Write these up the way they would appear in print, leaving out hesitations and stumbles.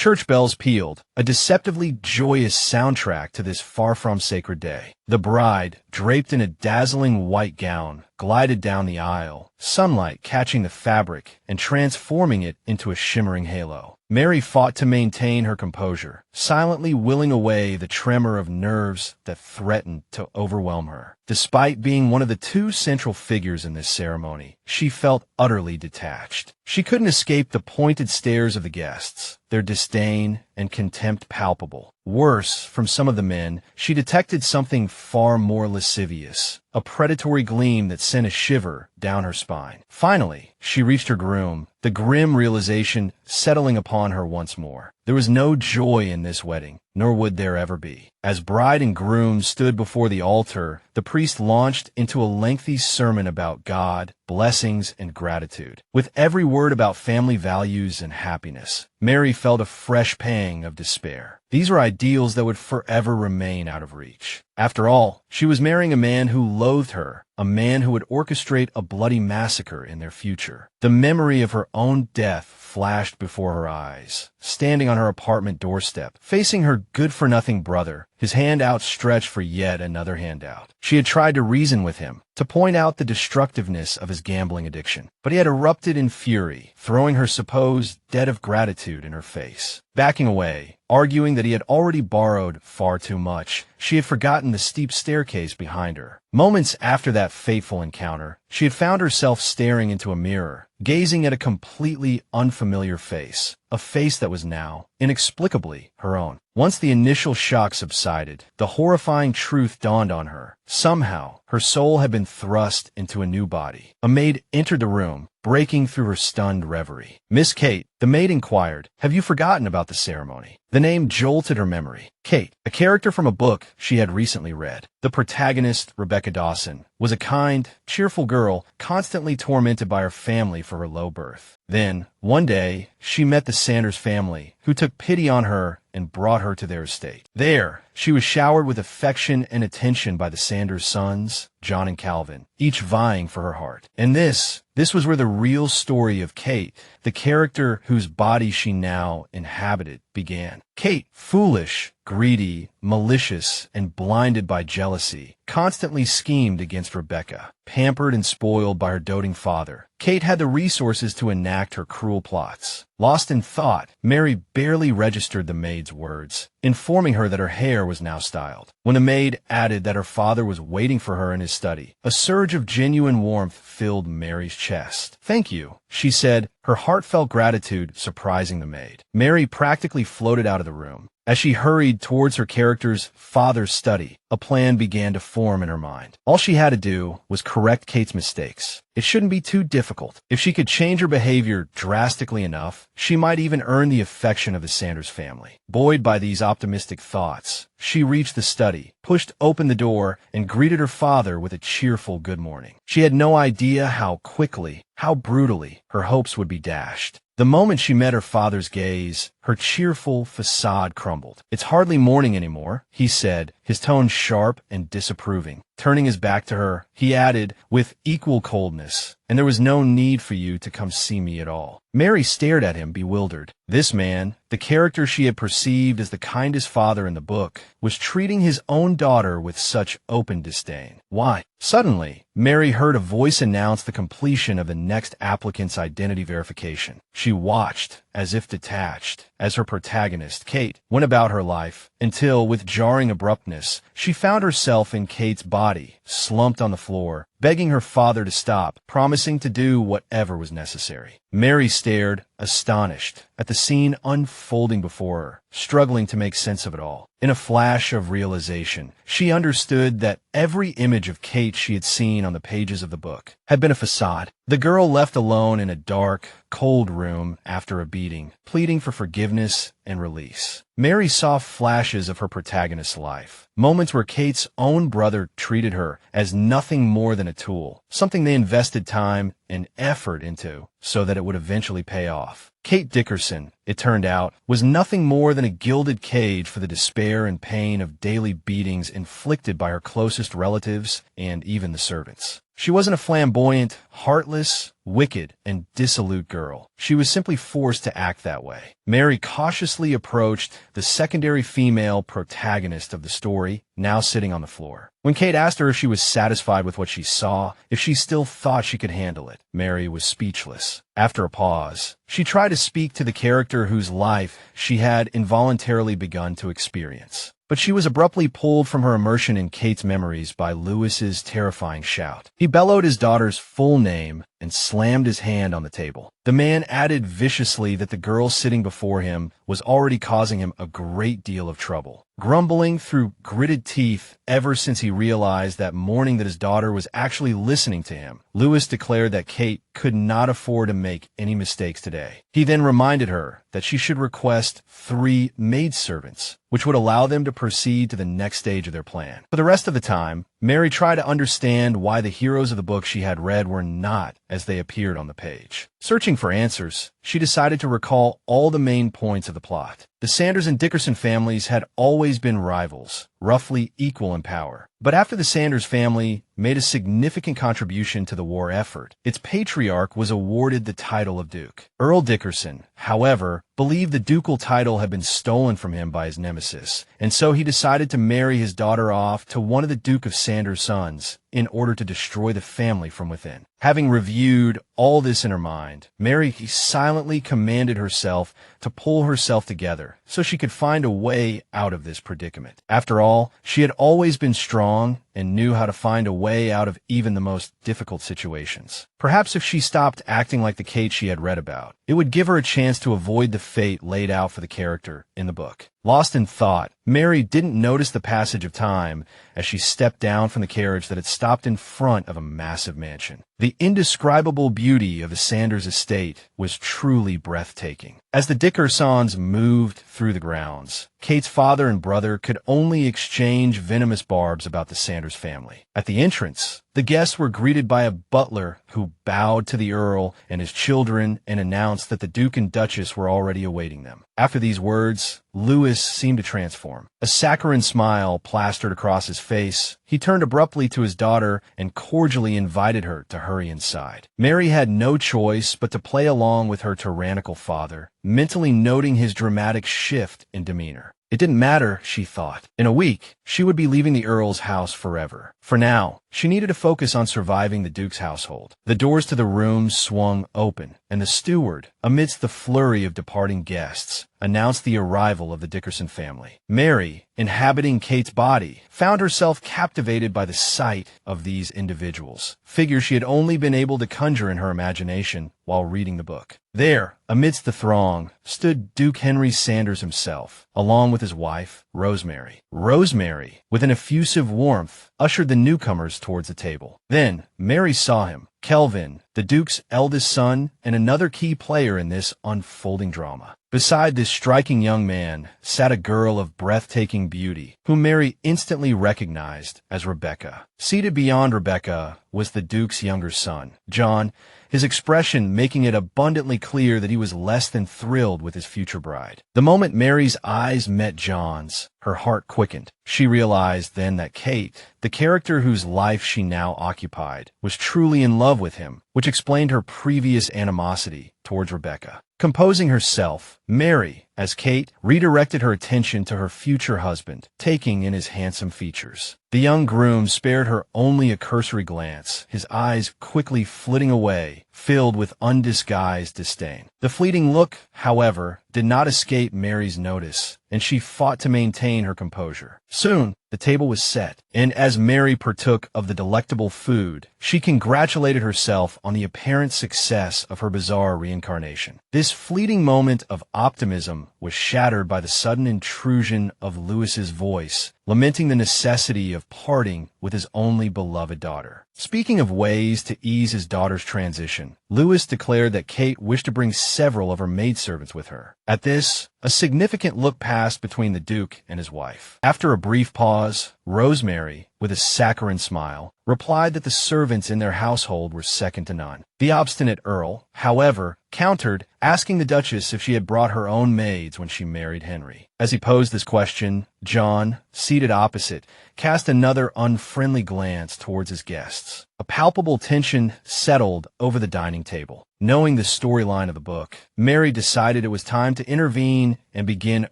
Church bells pealed, a deceptively joyous soundtrack to this far-from sacred day. The bride, draped in a dazzling white gown, glided down the aisle, sunlight catching the fabric and transforming it into a shimmering halo. Mary fought to maintain her composure, silently willing away the tremor of nerves that threatened to overwhelm her. Despite being one of the two central figures in this ceremony, she felt utterly detached. She couldn't escape the pointed stares of the guests, their disdain and contempt palpable. Worse, from some of the men, she detected something far more lascivious, a predatory gleam that sent a shiver down her spine. Finally, she reached her groom, the grim realization settling upon her once more. There was no joy in this wedding, nor would there ever be. As bride and groom stood before the altar, the priest launched into a lengthy sermon about God, blessings, and gratitude. With every word about family values and happiness, Mary felt a fresh pang of despair. These were ideals that would forever remain out of reach. After all, she was marrying a man who loathed her, a man who would orchestrate a bloody massacre in their future. The memory of her own death flashed before her eyes. Standing on her apartment doorstep, facing her good-for-nothing brother, his hand outstretched for yet another handout. She had tried to reason with him, to point out the destructiveness of his gambling addiction, but he had erupted in fury, throwing her supposed debt of gratitude in her face. Backing away, arguing that he had already borrowed far too much, she had forgotten the steep staircase behind her. Moments after that fateful encounter, she had found herself staring into a mirror, gazing at a completely unfamiliar face, a face that was now, inexplicably, her own. Once the initial shock subsided, the horrifying truth dawned on her. Somehow, her soul had been thrust into a new body. A maid entered the room, breaking through her stunned reverie. "Miss Kate," the maid inquired, "have you forgotten about the ceremony?" The name jolted her memory. Kate, a character from a book she had recently read. The protagonist, Rebecca Dawson, was a kind, cheerful girl constantly tormented by her family for her low birth. Then, one day, she met the Sanders family, who took pity on her and brought her to their estate. There, she was showered with affection and attention by the Sanders sons, John and Calvin, each vying for her heart. And this was where the real story of Kate, the character whose body she now inhabited, began. Kate, foolish, greedy, malicious, and blinded by jealousy, constantly schemed against Rebecca. Pampered and spoiled by her doting father, Kate had the resources to enact her cruel plots. Lost in thought, Mary barely registered the maid's words, informing her that her hair was now styled. When the maid added that her father was waiting for her in his study, a surge of genuine warmth filled Mary's chest. "Thank you," she said, her heartfelt gratitude surprising the maid. Mary practically floated out of the room. As she hurried towards her character's father's study, a plan began to form in her mind. All she had to do was correct Kate's mistakes. It shouldn't be too difficult. If she could change her behavior drastically enough, she might even earn the affection of the Sanders family. Buoyed by these optimistic thoughts, she reached the study, pushed open the door, and greeted her father with a cheerful good morning. She had no idea how quickly, how brutally, her hopes would be dashed. The moment she met her father's gaze, her cheerful facade crumbled. "It's hardly morning anymore," he said, his tone sharp and disapproving. Turning his back to her, he added, with equal coldness, "And there was no need for you to come see me at all." Mary stared at him, bewildered. This man, the character she had perceived as the kindest father in the book, was treating his own daughter with such open disdain. Why? Suddenly, Mary heard a voice announce the completion of the next applicant's identity verification. She watched, as if detached, as her protagonist, Kate, went about her life, until, with jarring abruptness, she found herself in Kate's body, slumped on the floor, begging her father to stop, promising to do whatever was necessary. Mary stared, astonished, at the scene unfolding before her, struggling to make sense of it all. In a flash of realization, she understood that every image of Kate she had seen on the pages of the book had been a facade. The girl left alone in a dark, cold room after a beating, pleading for forgiveness and release. Mary saw flashes of her protagonist's life, moments where Kate's own brother treated her as nothing more than a tool, something they invested time and effort into so that it would eventually pay off. Kate Dickerson, it turned out, was nothing more than a gilded cage for the despair and pain of daily beatings inflicted by her closest relatives and even the servants. She wasn't a flamboyant, heartless, wicked, and dissolute girl. She was simply forced to act that way. Mary cautiously approached the secondary female protagonist of the story, now sitting on the floor. When Kate asked her if she was satisfied with what she saw, if she still thought she could handle it, Mary was speechless. After a pause, she tried to speak to the character whose life she had involuntarily begun to experience. But she was abruptly pulled from her immersion in Kate's memories by Lewis's terrifying shout. He bellowed his daughter's full name and slammed his hand on the table. The man added viciously that the girl sitting before him was already causing him a great deal of trouble. Grumbling through gritted teeth ever since he realized that morning that his daughter was actually listening to him, Lewis declared that Kate could not afford to make any mistakes today. He then reminded her that she should request 3 maidservants, which would allow them to proceed to the next stage of their plan. For the rest of the time, Mary tried to understand why the heroes of the book she had read were not as they appeared on the page. Searching for answers, she decided to recall all the main points of the plot. The Sanders and Dickerson families had always been rivals, roughly equal in power. But after the Sanders family made a significant contribution to the war effort, its patriarch was awarded the title of Duke. Earl Dickerson, however, believed the ducal title had been stolen from him by his nemesis, and so he decided to marry his daughter off to one of the Duke of Sanders' sons in order to destroy the family from within. Having reviewed all this in her mind, Mary silently commanded herself to pull herself together so she could find a way out of this predicament. After all, she had always been strong and knew how to find a way out of even the most difficult situations. Perhaps if she stopped acting like the Kate she had read about, it would give her a chance to avoid the fate laid out for the character in the book. Lost in thought, Mary didn't notice the passage of time as she stepped down from the carriage that had stopped in front of a massive mansion. The indescribable beauty of the Sanders estate was truly breathtaking. As the Dickersons moved through the grounds, Kate's father and brother could only exchange venomous barbs about the Sanders family. At the entrance, the guests were greeted by a butler who bowed to the Earl and his children and announced that the Duke and Duchess were already awaiting them. After these words, Lewis seemed to transform. A saccharine smile plastered across his face. He turned abruptly to his daughter and cordially invited her to hurry inside. Mary had no choice but to play along with her tyrannical father, mentally noting his dramatic shift in demeanor. It didn't matter, she thought. In a week, she would be leaving the Earl's house forever. For now, she needed to focus on surviving the Duke's household. The doors to the rooms swung open, and the steward, amidst the flurry of departing guests, announced the arrival of the Dickerson family. Mary, inhabiting Kate's body, found herself captivated by the sight of these individuals, figures she had only been able to conjure in her imagination while reading the book. There, amidst the throng, stood Duke Henry Sanders himself, along with his wife, Rosemary. Rosemary, with an effusive warmth, ushered the newcomers towards the table. Then, Mary saw him, Kelvin, the Duke's eldest son and another key player in this unfolding drama. Beside this striking young man sat a girl of breathtaking beauty, whom Mary instantly recognized as Rebecca. Seated beyond Rebecca was the Duke's younger son, John, his expression making it abundantly clear that he was less than thrilled with his future bride. The moment Mary's eyes met John's, her heart quickened. She realized then that Kate, the character whose life she now occupied, was truly in love with him, which explained her previous animosity towards Rebecca. Composing herself, Mary, as Kate, redirected her attention to her future husband, taking in his handsome features. The young groom spared her only a cursory glance, his eyes quickly flitting away, filled with undisguised disdain. The fleeting look, however, did not escape Mary's notice, and she fought to maintain her composure. Soon, the table was set, and as Mary partook of the delectable food, she congratulated herself on the apparent success of her bizarre reincarnation. This fleeting moment of optimism was shattered by the sudden intrusion of Lewis's voice, lamenting the necessity of parting with his only beloved daughter. Speaking of ways to ease his daughter's transition, Lewis declared that Kate wished to bring several of her maidservants with her. At this, a significant look passed between the Duke and his wife. After a brief pause, Rosemary, with with a saccharine smile, replied that the servants in their household were second to none. The obstinate Earl, however, countered, asking the Duchess if she had brought her own maids when she married Henry. As he posed this question, John, seated opposite, cast another unfriendly glance towards his guests. A palpable tension settled over the dining table. Knowing the storyline of the book, Mary decided it was time to intervene and begin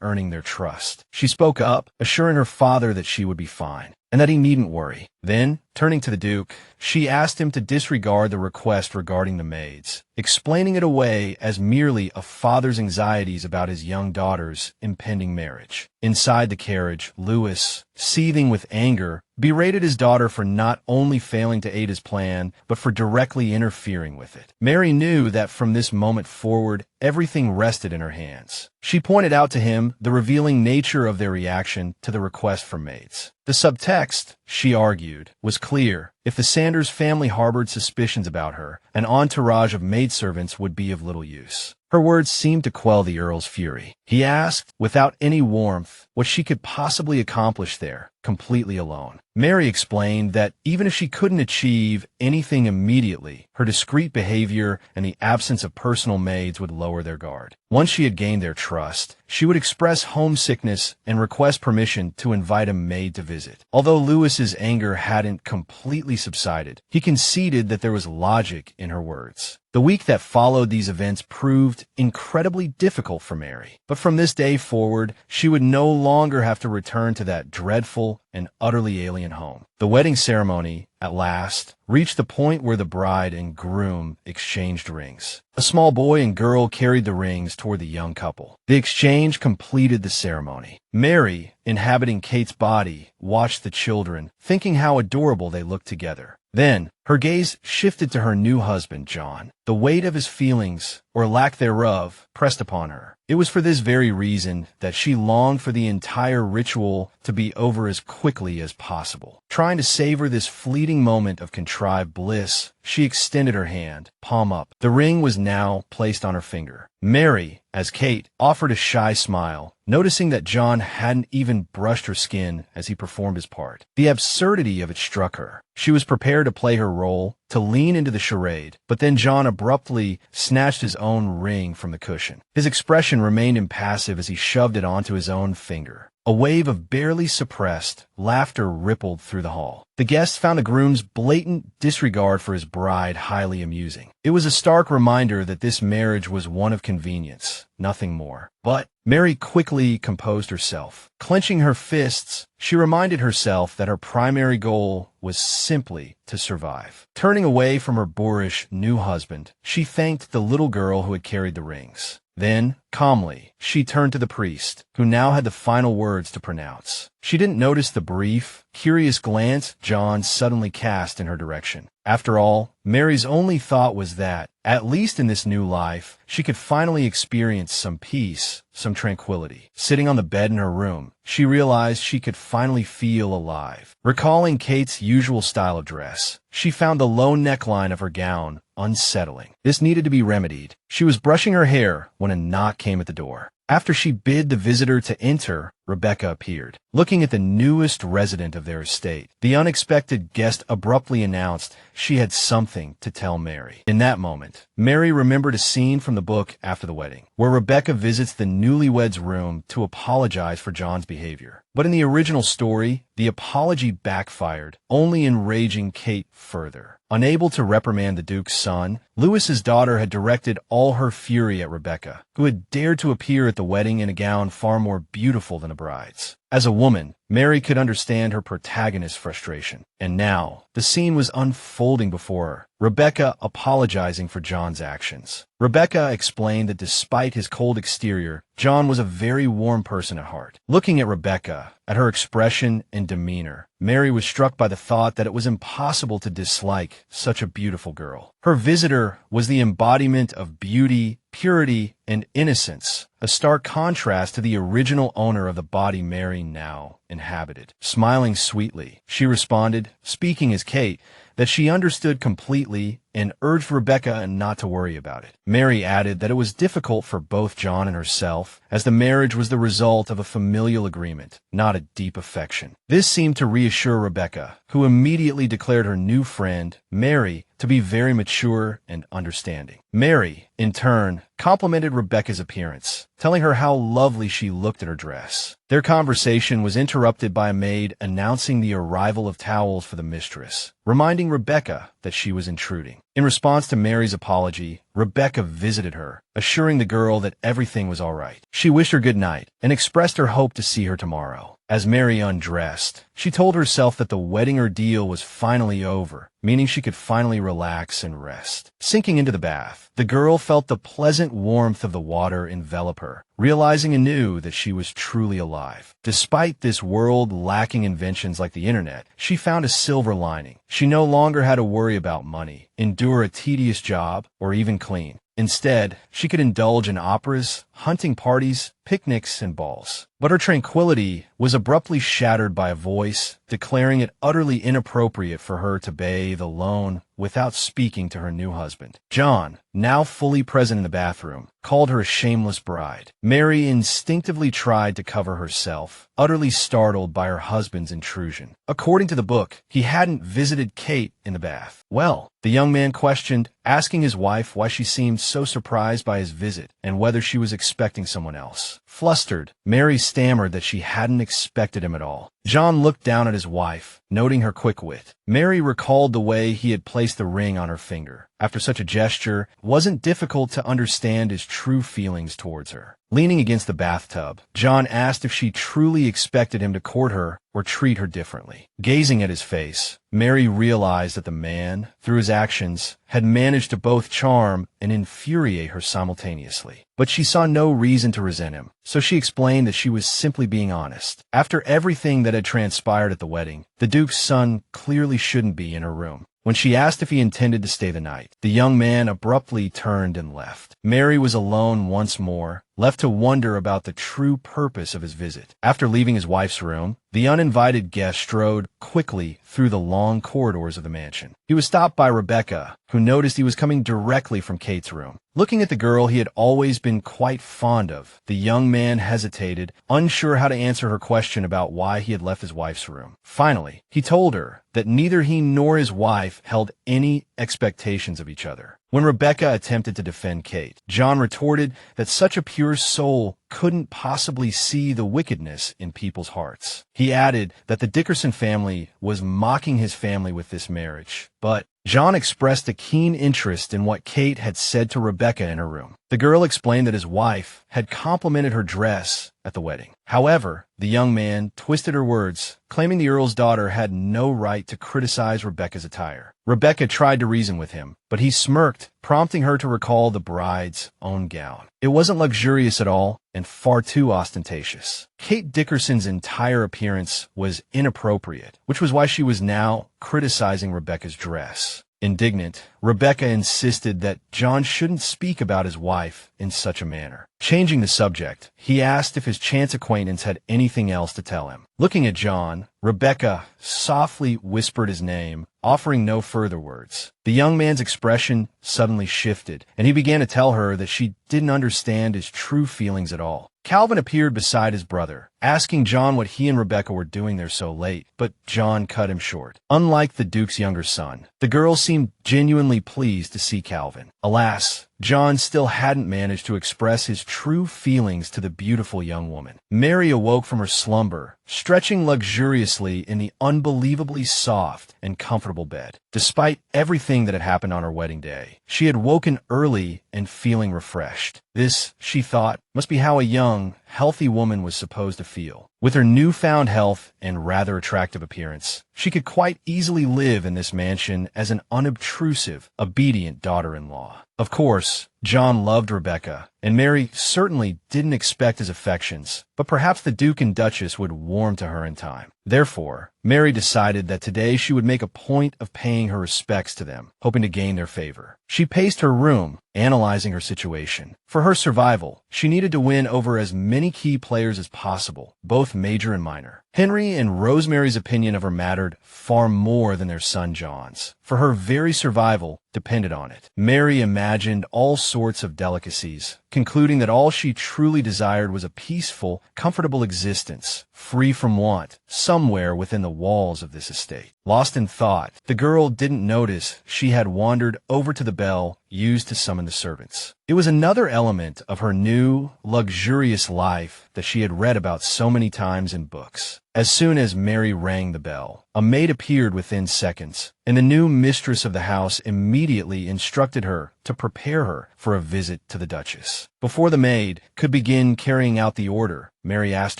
earning their trust. She spoke up, assuring her father that she would be fine, and that he needn't worry. Then, turning to the Duke, she asked him to disregard the request regarding the maids, explaining it away as merely a father's anxieties about his young daughter's impending marriage. Inside the carriage, Louis, seething with anger, berated his daughter for not only failing to aid his plan, but for directly interfering with it. Mary knew that from this moment forward, everything rested in her hands. She pointed out to him the revealing nature of their reaction to the request for maids. The subtext, she argued, was clear. If the Sanders family harbored suspicions about her, an entourage of maidservants would be of little use. Her words seemed to quell the Earl's fury. He asked, without any warmth, what she could possibly accomplish there, completely alone. Mary explained that even if she couldn't achieve anything immediately, her discreet behavior and the absence of personal maids would lower their guard. Once she had gained their trust, she would express homesickness and request permission to invite a maid to visit. Although Louis's anger hadn't completely subsided, he conceded that there was logic in her words. The week that followed these events proved incredibly difficult for Mary. But from this day forward, she would no longer have to return to that dreadful and utterly alien home. The wedding ceremony, at last, reached the point where the bride and groom exchanged rings. A small boy and girl carried the rings toward the young couple. The exchange completed the ceremony. Mary, inhabiting Kate's body, watched the children, thinking how adorable they looked together. Then, her gaze shifted to her new husband, John. The weight of his feelings, or lack thereof, pressed upon her. It was for this very reason that she longed for the entire ritual to be over as quickly as possible. Trying to savor this fleeting moment of contrived bliss, she extended her hand, palm up. The ring was now placed on her finger. Mary, as Kate, offered a shy smile, noticing that John hadn't even brushed her skin as he performed his part. The absurdity of it struck her. She was prepared to play her role, to lean into the charade, but then John abruptly snatched his own ring from the cushion. His expression remained impassive as he shoved it onto his own finger. A wave of barely suppressed laughter rippled through the hall. The guests found the groom's blatant disregard for his bride highly amusing. It was a stark reminder that this marriage was one of convenience, nothing more. But Mary quickly composed herself. Clenching her fists, she reminded herself that her primary goal was simply to survive. Turning away from her boorish new husband, she thanked the little girl who had carried the rings. Then, calmly, she turned to the priest, who now had the final words to pronounce. She didn't notice the brief, curious glance John suddenly cast in her direction. After all, Mary's only thought was that, at least in this new life, she could finally experience some peace, some tranquility. Sitting on the bed in her room, she realized she could finally feel alive. Recalling Kate's usual style of dress, she found the low neckline of her gown unsettling. This needed to be remedied. She was brushing her hair when a knock came at the door. After she bid the visitor to enter, Rebecca appeared. Looking at the newest resident of their estate, the unexpected guest abruptly announced she had something to tell Mary. In that moment, Mary remembered a scene from the book After the Wedding, where Rebecca visits the newlyweds' room to apologize for John's behavior. But in the original story, the apology backfired, only enraging Kate further. Unable to reprimand the Duke's son, Louis's daughter had directed all her fury at Rebecca, who had dared to appear at the wedding in a gown far more beautiful than a bride's. As a woman, Mary could understand her protagonist's frustration. And now, the scene was unfolding before her, Rebecca apologizing for John's actions. Rebecca explained that despite his cold exterior, John was a very warm person at heart. Looking at Rebecca, at her expression and demeanor, Mary was struck by the thought that it was impossible to dislike such a beautiful girl. Her visitor was the embodiment of beauty, purity, and innocence, a stark contrast to the original owner of the body Mary now inhabited. Smiling sweetly, she responded, speaking as Kate, that she understood completely and urged Rebecca not to worry about it. Mary added that it was difficult for both John and herself, as the marriage was the result of a familial agreement, not a deep affection. This seemed to reassure Rebecca, who immediately declared her new friend, Mary, to be very mature and understanding. Mary, in turn, complimented Rebecca's appearance, telling her how lovely she looked in her dress. Their conversation was interrupted by a maid announcing the arrival of towels for the mistress, reminding Rebecca that she was intruding. In response to Mary's apology, Rebecca visited her, assuring the girl that everything was all right. She wished her good night and expressed her hope to see her tomorrow. As Mary undressed, she told herself that the wedding ordeal was finally over, meaning she could finally relax and rest. Sinking into the bath, the girl felt the pleasant warmth of the water envelop her, realizing anew that she was truly alive. Despite this world lacking inventions like the internet, she found a silver lining. She no longer had to worry about money, endure a tedious job, or even clean. Instead, she could indulge in operas, hunting parties, picnics, and balls. But her tranquility was abruptly shattered by a voice declaring it utterly inappropriate for her to bathe alone without speaking to her new husband. John, now fully present in the bathroom, called her a shameless bride. Mary instinctively tried to cover herself, utterly startled by her husband's intrusion. According to the book, he hadn't visited Kate in the bath. Well, the young man questioned, asking his wife why she seemed so surprised by his visit and whether she was expecting someone else. Flustered, Mary stammered that she hadn't expected him at all. John looked down at his wife, noting her quick wit. Mary recalled the way he had placed the ring on her finger. After such a gesture, it wasn't difficult to understand his true feelings towards her. Leaning against the bathtub, John asked if she truly expected him to court her or treat her differently. Gazing at his face, Mary realized that the man, through his actions, had managed to both charm and infuriate her simultaneously. But she saw no reason to resent him, so she explained that she was simply being honest. After everything that had transpired at the wedding, the Duke's son clearly shouldn't be in her room. When she asked if he intended to stay the night, the young man abruptly turned and left. Mary was alone once more, left to wonder about the true purpose of his visit. After leaving his wife's room, the uninvited guest strode quickly through the long corridors of the mansion. He was stopped by Rebecca, who noticed he was coming directly from Kate's room. Looking at the girl he had always been quite fond of, the young man hesitated, unsure how to answer her question about why he had left his wife's room. Finally, he told her that neither he nor his wife held any expectations of each other. When Rebecca attempted to defend Kate, John retorted that such a pure soul couldn't possibly see the wickedness in people's hearts. He added that the Dickerson family was mocking his family with this marriage, but John expressed a keen interest in what Kate had said to Rebecca in her room. The girl explained that his wife had complimented her dress at the wedding. However, the young man twisted her words, claiming the Earl's daughter had no right to criticize Rebecca's attire. Rebecca tried to reason with him, but he smirked, prompting her to recall the bride's own gown. It wasn't luxurious at all, and far too ostentatious. Kate Dickerson's entire appearance was inappropriate, which was why she was now criticizing Rebecca's dress. Indignant, Rebecca insisted that John shouldn't speak about his wife in such a manner. Changing the subject, he asked if his chance acquaintance had anything else to tell him. Looking at John, Rebecca softly whispered his name, offering no further words. The young man's expression suddenly shifted, and he began to tell her that she didn't understand his true feelings at all. Calvin appeared beside his brother, asking John what he and Rebecca were doing there so late, but John cut him short. Unlike the Duke's younger son, the girl seemed genuinely pleased to see Calvin. Alas, John still hadn't managed to express his true feelings to the beautiful young woman. Mary awoke from her slumber, stretching luxuriously in the unbelievably soft and comfortable bed. Despite everything that had happened on her wedding day, she had woken early and feeling refreshed. This, she thought, must be how a young, healthy woman was supposed to feel. With her newfound health and rather attractive appearance, she could quite easily live in this mansion as an unobtrusive, obedient daughter-in-law. Of course, John loved Rebecca, and Mary certainly didn't expect his affections, but perhaps the Duke and Duchess would warm to her in time. Therefore, Mary decided that today she would make a point of paying her respects to them, hoping to gain their favor. She paced her room, analyzing her situation. For her survival, She needed to win over as many key players as possible, both major and minor. Henry and Rosemary's opinion of her mattered far more than their son John's, for her very survival depended on it. Mary imagined all sorts of delicacies, concluding that all she truly desired was a peaceful, comfortable existence, free from want, somewhere within the walls of this estate. Lost in thought, the girl didn't notice she had wandered over to the bell used to summon the servants. It was another element of her new, luxurious life that she had read about so many times in books. As soon as Mary rang the bell, a maid appeared within seconds, and the new mistress of the house immediately instructed her to prepare her for a visit to the Duchess. Before the maid could begin carrying out the order, Mary asked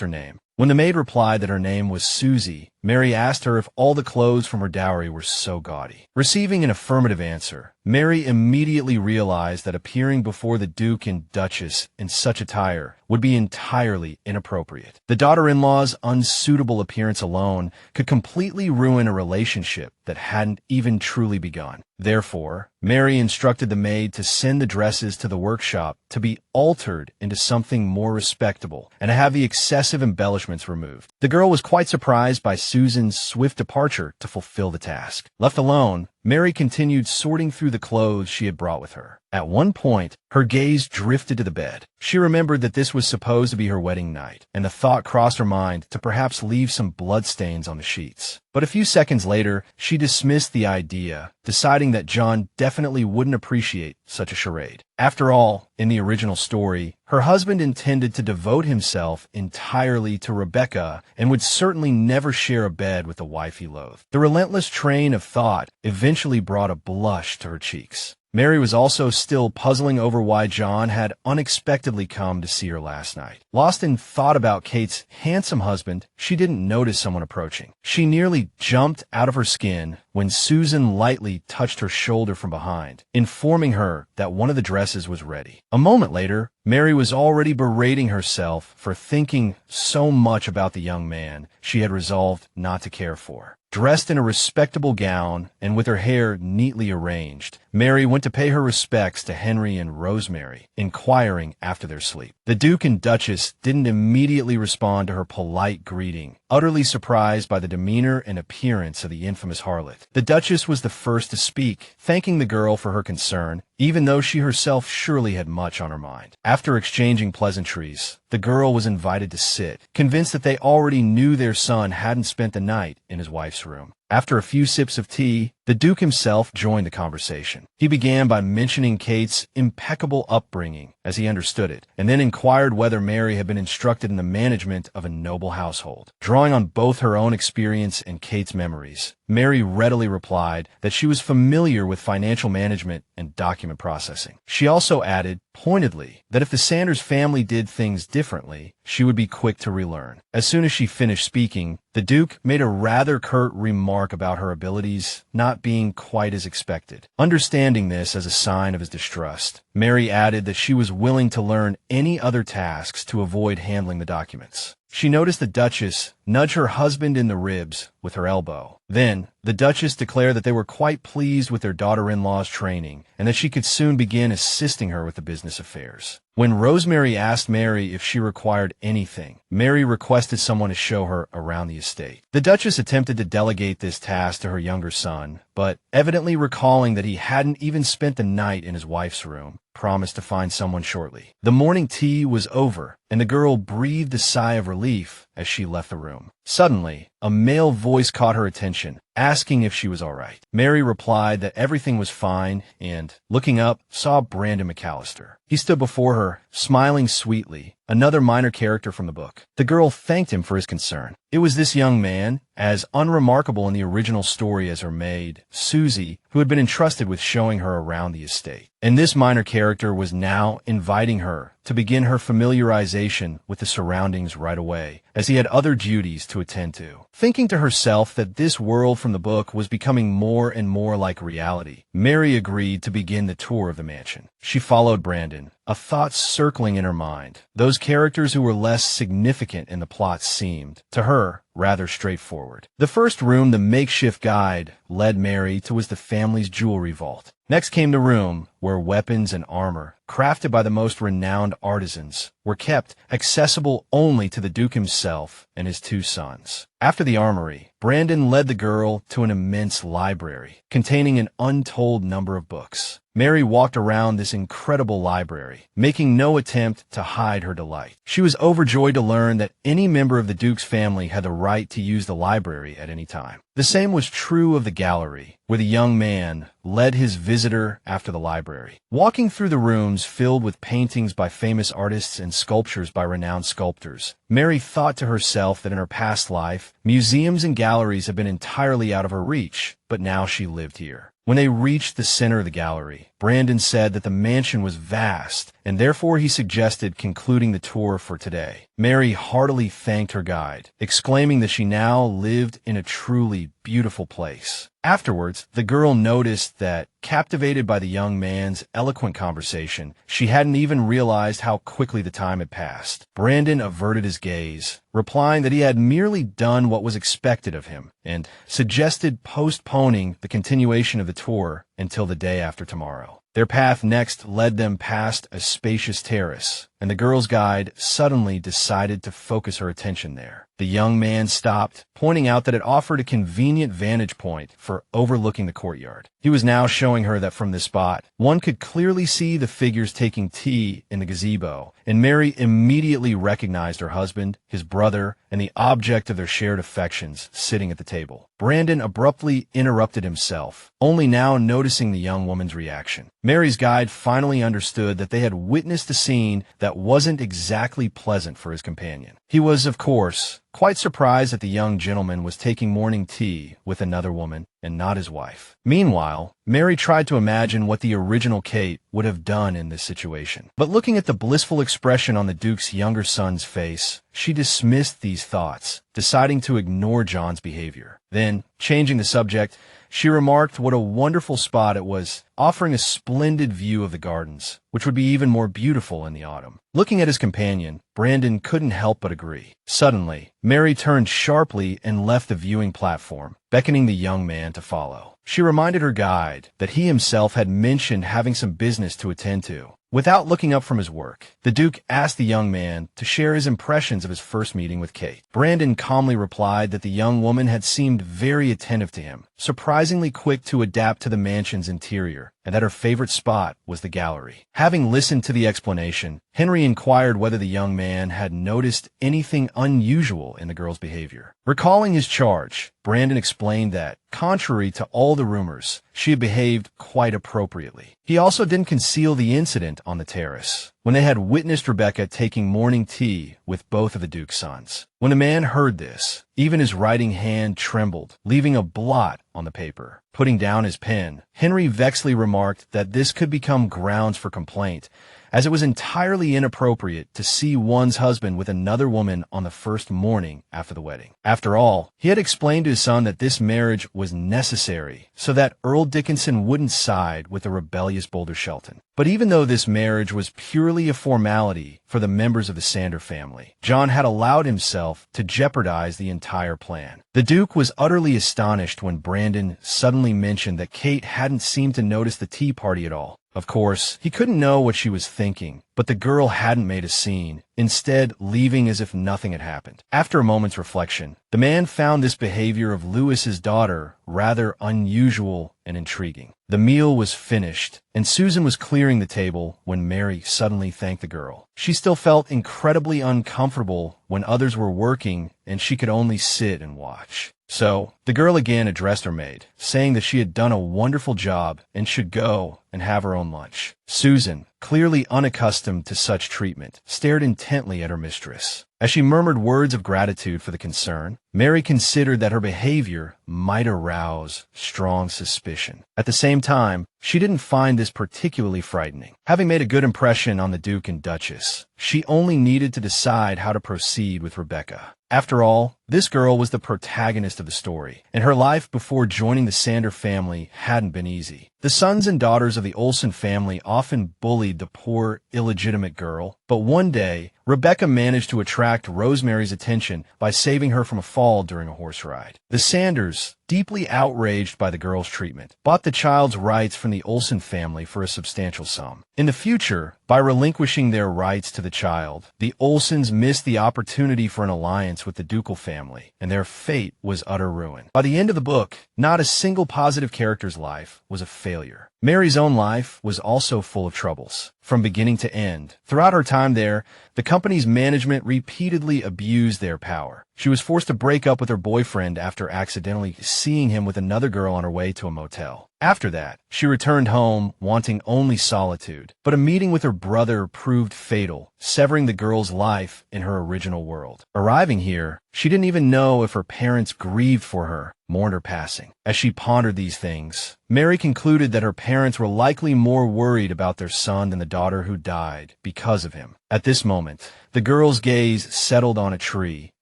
her name. When the maid replied that her name was Susie, Mary asked her if all the clothes from her dowry were so gaudy. Receiving an affirmative answer, Mary immediately realized that appearing before the Duke and Duchess in such attire would be entirely inappropriate. The daughter-in-law's unsuitable appearance alone could completely ruin a relationship that hadn't even truly begun. Therefore, Mary instructed the maid to send the dresses to the workshop to be altered into something more respectable and to have the excessive embellishments removed. The girl was quite surprised by Susan's swift departure to fulfill the task. Left alone, Mary continued sorting through the clothes she had brought with her. At one point, her gaze drifted to the bed. She remembered that this was supposed to be her wedding night, and the thought crossed her mind to perhaps leave some bloodstains on the sheets. But a few seconds later, she dismissed the idea, deciding that John definitely wouldn't appreciate such a charade. After all, in the original story, her husband intended to devote himself entirely to Rebecca and would certainly never share a bed with the wife he loathed. The relentless train of thought eventually brought a blush to her cheeks. Mary was also still puzzling over why John had unexpectedly come to see her last night. Lost in thought about Kate's handsome husband, she didn't notice someone approaching. She nearly jumped out of her skin when Susan lightly touched her shoulder from behind, informing her that one of the dresses was ready. A moment later, Mary was already berating herself for thinking so much about the young man she had resolved not to care for. Dressed in a respectable gown and with her hair neatly arranged, Mary went to pay her respects to Henry and Rosemary, inquiring after their sleep. The Duke and Duchess didn't immediately respond to her polite greeting, utterly surprised by the demeanor and appearance of the infamous harlot. The Duchess was the first to speak, thanking the girl for her concern, even though she herself surely had much on her mind. After exchanging pleasantries, the girl was invited to sit, convinced that they already knew their son hadn't spent the night in his wife's room. After a few sips of tea, the Duke himself joined the conversation. He began by mentioning Kate's impeccable upbringing, as he understood it, and then inquired whether Mary had been instructed in the management of a noble household. Drawing on both her own experience and Kate's memories, Mary readily replied that she was familiar with financial management and document processing. She also added, pointedly, that if the Sanders family did things differently, she would be quick to relearn. As soon as she finished speaking, the Duke made a rather curt remark about her abilities not being quite as expected. Understanding this as a sign of his distrust, Mary added that she was willing to learn any other tasks to avoid handling the documents. She noticed the Duchess nudge her husband in the ribs with her elbow. Then, the Duchess declared that they were quite pleased with their daughter-in-law's training and that she could soon begin assisting her with the business affairs. When Rosemary asked Mary if she required anything, Mary requested someone to show her around the estate. The Duchess attempted to delegate this task to her younger son, but evidently recalling that he hadn't even spent the night in his wife's room, promised to find someone shortly. The morning tea was over, and the girl breathed a sigh of relief as she left the room. Suddenly, a male voice caught her attention, asking if she was all right. Mary replied that everything was fine and, looking up, saw Brandon McAllister. He stood before her, smiling sweetly, another minor character from the book. The girl thanked him for his concern. It was this young man, as unremarkable in the original story as her maid, Susie, who had been entrusted with showing her around the estate. And this minor character was now inviting her to begin her familiarization with the surroundings right away, as he had other duties to attend to. Thinking to herself that this world from the book was becoming more and more like reality, Mary agreed to begin the tour of the mansion. She followed Brandon, a thought circling in her mind. Those characters who were less significant in the plot seemed, to her, rather straightforward. The first room the makeshift guide led Mary to was the family's jewelry vault. Next came the room where weapons and armor, crafted by the most renowned artisans, were kept accessible only to the Duke himself and his two sons. After the armory, Brandon led the girl to an immense library containing an untold number of books. Mary walked around this incredible library, making no attempt to hide her delight. She was overjoyed to learn that any member of the Duke's family had the right to use the library at any time. The same was true of the gallery, where the young man led his visitor after the library. Walking through the rooms filled with paintings by famous artists and sculptures by renowned sculptors, Mary thought to herself that in her past life, museums and galleries had been entirely out of her reach, but now she lived here. When they reached the center of the gallery, Brandon said that the mansion was vast, and therefore he suggested concluding the tour for today. Mary heartily thanked her guide, exclaiming that she now lived in a truly beautiful place. Afterwards, the girl noticed that, captivated by the young man's eloquent conversation, she hadn't even realized how quickly the time had passed. Brandon averted his gaze, replying that he had merely done what was expected of him, and suggested postponing the continuation of the tour until the day after tomorrow. Their path next led them past a spacious terrace, and the girl's guide suddenly decided to focus her attention there. The young man stopped, pointing out that it offered a convenient vantage point for overlooking the courtyard. He was now showing her that from this spot, one could clearly see the figures taking tea in the gazebo, and Mary immediately recognized her husband, his brother, and the object of their shared affections sitting at the table. Brandon abruptly interrupted himself, only now noticing the young woman's reaction. Mary's guide finally understood that they had witnessed a scene that wasn't exactly pleasant for his companion. He was, of course, quite surprised that the young gentleman was taking morning tea with another woman and not his wife. Meanwhile, Mary tried to imagine what the original Kate would have done in this situation. But looking at the blissful expression on the Duke's younger son's face, she dismissed these thoughts, deciding to ignore John's behavior. Then, changing the subject, she remarked what a wonderful spot it was, offering a splendid view of the gardens, which would be even more beautiful in the autumn. Looking at his companion, Brandon couldn't help but agree. Suddenly, Mary turned sharply and left the viewing platform, beckoning the young man to follow. She reminded her guide that he himself had mentioned having some business to attend to. Without looking up from his work, the Duke asked the young man to share his impressions of his first meeting with Kate. Brandon calmly replied that the young woman had seemed very attentive to him, surprisingly quick to adapt to the mansion's interior, and that her favorite spot was the gallery. Having listened to the explanation, Henry inquired whether the young man had noticed anything unusual in the girl's behavior. Recalling his charge, Brandon explained that, contrary to all the rumors, she had behaved quite appropriately. He also didn't conceal the incident on the terrace, when they had witnessed Rebecca taking morning tea with both of the Duke's sons. When the man heard this, even his writing hand trembled, leaving a blot on the paper. Putting down his pen, Henry vexedly remarked that this could become grounds for complaint, as it was entirely inappropriate to see one's husband with another woman on the first morning after the wedding. After all, he had explained to his son that this marriage was necessary so that Earl Dickinson wouldn't side with the rebellious Boulder Shelton. But even though this marriage was purely a formality for the members of the Sander family, John had allowed himself to jeopardize the entire plan. The Duke was utterly astonished when Brandon suddenly mentioned that Kate hadn't seemed to notice the tea party at all. Of course, he couldn't know what she was thinking, but the girl hadn't made a scene, instead leaving as if nothing had happened. After a moment's reflection, the man found this behavior of Lewis's daughter rather unusual and intriguing. The meal was finished, and Susan was clearing the table when Mary suddenly thanked the girl. She still felt incredibly uncomfortable when others were working and she could only sit and watch. So, the girl again addressed her maid, saying that she had done a wonderful job and should go and have her own lunch. Susan, clearly unaccustomed to such treatment, stared intently at her mistress. As she murmured words of gratitude for the concern, Mary considered that her behavior might arouse strong suspicion. At the same time, she didn't find this particularly frightening. Having made a good impression on the Duke and Duchess, she only needed to decide how to proceed with Rebecca. After all, this girl was the protagonist of the story, and her life before joining the Sander family hadn't been easy. The sons and daughters of the Olsen family often bullied the poor, illegitimate girl, but one day, Rebecca managed to attract Rosemary's attention by saving her from a fall during a horse ride. The Sanders, deeply outraged by the girl's treatment, bought the child's rights from the Olsen family for a substantial sum. In the future, by relinquishing their rights to the child, the Olsens missed the opportunity for an alliance with the ducal family, and their fate was utter ruin. By the end of the book, not a single positive character's life was a failure. Mary's own life was also full of troubles, from beginning to end. Throughout her time there, the company's management repeatedly abused their power. She was forced to break up with her boyfriend after accidentally seeing him with another girl on her way to a motel. After that, she returned home wanting only solitude, but a meeting with her brother proved fatal, severing the girl's life in her original world. Arriving here, she didn't even know if her parents grieved for her, mourned her passing. As she pondered these things, Mary concluded that her parents were likely more worried about their son than the daughter who died because of him. At this moment, the girl's gaze settled on a tree,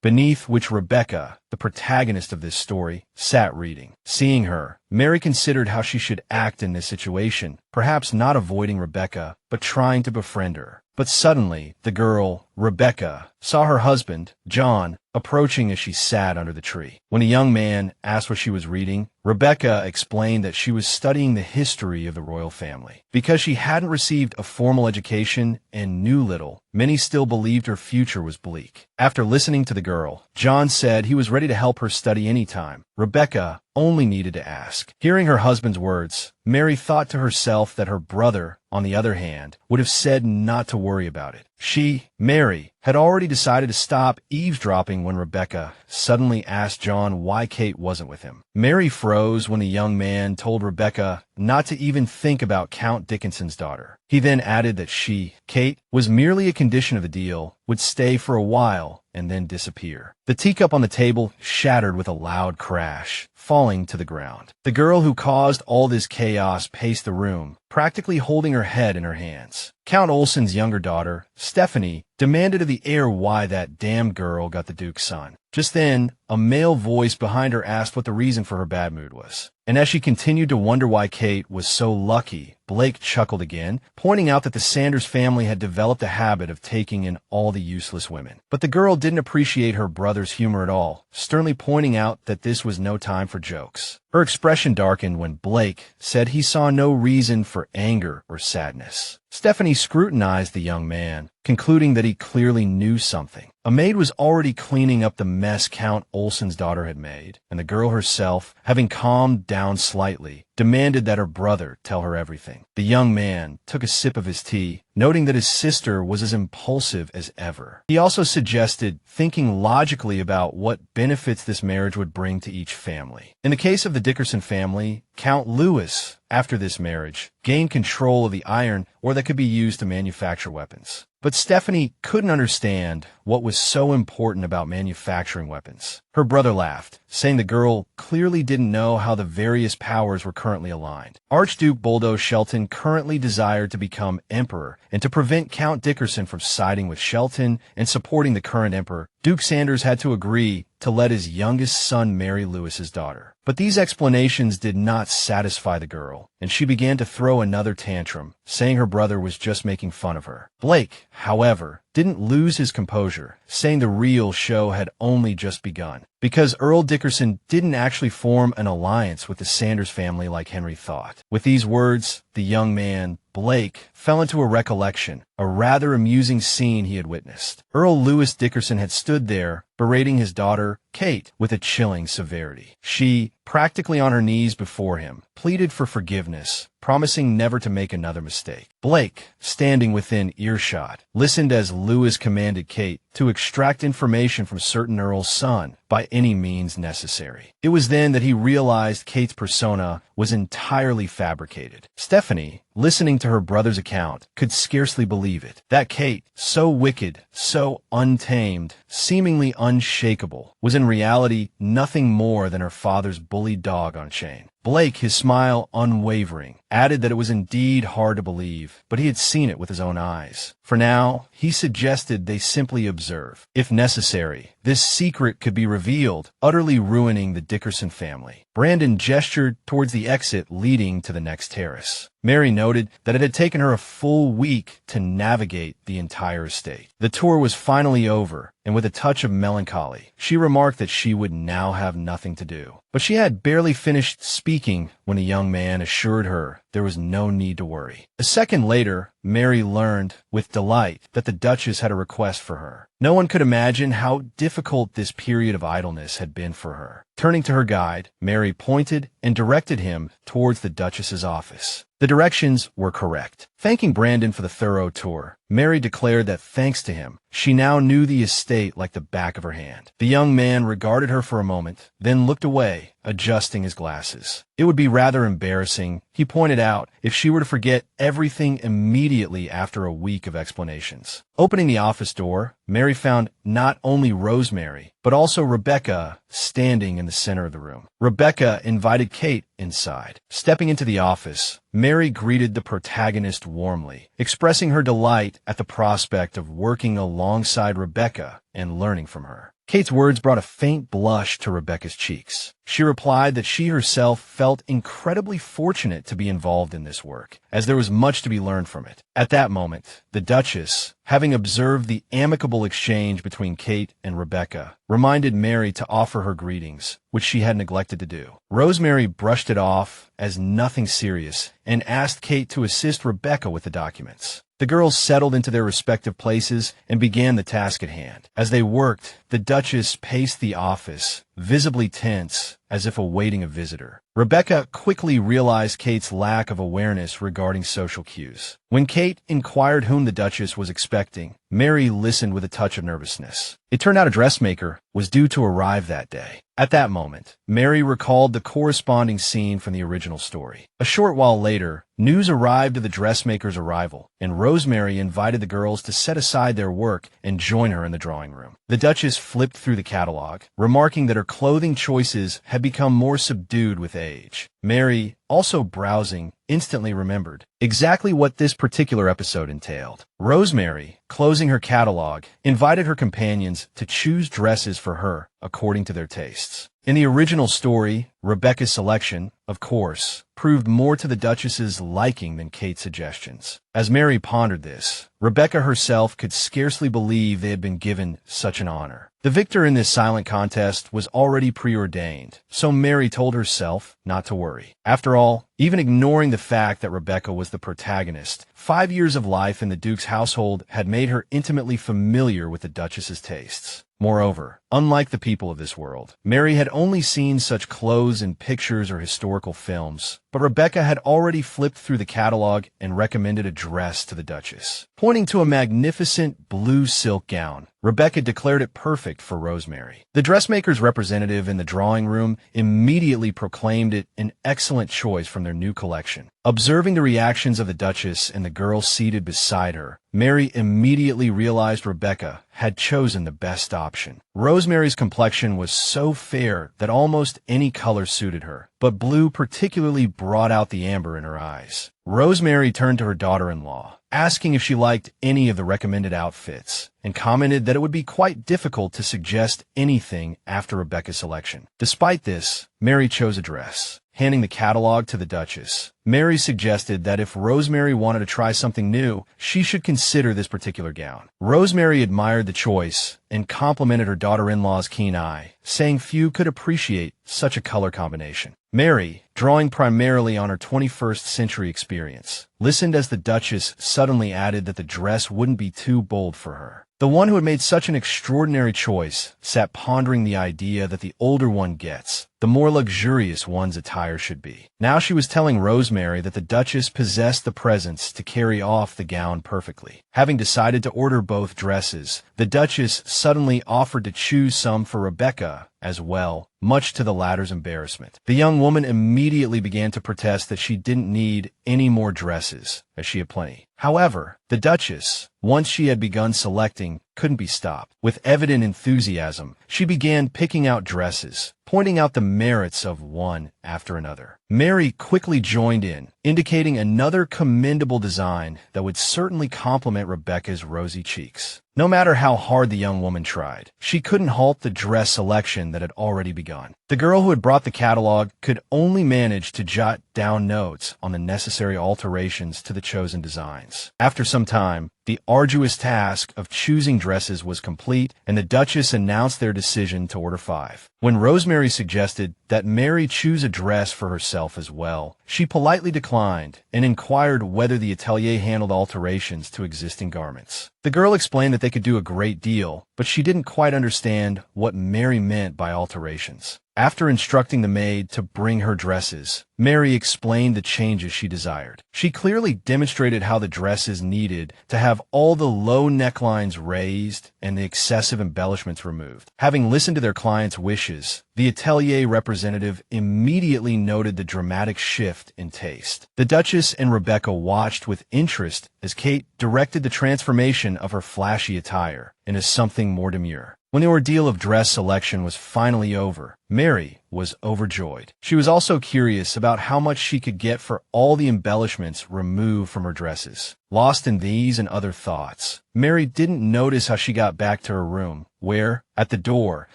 beneath which Rebecca, the protagonist of this story, sat reading. Seeing her, Mary considered how she should act in this situation, perhaps not avoiding Rebecca, but trying to befriend her. But suddenly, the girl, Rebecca, saw her husband, John, approaching as she sat under the tree. When a young man asked what she was reading, Rebecca explained that she was studying the history of the royal family. Because she hadn't received a formal education and knew little, many still believed her future was bleak. After listening to the girl, John said he was ready to help her study anytime. Rebecca only needed to ask. Hearing her husband's words, Mary thought to herself that her brother, on the other hand, would have said not to worry about it. She, Mary, had already decided to stop eavesdropping when Rebecca suddenly asked John why Kate wasn't with him. Mary froze when the young man told Rebecca not to even think about Count Dickinson's daughter. He then added that she, Kate, was merely a condition of the deal, would stay for a while, and then disappear. The teacup on the table shattered with a loud crash, falling to the ground. The girl who caused all this chaos paced the room, practically holding her head in her hands. Count Olsen's younger daughter, Stephanie, demanded of the heir why that damn girl got the Duke's son. Just then, a male voice behind her asked what the reason for her bad mood was. And as she continued to wonder why Kate was so lucky, Blake chuckled again, pointing out that the Sanders family had developed a habit of taking in all the useless women. But the girl didn't appreciate her brother's humor at all, sternly pointing out that this was no time for jokes. Her expression darkened when Blake said he saw no reason for anger or sadness. Stephanie scrutinized the young man, concluding that he clearly knew something. A maid was already cleaning up the mess Count Olsen's daughter had made, and the girl herself, having calmed down slightly, demanded that her brother tell her everything. The young man took a sip of his tea, noting that his sister was as impulsive as ever. He also suggested thinking logically about what benefits this marriage would bring to each family. In the case of the Dickerson family, Count Lewis, after this marriage, gained control of the iron ore that could be used to manufacture weapons. But Stephanie couldn't understand what was so important about manufacturing weapons. Her brother laughed, saying the girl clearly didn't know how the various powers were currently aligned. Archduke Boldo Shelton currently desired to become emperor, and to prevent Count Dickerson from siding with Shelton and supporting the current emperor, Duke Sanders had to agree to let his youngest son marry Lewis's daughter. But these explanations did not satisfy the girl, and she began to throw another tantrum, saying her brother was just making fun of her. Blake, however, didn't lose his composure, saying the real show had only just begun, because Earl Dickerson didn't actually form an alliance with the Sanders family like Henry thought. With these words, the young man, Blake, fell into a recollection, a rather amusing scene he had witnessed. Earl Lewis Dickerson had stood there, berating his daughter, Kate, with a chilling severity. She, practically on her knees before him, pleaded for forgiveness, promising never to make another mistake. Blake, standing within earshot, listened as Lewis commanded Kate to extract information from certain Earl's son, by any means necessary. It was then that he realized Kate's persona was entirely fabricated. Stephanie, listening to her brother's account, could scarcely believe it. That Kate, so wicked, so untamed, seemingly unshakable, was in reality nothing more than her father's bully dog on chain. Blake, his smile unwavering, added that it was indeed hard to believe, but he had seen it with his own eyes. For now, he suggested they simply observe. If necessary, this secret could be revealed, utterly ruining the Dickerson family. Brandon gestured towards the exit leading to the next terrace. Mary noted that it had taken her a full week to navigate the entire estate. The tour was finally over, and with a touch of melancholy, she remarked that she would now have nothing to do. But she had barely finished speaking when a young man assured her there was no need to worry. A second later, Mary learned with delight that the Duchess had a request for her. No one could imagine how difficult this period of idleness had been for her. Turning to her guide, Mary pointed and directed him towards the Duchess's office. The directions were correct. Thanking Brandon for the thorough tour, Mary declared that thanks to him, she now knew the estate like the back of her hand. The young man regarded her for a moment, then looked away, adjusting his glasses. It would be rather embarrassing, he pointed out, if she were to forget everything immediately after a week of explanations. Opening the office door, Mary found not only Rosemary, but also Rebecca standing in the center of the room. Rebecca invited Kate inside. Stepping into the office, Mary greeted the protagonist warmly, expressing her delight at the prospect of working alongside Rebecca and learning from her. Kate's words brought a faint blush to Rebecca's cheeks. She replied that she herself felt incredibly fortunate to be involved in this work, as there was much to be learned from it. At that moment, the Duchess, having observed the amicable exchange between Kate and Rebecca, reminded Mary to offer her greetings, which she had neglected to do. Rosemary brushed it off as nothing serious and asked Kate to assist Rebecca with the documents. The girls settled into their respective places and began the task at hand. As they worked, the Duchess paced the office, visibly tense, as if awaiting a visitor. Rebecca quickly realized Kate's lack of awareness regarding social cues. When Kate inquired whom the Duchess was expecting, Mary listened with a touch of nervousness. It turned out a dressmaker was due to arrive that day. At that moment, Mary recalled the corresponding scene from the original story. A short while later, news arrived of the dressmaker's arrival, and Rosemary invited the girls to set aside their work and join her in the drawing room. The Duchess flipped through the catalog, remarking that her clothing choices had become more subdued with age. Mary, also browsing, instantly remembered exactly what this particular episode entailed. Rosemary, closing her catalog, invited her companions to choose dresses for her according to their tastes. In the original story, Rebecca's selection, of course, proved more to the Duchess's liking than Kate's suggestions. As Mary pondered this, Rebecca herself could scarcely believe they had been given such an honor. The victor in this silent contest was already preordained, so Mary told herself not to worry. After all, even ignoring the fact that Rebecca was the protagonist, 5 years of life in the Duke's household had made her intimately familiar with the Duchess's tastes. Moreover, unlike the people of this world, Mary had only seen such clothes in pictures or historical films, but Rebecca had already flipped through the catalog and recommended a dress to the Duchess. Pointing to a magnificent blue silk gown, Rebecca declared it perfect for Rosemary. The dressmaker's representative in the drawing room immediately proclaimed it an excellent choice from their new collection. Observing the reactions of the Duchess and the girl seated beside her, Mary immediately realized Rebecca had chosen the best option. Rosemary's complexion was so fair that almost any color suited her, but blue particularly brought out the amber in her eyes. Rosemary turned to her daughter-in-law, asking if she liked any of the recommended outfits, and commented that it would be quite difficult to suggest anything after Rebecca's selection. Despite this, Mary chose a dress. Handing the catalog to the Duchess, Mary suggested that if Rosemary wanted to try something new, she should consider this particular gown. Rosemary admired the choice and complimented her daughter-in-law's keen eye, saying few could appreciate such a color combination. Mary, drawing primarily on her 21st century experience, listened as the Duchess suddenly added that the dress wouldn't be too bold for her. The one who had made such an extraordinary choice sat pondering the idea that the older one gets the more luxurious one's attire should be. Now she was telling Rosemary that the Duchess possessed the presence to carry off the gown perfectly. Having decided to order both dresses, the Duchess suddenly offered to choose some for Rebecca as well, much to the latter's embarrassment. The young woman immediately began to protest that she didn't need any more dresses, as she had plenty. However, the Duchess, once she had begun selecting, couldn't be stopped. With evident enthusiasm, she began picking out dresses, pointing out the merits of one after another. Mary quickly joined in, indicating another commendable design that would certainly complement Rebecca's rosy cheeks. No matter how hard the young woman tried, she couldn't halt the dress selection that had already begun. The girl who had brought the catalog could only manage to jot down notes on the necessary alterations to the chosen designs. After some time, the arduous task of choosing dresses was complete, and the Duchess announced their decision to order 5. When Rosemary suggested that Mary choose a dress for herself as well, she politely declined and inquired whether the atelier handled alterations to existing garments. The girl explained that they could do a great deal, but she didn't quite understand what Mary meant by alterations. After instructing the maid to bring her dresses, Mary explained the changes she desired. She clearly demonstrated how the dresses needed to have all the low necklines raised and the excessive embellishments removed. Having listened to their client's wishes, the atelier representative immediately noted the dramatic shift in taste. The Duchess and Rebecca watched with interest as Kate directed the transformation of her flashy attire into something more demure. When the ordeal of dress selection was finally over, Mary was overjoyed. She was also curious about how much she could get for all the embellishments removed from her dresses. Lost in these and other thoughts, Mary didn't notice how she got back to her room, where, at the door,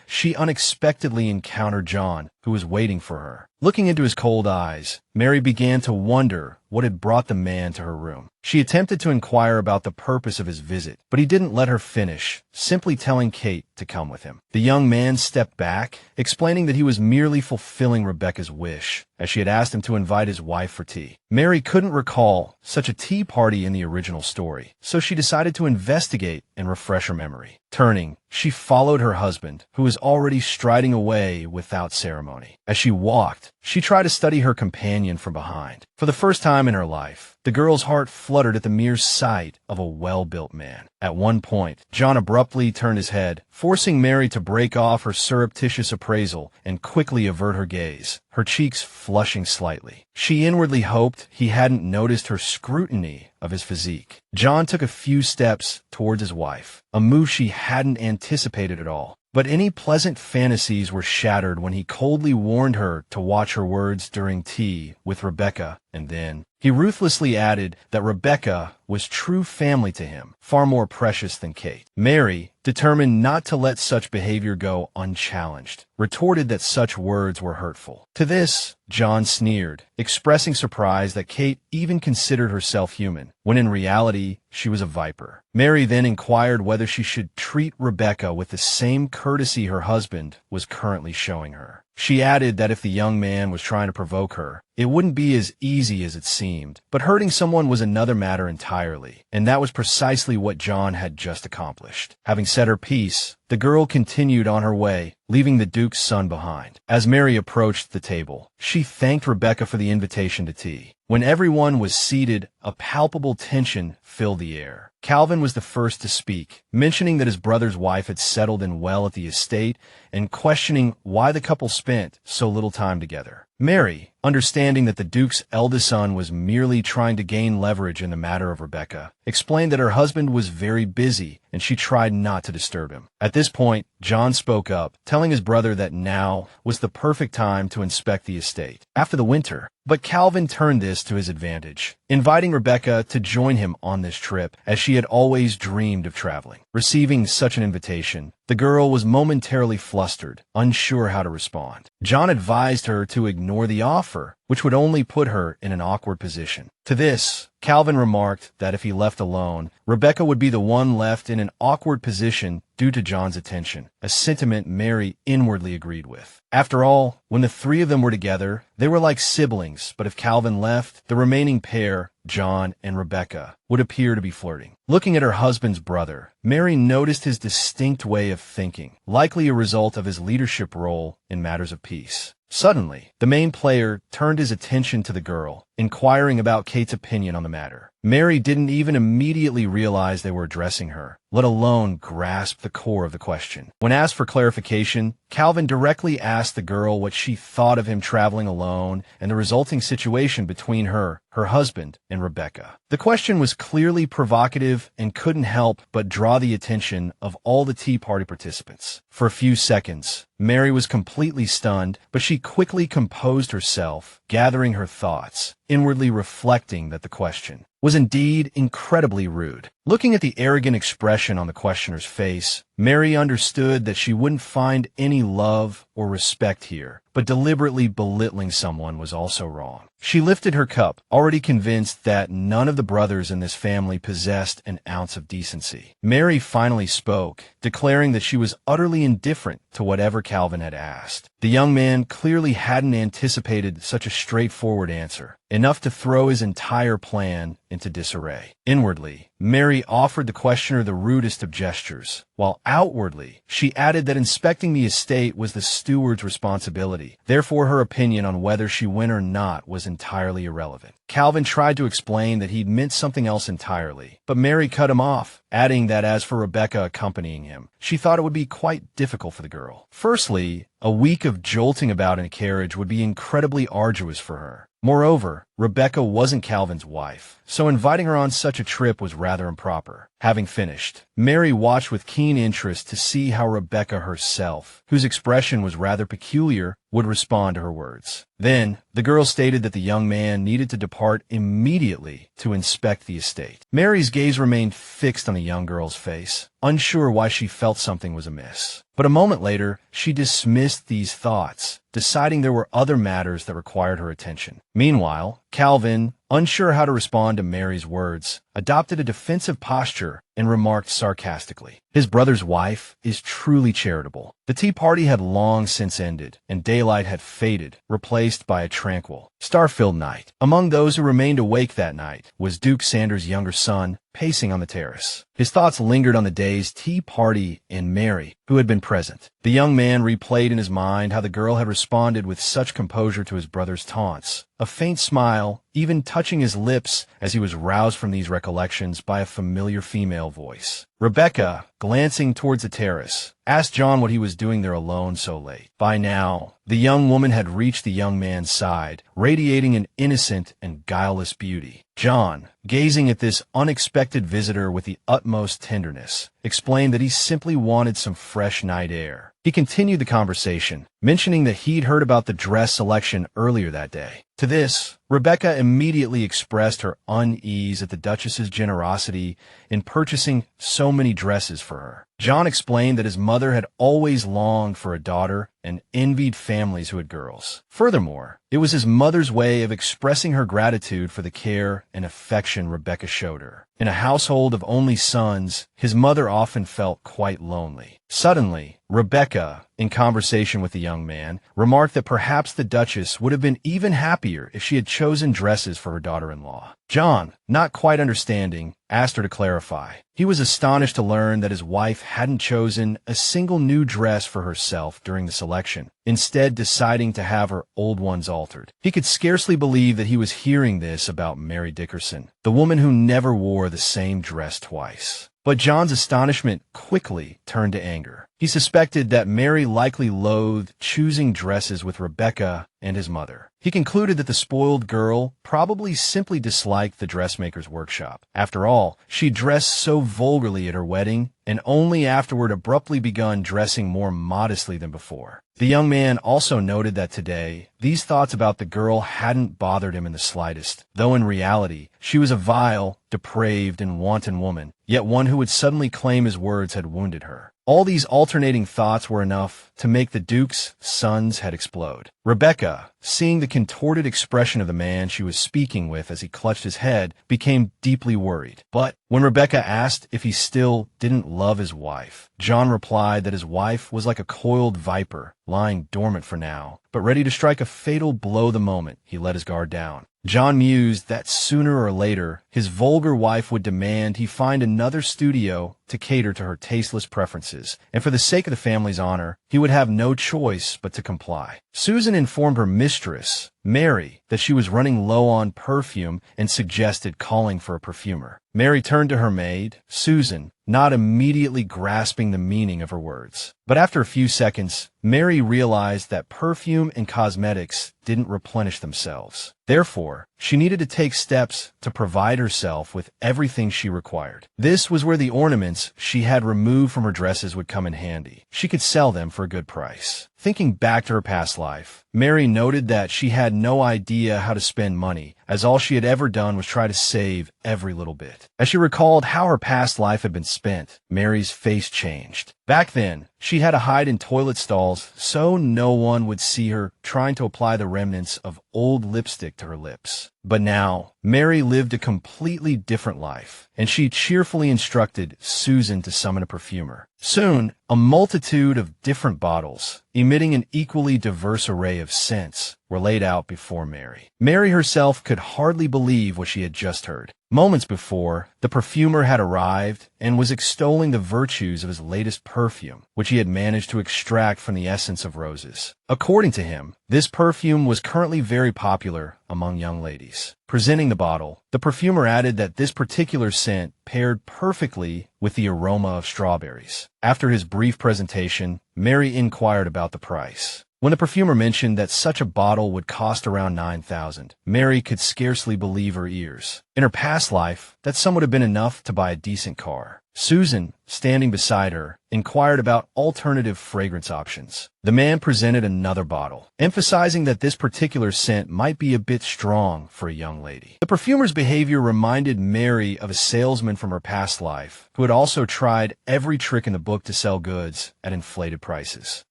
she unexpectedly encountered John, who was waiting for her. Looking into his cold eyes, Mary began to wonder what had brought the man to her room. She attempted to inquire about the purpose of his visit, but he didn't let her finish, simply telling Kate to come with him. The young man stepped back, explaining that he was merely fulfilling Rebecca's wish, as she had asked him to invite his wife for tea. Mary couldn't recall such a tea party in the original story, so she decided to investigate and refresh her memory. Turning, she followed her husband, who was already striding away without ceremony. As she walked, she tried to study her companion from behind. For the first time in her life, the girl's heart fluttered at the mere sight of a well-built man. At one point, John abruptly turned his head, forcing Mary to break off her surreptitious appraisal and quickly avert her gaze, her cheeks flushing slightly. She inwardly hoped he hadn't noticed her scrutiny of his physique. John took a few steps towards his wife, a move she hadn't anticipated at all. But any pleasant fantasies were shattered when he coldly warned her to watch her words during tea with Rebecca, and then he ruthlessly added that Rebecca was true family to him, far more precious than Kate. Mary, determined not to let such behavior go unchallenged, retorted that such words were hurtful. To this, John sneered, expressing surprise that Kate even considered herself human, when in reality she was a viper. Mary then inquired whether she should treat Rebecca with the same courtesy her husband was currently showing her. She added that if the young man was trying to provoke her, it wouldn't be as easy as it seemed, but hurting someone was another matter entirely, and that was precisely what John had just accomplished. Having said her piece, the girl continued on her way, leaving the Duke's son behind. As Mary approached the table, she thanked Rebecca for the invitation to tea. When everyone was seated, a palpable tension filled the air. Calvin was the first to speak, mentioning that his brother's wife had settled in well at the estate and questioning why the couple spent so little time together. Mary, understanding that the Duke's eldest son was merely trying to gain leverage in the matter of Rebecca, explained that her husband was very busy and she tried not to disturb him. At this point, John spoke up, telling his brother that now was the perfect time to inspect the estate after the winter. But Calvin turned this to his advantage, inviting Rebecca to join him on this trip, as she had always dreamed of traveling. Receiving such an invitation, the girl was momentarily flustered, unsure how to respond. John advised her to ignore the offer, which would only put her in an awkward position. To this, Calvin remarked that if he left alone, Rebecca would be the one left in an awkward position due to John's attention, a sentiment Mary inwardly agreed with. After all, when the three of them were together, they were like siblings, but if Calvin left, the remaining pair, John and Rebecca, would appear to be flirting. Looking at her husband's brother, Mary noticed his distinct way of thinking, likely a result of his leadership role in matters of peace. Suddenly, the main player turned his attention to the girl, inquiring about Kate's opinion on the matter. Mary didn't even immediately realize they were addressing her, let alone grasp the core of the question. When asked for clarification, Calvin directly asked the girl what she thought of him traveling alone and the resulting situation between her husband, and Rebecca. The question was clearly provocative and couldn't help but draw the attention of all the tea party participants. For a few seconds, Mary was completely stunned, but she quickly composed herself, gathering her thoughts, inwardly reflecting that the question was indeed incredibly rude. Looking at the arrogant expression on the questioner's face, Mary understood that she wouldn't find any love or respect here, but deliberately belittling someone was also wrong. She lifted her cup, already convinced that none of the brothers in this family possessed an ounce of decency. Mary finally spoke, declaring that she was utterly indifferent to whatever Calvin had asked. The young man clearly hadn't anticipated such a straightforward answer, enough to throw his entire plan into disarray. Inwardly, Mary offered the questioner the rudest of gestures, while outwardly, she added that inspecting the estate was the steward's responsibility. Therefore, her opinion on whether she went or not was entirely irrelevant. Calvin tried to explain that he'd meant something else entirely, but Mary cut him off, adding that as for Rebecca accompanying him, she thought it would be quite difficult for the girl. Firstly, a week of jolting about in a carriage would be incredibly arduous for her. Moreover, Rebecca wasn't Calvin's wife, so inviting her on such a trip was rather improper. Having finished, Mary watched with keen interest to see how Rebecca herself, whose expression was rather peculiar, would respond to her words. Then, the girl stated that the young man needed to depart immediately to inspect the estate. Mary's gaze remained fixed on the young girl's face, unsure why she felt something was amiss. But a moment later, she dismissed these thoughts, deciding there were other matters that required her attention. Meanwhile, Calvin, unsure how to respond to Mary's words, adopted a defensive posture and remarked sarcastically, "His brother's wife is truly charitable." The tea party had long since ended, and daylight had faded, replaced by a tranquil, star-filled night. Among those who remained awake that night was Duke Sanders' younger son, pacing on the terrace. His thoughts lingered on the day's tea party and Mary, who had been present. The young man replayed in his mind how the girl had responded with such composure to his brother's taunts, a faint smile even touching his lips as he was roused from these recollections by a familiar female voice. Rebecca, glancing towards the terrace, asked John what he was doing there alone so late. By now, the young woman had reached the young man's side, radiating an innocent and guileless beauty. John, gazing at this unexpected visitor with the utmost tenderness, explained that he simply wanted some fresh night air. He continued the conversation, mentioning that he'd heard about the dress selection earlier that day. To this, Rebecca immediately expressed her unease at the Duchess's generosity in purchasing so many dresses for her. John explained that his mother had always longed for a daughter and envied families who had girls. Furthermore, it was his mother's way of expressing her gratitude for the care and affection Rebecca showed her. In a household of only sons, his mother often felt quite lonely. Suddenly, Rebecca, in conversation with the young man, remarked that perhaps the Duchess would have been even happier if she had chosen dresses for her daughter-in-law. John, not quite understanding, asked her to clarify. He was astonished to learn that his wife hadn't chosen a single new dress for herself during the selection, instead deciding to have her old ones altered. He could scarcely believe that he was hearing this about Mary Dickerson, the woman who never wore the same dress twice. But John's astonishment quickly turned to anger. He suspected that Mary likely loathed choosing dresses with Rebecca and his mother. He concluded that the spoiled girl probably simply disliked the dressmaker's workshop. After all, she dressed so vulgarly at her wedding and only afterward abruptly begun dressing more modestly than before. The young man also noted that today, these thoughts about the girl hadn't bothered him in the slightest, though in reality, she was a vile, depraved, and wanton woman, yet one who would suddenly claim his words had wounded her. All these alternating thoughts were enough to make the Duke's son's head explode. Rebecca, seeing the contorted expression of the man she was speaking with as he clutched his head, became deeply worried. But when Rebecca asked if he still didn't love his wife, John replied that his wife was like a coiled viper, lying dormant for now, but ready to strike a fatal blow the moment he let his guard down. John mused that sooner or later his vulgar wife would demand he find another studio to cater to her tasteless preferences, and for the sake of the family's honor, he would have no choice but to comply. Susan informed her mistress, Mary, that she was running low on perfume and suggested calling for a perfumer. Mary turned to her maid, Susan, not immediately grasping the meaning of her words. But after a few seconds, Mary realized that perfume and cosmetics didn't replenish themselves. Therefore, she needed to take steps to provide herself with everything she required. This was where the ornaments she had removed from her dresses would come in handy. She could sell them for a good price. Thinking back to her past life, Mary noted that she had no idea how to spend money, as all she had ever done was try to save every little bit. As she recalled how her past life had been spent, Mary's face changed. Back then, she had to hide in toilet stalls so no one would see her trying to apply the remnants of old lipstick to her lips. But now, Mary lived a completely different life, and she cheerfully instructed Susan to summon a perfumer. Soon, a multitude of different bottles, emitting an equally diverse array of scents, were laid out before Mary. Mary herself could hardly believe what she had just heard. Moments before, the perfumer had arrived and was extolling the virtues of his latest perfume, which he had managed to extract from the essence of roses. According to him, this perfume was currently very popular among young ladies. Presenting the bottle, the perfumer added that this particular scent paired perfectly with the aroma of strawberries. After his brief presentation, Mary inquired about the price. When the perfumer mentioned that such a bottle would cost around $9,000, Mary could scarcely believe her ears. In her past life, that sum would have been enough to buy a decent car. Susan, standing beside her, inquired about alternative fragrance options. The man presented another bottle, emphasizing that this particular scent might be a bit strong for a young lady. The perfumer's behavior reminded Mary of a salesman from her past life, who had also tried every trick in the book to sell goods at inflated prices.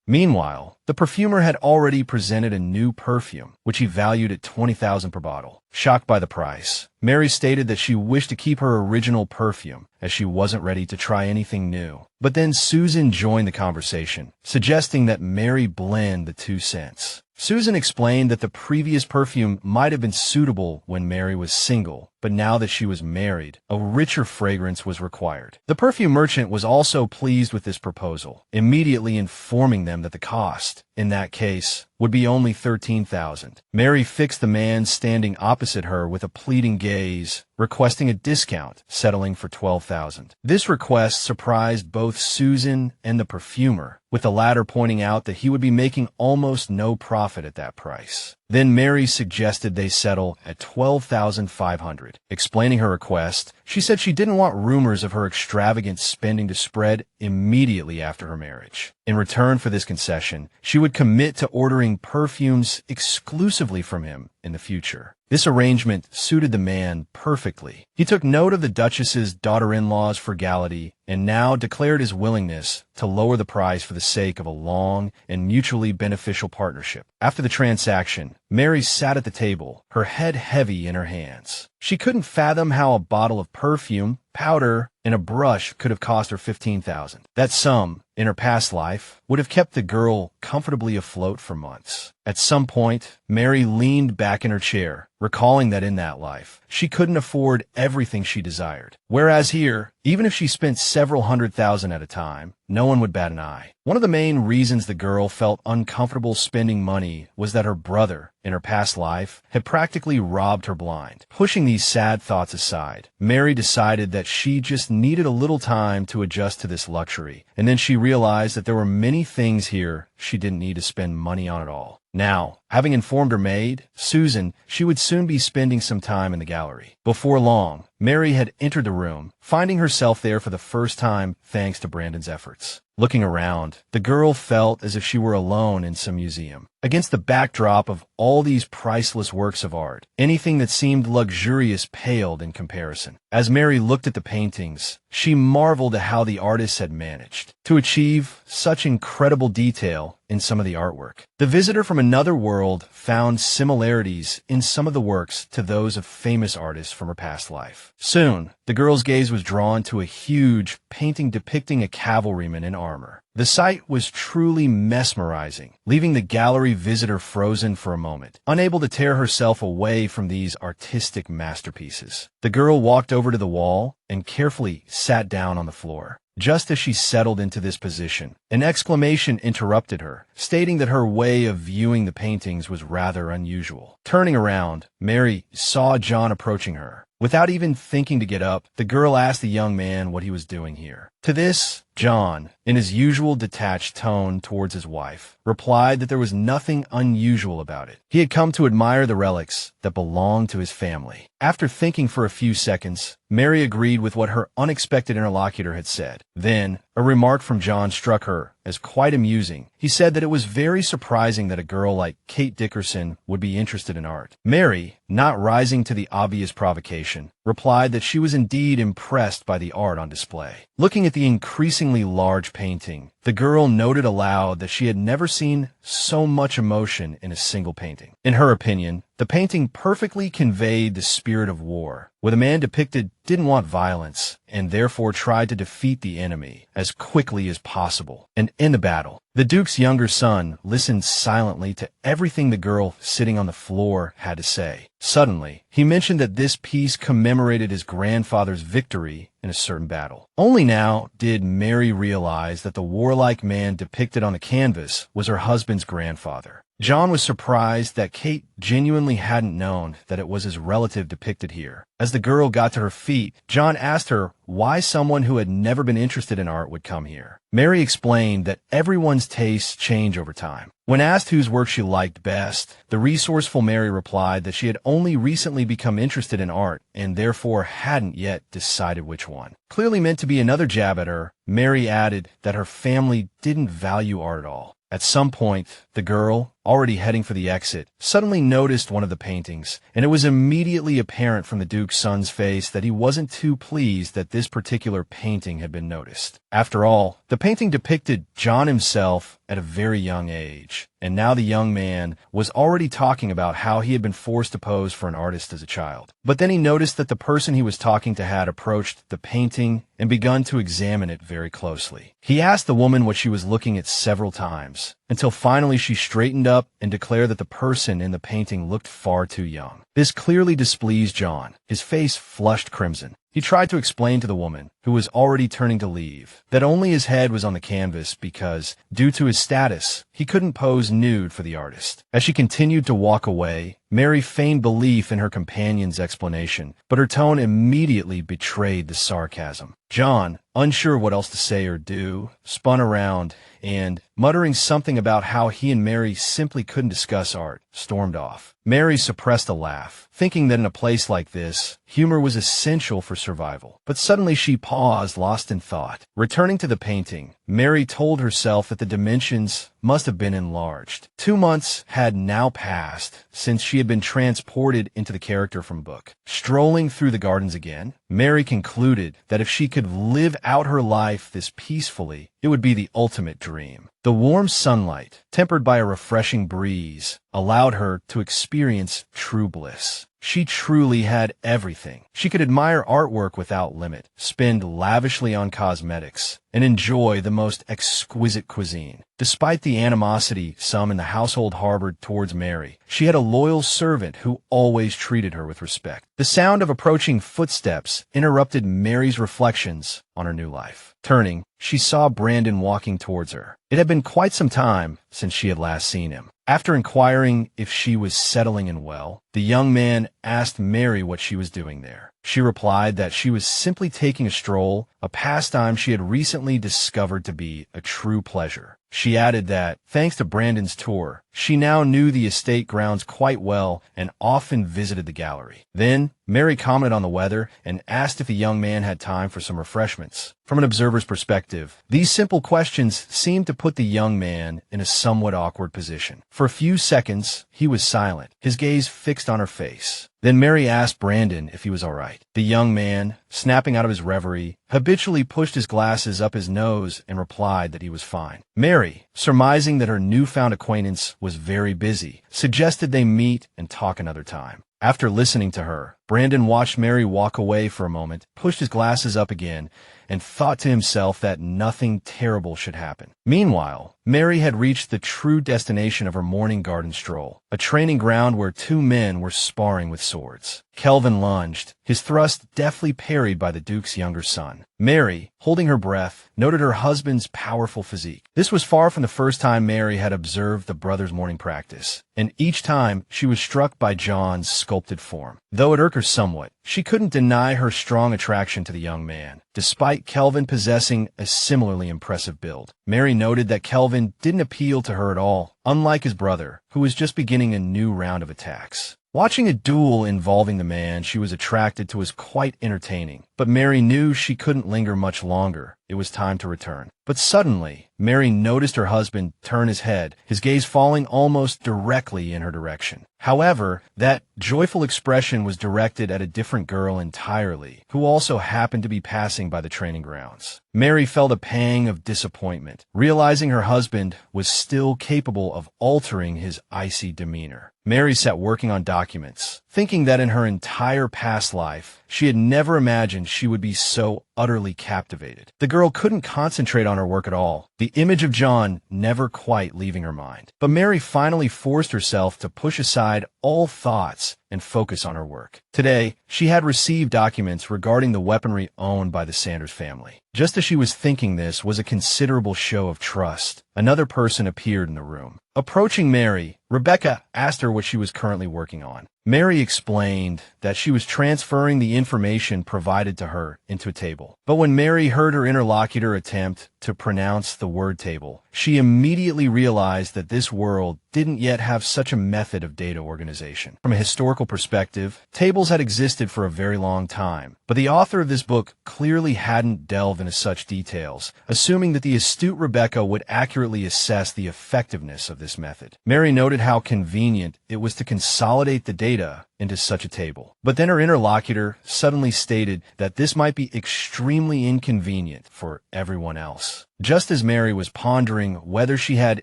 Meanwhile, the perfumer had already presented a new perfume, which he valued at $20,000 per bottle. Shocked by the price, Mary stated that she wished to keep her original perfume, as she wasn't ready to try anything new. But then Susan joined the conversation, suggesting that Mary blend the two scents. Susan explained that the previous perfume might have been suitable when Mary was single, but now that she was married, a richer fragrance was required. The perfume merchant was also pleased with this proposal, immediately informing them that the cost, in that case, would be only $13,000. Mary fixed the man standing opposite her with a pleading gaze, requesting a discount, settling for $12,000. This request surprised both Susan and the perfumer, with the latter pointing out that he would be making almost no profit at that price. Then Mary suggested they settle at $12,500. Explaining her request, she said she didn't want rumors of her extravagant spending to spread immediately after her marriage. In return for this concession, she would commit to ordering perfumes exclusively from him in the future. This arrangement suited the man perfectly. He took note of the Duchess's daughter-in-law's frugality and now declared his willingness to lower the price for the sake of a long and mutually beneficial partnership. After the transaction, Mary sat at the table, her head heavy in her hands. She couldn't fathom how a bottle of perfume, powder, and a brush could have cost her $15,000. That sum, in her past life, would have kept the girl comfortably afloat for months. At some point, Mary leaned back in her chair, recalling that in that life, she couldn't afford everything she desired. Whereas here, even if she spent several $100,000 at a time, no one would bat an eye. One of the main reasons the girl felt uncomfortable spending money was that her brother, in her past life, had practically robbed her blind. Pushing these sad thoughts aside, Mary decided that she just needed a little time to adjust to this luxury, and then she realized that there were many things here she didn't need to spend money on at all. Now, having informed her maid, Susan, she would soon be spending some time in the gallery. Before long, Mary had entered the room, finding herself there for the first time thanks to Brandon's efforts. Looking around, the girl felt as if she were alone in some museum. Against the backdrop of all these priceless works of art, anything that seemed luxurious paled in comparison. As Mary looked at the paintings, She marveled at how the artists had managed to achieve such incredible detail in some of the artwork. The visitor from another world found similarities in some of the works to those of famous artists from her past life. Soon, the girl's gaze was drawn to a huge painting depicting a cavalryman in armor. The sight was truly mesmerizing, leaving the gallery visitor frozen for a moment, unable to tear herself away from these artistic masterpieces. The girl walked over to the wall and carefully sat down on the floor. Just as she settled into this position, an exclamation interrupted her, stating that her way of viewing the paintings was rather unusual. Turning around, Mary saw John approaching her. Without even thinking to get up, the girl asked the young man what he was doing here. To this, John, in his usual detached tone towards his wife, replied that there was nothing unusual about it. He had come to admire the relics that belonged to his family. After thinking for a few seconds, Mary agreed with what her unexpected interlocutor had said. Then, a remark from John struck her as quite amusing. He said that it was very surprising that a girl like Kate Dickerson would be interested in art. Mary, not rising to the obvious provocation, replied that she was indeed impressed by the art on display. Looking at the increasingly large painting, the girl noted aloud that she had never seen so much emotion in a single painting. In her opinion, the painting perfectly conveyed the spirit of war, where the man depicted didn't want violence and therefore tried to defeat the enemy as quickly as possible. And in the battle, the Duke's younger son listened silently to everything the girl sitting on the floor had to say. Suddenly, he mentioned that this piece commemorated his grandfather's victory in a certain battle. Only now did Mary realize that the warlike man depicted on the canvas was her husband's grandfather. John was surprised that Kate genuinely hadn't known that it was his relative depicted here. As the girl got to her feet, John asked her why someone who had never been interested in art would come here. Mary explained that everyone's tastes change over time. When asked whose work she liked best, the resourceful Mary replied that she had only recently become interested in art and therefore hadn't yet decided which one. Clearly meant to be another jab at her, Mary added that her family didn't value art at all. At some point, the girl, already heading for the exit, suddenly noticed one of the paintings, and it was immediately apparent from the Duke's son's face that he wasn't too pleased that this particular painting had been noticed. After all, the painting depicted John himself at a very young age, and now the young man was already talking about how he had been forced to pose for an artist as a child. But then he noticed that the person he was talking to had approached the painting and begun to examine it very closely. He asked the woman what she was looking at several times, until finally she straightened up and declared that the person in the painting looked far too young. This clearly displeased John. His face flushed crimson. He tried to explain to the woman, who was already turning to leave, that only his head was on the canvas because, due to his status, he couldn't pose nude for the artist. As she continued to walk away, Mary feigned belief in her companion's explanation, but her tone immediately betrayed the sarcasm. John, unsure what else to say or do, spun around and, muttering something about how he and Mary simply couldn't discuss art, stormed off. Mary suppressed a laugh, thinking that in a place like this, humor was essential for survival. But suddenly she paused, lost in thought. Returning to the painting, Mary told herself that the dimensions must have been enlarged. 2 months had now passed since she had been transported into the character from book. Strolling through the gardens again, Mary concluded that if she could live out her life this peacefully, it would be the ultimate dream. The warm sunlight, tempered by a refreshing breeze, allowed her to experience true bliss. She truly had everything. She could admire artwork without limit, spend lavishly on cosmetics, and enjoy the most exquisite cuisine. Despite the animosity some in the household harbored towards Mary, she had a loyal servant who always treated her with respect. The sound of approaching footsteps interrupted Mary's reflections on her new life. Turning, she saw Brandon walking towards her. It had been quite some time since she had last seen him. After inquiring if she was settling in well, the young man asked Mary what she was doing there. She replied that she was simply taking a stroll, a pastime she had recently discovered to be a true pleasure. She added that, thanks to Brandon's tour, she now knew the estate grounds quite well and often visited the gallery. Then, Mary commented on the weather and asked if the young man had time for some refreshments. From an observer's perspective, these simple questions seemed to put the young man in a somewhat awkward position. For a few seconds, he was silent, his gaze fixed on her face. Then Mary asked Brandon if he was all right. The young man, snapping out of his reverie, habitually pushed his glasses up his nose and replied that he was fine. Mary, surmising that her newfound acquaintance was very busy, suggested they meet and talk another time. After listening to her, Brandon watched Mary walk away for a moment, pushed his glasses up again, and thought to himself that nothing terrible should happen. Meanwhile, Mary had reached the true destination of her morning garden stroll, a training ground where two men were sparring with swords. Kelvin lunged, his thrust deftly parried by the Duke's younger son. Mary, holding her breath, noted her husband's powerful physique. This was far from the first time Mary had observed the brothers' morning practice, and each time she was struck by John's sculpted form. Though it irked her somewhat, she couldn't deny her strong attraction to the young man, despite Kelvin possessing a similarly impressive build. Mary noted that Kelvin didn't appeal to her at all, unlike his brother, who was just beginning a new round of attacks. Watching a duel involving the man she was attracted to was quite entertaining, but Mary knew she couldn't linger much longer. It was time to return. But suddenly, Mary noticed her husband turn his head, his gaze falling almost directly in her direction. However, that joyful expression was directed at a different girl entirely, who also happened to be passing by the training grounds. Mary felt a pang of disappointment, realizing her husband was still capable of altering his icy demeanor. Mary sat working on documents, thinking that in her entire past life, she had never imagined she would be so utterly captivated. The girl couldn't concentrate on her work at all, the image of John never quite leaving her mind. But Mary finally forced herself to push aside all thoughts and focus on her work. Today, she had received documents regarding the weaponry owned by the Sanders family. Just as she was thinking this was a considerable show of trust, another person appeared in the room. Approaching Mary, Rebecca asked her what she was currently working on. Mary explained that she was transferring the information provided to her into a table. But when Mary heard her interlocutor attempt to pronounce the word table, she immediately realized that this world didn't yet have such a method of data organization. From a historical perspective, tables had existed for a very long time, but the author of this book clearly hadn't delved into such details, assuming that the astute Rebecca would accurately assess the effectiveness of this method. Mary noted how convenient it was to consolidate the data into such a table. But then her interlocutor suddenly stated that this might be extremely inconvenient for everyone else. Just as Mary was pondering whether she had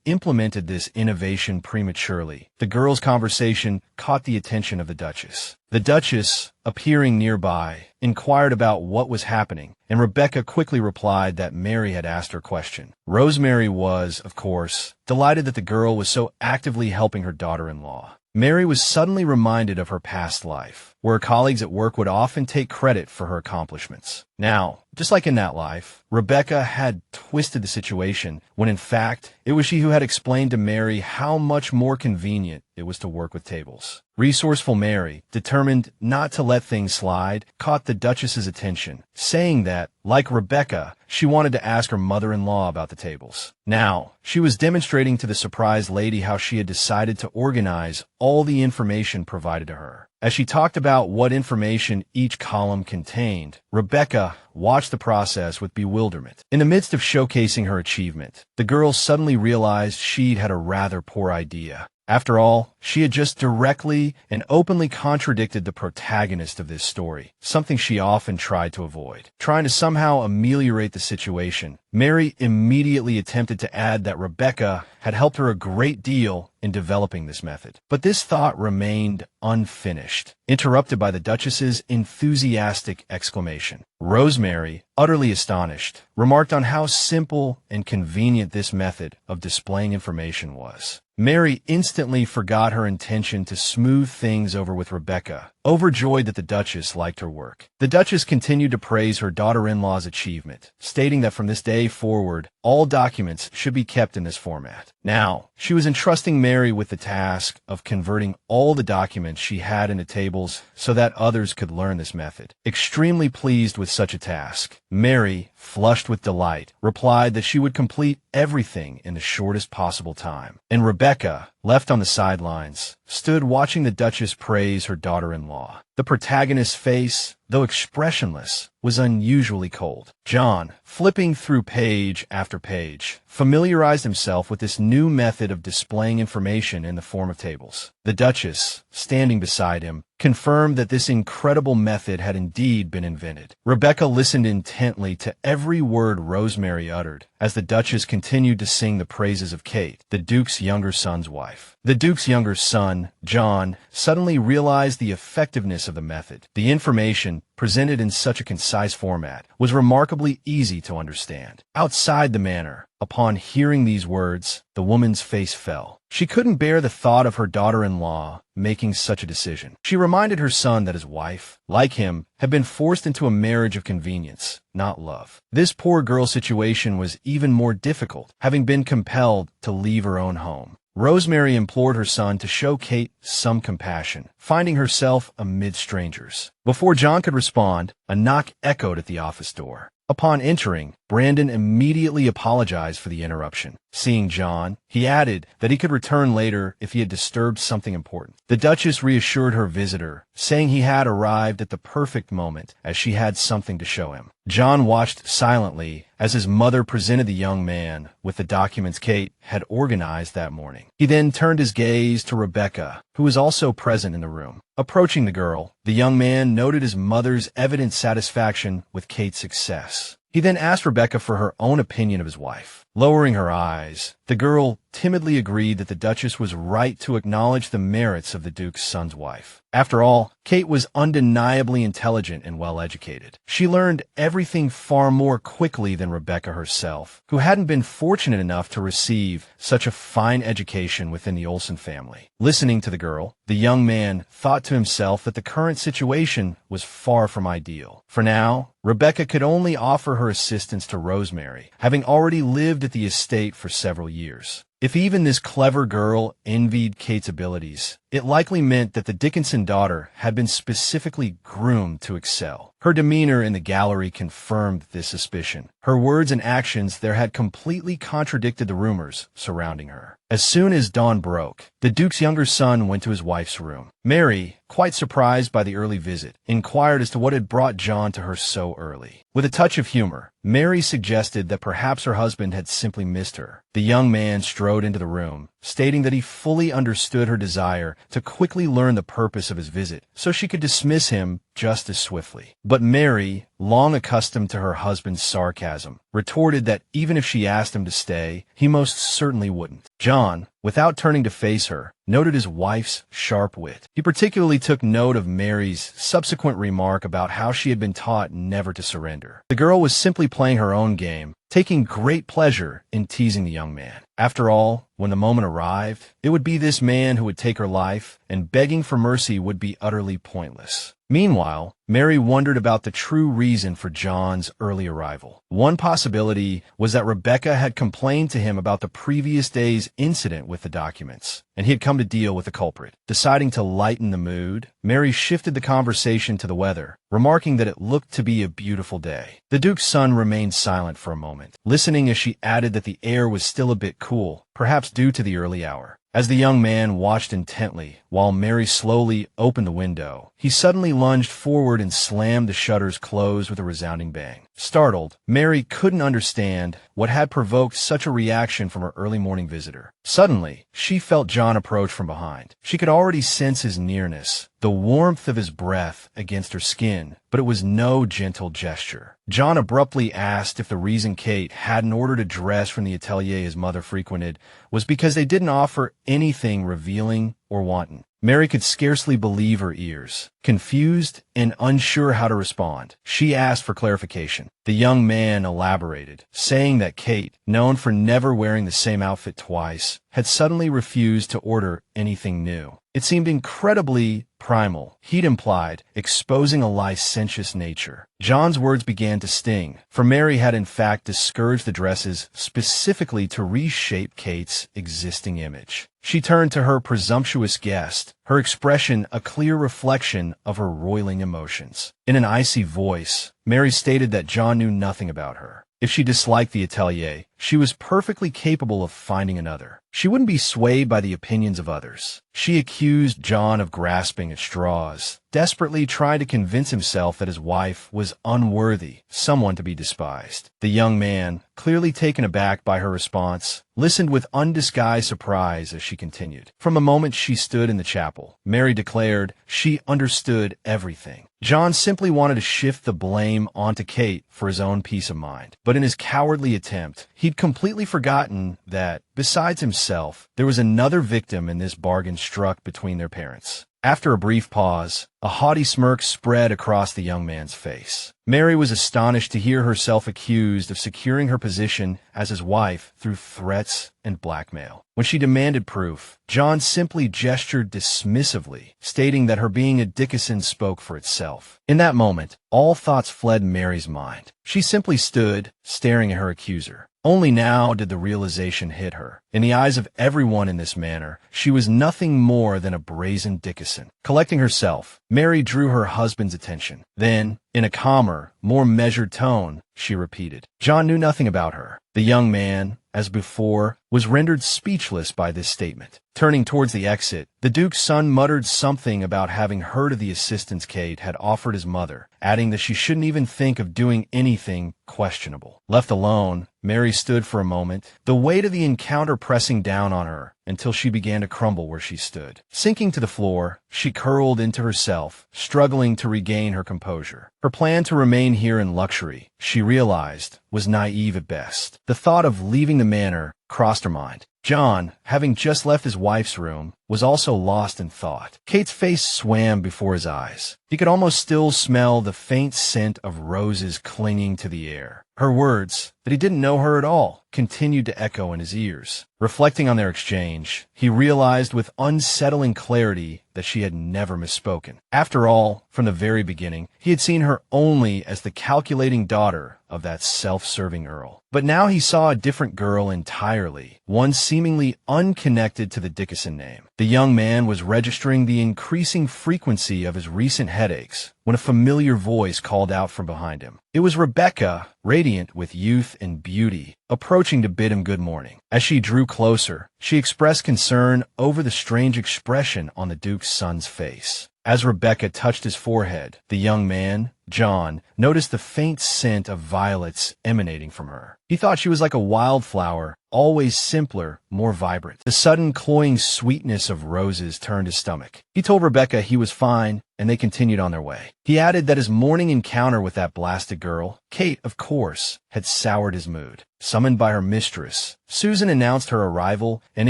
implemented this innovation prematurely, the girls' conversation caught the attention of the Duchess. The Duchess, appearing nearby, inquired about what was happening, and Rebecca quickly replied that Mary had asked her question. Rosemary was, of course, delighted that the girl was so actively helping her daughter-in-law. Mary was suddenly reminded of her past life, where her colleagues at work would often take credit for her accomplishments. Now, just like in that life, Rebecca had twisted the situation when in fact, it was she who had explained to Mary how much more convenient it was to work with tables. Resourceful Mary, determined not to let things slide, caught the Duchess's attention, saying that, like Rebecca, she wanted to ask her mother-in-law about the tables. Now, she was demonstrating to the surprised lady how she had decided to organize all the information provided to her. As she talked about what information each column contained, Rebecca watched the process with bewilderment. In the midst of showcasing her achievement, the girl suddenly realized she'd had a rather poor idea. After all, she had just directly and openly contradicted the protagonist of this story, something she often tried to avoid. Trying to somehow ameliorate the situation, Mary immediately attempted to add that Rebecca had helped her a great deal in developing this method. But this thought remained unfinished, interrupted by the Duchess's enthusiastic exclamation. Rosemary, utterly astonished, remarked on how simple and convenient this method of displaying information was. Mary instantly forgot her intention to smooth things over with Rebecca, overjoyed that the Duchess liked her work. The Duchess continued to praise her daughter-in-law's achievement, stating that from this day forward, all documents should be kept in this format. Now, she was entrusting Mary with the task of converting all the documents she had into tables so that others could learn this method. Extremely pleased with such a task, Mary, flushed with delight, replied that she would complete everything in the shortest possible time. And Rebecca, left on the sidelines, stood watching the Duchess praise her daughter-in-law. The protagonist's face, though expressionless, was unusually cold. John, flipping through page after page, familiarized himself with this new method of displaying information in the form of tables. The Duchess, standing beside him, confirmed that this incredible method had indeed been invented. Rebecca listened intently to every word Rosemary uttered as the Duchess continued to sing the praises of Kate, the Duke's younger son's wife. The Duke's younger son, John, suddenly realized the effectiveness of the method. The information, presented in such a concise format, was remarkably easy to understand. Outside the manor, upon hearing these words, the woman's face fell. She couldn't bear the thought of her daughter-in-law making such a decision. She reminded her son that his wife, like him, had been forced into a marriage of convenience, not love. This poor girl's situation was even more difficult, having been compelled to leave her own home. Rosemary implored her son to show Kate some compassion, finding herself amid strangers. Before John could respond, a knock echoed at the office door. Upon entering, Brandon immediately apologized for the interruption. Seeing John, he added that he could return later if he had disturbed something important. The Duchess reassured her visitor, saying he had arrived at the perfect moment, as she had something to show him. John watched silently as his mother presented the young man with the documents Kate had organized that morning. He then turned his gaze to Rebecca, who was also present in the room. Approaching the girl, the young man noted his mother's evident satisfaction with Kate's success. He then asked Rebecca for her own opinion of his wife. Lowering her eyes, the girl timidly agreed that the Duchess was right to acknowledge the merits of the Duke's son's wife. After all, Kate was undeniably intelligent and well-educated. She learned everything far more quickly than Rebecca herself, who hadn't been fortunate enough to receive such a fine education within the Olsen family. Listening to the girl, the young man thought to himself that the current situation was far from ideal. For now, Rebecca could only offer her assistance to Rosemary, having already lived at the estate for several years. If even this clever girl envied Kate's abilities, it likely meant that the Dickinson daughter had been specifically groomed to excel. Her demeanor in the gallery confirmed this suspicion. Her words and actions there had completely contradicted the rumors surrounding her. As soon as dawn broke, the Duke's younger son went to his wife's room. Mary, quite surprised by the early visit, inquired as to what had brought John to her so early. With a touch of humor, Mary suggested that perhaps her husband had simply missed her. The young man strode into the room, stating that he fully understood her desire to quickly learn the purpose of his visit, so she could dismiss him just as swiftly. But Mary, long accustomed to her husband's sarcasm, retorted that even if she asked him to stay, he most certainly wouldn't. John, without turning to face her, noted his wife's sharp wit. He particularly took note of Mary's subsequent remark about how she had been taught never to surrender. The girl was simply playing her own game, taking great pleasure in teasing the young man. After all, when the moment arrived, it would be this man who would take her life, and begging for mercy would be utterly pointless. Meanwhile, Mary wondered about the true reason for John's early arrival. One possibility was that Rebecca had complained to him about the previous day's incident with the documents, and he had come to deal with the culprit. Deciding to lighten the mood, Mary shifted the conversation to the weather, remarking that it looked to be a beautiful day. The Duke's son remained silent for a moment, listening as she added that the air was still a bit cool, perhaps due to the early hour. As the young man watched intently while Mary slowly opened the window, he suddenly lunged forward and slammed the shutters closed with a resounding bang. Startled, Mary couldn't understand what had provoked such a reaction from her early morning visitor. Suddenly, she felt John approach from behind. She could already sense his nearness, the warmth of his breath against her skin, but it was no gentle gesture. John abruptly asked if the reason Kate hadn't ordered a dress from the atelier his mother frequented was because they didn't offer anything revealing or wanton. Mary could scarcely believe her ears. Confused and unsure how to respond, she asked for clarification. The young man elaborated, saying that Kate, known for never wearing the same outfit twice, had suddenly refused to order anything new. It seemed incredibly primal, he'd implied, exposing a licentious nature. John's words began to sting, for Mary had in fact discouraged the dresses specifically to reshape Kate's existing image. She turned to her presumptuous guest, her expression a clear reflection of her roiling emotions. In an icy voice, Mary stated that John knew nothing about her. If she disliked the atelier, she was perfectly capable of finding another. She wouldn't be swayed by the opinions of others. She accused John of grasping at straws, desperately trying to convince himself that his wife was unworthy, someone to be despised. The young man, clearly taken aback by her response, listened with undisguised surprise as she continued. From the moment she stood in the chapel, Mary declared she understood everything. John simply wanted to shift the blame onto Kate for his own peace of mind. But in his cowardly attempt, he'd completely forgotten that, besides himself, there was another victim in this bargain struck between their parents. After a brief pause, a haughty smirk spread across the young man's face. Mary was astonished to hear herself accused of securing her position as his wife through threats and blackmail. When she demanded proof, John simply gestured dismissively, stating that her being a Dickinson spoke for itself. In that moment, all thoughts fled Mary's mind. She simply stood, staring at her accuser. Only now did the realization hit her. In the eyes of everyone in this manor, she was nothing more than a brazen Dickinson. Collecting herself, Mary drew her husband's attention. Then, in a calmer, more measured tone, she repeated, "John knew nothing about her." The young man, as before, was rendered speechless by this statement. Turning towards the exit, the Duke's son muttered something about having heard of the assistance Kate had offered his mother, adding that she shouldn't even think of doing anything questionable. Left alone, Mary stood for a moment, the weight of the encounter pressing down on her until she began to crumble where she stood. Sinking to the floor, she curled into herself, struggling to regain her composure. Her plan to remain here in luxury, she realized, was naive at best. The thought of leaving the manor crossed her mind. John, having just left his wife's room, was also lost in thought. Kate's face swam before his eyes. He could almost still smell the faint scent of roses clinging to the air. Her words, that he didn't know her at all, continued to echo in his ears. Reflecting on their exchange, he realized with unsettling clarity that she had never misspoken. After all, from the very beginning, he had seen her only as the calculating daughter of that self-serving earl. But now he saw a different girl entirely, one seemingly unconnected to the Dickinson name. The young man was registering the increasing frequency of his recent headaches when a familiar voice called out from behind him. It was Rebecca, radiant with youth and beauty, approaching to bid him good morning. As she drew closer, she expressed concern over the strange expression on the Duke's son's face. As Rebecca touched his forehead, the young man, John, noticed the faint scent of violets emanating from her. He thought she was like a wildflower, always simpler, more vibrant. The sudden cloying sweetness of roses turned his stomach. He told Rebecca he was fine, and they continued on their way. He added that his morning encounter with that blasted girl, Kate, of course, had soured his mood. Summoned by her mistress, Susan announced her arrival and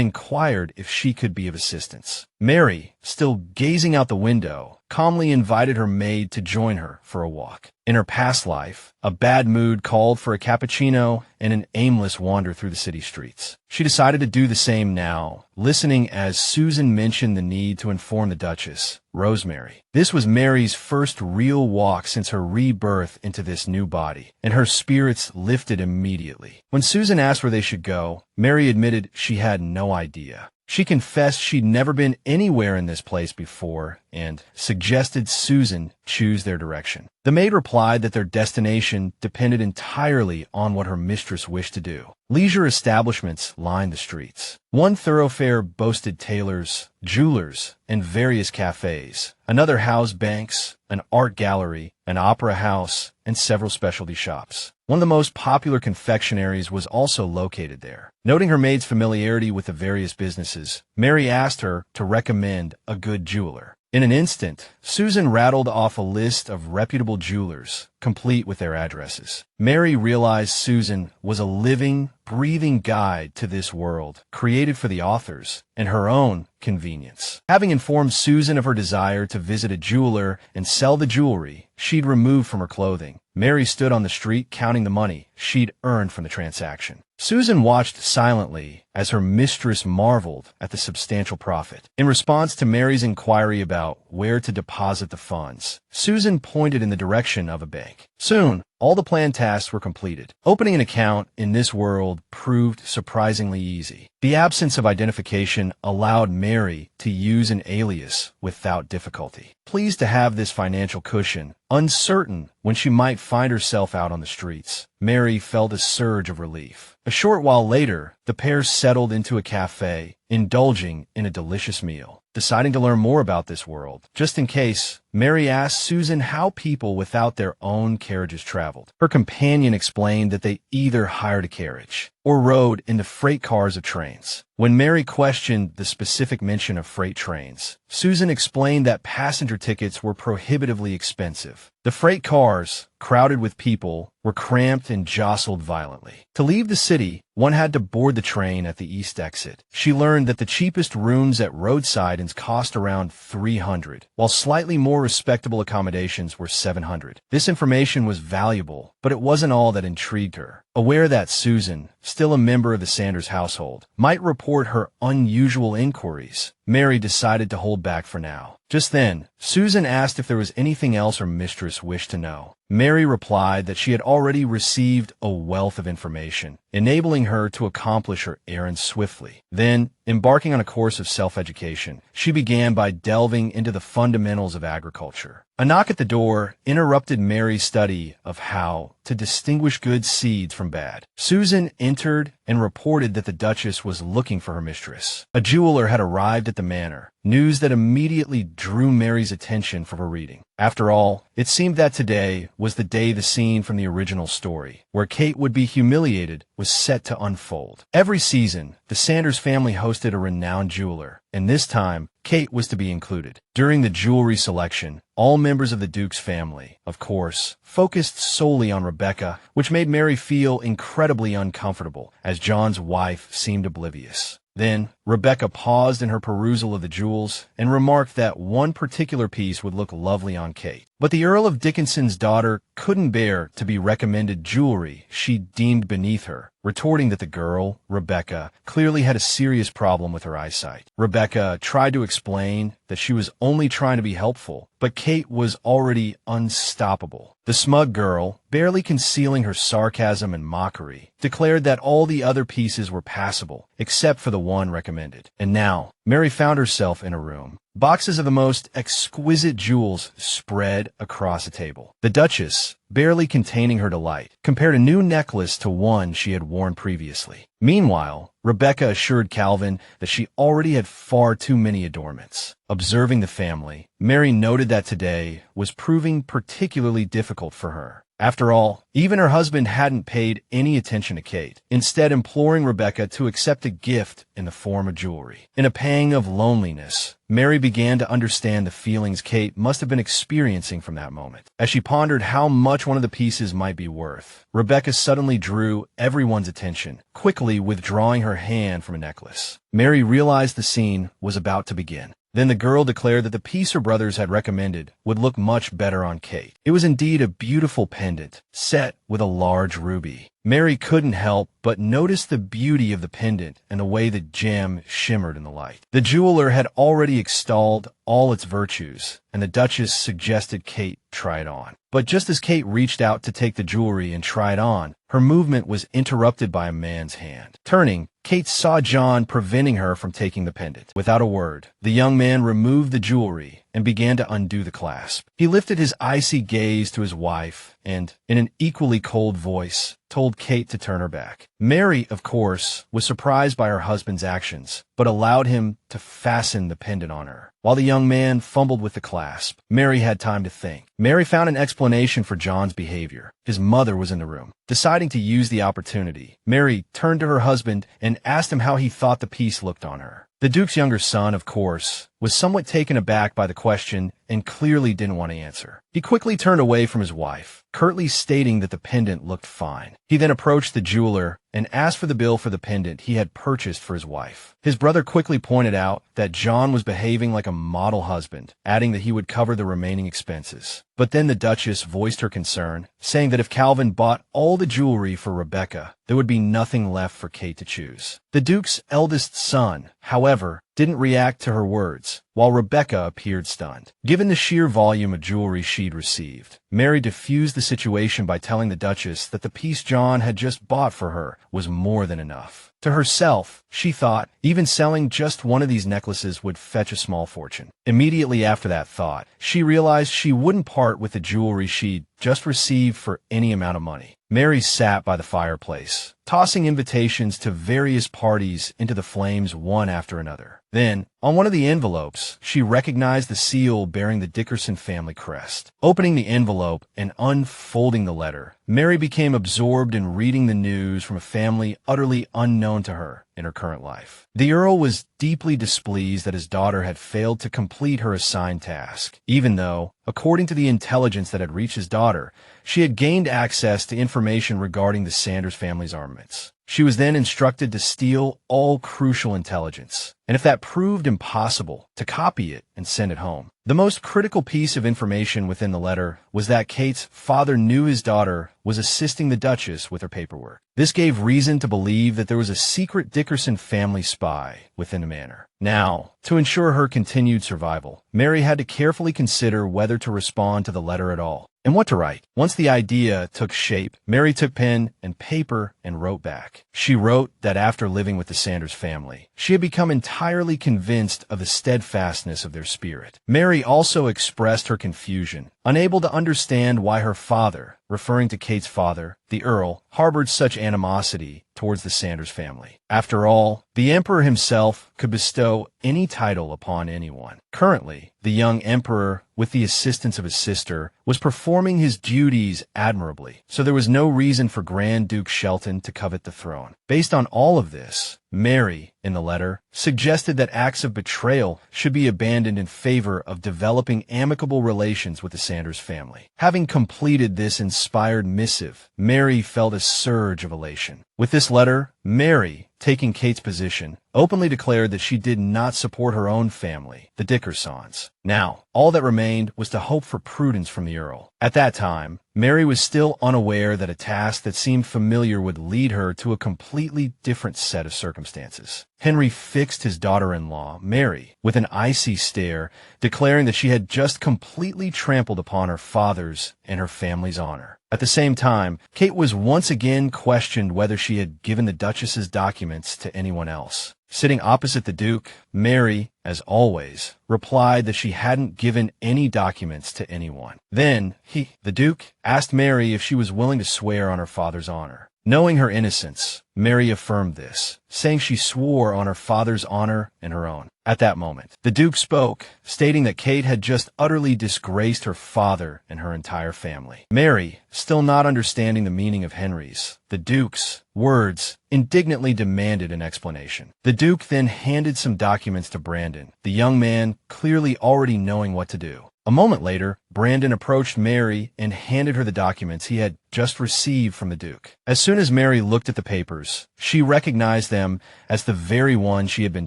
inquired if she could be of assistance. Mary, still gazing out the window, calmly invited her maid to join her for a walk. In her past life, a bad mood called for a cappuccino and an aimless wander through the city streets. She decided to do the same now, listening as Susan mentioned the need to inform the Duchess, Rosemary. This was Mary's first real walk since her rebirth into this new body, and her spirits lifted immediately. When Susan asked where they should go, Mary admitted she had no idea. She confessed she'd never been anywhere in this place before and suggested Susan choose their direction. The maid replied that their destination depended entirely on what her mistress wished to do. Leisure establishments lined the streets. One thoroughfare boasted tailors, jewelers, and various cafes. Another housed banks, an art gallery, an opera house, and several specialty shops. One of the most popular confectionaries was also located there. Noting her maid's familiarity with the various businesses, Mary asked her to recommend a good jeweler. In an instant, Susan rattled off a list of reputable jewelers, complete with their addresses. Mary realized Susan was a living, breathing guide to this world, created for the authors and her own convenience. Having informed Susan of her desire to visit a jeweler and sell the jewelry she'd removed from her clothing, Mary stood on the street counting the money she'd earned from the transaction. Susan watched silently as her mistress marveled at the substantial profit. In response to Mary's inquiry about where to deposit the funds, Susan pointed in the direction of a bank. Soon, all the planned tasks were completed. Opening an account in this world proved surprisingly easy. The absence of identification allowed Mary to use an alias without difficulty. pleased to have this financial cushion, uncertain when she might find herself out on the streets. Mary felt a surge of relief. A short while later, the pair settled into a cafe, indulging in a delicious meal. Deciding to learn more about this world, just in case, Mary asked Susan how people without their own carriages traveled. Her companion explained that they either hired a carriage or rode in the freight cars of trains. When Mary questioned the specific mention of freight trains, Susan explained that passenger tickets were prohibitively expensive. The freight cars, crowded with people, were cramped and jostled violently. To leave the city, one had to board the train at the east exit. She learned that the cheapest rooms at roadside inns cost around $300, while slightly more respectable accommodations were $700. This information was valuable, but it wasn't all that intrigued her. Aware that Susan, still a member of the Sanders household, might report her unusual inquiries, Mary decided to hold back for now. Just then, Susan asked if there was anything else her mistress wished to know. Mary replied that she had already received a wealth of information, enabling her to accomplish her errand swiftly. Then, embarking on a course of self-education, she began by delving into the fundamentals of agriculture. A knock at the door interrupted Mary's study of how to distinguish good seeds from bad. Susan entered and reported that the Duchess was looking for her mistress. A jeweler had arrived at the manor, news that immediately drew Mary's attention from her reading. After all, it seemed that today was the day the scene from the original story, where Kate would be humiliated, was set to unfold. Every season, the Sanders family hosted a renowned jeweler, and this time, Kate was to be included. During the jewelry selection, all members of the Duke's family, of course, focused solely on Rebecca, which made Mary feel incredibly uncomfortable, as John's wife seemed oblivious. Then, Rebecca paused in her perusal of the jewels and remarked that one particular piece would look lovely on Kate. But the Earl of Dickinson's daughter couldn't bear to be recommended jewelry she deemed beneath her, retorting that the girl, Rebecca, clearly had a serious problem with her eyesight. Rebecca tried to explain that she was only trying to be helpful, but Kate was already unstoppable. The smug girl, barely concealing her sarcasm and mockery, declared that all the other pieces were passable, except for the one recommended. And now, Mary found herself in a room. Boxes of the most exquisite jewels spread across a table. The Duchess, barely containing her delight, compared a new necklace to one she had worn previously. Meanwhile, Rebecca assured Calvin that she already had far too many adornments. Observing the family, Mary noted that today was proving particularly difficult for her. After all, even her husband hadn't paid any attention to Kate, instead imploring Rebecca to accept a gift in the form of jewelry. In a pang of loneliness, Mary began to understand the feelings Kate must have been experiencing from that moment. As she pondered how much one of the pieces might be worth, Rebecca suddenly drew everyone's attention, quickly withdrawing her hand from a necklace. Mary realized the scene was about to begin. Then the girl declared that the piece her brothers had recommended would look much better on Kate. It was indeed a beautiful pendant, set with a large ruby. Mary couldn't help but notice the beauty of the pendant and the way the gem shimmered in the light. The jeweler had already extolled all its virtues, and the Duchess suggested Kate try it on. But just as Kate reached out to take the jewelry and try it on, her movement was interrupted by a man's hand. Turning, Kate saw John preventing her from taking the pendant. Without a word, the young man removed the jewelry and began to undo the clasp. He lifted his icy gaze to his wife and, in an equally cold voice, told Kate to turn her back. Mary, of course, was surprised by her husband's actions, but allowed him to fasten the pendant on her. While the young man fumbled with the clasp, Mary had time to think. Mary found an explanation for John's behavior. His mother was in the room. Deciding to use the opportunity, Mary turned to her husband and asked him how he thought the piece looked on her. The Duke's younger son, of course, was somewhat taken aback by the question and clearly didn't want to answer. He quickly turned away from his wife, curtly stating that the pendant looked fine. He then approached the jeweler and asked for the bill for the pendant he had purchased for his wife. His brother quickly pointed out that John was behaving like a model husband, adding that he would cover the remaining expenses. But then the Duchess voiced her concern, saying that if Calvin bought all the jewelry for Rebecca, there would be nothing left for Kate to choose. The Duke's eldest son, however, didn't react to her words, while Rebecca appeared stunned. Given the sheer volume of jewelry she'd received, Mary diffused the situation by telling the Duchess that the piece John had just bought for her was more than enough. To herself, she thought even selling just one of these necklaces would fetch a small fortune. Immediately after that thought, she realized she wouldn't part with the jewelry she'd just received for any amount of money. Mary sat by the fireplace, tossing invitations to various parties into the flames one after another. Then, on one of the envelopes, she recognized the seal bearing the Dickerson family crest. Opening the envelope and unfolding the letter, Mary became absorbed in reading the news from a family utterly unknown to her in her current life. The Earl was deeply displeased that his daughter had failed to complete her assigned task, even though, according to the intelligence that had reached his daughter, she had gained access to information regarding the Sanders family's armaments. She was then instructed to steal all crucial intelligence, and if that proved impossible, to copy it and send it home. The most critical piece of information within the letter was that Kate's father knew his daughter was assisting the Duchess with her paperwork. This gave reason to believe that there was a secret Dickerson family spy within the manor. Now, to ensure her continued survival, Mary had to carefully consider whether to respond to the letter at all, and what to write. Once the idea took shape, Mary took pen and paper and wrote back. She wrote that after living with the Sanders family, she had become entirely convinced of the steadfastness of their spirit. Mary also expressed her confusion, unable to understand why her father, referring to Kate's father, the Earl, harbored such animosity towards the Sanders family. After all, the Emperor himself could bestow any title upon anyone. Currently, the young Emperor, with the assistance of his sister, was performing his duties admirably, so there was no reason for Grand Duke Shelton to covet the throne. Based on all of this, Mary, in the letter, suggested that acts of betrayal should be abandoned in favor of developing amicable relations with the Sanders family. Having completed this inspired missive, Mary felt a surge of elation. With this letter, Mary, taking Kate's position, openly declared that she did not support her own family, the Dickersons. Now, all that remained was to hope for prudence from the Earl. At that time, Mary was still unaware that a task that seemed familiar would lead her to a completely different set of circumstances. Henry fixed his daughter-in-law, Mary, with an icy stare, declaring that she had just completely trampled upon her father's and her family's honor. At the same time, Kate was once again questioned whether she had given the Duchess's documents to anyone else. Sitting opposite the Duke, Mary, as always, replied that she hadn't given any documents to anyone. Then, the Duke, asked Mary if she was willing to swear on her father's honor. Knowing her innocence, Mary affirmed this, saying she swore on her father's honor and her own. At that moment, the Duke spoke, stating that Kate had just utterly disgraced her father and her entire family. Mary, still not understanding the meaning of Henry's, the Duke's, words, indignantly demanded an explanation. The Duke then handed some documents to Brandon, the young man clearly already knowing what to do. A moment later, Brandon approached Mary and handed her the documents he had just received from the Duke. As soon as Mary looked at the papers, she recognized them as the very ones she had been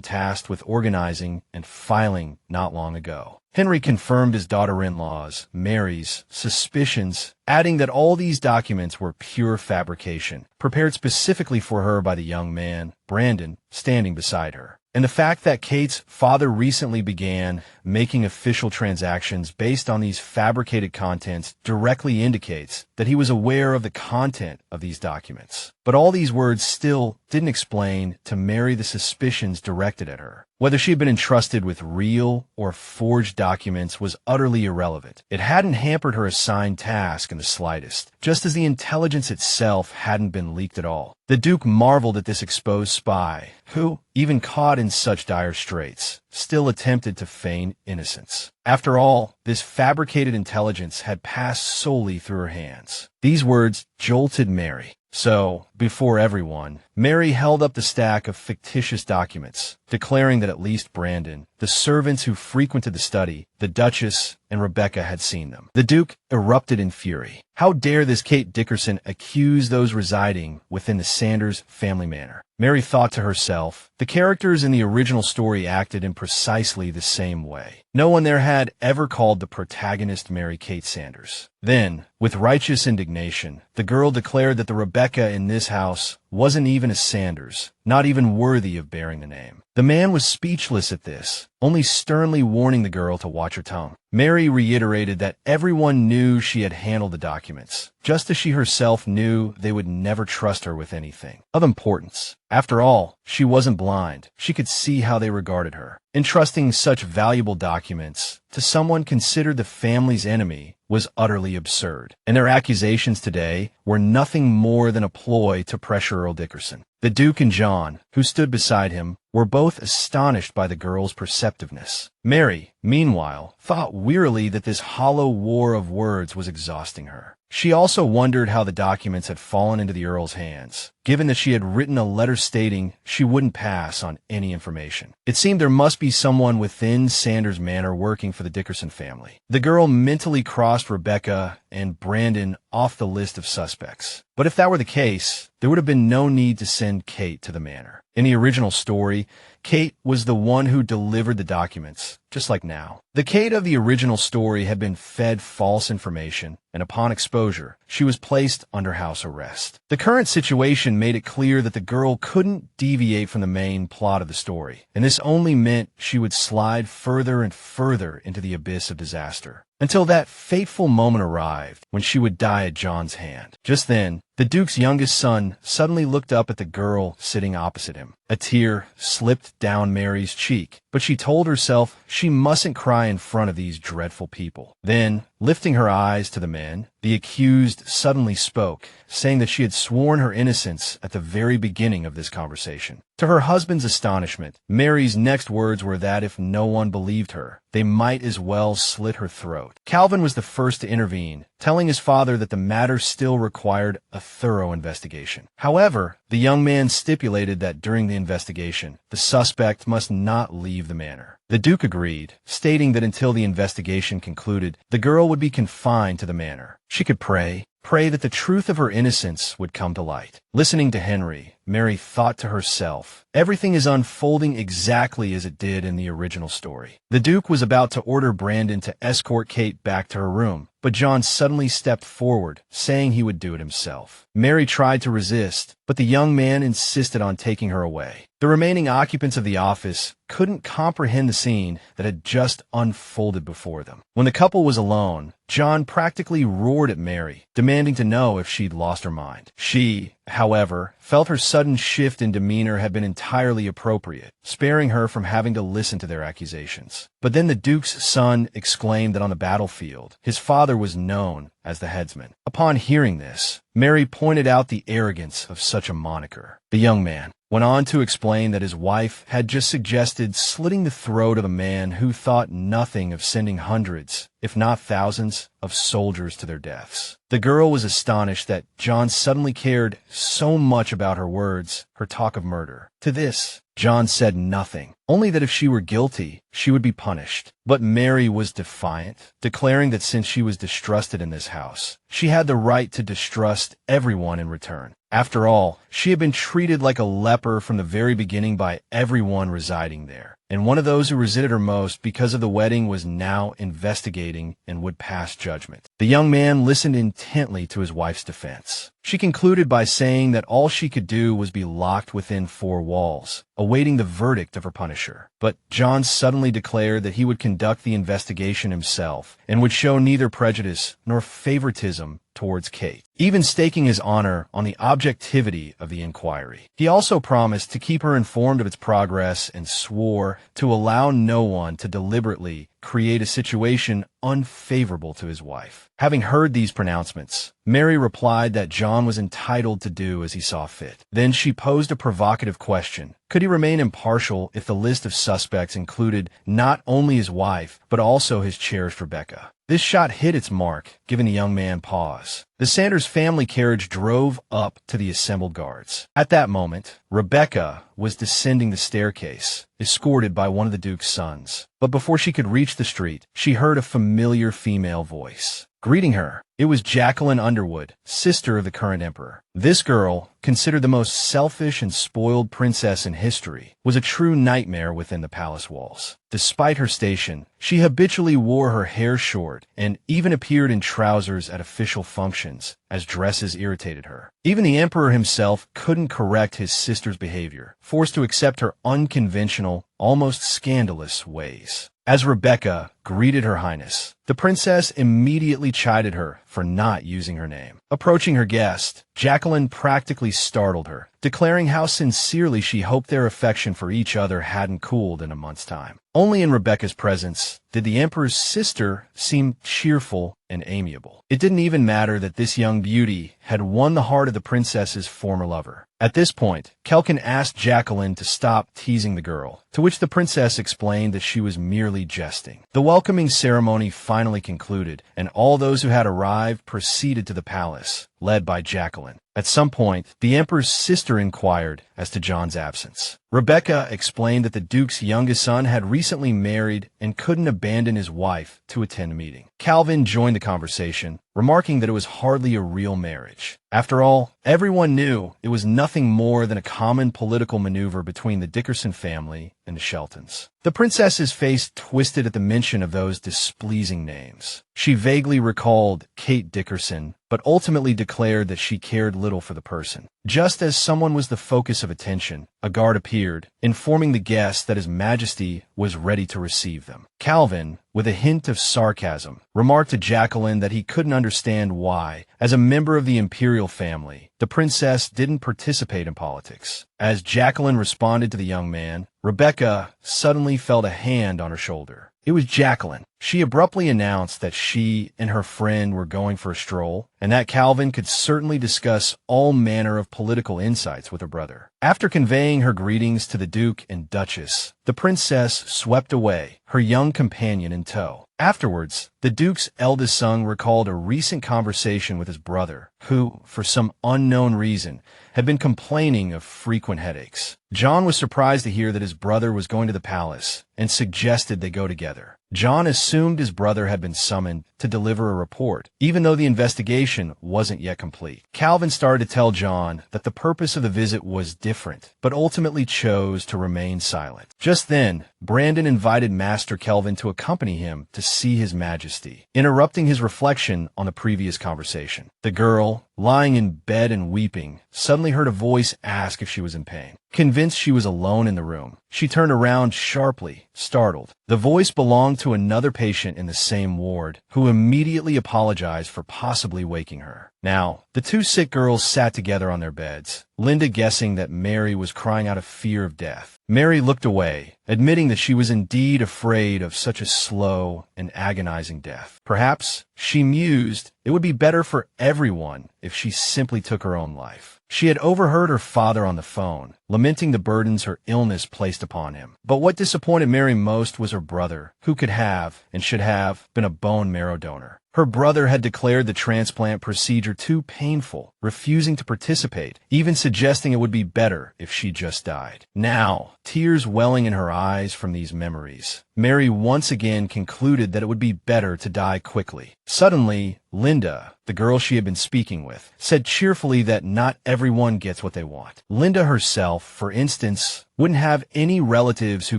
tasked with organizing and filing not long ago. Henry confirmed his daughter-in-law's, Mary's, suspicions, adding that all these documents were pure fabrication, prepared specifically for her by the young man, Brandon, standing beside her. And the fact that Kate's father recently began making official transactions based on these fabricated contents directly indicates that he was aware of the content of these documents. But all these words still didn't explain to Mary the suspicions directed at her. Whether she had been entrusted with real or forged documents was utterly irrelevant. It hadn't hampered her assigned task in the slightest, just as the intelligence itself hadn't been leaked at all. The Duke marveled at this exposed spy, who, even caught in such dire straits, still attempted to feign innocence. After all, this fabricated intelligence had passed solely through her hands. These words jolted Mary. So, before everyone, Mary held up the stack of fictitious documents, declaring that at least Brandon, the servants who frequented the study, the Duchess, and Rebecca had seen them. The Duke erupted in fury. How dare this Kate Dickerson accuse those residing within the Sanders family manor? Mary thought to herself, the characters in the original story acted in precisely the same way. No one there had ever called the protagonist Mary Kate Sanders. Then, with righteous indignation, the girl declared that the Rebecca in this house wasn't even a Sanders, not even worthy of bearing the name. The man was speechless at this, only sternly warning the girl to watch her tongue. Mary reiterated that everyone knew she had handled the documents, just as she herself knew they would never trust her with anything of importance. After all, she wasn't blind. She could see how they regarded her. Entrusting such valuable documents to someone considered the family's enemy was utterly absurd, and their accusations today were nothing more than a ploy to pressure Earl Dickerson. The Duke and John, who stood beside him, were both astonished by the girl's perceptiveness. Mary, meanwhile, thought wearily that this hollow war of words was exhausting her. She also wondered how the documents had fallen into the Earl's hands, given that she had written a letter stating she wouldn't pass on any information. It seemed there must be someone within Sanders Manor working for the Dickerson family. The girl mentally crossed Rebecca and Brandon off the list of suspects. But if that were the case, there would have been no need to send Kate to the manor. In the original story, Kate was the one who delivered the documents, just like now. The Kate of the original story had been fed false information, and upon exposure, she was placed under house arrest. The current situation made it clear that the girl couldn't deviate from the main plot of the story, and this only meant she would slide further and further into the abyss of disaster, until that fateful moment arrived when she would die at John's hand. Just then, the Duke's youngest son suddenly looked up at the girl sitting opposite him. A tear slipped down Mary's cheek, but she told herself she mustn't cry in front of these dreadful people. Then, lifting her eyes to the men, the accused suddenly spoke, saying that she had sworn her innocence at the very beginning of this conversation. To her husband's astonishment, Mary's next words were that if no one believed her, they might as well slit her throat. Calvin was the first to intervene, telling his father that the matter still required a thorough investigation. However, the young man stipulated that during the investigation, the suspect must not leave the manor. The Duke agreed, stating that until the investigation concluded, the girl would be confined to the manor. She could pray that the truth of her innocence would come to light. Listening to Henry, Mary thought to herself, everything is unfolding exactly as it did in the original story. The Duke was about to order Brandon to escort Kate back to her room, but John suddenly stepped forward, saying he would do it himself. Mary tried to resist, but the young man insisted on taking her away. The remaining occupants of the office couldn't comprehend the scene that had just unfolded before them. When the couple was alone, John practically roared at Mary, demanding to know if she'd lost her mind. She, however, felt her sudden shift in demeanor had been entirely appropriate, sparing her from having to listen to their accusations. But then the Duke's son exclaimed that on the battlefield, his father was known as the headsman. Upon hearing this, Mary pointed out the arrogance of such a moniker. The young man went on to explain that his wife had just suggested slitting the throat of a man who thought nothing of sending hundreds, if not thousands, of soldiers to their deaths. The girl was astonished that John suddenly cared so much about her words, her talk of murder. To this, John said nothing, only that if she were guilty, she would be punished. But Mary was defiant, declaring that since she was distrusted in this house, she had the right to distrust everyone in return. After all, she had been treated like a leper from the very beginning by everyone residing there, and one of those who resented her most because of the wedding was now investigating and would pass judgment. The young man listened intently to his wife's defense. She concluded by saying that all she could do was be locked within four walls, awaiting the verdict of her punisher. But John suddenly declared that he would conduct the investigation himself and would show neither prejudice nor favoritism towards Kate, even staking his honor on the objectivity of the inquiry. He also promised to keep her informed of its progress and swore to allow no one to deliberately create a situation unfavorable to his wife. Having heard these pronouncements, Mary replied that John was entitled to do as he saw fit. Then she posed a provocative question. Could he remain impartial if the list of suspects included not only his wife, but also his cherished Rebecca? This shot hit its mark, giving the young man pause. The Sanders family carriage drove up to the assembled guards. At that moment, Rebecca was descending the staircase, escorted by one of the Duke's sons. But before she could reach the street, she heard a familiar female voice. Greeting her, it was Jacqueline Underwood, sister of the current emperor. This girl, considered the most selfish and spoiled princess in history, was a true nightmare within the palace walls. Despite her station, she habitually wore her hair short and even appeared in trousers at official functions, as dresses irritated her. Even the emperor himself couldn't correct his sister's behavior, forced to accept her unconventional, almost scandalous ways. As Rebecca greeted Her Highness, the princess immediately chided her for not using her name. Approaching her guest, Jacqueline practically startled her, declaring how sincerely she hoped their affection for each other hadn't cooled in a month's time. Only in Rebecca's presence did the emperor's sister seem cheerful and amiable. It didn't even matter that this young beauty had won the heart of the princess's former lover. At this point, Kelkin asked Jacqueline to stop teasing the girl, to which the princess explained that she was merely jesting. The welcoming ceremony finally concluded, and all those who had arrived proceeded to the palace, led by Jacqueline. At some point, the emperor's sister inquired as to John's absence. Rebecca explained that the duke's youngest son had recently married and couldn't abandon his wife to attend a meeting. Calvin joined the conversation, remarking that it was hardly a real marriage. After all, everyone knew it was nothing more than a common political maneuver between the Dickerson family and the Sheltons. The princess's face twisted at the mention of those displeasing names. She vaguely recalled Kate Dickerson, but ultimately declared that she cared little for the person. Just as someone was the focus of attention, a guard appeared, informing the guests that His Majesty was ready to receive them. Calvin, with a hint of sarcasm, remarked to Jacqueline that he couldn't understand why, as a member of the imperial family, the princess didn't participate in politics. As Jacqueline responded to the young man, Rebecca suddenly felt a hand on her shoulder. It was Jacqueline. She abruptly announced that she and her friend were going for a stroll, and that Calvin could certainly discuss all manner of political insights with her brother. After conveying her greetings to the Duke and Duchess, the princess swept away, her young companion in tow. Afterwards, the Duke's eldest son recalled a recent conversation with his brother, who, for some unknown reason, had been complaining of frequent headaches. John was surprised to hear that his brother was going to the palace and suggested they go together. John assumed his brother had been summoned to deliver a report, even though the investigation wasn't yet complete. Calvin started to tell John that the purpose of the visit was different, but ultimately chose to remain silent. Just then, Brandon invited Master Kelvin to accompany him to see His Majesty, interrupting his reflection on the previous conversation. The girl, lying in bed and weeping, suddenly heard a voice ask if she was in pain. Convinced she was alone in the room, she turned around sharply, startled. The voice belonged to another patient in the same ward, who immediately apologized for possibly waking her. Now, the two sick girls sat together on their beds, Linda guessing that Mary was crying out of fear of death. Mary looked away, admitting that she was indeed afraid of such a slow and agonizing death. Perhaps, she mused, it would be better for everyone if she simply took her own life. She had overheard her father on the phone, lamenting the burdens her illness placed upon him. But what disappointed Mary most was her brother, who could have, and should have, been a bone marrow donor. Her brother had declared the transplant procedure too painful, refusing to participate, even suggesting it would be better if she just died. Now, tears welling in her eyes from these memories, Mary once again concluded that it would be better to die quickly. Suddenly, Linda, the girl she had been speaking with, said cheerfully that not everyone gets what they want. Linda herself, for instance, wouldn't have any relatives who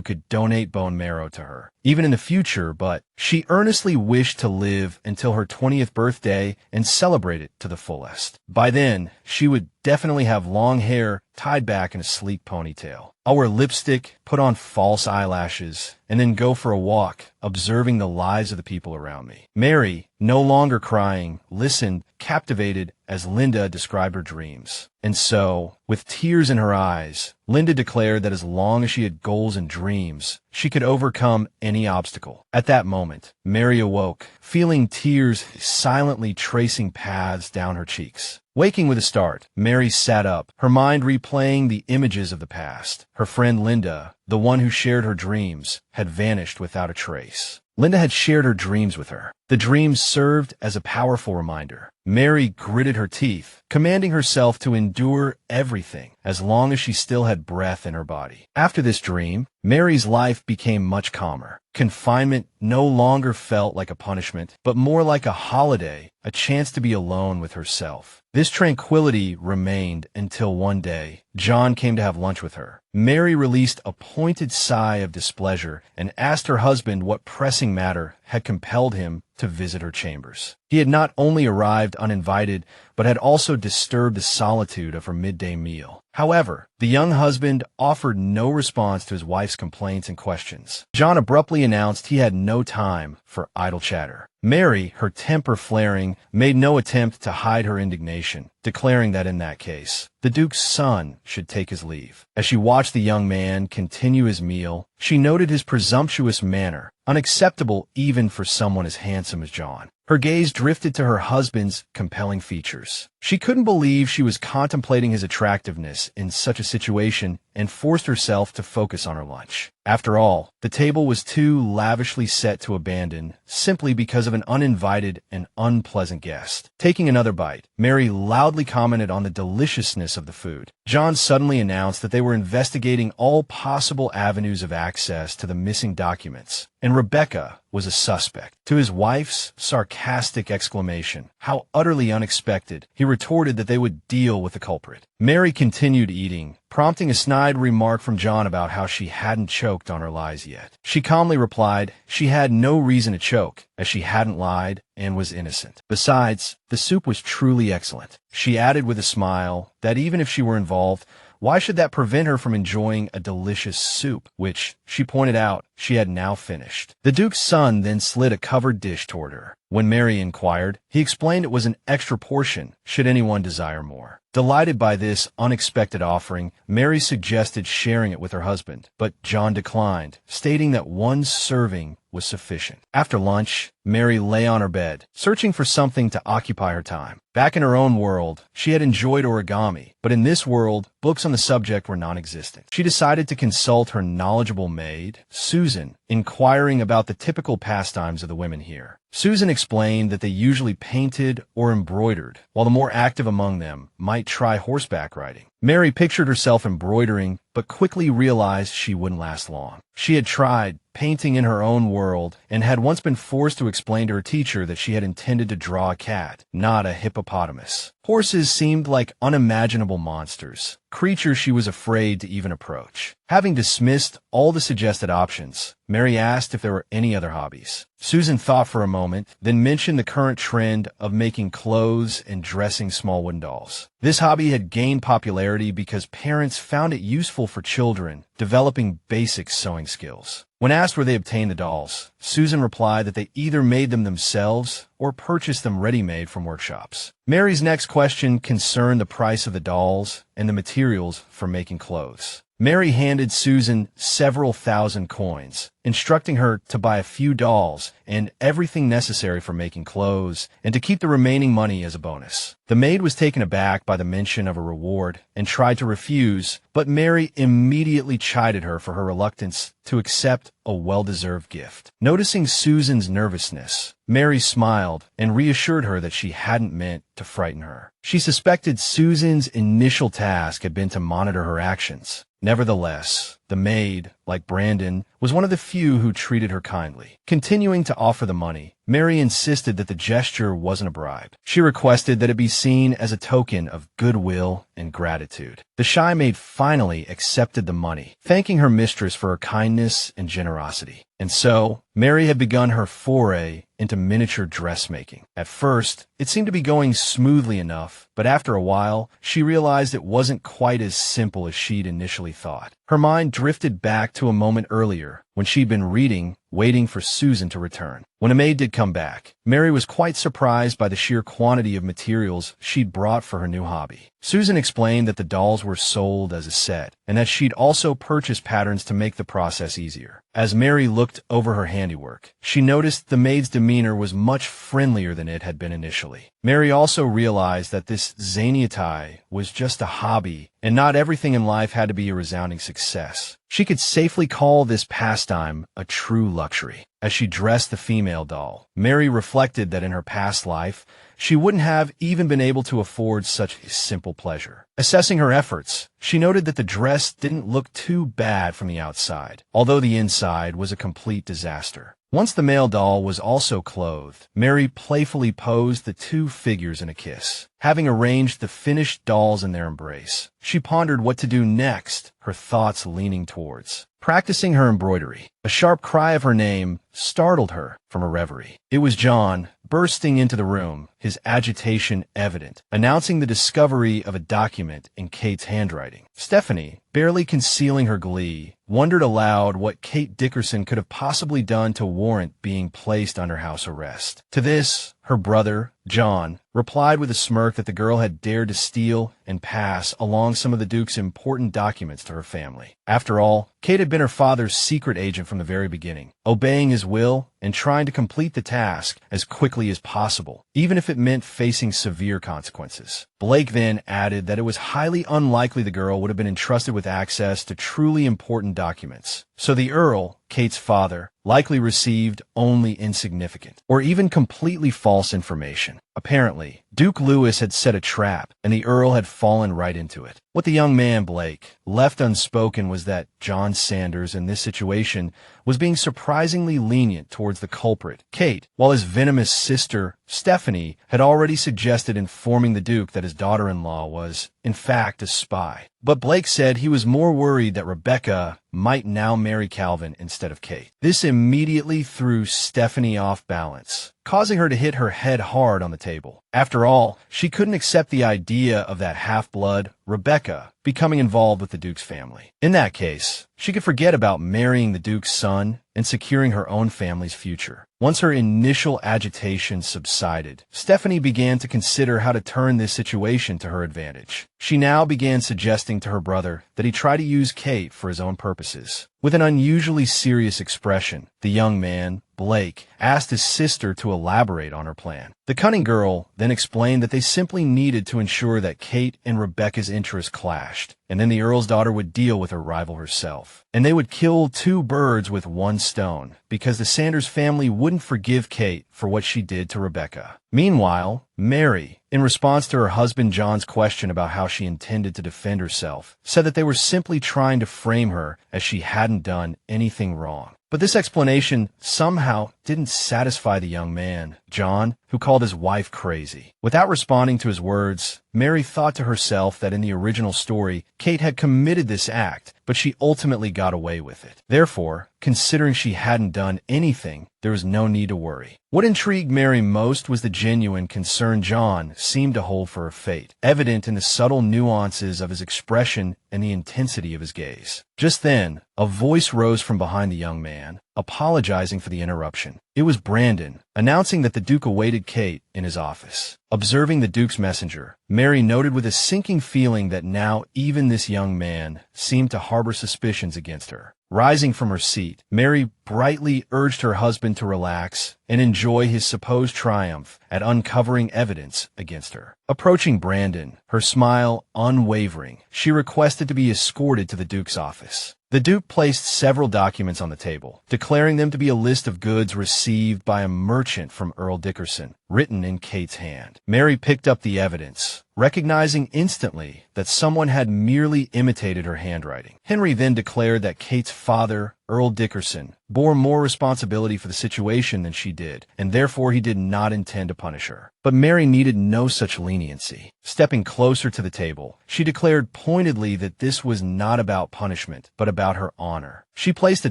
could donate bone marrow to her, even in the future, but she earnestly wished to live until her 20th birthday and celebrate it to the fullest. By then, she would definitely have long hair tied back in a sleek ponytail. I'll wear lipstick, put on false eyelashes, and then go for a walk, observing the lives of the people around me. Mary, no longer crying, listened, captivated, as Linda described her dreams. And so, with tears in her eyes, Linda declared that as long as she had goals and dreams, she could overcome any obstacle. At that moment, Mary awoke, feeling tears silently tracing paths down her cheeks. Waking with a start, Mary sat up, her mind replaying the images of the past. Her friend Linda, the one who shared her dreams, had vanished without a trace. Linda had shared her dreams with her. The dreams served as a powerful reminder. Mary gritted her teeth, commanding herself to endure everything as long as she still had breath in her body. After this dream, Mary's life became much calmer. Confinement no longer felt like a punishment, but more like a holiday, a chance to be alone with herself. This tranquility remained until one day, John came to have lunch with her. Mary released a pointed sigh of displeasure and asked her husband what pressing matter had compelled him to visit her chambers. He had not only arrived uninvited, but had also disturbed the solitude of her midday meal. However, the young husband offered no response to his wife's complaints and questions. John abruptly announced he had no time for idle chatter. Mary, her temper flaring, made no attempt to hide her indignation, declaring that in that case, the Duke's son should take his leave. As she watched the young man continue his meal, she noted his presumptuous manner, unacceptable even for someone as handsome as John. Her gaze drifted to her husband's compelling features. She couldn't believe she was contemplating his attractiveness in such a situation and forced herself to focus on her lunch. After all, the table was too lavishly set to abandon simply because of an uninvited and unpleasant guest. Taking another bite, Mary loudly commented on the deliciousness of the food. John suddenly announced that they were investigating all possible avenues of access to the missing documents, and Rebecca was a suspect. To his wife's sarcastic exclamation, "How utterly unexpected," he retorted that they would deal with the culprit. Mary continued eating, prompting a snide remark from John about how she hadn't choked on her lies yet. She calmly replied she had no reason to choke, as she hadn't lied and was innocent. Besides, the soup was truly excellent. She added with a smile that even if she were involved, why should that prevent her from enjoying a delicious soup, which, she pointed out, she had now finished? The Duke's son then slid a covered dish toward her. When Mary inquired, he explained it was an extra portion, should anyone desire more. Delighted by this unexpected offering, Mary suggested sharing it with her husband, but John declined, stating that one serving was sufficient. After lunch, Mary lay on her bed, searching for something to occupy her time. Back in her own world, she had enjoyed origami, but in this world, books on the subject were non-existent. She decided to consult her knowledgeable maid, Susan, inquiring about the typical pastimes of the women here. Susan explained that they usually painted or embroidered, while the more active among them might try horseback riding. Mary pictured herself embroidering, but quickly realized she wouldn't last long. She had tried painting in her own world and had once been forced to explain to her teacher that she had intended to draw a cat, not a hippopotamus. Horses seemed like unimaginable monsters, creatures she was afraid to even approach. Having dismissed all the suggested options, Mary asked if there were any other hobbies. Susan thought for a moment, then mentioned the current trend of making clothes and dressing small wooden dolls. This hobby had gained popularity because parents found it useful for children developing basic sewing skills. When asked where they obtained the dolls, Susan replied that they either made them themselves or purchased them ready-made from workshops. Mary's next question concerned the price of the dolls and the materials for making clothes. Mary handed Susan several thousand coins, instructing her to buy a few dolls and everything necessary for making clothes, and to keep the remaining money as a bonus. The maid was taken aback by the mention of a reward and tried to refuse, but Mary immediately chided her for her reluctance to accept a well-deserved gift. Noticing Susan's nervousness, Mary smiled and reassured her that she hadn't meant to frighten her. She suspected Susan's initial task had been to monitor her actions. Nevertheless, the maid, like Brandon, was one of the few who treated her kindly. Continuing to offer the money, Mary insisted that the gesture wasn't a bribe. She requested that it be seen as a token of goodwill and gratitude. The shy maid finally accepted the money, thanking her mistress for her kindness and generosity. And so, Mary had begun her foray into miniature dressmaking. At first, it seemed to be going smoothly enough, but after a while, she realized it wasn't quite as simple as she'd initially thought. Her mind drifted back to a moment earlier when she'd been reading, waiting for Susan to return. When a maid did come back, Mary was quite surprised by the sheer quantity of materials she'd brought for her new hobby. Susan explained that the dolls were sold as a set, and that she'd also purchased patterns to make the process easier. As Mary looked over her handiwork, she noticed the maid's demeanor was much friendlier than it had been initially. Mary also realized that this zaniatai was just a hobby, and not everything in life had to be a resounding success. She could safely call this pastime a true luxury. As she dressed the female doll, Mary reflected that in her past life, she wouldn't have even been able to afford such a simple pleasure. Assessing her efforts, she noted that the dress didn't look too bad from the outside, although the inside was a complete disaster. Once the male doll was also clothed, Mary playfully posed the two figures in a kiss. Having arranged the finished dolls in their embrace, she pondered what to do next, her thoughts leaning towards practicing her embroidery. A sharp cry of her name startled her from a reverie. It was John, bursting into the room, his agitation evident, announcing the discovery of a document in Kate's handwriting. Stephanie, barely concealing her glee, wondered aloud what Kate Dickerson could have possibly done to warrant being placed under house arrest. To this, her brother, John, replied with a smirk that the girl had dared to steal and pass along some of the Duke's important documents to her family. After all, Kate had been her father's secret agent from the very beginning, obeying his will and trying to complete the task as quickly as possible, even if it meant facing severe consequences. Blake then added that it was highly unlikely the girl would have been entrusted with access to truly important documents. So the Earl, Kate's father, likely received only insignificant or even completely false information. Apparently, Duke Lewis had set a trap, and the Earl had fallen right into it. What the young man, Blake, left unspoken was that John Sanders, in this situation, was being surprisingly lenient towards the culprit, Kate, while his venomous sister, Stephanie, had already suggested informing the Duke that his daughter-in-law was, in fact, a spy. But Blake said he was more worried that Rebecca might now marry Calvin instead of Kate. This immediately threw Stephanie off balance, causing her to hit her head hard on the table. After all, she couldn't accept the idea of that half-blood, Rebecca, becoming involved with the Duke's family. In that case, she could forget about marrying the Duke's son and securing her own family's future. Once her initial agitation subsided, Stephanie began to consider how to turn this situation to her advantage. She now began suggesting to her brother that he try to use Kate for his own purposes. With an unusually serious expression, the young man, Blake, asked his sister to elaborate on her plan. The cunning girl then explained that they simply needed to ensure that Kate and Rebecca's interests clashed, and then the Earl's daughter would deal with her rival herself. And they would kill two birds with one stone, because the Sanders family wouldn't forgive Kate for what she did to Rebecca. Meanwhile, Mary, in response to her husband John's question about how she intended to defend herself, said that they were simply trying to frame her as she hadn't done anything wrong. But this explanation somehow didn't satisfy the young man, John, who called his wife crazy. Without responding to his words, Mary thought to herself that in the original story, Kate had committed this act, but she ultimately got away with it. Therefore, considering she hadn't done anything, there was no need to worry. What intrigued Mary most was the genuine concern John seemed to hold for her fate, evident in the subtle nuances of his expression and the intensity of his gaze. Just then, a voice rose from behind the young man, apologizing for the interruption. It was Brandon, announcing that the Duke awaited Kate in his office. Observing the Duke's messenger, Mary noted with a sinking feeling that now even this young man seemed to harbor suspicions against her. Rising from her seat, Mary brightly urged her husband to relax and enjoy his supposed triumph at uncovering evidence against her. Approaching Brandon, her smile unwavering, she requested to be escorted to the Duke's office. The Duke placed several documents on the table, declaring them to be a list of goods received by a merchant from Earl Dickerson, written in Kate's hand. Mary picked up the evidence, recognizing instantly that someone had merely imitated her handwriting. Henry then declared that Kate's father, Earl Dickerson, bore more responsibility for the situation than she did, and therefore he did not intend to punish her. But Mary needed no such leniency. Stepping closer to the table, she declared pointedly that this was not about punishment, but about her honor. She placed a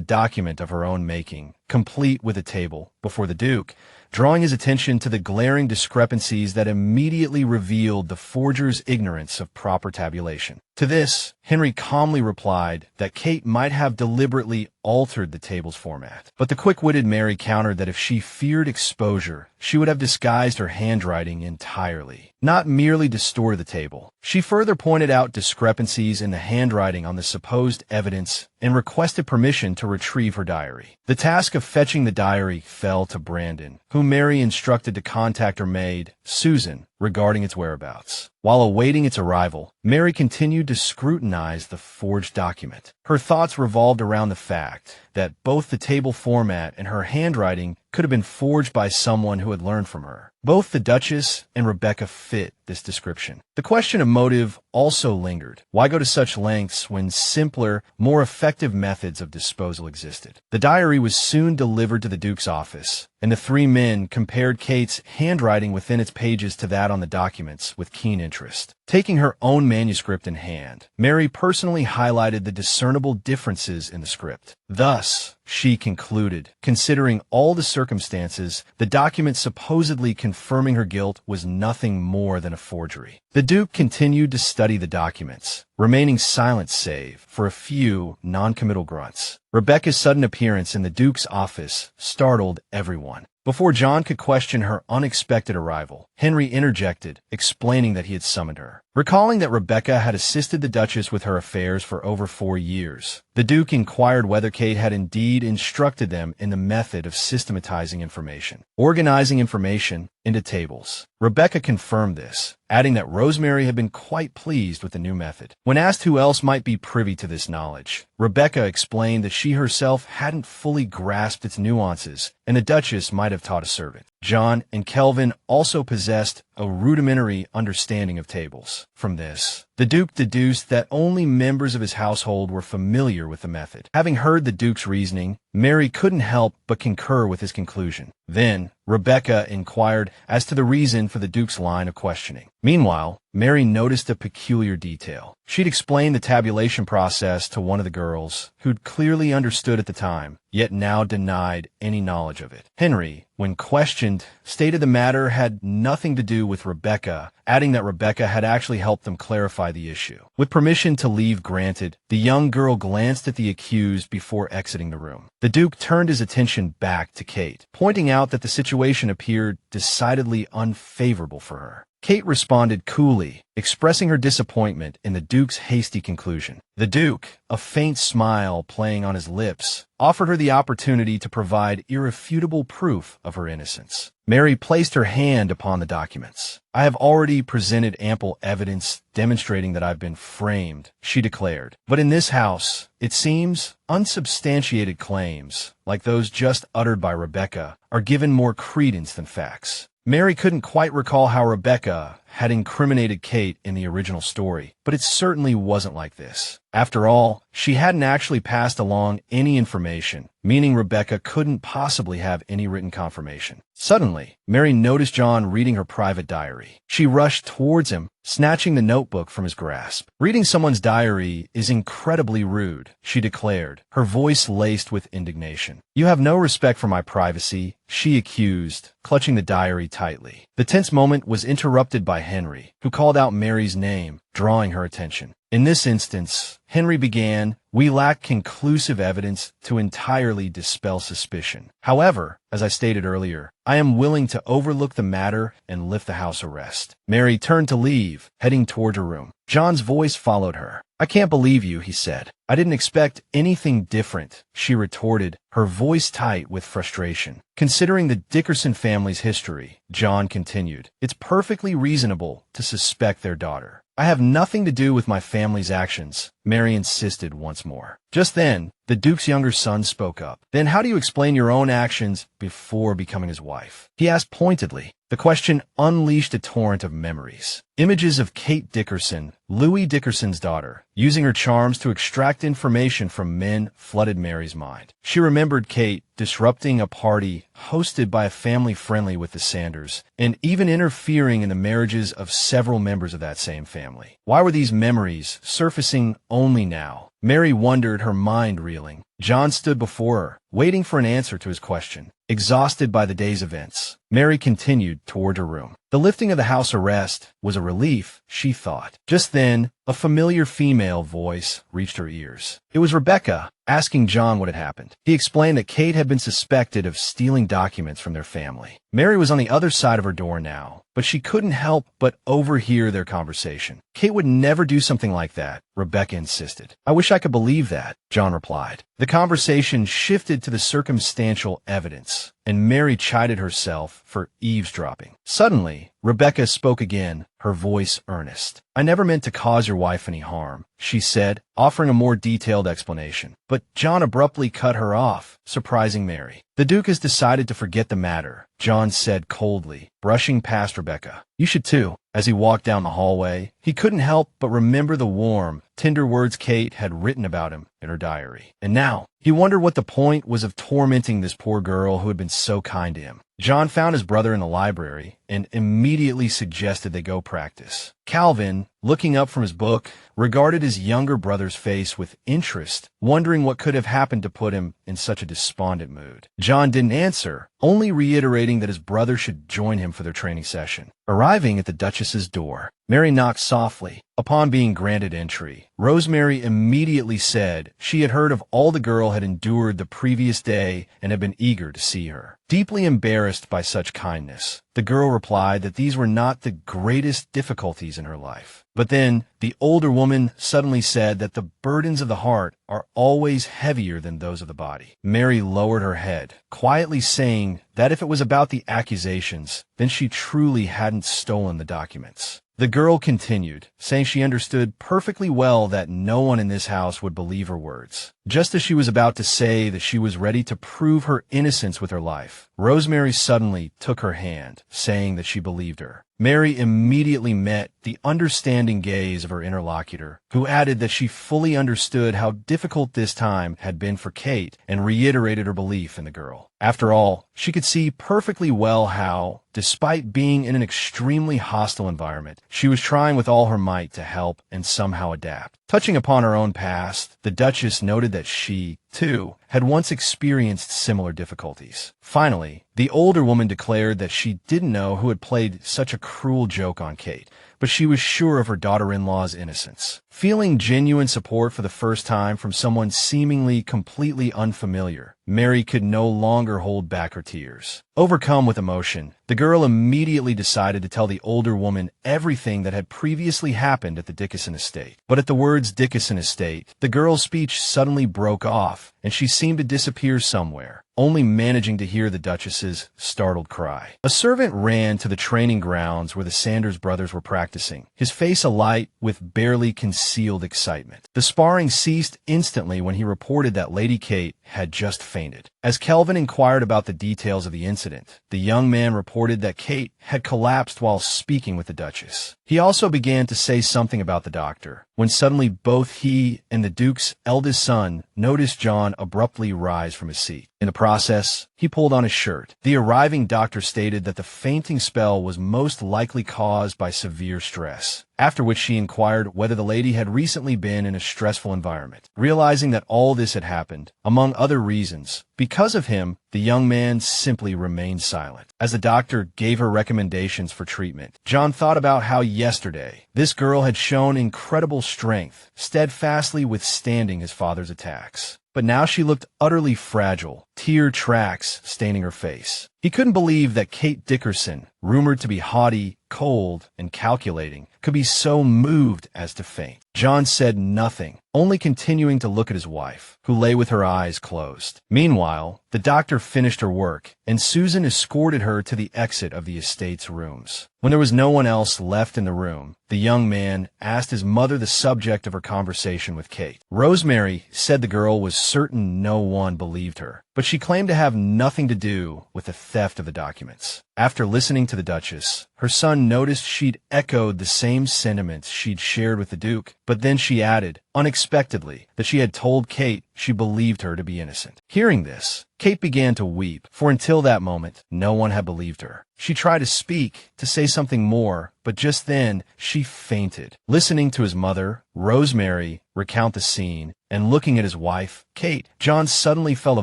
document of her own making, complete with a table, before the Duke, drawing his attention to the glaring discrepancies that immediately revealed the forger's ignorance of proper tabulation. To this, Henry calmly replied that Kate might have deliberately altered the table's format. But the quick-witted Mary countered that if she feared exposure, she would have disguised her handwriting entirely, not merely distorted the table. She further pointed out discrepancies in the handwriting on the supposed evidence and requested permission to retrieve her diary. The task of fetching the diary fell to Brandon, whom Mary instructed to contact her maid, Susan, regarding its whereabouts. While awaiting its arrival, Mary continued to scrutinize the forged document. Her thoughts revolved around the fact that both the table format and her handwriting could have been forged by someone who had learned from her. Both the Duchess and Rebecca fit this description. The question of motive also lingered. Why go to such lengths when simpler, more effective methods of disposal existed? The diary was soon delivered to the Duke's office, and the three men compared Kate's handwriting within its pages to that on the documents with keen interest. Taking her own manuscript in hand, Mary personally highlighted the discernible differences in the script. Thus, she concluded, considering all the circumstances, the document supposedly confirming her guilt was nothing more than a forgery. The Duke continued to study the documents, remaining silent save for a few non-committal grunts. Rebecca's sudden appearance in the Duke's office startled everyone. Before John could question her unexpected arrival, Henry interjected, explaining that he had summoned her. Recalling that Rebecca had assisted the Duchess with her affairs for over 4 years, the Duke inquired whether Kate had indeed instructed them in the method of systematizing information, organizing information into tables. Rebecca confirmed this, adding that Rosemary had been quite pleased with the new method. When asked who else might be privy to this knowledge, Rebecca explained that she herself hadn't fully grasped its nuances, and the Duchess might have taught a servant. John and Kelvin also possessed a rudimentary understanding of tables. From this, the Duke deduced that only members of his household were familiar with the method. Having heard the Duke's reasoning, Mary couldn't help but concur with his conclusion. Then, Rebecca inquired as to the reason for the Duke's line of questioning. Meanwhile, Mary noticed a peculiar detail. She'd explained the tabulation process to one of the girls, who'd clearly understood at the time, yet now denied any knowledge of it. Henry, when questioned, stated the matter had nothing to do with Rebecca, adding that Rebecca had actually helped them clarify the issue. With permission to leave granted, the young girl glanced at the accused before exiting the room. The Duke turned his attention back to Kate, pointing out that the situation appeared decidedly unfavorable for her. Kate responded coolly, expressing her disappointment in the Duke's hasty conclusion. The Duke, a faint smile playing on his lips, offered her the opportunity to provide irrefutable proof of her innocence. Mary placed her hand upon the documents. "I have already presented ample evidence demonstrating that I've been framed," she declared. "But in this house, it seems, unsubstantiated claims, like those just uttered by Rebecca, are given more credence than facts." Mary couldn't quite recall how Rebecca had incriminated Kate in the original story, but it certainly wasn't like this. After all, she hadn't actually passed along any information, meaning Rebecca couldn't possibly have any written confirmation. Suddenly, Mary noticed John reading her private diary. She rushed towards him, snatching the notebook from his grasp. "Reading someone's diary is incredibly rude," she declared, her voice laced with indignation. "You have no respect for my privacy," she accused, clutching the diary tightly. The tense moment was interrupted by Henry, who called out Mary's name, drawing her attention. In this instance, Henry began, "We lack conclusive evidence to entirely dispel suspicion. However, as I stated earlier, I am willing to overlook the matter and lift the house arrest." Mary turned to leave, heading toward her room. John's voice followed her. "I can't believe you," he said. "I didn't expect anything different," she retorted, her voice tight with frustration. "Considering the Dickerson family's history," John continued, "it's perfectly reasonable to suspect their daughter." "I have nothing to do with my family's actions," Mary insisted once more. Just then, the Duke's younger son spoke up. "Then how do you explain your own actions before becoming his wife?" he asked pointedly. The question unleashed a torrent of memories. Images of Kate Dickerson, Louis Dickerson's daughter, using her charms to extract information from men flooded Mary's mind. She remembered Kate disrupting a party hosted by a family friendly with the Sanders, and even interfering in the marriages of several members of that same family. Why were these memories surfacing only now? Mary wondered, her mind reeling. John stood before her, waiting for an answer to his question. Exhausted by the day's events, Mary continued toward her room. The lifting of the house arrest was a relief, she thought. Just then, a familiar female voice reached her ears. It was Rebecca, asking John what had happened. He explained that Kate had been suspected of stealing documents from their family. Mary was on the other side of her door now, but she couldn't help but overhear their conversation. "Kate would never do something like that," Rebecca insisted. "I wish I could believe that," John replied. The conversation shifted to the circumstantial evidence, and Mary chided herself for eavesdropping. Suddenly, Rebecca spoke again, her voice earnest. "I never meant to cause your wife any harm," she said, offering a more detailed explanation. But John abruptly cut her off, surprising Mary. "The Duke has decided to forget the matter," John said coldly, brushing past Rebecca. "You should too." As he walked down the hallway, he couldn't help but remember the warm, tender words Kate had written about him in her diary. And now, He wondered what the point was of tormenting this poor girl who had been so kind to him. John found his brother in the library and immediately suggested they go practice. Calvin, looking up from his book, regarded his younger brother's face with interest, wondering what could have happened to put him in such a despondent mood. John didn't answer, only reiterating that his brother should join him for their training session. Arriving at the Duchess's door, Mary knocked softly. Upon being granted entry, Rosemary immediately said she had heard of all the girl had endured the previous day and had been eager to see her. Deeply embarrassed by such kindness, the girl replied that these were not the greatest difficulties in her life. But then, the older woman suddenly said that the burdens of the heart are always heavier than those of the body. Mary lowered her head, quietly saying that if it was about the accusations, then she truly hadn't stolen the documents. The girl continued, saying she understood perfectly well that no one in this house would believe her words. Just as she was about to say that she was ready to prove her innocence with her life, Rosemary suddenly took her hand, saying that she believed her. Mary immediately met the understanding gaze of her interlocutor, who added that she fully understood how difficult this time had been for Kate and reiterated her belief in the girl. After all, she could see perfectly well how, despite being in an extremely hostile environment, she was trying with all her might to help and somehow adapt. Touching upon her own past, the Duchess noted that she, too, had once experienced similar difficulties. Finally, the older woman declared that she didn't know who had played such a cruel joke on Kate, but she was sure of her daughter-in-law's innocence. Feeling genuine support for the first time from someone seemingly completely unfamiliar, Mary could no longer hold back her tears. Overcome with emotion, the girl immediately decided to tell the older woman everything that had previously happened at the Dickinson estate. But at the words Dickinson estate, the girl's speech suddenly broke off, and she seemed to disappear somewhere, only managing to hear the Duchess's startled cry. A servant ran to the training grounds where the Sanders brothers were practicing, his face alight with barely concealed excitement. The sparring ceased instantly when he reported that Lady Kate had just fainted. As Kelvin inquired about the details of the incident, the young man reported that Kate had collapsed while speaking with the Duchess. He also began to say something about the doctor, when suddenly both he and the Duke's eldest son noticed John abruptly rise from his seat. In the process, he pulled on his shirt. The arriving doctor stated that the fainting spell was most likely caused by severe stress, after which she inquired whether the lady had recently been in a stressful environment. Realizing that all this had happened, among other reasons, because of him, the young man simply remained silent. As the doctor gave her recommendations for treatment, John thought about how yesterday, this girl had shown incredible strength, steadfastly withstanding his father's attacks. But now she looked utterly fragile, tear tracks staining her face. He couldn't believe that Kate Dickerson, rumored to be haughty, cold, and calculating, could be so moved as to faint. John said nothing, only continuing to look at his wife, who lay with her eyes closed. Meanwhile, the doctor finished her work, and Susan escorted her to the exit of the estate's rooms. When there was no one else left in the room, the young man asked his mother the subject of her conversation with Kate. Rosemary said the girl was certain no one believed her, but she claimed to have nothing to do with the theft of the documents. After listening to the Duchess, her son noticed she'd echoed the same sentiments she'd shared with the Duke, but then she added, unexpectedly, that she had told Kate she believed her to be innocent. Hearing this, Kate began to weep, for until that moment, no one had believed her. She tried to speak, to say something more, but just then, she fainted. Listening to his mother, Rosemary, recount the scene, and looking at his wife, Kate, John suddenly felt a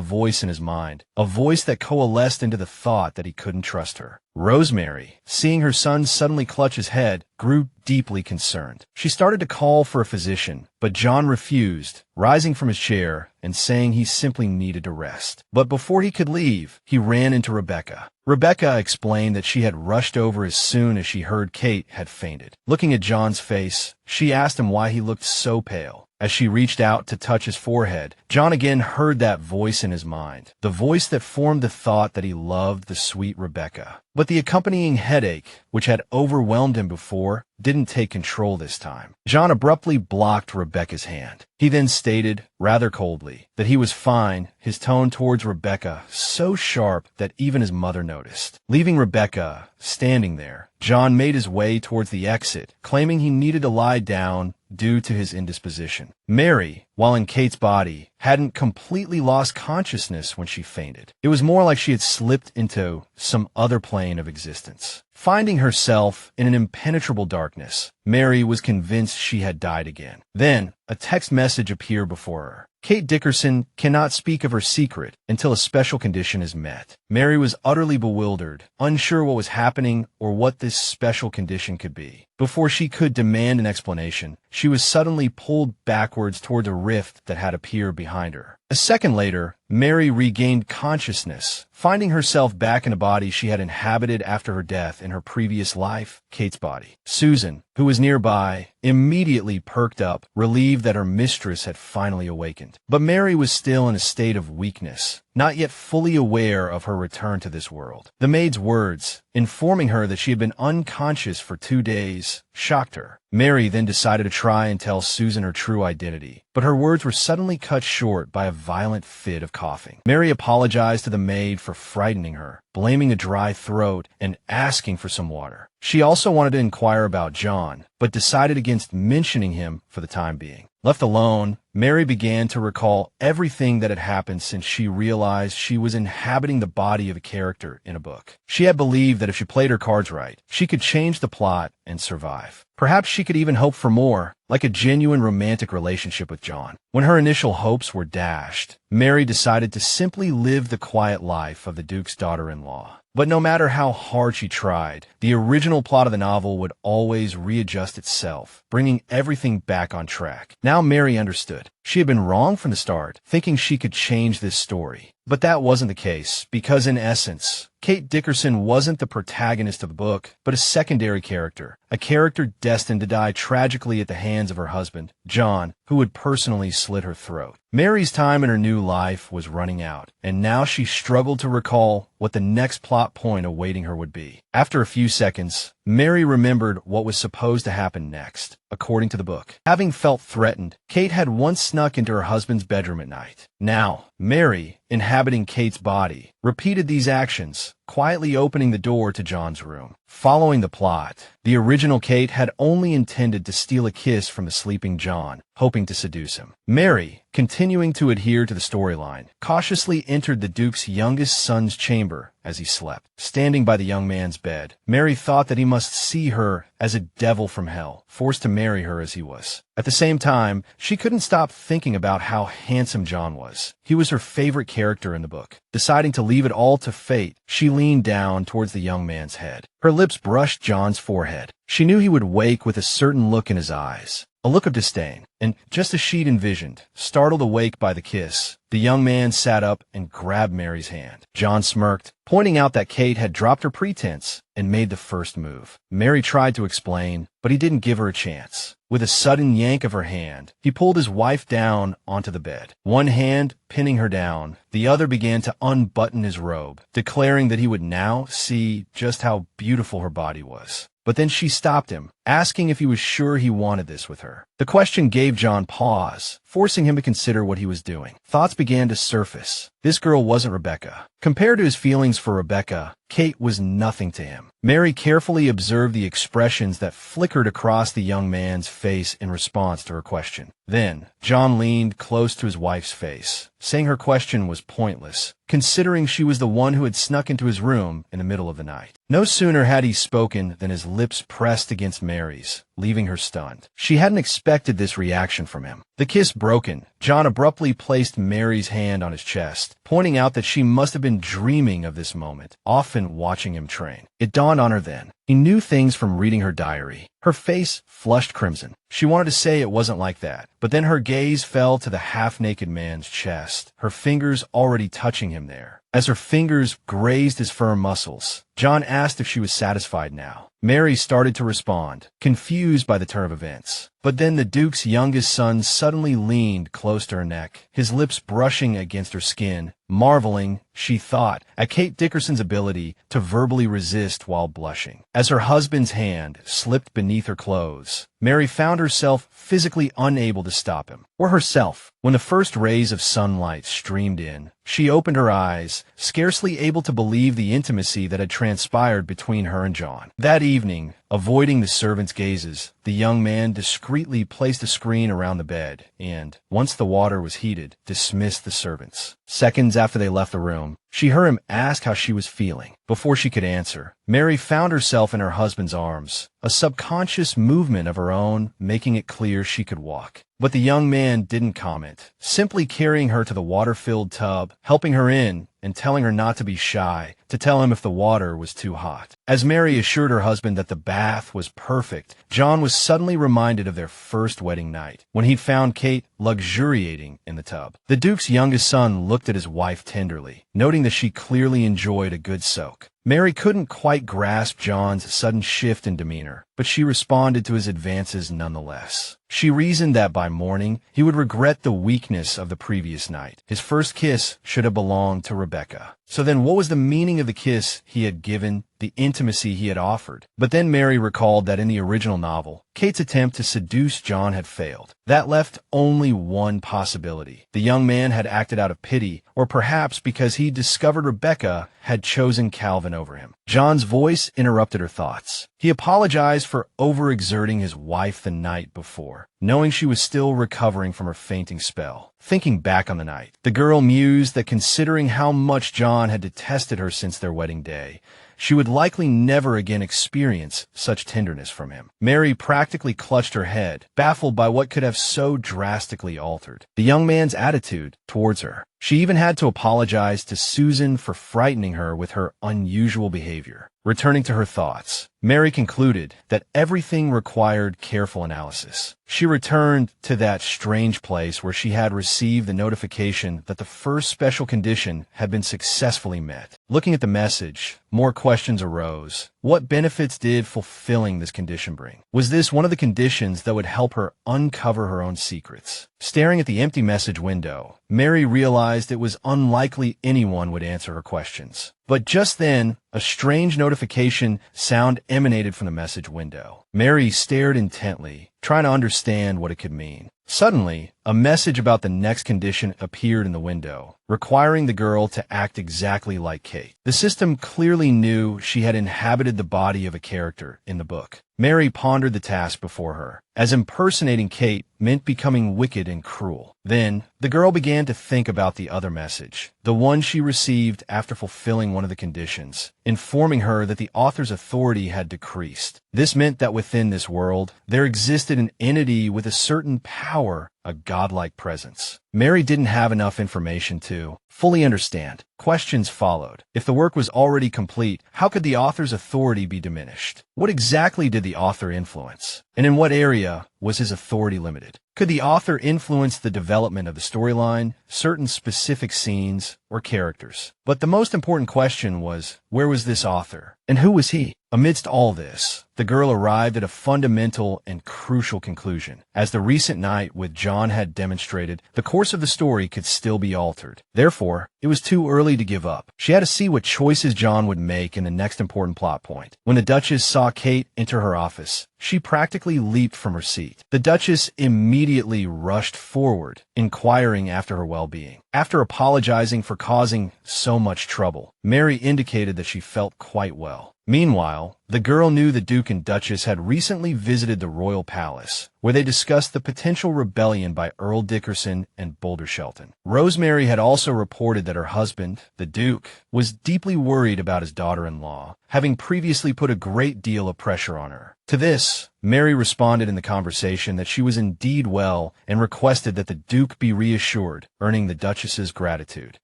voice in his mind, a voice that coalesced into the thought that he couldn't trust her. Rosemary, seeing her son suddenly clutch his head, grew deeply concerned. She started to call for a physician, but John refused, rising from his chair and saying he simply needed to rest. But before he could leave, he ran into Rebecca. Rebecca explained that she had rushed over as soon as she heard Kate had fainted. Looking at John's face, she asked him why he looked so pale. As she reached out to touch his forehead, John again heard that voice in his mind, the voice that formed the thought that he loved the sweet Rebecca. But the accompanying headache, which had overwhelmed him before, didn't take control this time. John abruptly blocked Rebecca's hand. He then stated, rather coldly, that he was fine, his tone towards Rebecca so sharp that even his mother noticed. Leaving Rebecca standing there, John made his way towards the exit, claiming he needed to lie down, due to his indisposition. Mary, while in Kate's body, hadn't completely lost consciousness when she fainted. It was more like she had slipped into some other plane of existence. Finding herself in an impenetrable darkness, Mary was convinced she had died again. Then, a text message appeared before her. Kate Dickerson cannot speak of her secret until a special condition is met. Mary was utterly bewildered, unsure what was happening or what this special condition could be. Before she could demand an explanation, she was suddenly pulled backwards toward a rift that had appeared behind her. A second later, Mary regained consciousness, finding herself back in a body she had inhabited after her death in her previous life, Kate's body. Susan, who was nearby, immediately perked up, relieved that her mistress had finally awakened. But Mary was still in a state of weakness, not yet fully aware of her return to this world. The maid's words, informing her that she had been unconscious for 2 days, shocked her. Mary then decided to try and tell Susan her true identity, but her words were suddenly cut short by a violent fit of coughing. Mary apologized to the maid for frightening her, blaming a dry throat and asking for some water. She also wanted to inquire about John, but decided against mentioning him for the time being. Left alone, Mary began to recall everything that had happened since she realized she was inhabiting the body of a character in a book. She had believed that if she played her cards right, she could change the plot and survive. Perhaps she could even hope for more, like a genuine romantic relationship with John. When her initial hopes were dashed, Mary decided to simply live the quiet life of the Duke's daughter-in-law. But no matter how hard she tried, the original plot of the novel would always readjust itself, bringing everything back on track. Now Mary understood. She had been wrong from the start, thinking she could change this story. But that wasn't the case, because in essence, Kate Dickerson wasn't the protagonist of the book, but a secondary character, a character destined to die tragically at the hands of her husband, John, who had personally slit her throat. Mary's time in her new life was running out, and now she struggled to recall what the next plot point awaiting her would be. After a few seconds, Mary remembered what was supposed to happen next, according to the book. Having felt threatened, Kate had once snuck into her husband's bedroom at night. Now, Mary, inhabiting Kate's body, repeated these actions, quietly opening the door to John's room. Following the plot, the original Kate had only intended to steal a kiss from the sleeping John, hoping to seduce him. Mary, continuing to adhere to the storyline, cautiously entered the Duke's youngest son's chamber as he slept. Standing by the young man's bed, Mary thought that he must see her as a devil from hell, forced to marry her as he was. At the same time, she couldn't stop thinking about how handsome John was. He was her favorite character in the book. Deciding to leave it all to fate, she leaned down towards the young man's head. Her lips brushed John's forehead. She knew he would wake with a certain look in his eyes, a look of disdain, and just as she'd envisioned, startled awake by the kiss, the young man sat up and grabbed Mary's hand. John smirked, pointing out that Kate had dropped her pretense and made the first move. Mary tried to explain, but he didn't give her a chance. With a sudden yank of her hand, he pulled his wife down onto the bed. One hand pinning her down, the other began to unbutton his robe, declaring that he would now see just how beautiful her body was. But then she stopped him, asking if he was sure he wanted this with her. The question gave John pause, forcing him to consider what he was doing. Thoughts began to surface. This girl wasn't Rebecca. Compared to his feelings for Rebecca, Kate was nothing to him. Mary carefully observed the expressions that flickered across the young man's face in response to her question. Then, John leaned close to his wife's face, saying her question was pointless, considering she was the one who had snuck into his room in the middle of the night. No sooner had he spoken than his lips pressed against Mary's, leaving her stunned. She hadn't expected this reaction from him. The kiss broken, John abruptly placed Mary's hand on his chest, pointing out that she must have been dreaming of this moment, often watching him train. It dawned on her then. He knew things from reading her diary. Her face flushed crimson. She wanted to say it wasn't like that, but then her gaze fell to the half-naked man's chest, her fingers already touching him there. As her fingers grazed his firm muscles, John asked if she was satisfied now. Mary started to respond, confused by the turn of events. But then the Duke's youngest son suddenly leaned close to her neck, his lips brushing against her skin, marveling, she thought, at Kate Dickerson's ability to verbally resist while blushing. As her husband's hand slipped beneath her clothes, Mary found herself physically unable to stop him, or herself. When the first rays of sunlight streamed in, she opened her eyes, scarcely able to believe the intimacy that had transpired between her and John. That evening, Avoiding the servants' gazes, the young man discreetly placed a screen around the bed and, once the water was heated, dismissed the servants. Seconds after they left the room, she heard him ask how she was feeling. Before she could answer, Mary found herself in her husband's arms, a subconscious movement of her own making it clear she could walk. But the young man didn't comment, simply carrying her to the water-filled tub, helping her in, and telling her not to be shy, to tell him if the water was too hot. As Mary assured her husband that the bath was perfect, John was suddenly reminded of their first wedding night, when he'd found Kate luxuriating in the tub. The Duke's youngest son looked at his wife tenderly, noting that she clearly enjoyed a good soak. Mary couldn't quite grasp John's sudden shift in demeanor, but she responded to his advances nonetheless. She reasoned that by morning, he would regret the weakness of the previous night. His first kiss should have belonged to Rebecca. So then what was the meaning of the kiss he had given, the intimacy he had offered? But then Mary recalled that in the original novel, Kate's attempt to seduce John had failed. That left only one possibility. The young man had acted out of pity, or perhaps because he discovered Rebecca had chosen Calvin over him. John's voice interrupted her thoughts. He apologized for overexerting his wife the night before, knowing she was still recovering from her fainting spell. Thinking back on the night, the girl mused that considering how much John had detested her since their wedding day, she would likely never again experience such tenderness from him. Mary practically clutched her head, baffled by what could have so drastically altered the young man's attitude towards her. She even had to apologize to Susan for frightening her with her unusual behavior. Returning to her thoughts, Mary concluded that everything required careful analysis. She returned to that strange place where she had received the notification that the first special condition had been successfully met. Looking at the message, more questions arose. What benefits did fulfilling this condition bring? Was this one of the conditions that would help her uncover her own secrets? Staring at the empty message window, Mary realized it was unlikely anyone would answer her questions. But just then, a strange notification sound emanated from the message window. Mary stared intently, trying to understand what it could mean. Suddenly, a message about the next condition appeared in the window, requiring the girl to act exactly like Kate. The system clearly knew she had inhabited the body of a character in the book. Mary pondered the task before her, as impersonating Kate meant becoming wicked and cruel. Then, the girl began to think about the other message, the one she received after fulfilling one of the conditions, informing her that the author's authority had decreased. This meant that within this world, there existed an entity with a certain power, a godlike presence. Mary didn't have enough information to fully understand. Questions followed. If the work was already complete, how could the author's authority be diminished? What exactly did the author influence? And in what area was his authority limited? Could the author influence the development of the storyline, certain specific scenes, or characters? But the most important question was, where was this author? And who was he? Amidst all this, the girl arrived at a fundamental and crucial conclusion. As the recent night with John had demonstrated, the course of the story could still be altered. Therefore, it was too early to give up. She had to see what choices John would make in the next important plot point. When the Duchess saw Kate enter her office, she practically leaped from her seat. The Duchess immediately rushed forward, inquiring after her well-being. After apologizing for causing so much trouble, Mary indicated that she felt quite well. Meanwhile, the girl knew the Duke and Duchess had recently visited the royal palace, where they discussed the potential rebellion by Earl Dickerson and Boulder Shelton. Rosemary had also reported that her husband, the Duke, was deeply worried about his daughter-in-law, having previously put a great deal of pressure on her. To this, Mary responded in the conversation that she was indeed well and requested that the Duke be reassured, earning the Duchess's gratitude.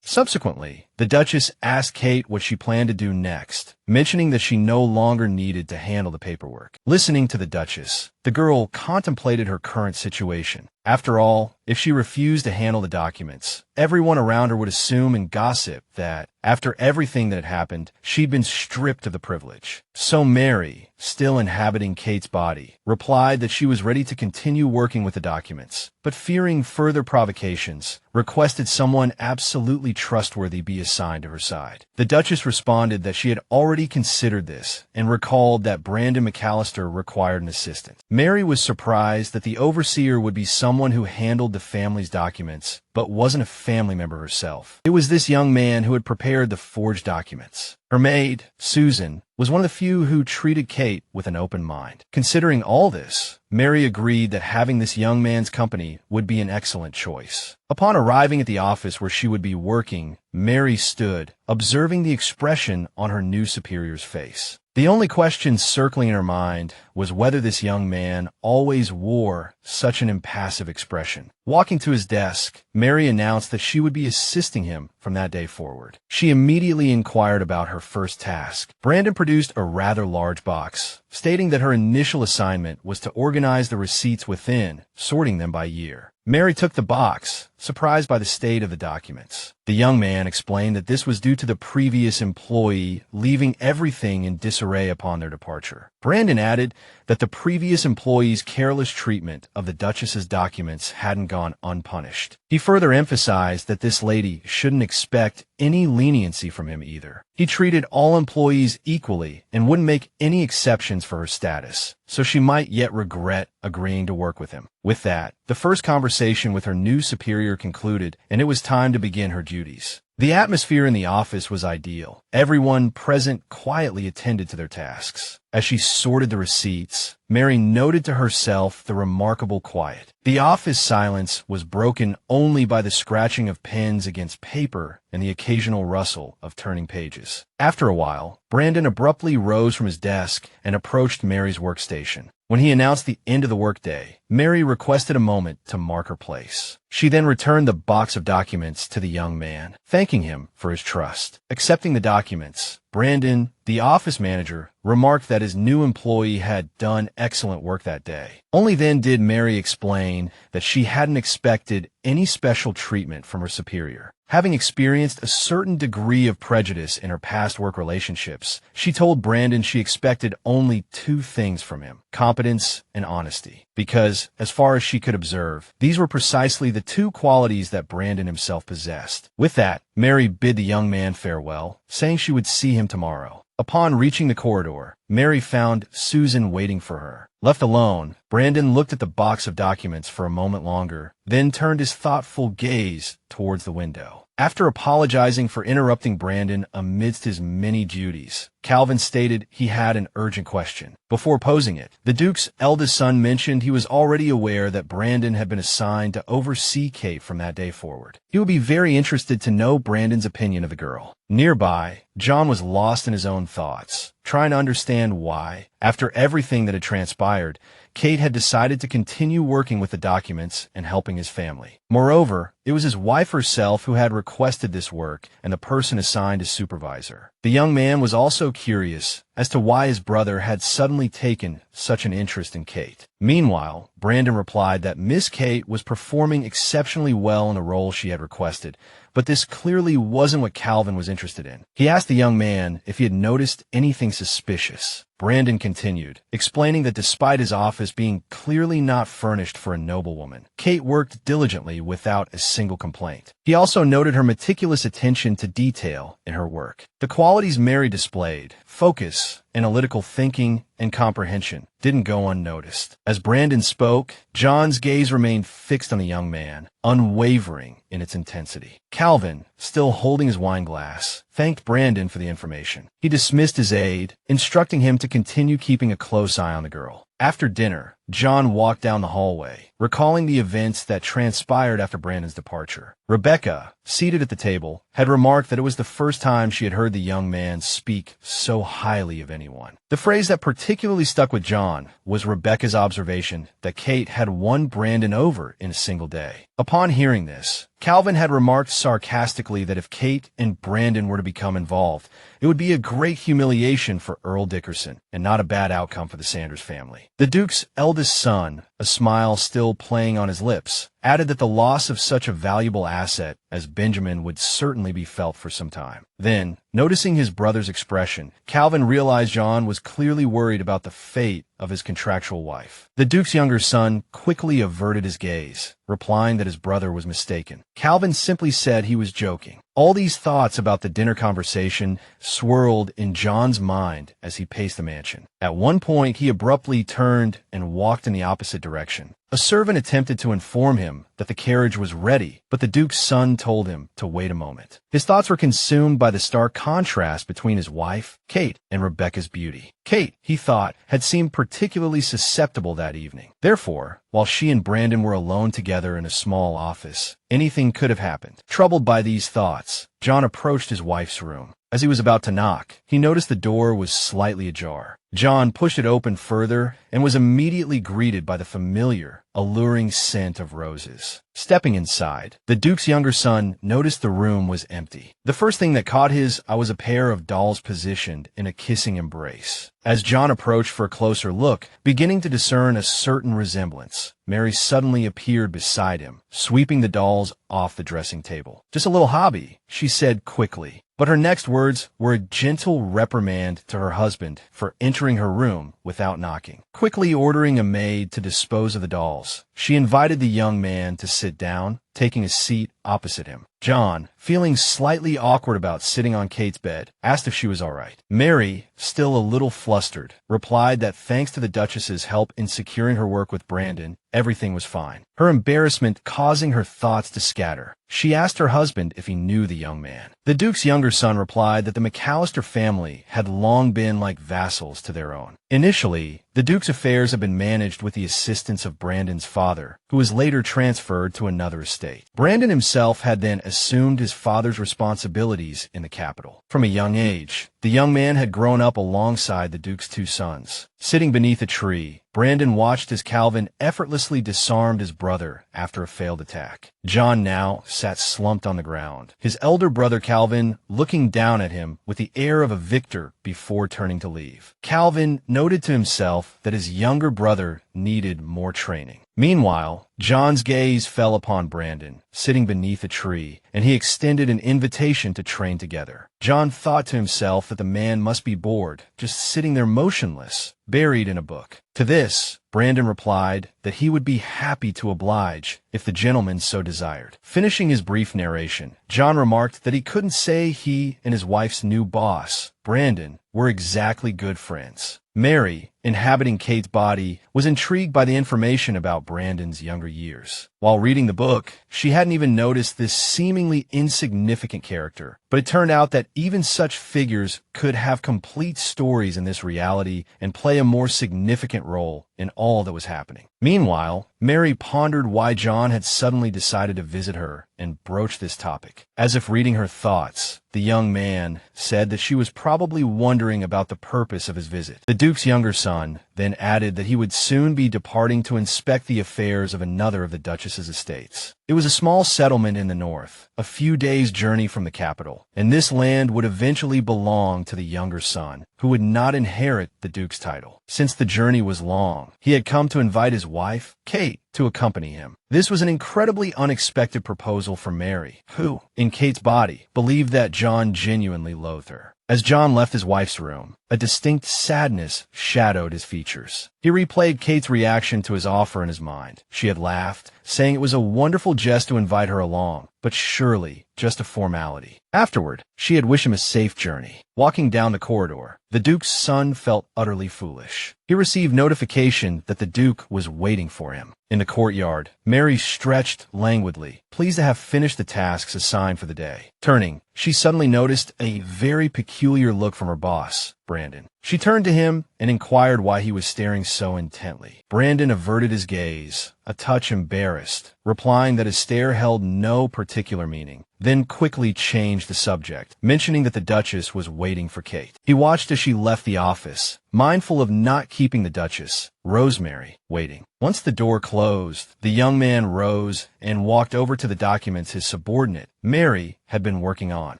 Subsequently, the Duchess asked Kate what she planned to do next, mentioning that she no longer needed to handle the paperwork. Listening to the Duchess, the girl contemplated her current situation. After all, if she refused to handle the documents, everyone around her would assume and gossip that, after everything that had happened, she'd been stripped of the privilege. So Mary, still inhabiting Kate's body, replied that she was ready to continue working with the documents, but fearing further provocations, requested someone absolutely trustworthy be assigned to her side. The Duchess responded that she had already considered this and recalled that Brandon McAllister required an assistant. Mary was surprised that the overseer would be someone who handled the family's documents, but wasn't a family member herself. It was this young man who had prepared the forged documents. Her maid, Susan, was one of the few who treated Kate with an open mind. Considering all this, Mary agreed that having this young man's company would be an excellent choice. Upon arriving at the office where she would be working, Mary stood, observing the expression on her new superior's face. The only question circling in her mind was whether this young man always wore such an impassive expression. Walking to his desk, Mary announced that she would be assisting him from that day forward. She immediately inquired about her first task. Brandon produced a rather large box, stating that her initial assignment was to organize the receipts within, sorting them by year. Mary took the box, surprised by the state of the documents. The young man explained that this was due to the previous employee leaving everything in disarray upon their departure. Brandon added that the previous employee's careless treatment of the Duchess's documents hadn't gone unpunished. He further emphasized that this lady shouldn't expect any leniency from him either. He treated all employees equally and wouldn't make any exceptions for her status, so she might yet regret agreeing to work with him. With that, the first conversation with her new superior concluded, and it was time to begin her duties. The atmosphere in the office was ideal. Everyone present quietly attended to their tasks. As she sorted the receipts, Mary noted to herself the remarkable quiet. The office silence was broken only by the scratching of pens against paper and the occasional rustle of turning pages. After a while, Brandon abruptly rose from his desk and approached Mary's workstation. When he announced the end of the workday, Mary requested a moment to mark her place. She then returned the box of documents to the young man, thanking him for his trust. Accepting the documents, Brandon, the office manager, remarked that his new employee had done excellent work that day. Only then did Mary explain that she hadn't expected any special treatment from her superior. Having experienced a certain degree of prejudice in her past work relationships, she told Brandon she expected only two things from him: competence and honesty. Because, as far as she could observe, these were precisely the two qualities that Brandon himself possessed. With that, Mary bid the young man farewell, saying she would see him tomorrow. Upon reaching the corridor, Mary found Susan waiting for her. Left alone, Brandon looked at the box of documents for a moment longer, then turned his thoughtful gaze towards the window. After apologizing for interrupting Brandon amidst his many duties, Calvin stated he had an urgent question. Before posing it, the Duke's eldest son mentioned he was already aware that Brandon had been assigned to oversee Kate from that day forward. He would be very interested to know Brandon's opinion of the girl. Nearby, John was lost in his own thoughts, trying to understand why, after everything that had transpired, Kate had decided to continue working with the documents and helping his family. Moreover, it was his wife herself who had requested this work and the person assigned as supervisor. The young man was also curious as to why his brother had suddenly taken such an interest in Kate. Meanwhile, Brandon replied that Miss Kate was performing exceptionally well in the role she had requested, but this clearly wasn't what Calvin was interested in. He asked the young man if he had noticed anything suspicious. Brandon continued, explaining that despite his office being clearly not furnished for a noblewoman, Kate worked diligently without a single complaint. He also noted her meticulous attention to detail in her work. The qualities Mary displayed, focus, analytical thinking, and comprehension, didn't go unnoticed. As Brandon spoke, John's gaze remained fixed on the young man, unwavering in its intensity. Calvin, still holding his wine glass, thanked Brandon for the information. He dismissed his aide, instructing him to continue keeping a close eye on the girl. After dinner, John walked down the hallway, recalling the events that transpired after Brandon's departure. Rebecca, seated at the table, had remarked that it was the first time she had heard the young man speak so highly of anyone. The phrase that particularly stuck with John was Rebecca's observation that Kate had won Brandon over in a single day. Upon hearing this, Calvin had remarked sarcastically that if Kate and Brandon were to become involved, it would be a great humiliation for Earl Dickerson and not a bad outcome for the Sanders family. The Duke's eldest son, a smile still playing on his lips, added that the loss of such a valuable asset as Benjamin would certainly be felt for some time. Then, noticing his brother's expression, Calvin realized John was clearly worried about the fate of his contractual wife. The Duke's younger son quickly averted his gaze, replying that his brother was mistaken. Calvin simply said he was joking. All these thoughts about the dinner conversation swirled in John's mind as he paced the mansion. At one point, he abruptly turned and walked in the opposite direction. A servant attempted to inform him that the carriage was ready, but the Duke's son told him to wait a moment. His thoughts were consumed by the stark contrast between his wife, Kate, and Rebecca's beauty. Kate, he thought, had seemed particularly susceptible that evening. Therefore, while she and Brandon were alone together in a small office, anything could have happened. Troubled by these thoughts, John approached his wife's room. As he was about to knock, he noticed the door was slightly ajar. John pushed it open further and was immediately greeted by the familiar, alluring scent of roses. Stepping inside, the Duke's younger son noticed the room was empty. The first thing that caught his eye was a pair of dolls positioned in a kissing embrace. As John approached for a closer look, beginning to discern a certain resemblance, Mary suddenly appeared beside him, sweeping the dolls off the dressing table. "Just a little hobby," she said quickly. But her next words were a gentle reprimand to her husband for entering her room without knocking. Quickly ordering a maid to dispose of the dolls, she invited the young man to sit down, taking a seat opposite him. John, feeling slightly awkward about sitting on Kate's bed, asked if she was all right. Mary, still a little flustered, replied that thanks to the Duchess's help in securing her work with Brandon, everything was fine. Her embarrassment causing her thoughts to scatter. She asked her husband if he knew the young man. The Duke's younger son replied that the McAllister family had long been like vassals to their own. Initially, the Duke's affairs had been managed with the assistance of Brandon's father, who was later transferred to another estate. Brandon himself had then assumed his father's responsibilities in the capital. From a young age, the young man had grown up alongside the Duke's two sons. Sitting beneath a tree, Brandon watched as Calvin effortlessly disarmed his brother after a failed attack. John now sat slumped on the ground, his elder brother Calvin looking down at him with the air of a victor before turning to leave. Calvin noted to himself that his younger brother needed more training. Meanwhile, John's gaze fell upon Brandon, sitting beneath a tree, and he extended an invitation to train together. John thought to himself that the man must be bored, just sitting there motionless, buried in a book. To this, Brandon replied that he would be happy to oblige if the gentleman so desired. Finishing his brief narration, John remarked that he couldn't say he and his wife's new boss, Brandon, were exactly good friends. Mary, inhabiting Kate's body, was intrigued by the information about Brandon's younger years. While reading the book, she hadn't even noticed this seemingly insignificant character, but it turned out that even such figures could have complete stories in this reality and play a more significant role in all that was happening. Meanwhile, Mary pondered why John had suddenly decided to visit her and broach this topic. As if reading her thoughts, the young man said that she was probably wondering about the purpose of his visit. The Duke's younger son then added that he would soon be departing to inspect the affairs of another of the Duchess's estates. It was a small settlement in the north, a few days' journey from the capital, and this land would eventually belong to the younger son, who would not inherit the Duke's title. Since the journey was long, he had come to invite his wife, Kate, to accompany him. This was an incredibly unexpected proposal for Mary, who, in Kate's body, believed that John genuinely loathed her. As John left his wife's room, a distinct sadness shadowed his features. He replayed Kate's reaction to his offer in his mind. She had laughed, saying it was a wonderful jest to invite her along, but surely just a formality. Afterward, she had wished him a safe journey. Walking down the corridor, the Duke's son felt utterly foolish. He received notification that the Duke was waiting for him. In the courtyard, Mary stretched languidly, pleased to have finished the tasks assigned for the day. Turning, she suddenly noticed a very peculiar look from her boss, Brandon. She turned to him and inquired why he was staring so intently. Brandon averted his gaze, a touch embarrassed, replying that his stare held no particular meaning, then quickly changed the subject, mentioning that the Duchess was waiting for Kate. He watched as she left the office, mindful of not keeping the Duchess, Rosemary, waiting. Once the door closed, the young man rose and walked over to the documents his subordinate, Mary, had been working on.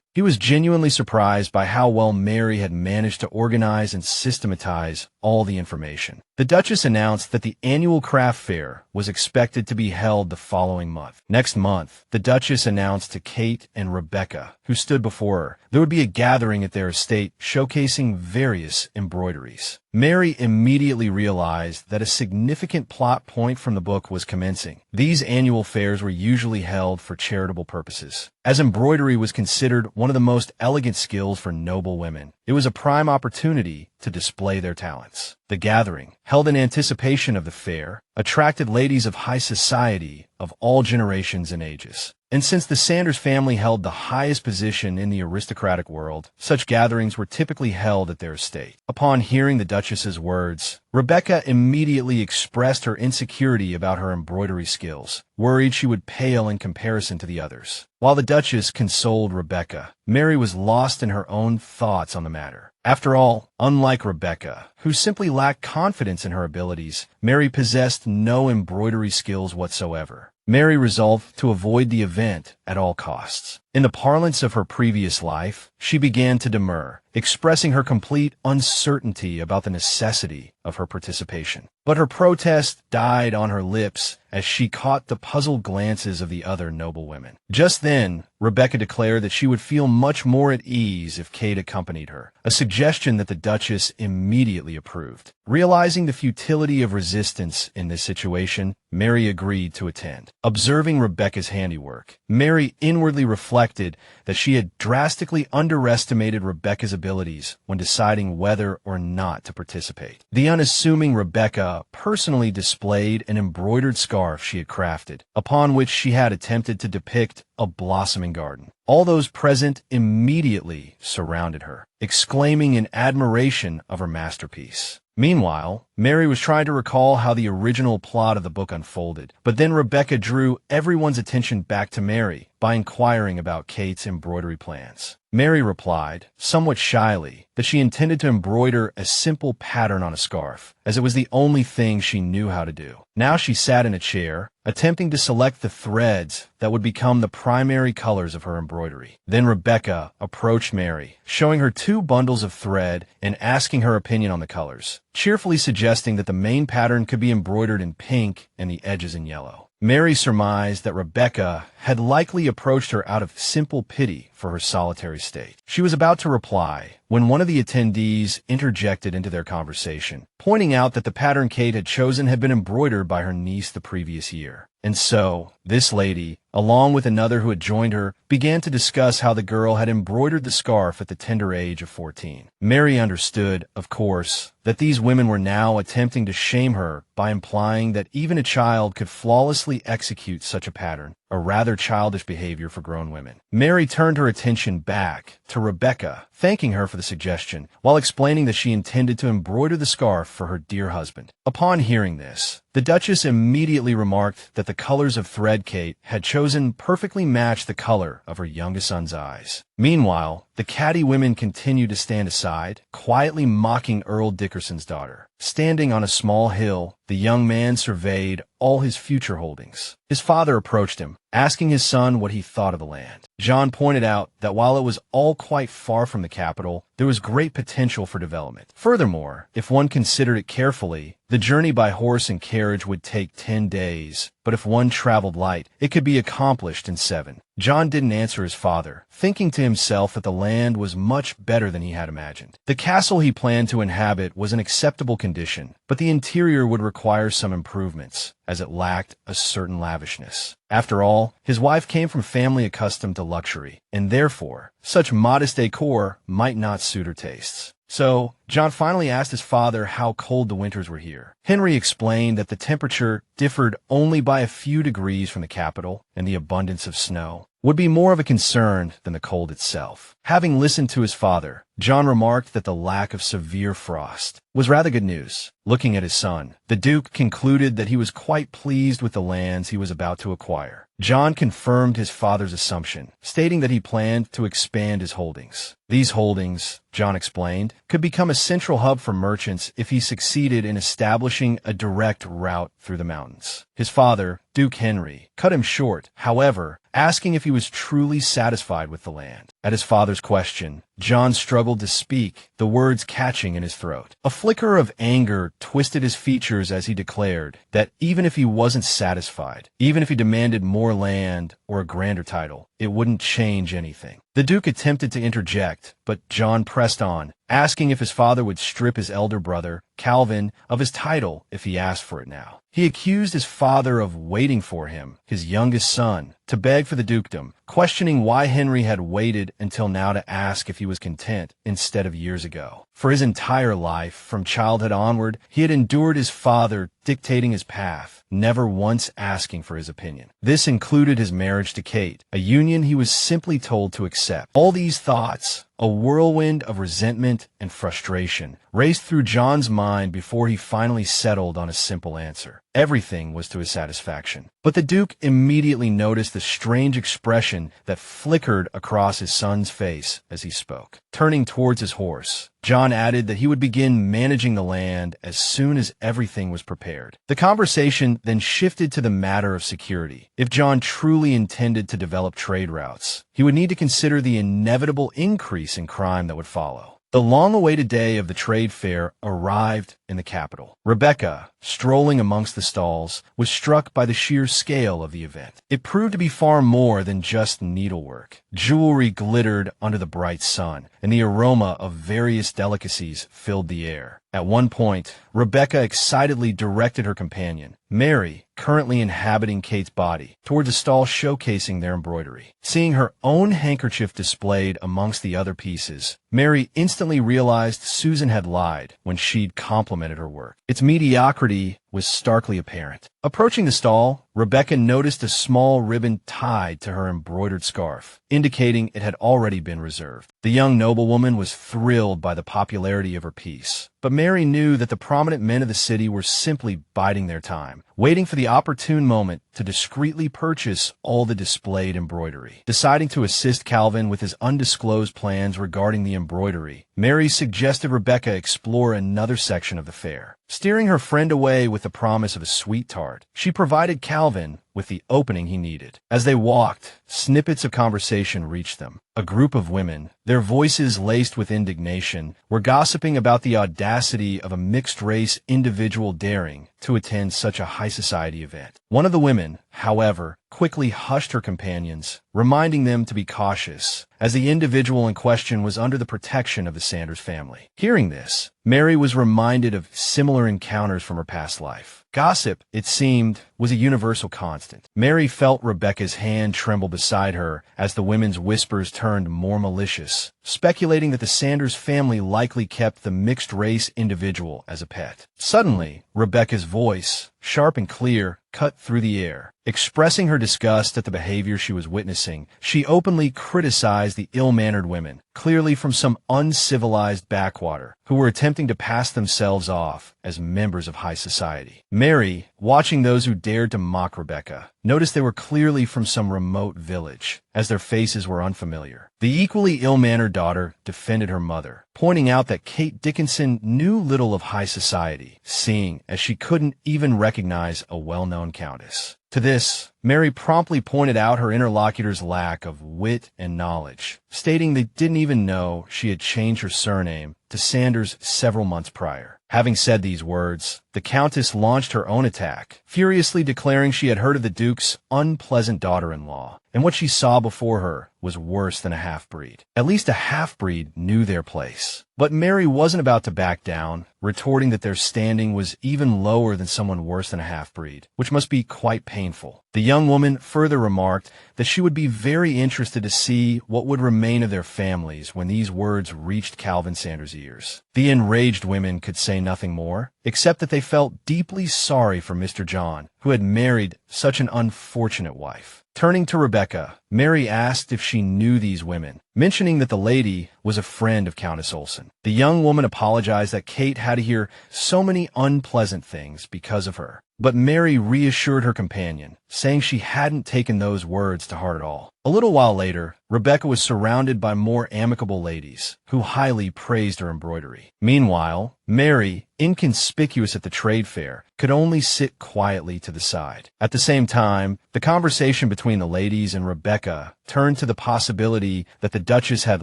He was genuinely surprised by how well Mary had managed to organize and systematize all the information. The Duchess announced that the annual craft fair was expected to be held the following month. Next month, the Duchess announced to Kate and Rebecca, who stood before her, there would be a gathering at their estate showcasing various embroideries. Mary immediately realized that a significant significant plot point from the book was commencing. These annual fairs were usually held for charitable purposes. As embroidery was considered one of the most elegant skills for noble women, it was a prime opportunity to display their talents. The gathering, held in anticipation of the fair, attracted ladies of high society of all generations and ages. And since the Sanders family held the highest position in the aristocratic world, such gatherings were typically held at their estate. Upon hearing the Duchess's words, Rebecca immediately expressed her insecurity about her embroidery skills, worried she would pale in comparison to the others. While the Duchess consoled Rebecca, Mary was lost in her own thoughts on the matter. After all, unlike Rebecca, who simply lacked confidence in her abilities, Mary possessed no embroidery skills whatsoever. Mary resolved to avoid the event at all costs. In the parlance of her previous life, she began to demur, expressing her complete uncertainty about the necessity of her participation. But her protest died on her lips as she caught the puzzled glances of the other noble women. Just then, Rebecca declared that she would feel much more at ease if Kate accompanied her, a suggestion that the Duchess immediately approved. Realizing the futility of resistance in this situation, Mary agreed to attend. Observing Rebecca's handiwork, Mary inwardly reflected that she had drastically underestimated Rebecca's abilities when deciding whether or not to participate. The unassuming Rebecca personally displayed an embroidered scarf she had crafted, upon which she had attempted to depict a blossoming garden. All those present immediately surrounded her, exclaiming in admiration of her masterpiece. Meanwhile, Mary was trying to recall how the original plot of the book unfolded, but then Rebecca drew everyone's attention back to Mary by inquiring about Kate's embroidery plans. Mary replied, somewhat shyly, that she intended to embroider a simple pattern on a scarf, as it was the only thing she knew how to do. Now she sat in a chair, attempting to select the threads that would become the primary colors of her embroidery. Then Rebecca approached Mary, showing her 2 bundles of thread and asking her opinion on the colors, cheerfully suggesting that the main pattern could be embroidered in pink and the edges in yellow. Mary surmised that Rebecca had likely approached her out of simple pity for her solitary state. She was about to reply when one of the attendees interjected into their conversation, pointing out that the pattern Kate had chosen had been embroidered by her niece the previous year. And so, this lady, along with another who had joined her, began to discuss how the girl had embroidered the scarf at the tender age of 14. Mary understood, of course, that these women were now attempting to shame her by implying that even a child could flawlessly execute such a pattern, a rather childish behavior for grown women. Mary turned her attention back to Rebecca, thanking her for the suggestion, while explaining that she intended to embroider the scarf for her dear husband. Upon hearing this, the Duchess immediately remarked that the colors of thread Kate had chosen perfectly matched the color of her youngest son's eyes. Meanwhile, the catty women continued to stand aside, quietly mocking Earl Dickerson's daughter. Standing on a small hill, the young man surveyed all his future holdings. His father approached him, asking his son what he thought of the land. John pointed out that while it was all quite far from the capital, there was great potential for development. Furthermore, if one considered it carefully, the journey by horse and carriage would take 10 days, but if one traveled light, it could be accomplished in 7. John didn't answer his father, thinking to himself that the land was much better than he had imagined. The castle he planned to inhabit was in acceptable condition, but the interior would require some improvements, as it lacked a certain lavishness. After all, his wife came from family accustomed to luxury, and therefore, such modest decor might not suit her tastes. So, John finally asked his father how cold the winters were here. Henry explained that the temperature differed only by a few degrees from the capital, and the abundance of snow would be more of a concern than the cold itself. Having listened to his father, John remarked that the lack of severe frost was rather good news. Looking at his son, the Duke concluded that he was quite pleased with the lands he was about to acquire. John confirmed his father's assumption, stating that he planned to expand his holdings. These holdings, John explained, could become a central hub for merchants if he succeeded in establishing a direct route through the mountains. His father, Duke Henry, cut him short, however, asking if he was truly satisfied with the land. At his father's question, John struggled to speak, the words catching in his throat. A flicker of anger twisted his features as he declared that even if he wasn't satisfied, even if he demanded more land or a grander title, it wouldn't change anything. The Duke attempted to interject, but John pressed on, asking if his father would strip his elder brother, Calvin, of his title if he asked for it now. He accused his father of waiting for him, his youngest son, to beg for the dukedom, questioning why Henry had waited until now to ask if he was content instead of years ago. For his entire life, from childhood onward, he had endured his father dictating his path, never once asking for his opinion. This included his marriage to Kate, a union he was simply told to accept. All these thoughts, a whirlwind of resentment and frustration, raced through John's mind before he finally settled on a simple answer. Everything was to his satisfaction. But the Duke immediately noticed the strange expression that flickered across his son's face as he spoke. Turning towards his horse, John added that he would begin managing the land as soon as everything was prepared. The conversation then shifted to the matter of security. If John truly intended to develop trade routes, he would need to consider the inevitable increase in crime that would follow. The long-awaited day of the trade fair arrived in the capital. Rebecca, strolling amongst the stalls, was struck by the sheer scale of the event. It proved to be far more than just needlework. Jewelry glittered under the bright sun, and the aroma of various delicacies filled the air. At one point, Rebecca excitedly directed her companion, Mary, currently inhabiting Kate's body, towards a stall showcasing their embroidery. Seeing her own handkerchief displayed amongst the other pieces, Mary instantly realized Susan had lied when she'd complimented her work. Its mediocrity was starkly apparent. Approaching the stall, Rebecca noticed a small ribbon tied to her embroidered scarf, indicating it had already been reserved. The young noblewoman was thrilled by the popularity of her piece, but Mary knew that the prominent men of the city were simply biding their time, waiting for the opportune moment to discreetly purchase all the displayed embroidery. Deciding to assist Calvin with his undisclosed plans regarding the embroidery, Mary suggested Rebecca explore another section of the fair. Steering her friend away with the promise of a sweet tart, she provided Calvin with the opening he needed. As they walked, snippets of conversation reached them. A group of women, their voices laced with indignation, were gossiping about the audacity of a mixed-race individual daring to attend such a high society event. One of the women, however, quickly hushed her companions, reminding them to be cautious, as the individual in question was under the protection of the Sanders family. Hearing this, Mary was reminded of similar encounters from her past life. Gossip, it seemed, was a universal constant. Mary felt Rebecca's hand tremble beside her as the women's whispers turned more malicious, speculating that the Sanders family likely kept the mixed-race individual as a pet. Suddenly, Rebecca's voice, sharp and clear, cut through the air. Expressing her disgust at the behavior she was witnessing, she openly criticized the ill-mannered women, clearly from some uncivilized backwater, who were attempting to pass themselves off as members of high society. Mary, watching those who dared to mock Rebecca, noticed they were clearly from some remote village, as their faces were unfamiliar. The equally ill-mannered daughter defended her mother, pointing out that Kate Dickinson knew little of high society, seeing as she couldn't even recognize a well-known countess. To this, Mary promptly pointed out her interlocutor's lack of wit and knowledge, stating they didn't even know she had changed her surname to Sanders several months prior. Having said these words, the Countess launched her own attack, furiously declaring she had heard of the Duke's unpleasant daughter-in-law, and what she saw before her was worse than a half-breed. At least a half-breed knew their place. But Mary wasn't about to back down, retorting that their standing was even lower than someone worse than a half-breed, which must be quite painful. The young woman further remarked that she would be very interested to see what would remain of their families when these words reached Calvin Sanders' ears. The enraged women could say nothing more, except that they felt deeply sorry for Mr. John, who had married such an unfortunate wife. Turning to Rebecca, Mary asked if she knew these women, mentioning that the lady was a friend of Countess Olsen. The young woman apologized that Kate had to hear so many unpleasant things because of her, but Mary reassured her companion, saying she hadn't taken those words to heart at all. A little while later, Rebecca was surrounded by more amicable ladies, who highly praised her embroidery. Meanwhile, Mary, inconspicuous at the trade fair, could only sit quietly to the side. At the same time, the conversation between the ladies and Rebecca turned to the possibility that the Duchess had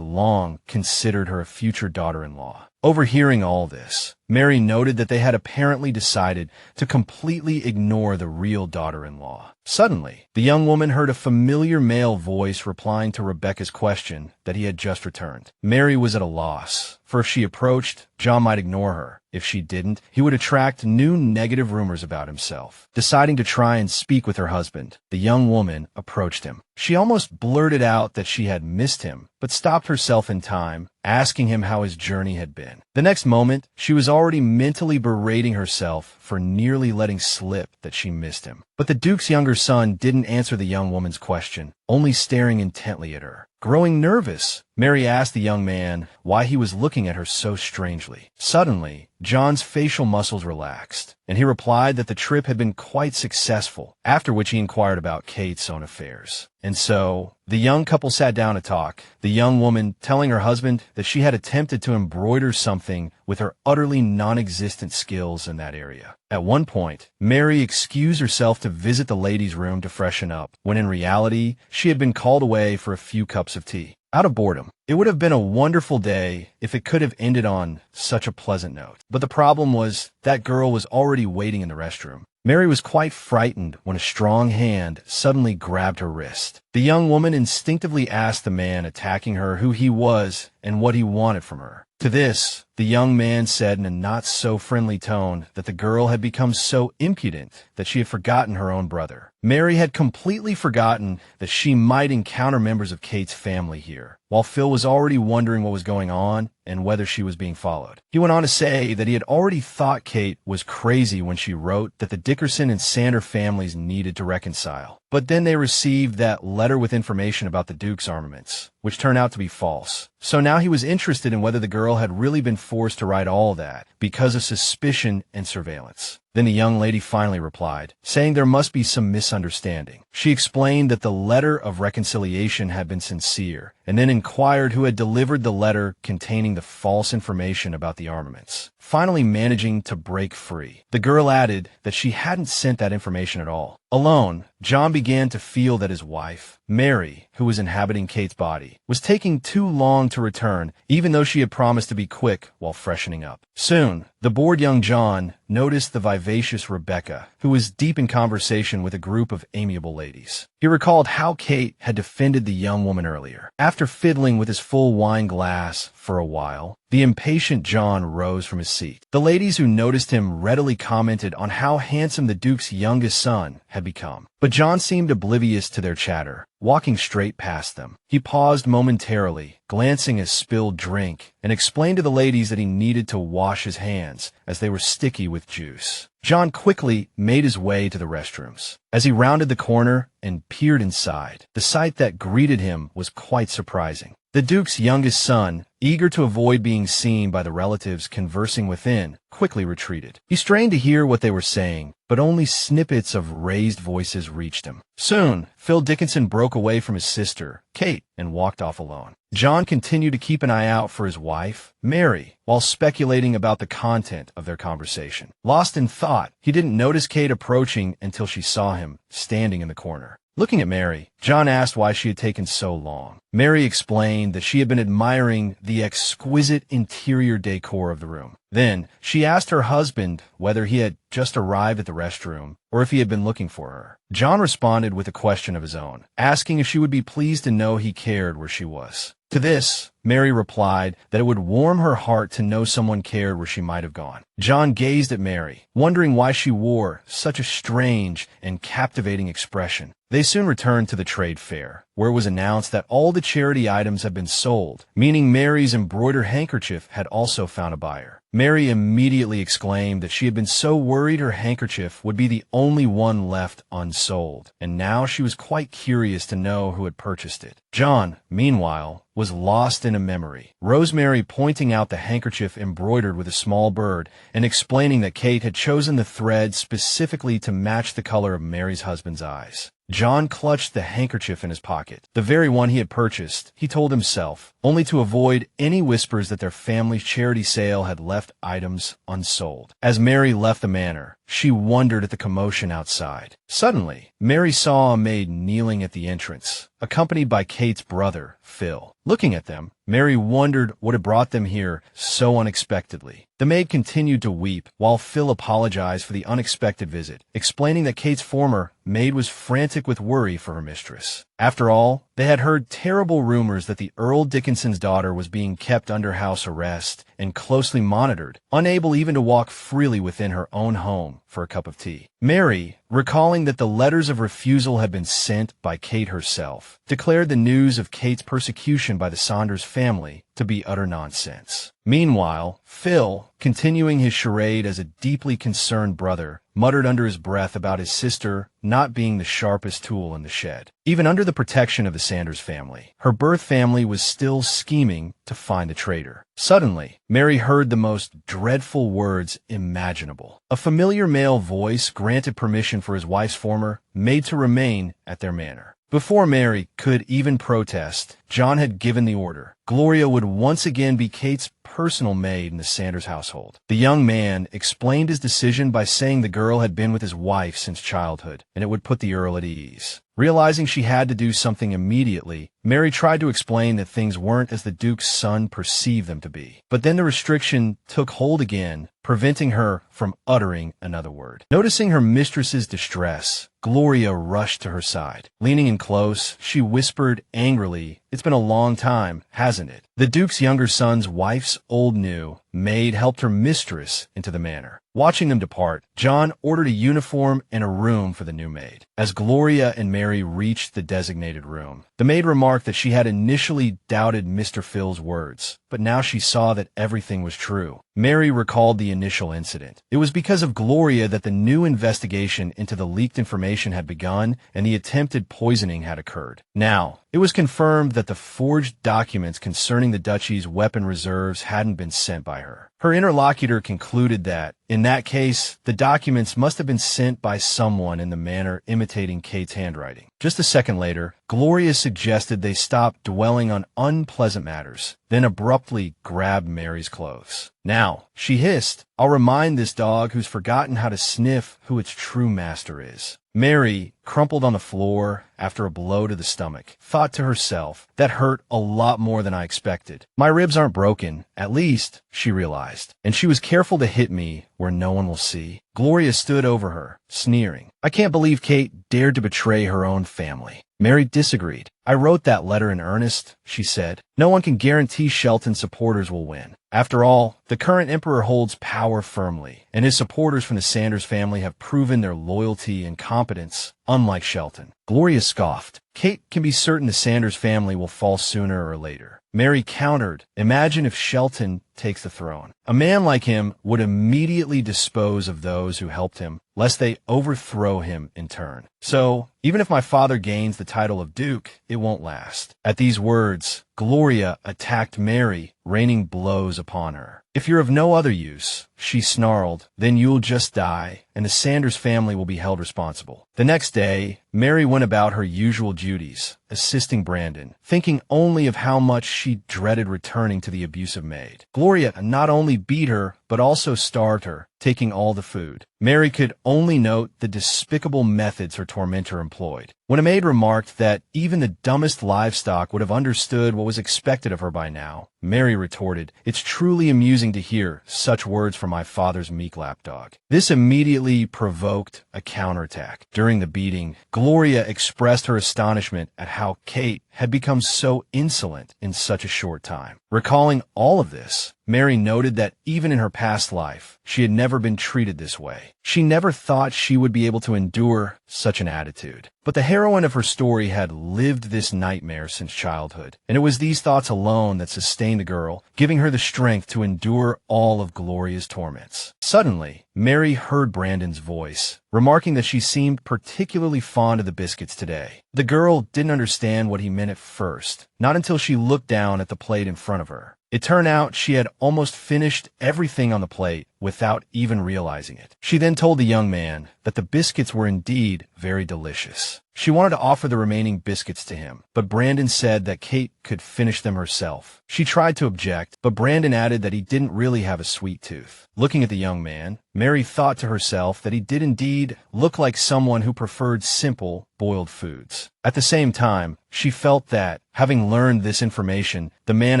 long considered her a future daughter-in-law. Overhearing all this, Mary noted that they had apparently decided to completely ignore the real daughter-in-law. Suddenly, the young woman heard a familiar male voice replying to Rebecca's question that he had just returned. Mary was at a loss, for if she approached, John might ignore her. If she didn't, he would attract new negative rumors about himself. Deciding to try and speak with her husband, the young woman approached him. She almost blurted out that she had missed him, but stopped herself in time, asking him how his journey had been. The next moment, she was already mentally berating herself for nearly letting slip that she missed him. But the Duke's younger son didn't answer the young woman's question, only staring intently at her. Growing nervous, Mary asked the young man why he was looking at her so strangely. Suddenly, John's facial muscles relaxed, and he replied that the trip had been quite successful, after which he inquired about Kate's own affairs. And so, the young couple sat down to talk, the young woman telling her husband that she had attempted to embroider something with her utterly non-existent skills in that area. At one point, Mary excused herself to visit the ladies' room to freshen up, when in reality, she had been called away for a few cups of tea. Out of boredom. It would have been a wonderful day if it could have ended on such a pleasant note. But the problem was that girl was already waiting in the restroom. Mary was quite frightened when a strong hand suddenly grabbed her wrist. The young woman instinctively asked the man attacking her who he was and what he wanted from her. To this, the young man said in a not-so-friendly tone that the girl had become so impudent that she had forgotten her own brother. Mary had completely forgotten that she might encounter members of Kate's family here, while Phil was already wondering what was going on and whether she was being followed. He went on to say that he had already thought Kate was crazy when she wrote that the Dickerson and Sander families needed to reconcile. But then they received that letter with information about the Duke's armaments, which turned out to be false. So now he was interested in whether the girl had really been forced to write all that because of suspicion and surveillance. Then the young lady finally replied, saying there must be some misunderstanding. She explained that the letter of reconciliation had been sincere, and then inquired who had delivered the letter containing the false information about the armaments. Finally managing to break free, the girl added that she hadn't sent that information at all. Alone, John began to feel that his wife, Mary, who was inhabiting Kate's body, was taking too long to return, even though she had promised to be quick while freshening up. Soon, the bored young John noticed the vivacious Rebecca, who was deep in conversation with a group of amiable ladies. He recalled how Kate had defended the young woman earlier. After fiddling with his full wine glass for a while, the impatient John rose from his seat. The ladies who noticed him readily commented on how handsome the Duke's youngest son had become. But John seemed oblivious to their chatter, walking straight past them. He paused momentarily, glancing at spilled drink, and explained to the ladies that he needed to wash his hands, as they were sticky with juice. John quickly made his way to the restrooms. As he rounded the corner and peered inside, the sight that greeted him was quite surprising. The Duke's youngest son, eager to avoid being seen by the relatives conversing within, quickly retreated. He strained to hear what they were saying, but only snippets of raised voices reached him. Soon, Phil Dickinson broke away from his sister, Kate, and walked off alone. John continued to keep an eye out for his wife, Mary, while speculating about the content of their conversation. Lost in thought, he didn't notice Kate approaching until she saw him standing in the corner. Looking at Mary, John asked why she had taken so long. Mary explained that she had been admiring the exquisite interior decor of the room. Then, she asked her husband whether he had just arrived at the restroom or if he had been looking for her. John responded with a question of his own, asking if she would be pleased to know he cared where she was. To this, Mary replied that it would warm her heart to know someone cared where she might have gone. John gazed at Mary, wondering why she wore such a strange and captivating expression. They soon returned to the trade fair, where it was announced that all the charity items had been sold, meaning Mary's embroidered handkerchief had also found a buyer. Mary immediately exclaimed that she had been so worried her handkerchief would be the only one left unsold, and now she was quite curious to know who had purchased it. John, meanwhile, was lost in a memory, Rosemary pointing out the handkerchief embroidered with a small bird and explaining that Kate had chosen the thread specifically to match the color of Mary's husband's eyes. John clutched the handkerchief in his pocket, the very one he had purchased, he told himself, only to avoid any whispers that their family's charity sale had left items unsold. As Mary left the manor, she wondered at the commotion outside. Suddenly, Mary saw a maid kneeling at the entrance, accompanied by Kate's brother, Phil. Looking at them, Mary wondered what had brought them here so unexpectedly. The maid continued to weep, while Phil apologized for the unexpected visit, explaining that Kate's former maid was frantic with worry for her mistress. After all, they had heard terrible rumors that the Earl Dickinson's daughter was being kept under house arrest and closely monitored, unable even to walk freely within her own home for a cup of tea. Mary, recalling that the letters of refusal had been sent by Kate herself, declared the news of Kate's persecution by the Saunders family to be utter nonsense. Meanwhile, Phil, continuing his charade as a deeply concerned brother, muttered under his breath about his sister not being the sharpest tool in the shed. Even under the protection of the Sanders family, her birth family was still scheming to find the traitor. Suddenly, Mary heard the most dreadful words imaginable. A familiar male voice granted permission for his wife's former maid to remain at their manor. Before Mary could even protest, John had given the order. Gloria would once again be Kate's personal maid in the Sanders household. The young man explained his decision by saying the girl had been with his wife since childhood, and it would put the Earl at ease. Realizing she had to do something immediately, Mary tried to explain that things weren't as the Duke's son perceived them to be. But then the restriction took hold again, preventing her from uttering another word. Noticing her mistress's distress, Gloria rushed to her side. Leaning in close, she whispered angrily, "It's been a long time, hasn't it?" The Duke's younger son's wife's old new maid helped her mistress into the manor. Watching them depart, John ordered a uniform and a room for the new maid. As Gloria and Mary reached the designated room, the maid remarked that she had initially doubted Mr. Phil's words, but now she saw that everything was true. Mary recalled the initial incident. It was because of Gloria that the new investigation into the leaked information had begun and the attempted poisoning had occurred. Now, it was confirmed that the forged documents concerning the duchy's weapon reserves hadn't been sent by her. Her interlocutor concluded that, in that case, the documents must have been sent by someone in the manor imitating Kate's handwriting. Just a second later, Gloria suggested they stop dwelling on unpleasant matters, then abruptly grabbed Mary's clothes. "Now," she hissed, "I'll remind this dog who's forgotten how to sniff who its true master is." Mary, crumpled on the floor after a blow to the stomach, thought to herself, "That hurt a lot more than I expected. My ribs aren't broken, at least," she realized, "and she was careful to hit me where no one will see." Gloria stood over her, sneering. "I can't believe Kate dared to betray her own family." Mary disagreed. "I wrote that letter in earnest," she said. "No one can guarantee Shelton's supporters will win. After all, the current emperor holds power firmly, and his supporters from the Sanders family have proven their loyalty and competence, unlike Shelton." Gloria scoffed. "Kate can be certain the Sanders family will fall sooner or later." Mary countered, "Imagine if Shelton takes the throne. A man like him would immediately dispose of those who helped him, lest they overthrow him in turn. So, even if my father gains the title of Duke, it won't last." At these words, Gloria attacked Mary, raining blows upon her. "If you're of no other use," she snarled, "then you'll just die, and the Sanders family will be held responsible." The next day, Mary went about her usual duties, assisting Brandon, thinking only of how much she dreaded returning to the abusive maid. Gloria not only beat her, but also starved her, taking all the food. Mary could only note the despicable methods her tormentor employed. When a maid remarked that even the dumbest livestock would have understood what was expected of her by now, Mary retorted, "It's truly amusing to hear such words from my father's meek lapdog." This immediately provoked a counterattack. During the beating, Gloria expressed her astonishment at how Kate had become so insolent in such a short time. Recalling all of this, Mary noted that even in her past life, she had never been treated this way. She never thought she would be able to endure such an attitude. But the heroine of her story had lived this nightmare since childhood, and it was these thoughts alone that sustained the girl, giving her the strength to endure all of Gloria's torments. Suddenly, Mary heard Brandon's voice, remarking that she seemed particularly fond of the biscuits today. The girl didn't understand what he meant at first, not until she looked down at the plate in front of her. It turned out she had almost finished everything on the plate without even realizing it. She then told the young man that the biscuits were indeed very delicious. She wanted to offer the remaining biscuits to him, but Brandon said that Kate could finish them herself. She tried to object, but Brandon added that he didn't really have a sweet tooth. Looking at the young man, Mary thought to herself that he did indeed look like someone who preferred simple, boiled foods. At the same time, she felt that, having learned this information, the man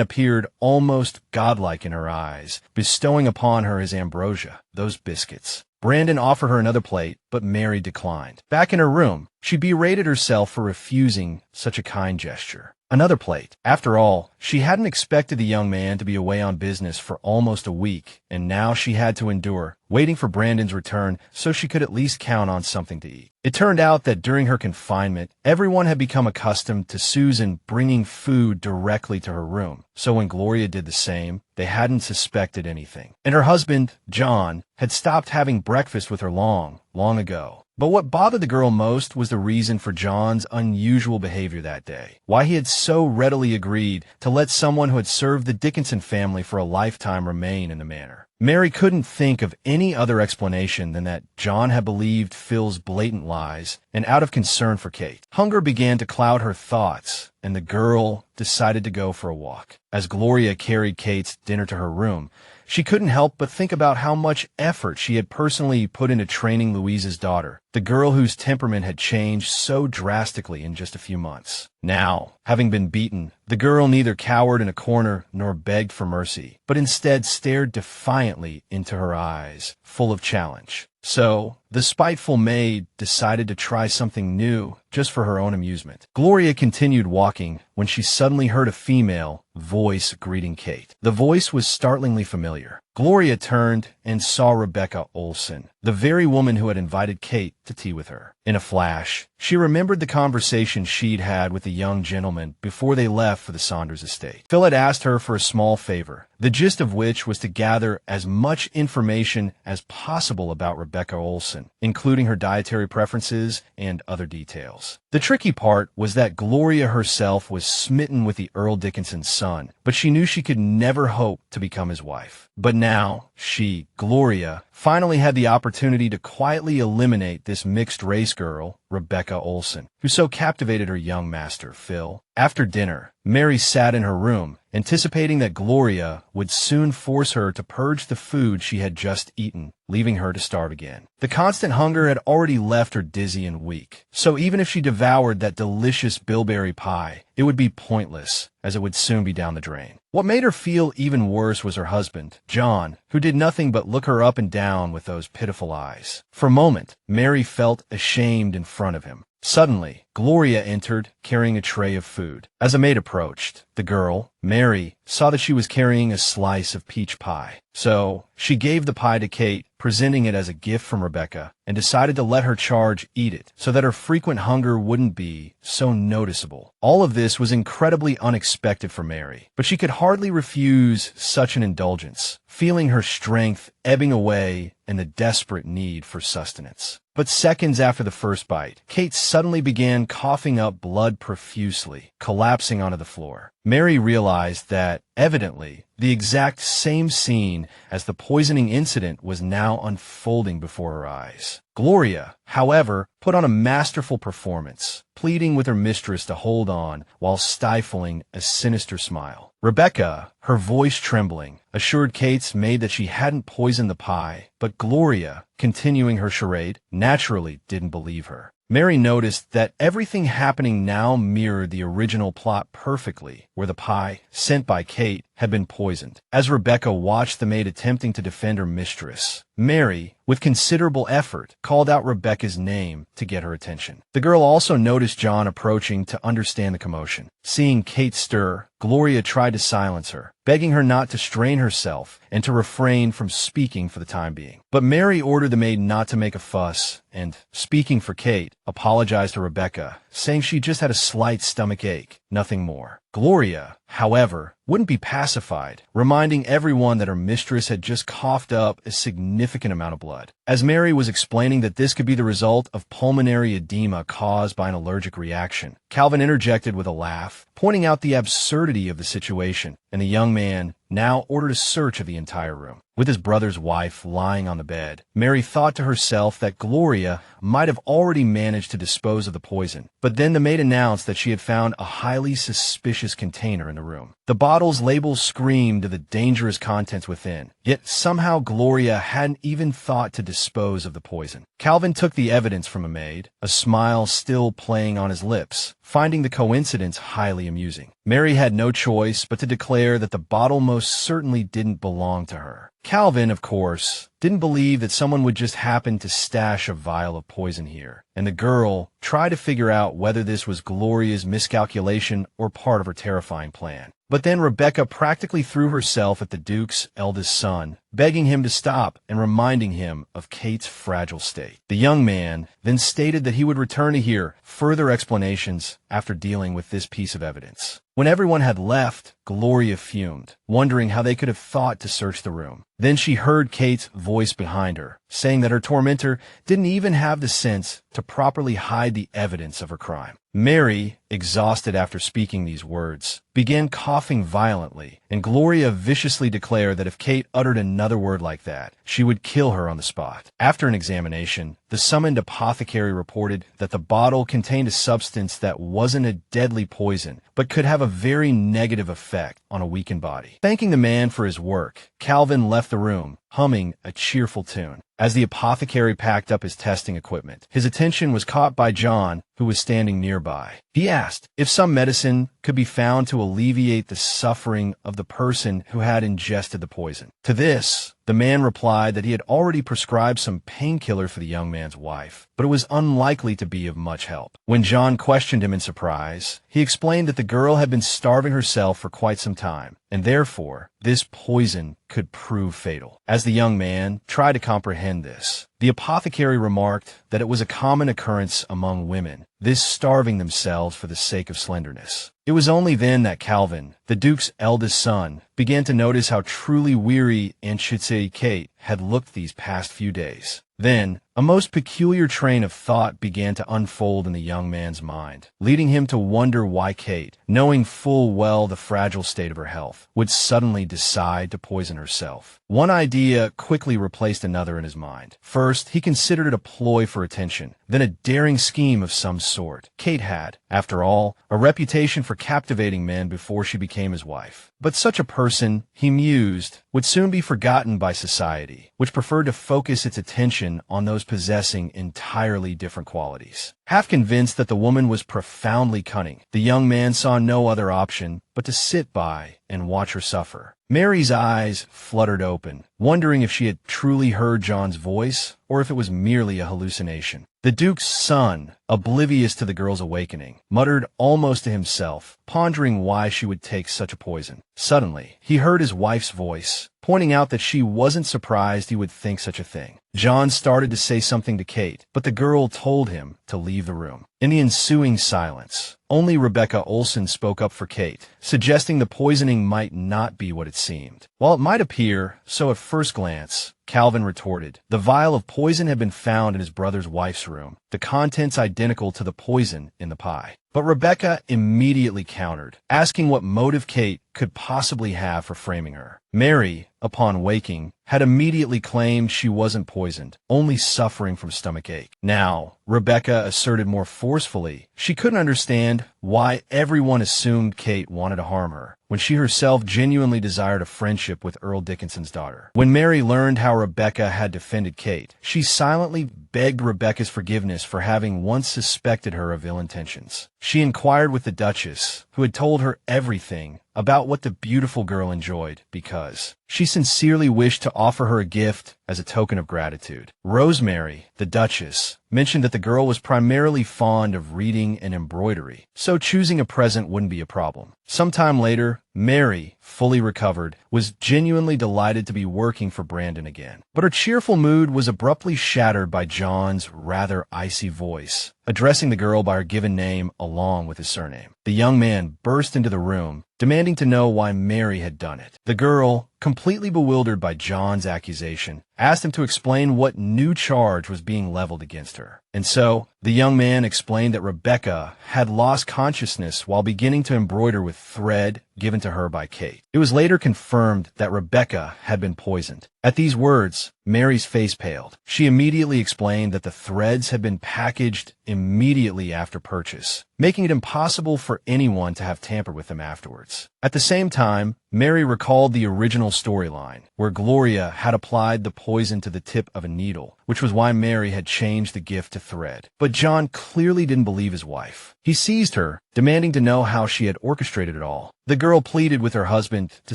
appeared almost godlike in her eyes, bestowing upon her his ambrosia, those biscuits. Brandon offered her another plate, but Mary declined. Back in her room, she berated herself for refusing such a kind gesture. Another plate. After all, she hadn't expected the young man to be away on business for almost a week, and now she had to endure, waiting for Brandon's return so she could at least count on something to eat. It turned out that during her confinement, everyone had become accustomed to Susan bringing food directly to her room, so when Gloria did the same, they hadn't suspected anything. And her husband, John, had stopped having breakfast with her long ago. But what bothered the girl most was the reason for John's unusual behavior that day. Why he had so readily agreed to let someone who had served the Dickinson family for a lifetime remain in the manor. Mary couldn't think of any other explanation than that John had believed Phil's blatant lies, and out of concern for Kate. Hunger began to cloud her thoughts, and the girl decided to go for a walk. As Gloria carried Kate's dinner to her room, she couldn't help but think about how much effort she had personally put into training Louise's daughter, the girl whose temperament had changed so drastically in just a few months. Now, having been beaten, the girl neither cowered in a corner nor begged for mercy, but instead stared defiantly into her eyes, full of challenge. So, the spiteful maid decided to try something new, just for her own amusement. Gloria continued walking when she suddenly heard a female voice greeting Kate. The voice was startlingly familiar. Gloria turned and saw Rebecca Olsen, the very woman who had invited Kate to tea with her. In a flash, she remembered the conversation she'd had with the young gentleman before they left for the Saunders estate. Phil had asked her for a small favor, the gist of which was to gather as much information as possible about Rebecca Olsen, including her dietary preferences and other details. The tricky part was that Gloria herself was smitten with the Earl Dickinson's son, but she knew she could never hope to become his wife. But now, she, Gloria, finally had the opportunity to quietly eliminate this mixed-race girl, Rebecca Olsen, who so captivated her young master, Phil. After dinner, Mary sat in her room, anticipating that Gloria would soon force her to purge the food she had just eaten, leaving her to starve again. The constant hunger had already left her dizzy and weak, so even if she devoured that delicious bilberry pie, it would be pointless, as it would soon be down the drain. What made her feel even worse was her husband, John, who did nothing but look her up and down with those pitiful eyes. For a moment, Mary felt ashamed in front of him. Suddenly, Gloria entered, carrying a tray of food. As a maid approached, the girl, Mary, saw that she was carrying a slice of peach pie. So, she gave the pie to Kate, presenting it as a gift from Rebecca, and decided to let her charge eat it, so that her frequent hunger wouldn't be so noticeable. All of this was incredibly unexpected for Mary, but she could hardly refuse such an indulgence, feeling her strength ebbing away and the desperate need for sustenance. But seconds after the first bite, Kate suddenly began coughing up blood profusely, collapsing onto the floor. Mary realized that, evidently, the exact same scene as the poisoning incident was now unfolding before her eyes. Gloria, however, put on a masterful performance, pleading with her mistress to hold on while stifling a sinister smile. Rebecca, her voice trembling, assured Kate's maid that she hadn't poisoned the pie, but Gloria, continuing her charade, naturally didn't believe her. Mary noticed that everything happening now mirrored the original plot perfectly, where the pie, sent by Kate, had been poisoned. As Rebecca watched the maid attempting to defend her mistress, Mary, with considerable effort, called out Rebecca's name to get her attention. The girl also noticed John approaching to understand the commotion. Seeing Kate stir, Gloria tried to silence her, begging her not to strain herself and to refrain from speaking for the time being. But Mary ordered the maid not to make a fuss and, speaking for Kate, apologized to Rebecca, saying she just had a slight stomach ache, nothing more. Gloria, however, wouldn't be pacified, reminding everyone that her mistress had just coughed up a significant amount of blood. As Mary was explaining that this could be the result of pulmonary edema caused by an allergic reaction, Calvin interjected with a laugh, pointing out the absurdity of the situation, and the young man now ordered a search of the entire room. With his brother's wife lying on the bed, Mary thought to herself that Gloria might have already managed to dispose of the poison, but then the maid announced that she had found a highly suspicious container in the room. The bottle's labels screamed of the dangerous contents within, yet somehow Gloria hadn't even thought to dispose of the poison. Calvin took the evidence from a maid, a smile still playing on his lips, finding the coincidence highly amusing. Mary had no choice but to declare that the bottle most certainly didn't belong to her. Calvin, of course, didn't believe that someone would just happen to stash a vial of poison here, and the girl tried to figure out whether this was Gloria's miscalculation or part of her terrifying plan. But then Rebecca practically threw herself at the Duke's eldest son, begging him to stop and reminding him of Kate's fragile state. The young man then stated that he would return to hear further explanations after dealing with this piece of evidence. When everyone had left, Gloria fumed, wondering how they could have thought to search the room. Then she heard Kate's voice behind her, saying that her tormentor didn't even have the sense to properly hide the evidence of her crime. Mary, exhausted after speaking these words, began coughing violently, and Gloria viciously declared that if Kate uttered another word like that, she would kill her on the spot. After an examination, the summoned apothecary reported that the bottle contained a substance that wasn't a deadly poison, but could have a very negative effect on a weakened body. Thanking the man for his work, Calvin left the room, humming a cheerful tune. As the apothecary packed up his testing equipment, his attention was caught by John, who was standing nearby. He asked if some medicine could be found to alleviate the suffering of the person who had ingested the poison. To this, the man replied that he had already prescribed some painkiller for the young man's wife, but it was unlikely to be of much help. When John questioned him in surprise, he explained that the girl had been starving herself for quite some time, and therefore, this poison could prove fatal. As the young man tried to comprehend this, the apothecary remarked that it was a common occurrence among women, this starving themselves for the sake of slenderness. It was only then that Calvin, the Duke's eldest son, began to notice how truly weary and Chitsei Kate had looked these past few days. Then, a most peculiar train of thought began to unfold in the young man's mind, leading him to wonder why Kate, knowing full well the fragile state of her health, would suddenly decide to poison herself. One idea quickly replaced another in his mind. First, he considered it a ploy for attention, then a daring scheme of some sort. Kate had, after all, a reputation for captivating men before she became his wife. But such a person, he mused, would soon be forgotten by society, which preferred to focus its attention on those possessing entirely different qualities. Half convinced that the woman was profoundly cunning, the young man saw no other option but to sit by and watch her suffer. Mary's eyes fluttered open, wondering if she had truly heard John's voice or if it was merely a hallucination. The Duke's son, oblivious to the girl's awakening, muttered almost to himself, pondering why she would take such a poison. Suddenly, he heard his wife's voice, pointing out that she wasn't surprised he would think such a thing. John started to say something to Kate, but the girl told him to leave the room. In the ensuing silence, only Rebecca Olsen spoke up for Kate, suggesting the poisoning might not be what it seemed. While it might appear so at first glance, Calvin retorted, the vial of poison had been found in his brother's wife's room, the contents identical to the poison in the pie. But Rebecca immediately countered, asking what motive Kate could possibly have for framing her. Mary, upon waking, had immediately claimed she wasn't poisoned, only suffering from stomachache. Now, Rebecca asserted more forcefully she couldn't understand why everyone assumed Kate wanted to harm her, when she herself genuinely desired a friendship with Earl Dickinson's daughter. When Mary learned how Rebecca had defended Kate, she silently begged Rebecca's forgiveness for having once suspected her of ill intentions. She inquired with the Duchess, who had told her everything about what the beautiful girl enjoyed because she sincerely wished to offer her a gift as a token of gratitude. Rosemary, the Duchess, mentioned that the girl was primarily fond of reading and embroidery, so choosing a present wouldn't be a problem. Sometime later, Mary, fully recovered, was genuinely delighted to be working for Brandon again. But her cheerful mood was abruptly shattered by John's rather icy voice, addressing the girl by her given name along with his surname. The young man burst into the room, demanding to know why Mary had done it. The girl, completely bewildered by John's accusation, asked him to explain what new charge was being leveled against her. And so, the young man explained that Rebecca had lost consciousness while beginning to embroider with thread given to her by Kate. It was later confirmed that Rebecca had been poisoned. At these words, Mary's face paled. She immediately explained that the threads had been packaged immediately after purchase, making it impossible for anyone to have tampered with them afterwards. At the same time, Mary recalled the original storyline, where Gloria had applied the poison to the tip of a needle, which was why Mary had changed the gift to thread. But John clearly didn't believe his wife. He seized her, demanding to know how she had orchestrated it all. The girl pleaded with her husband to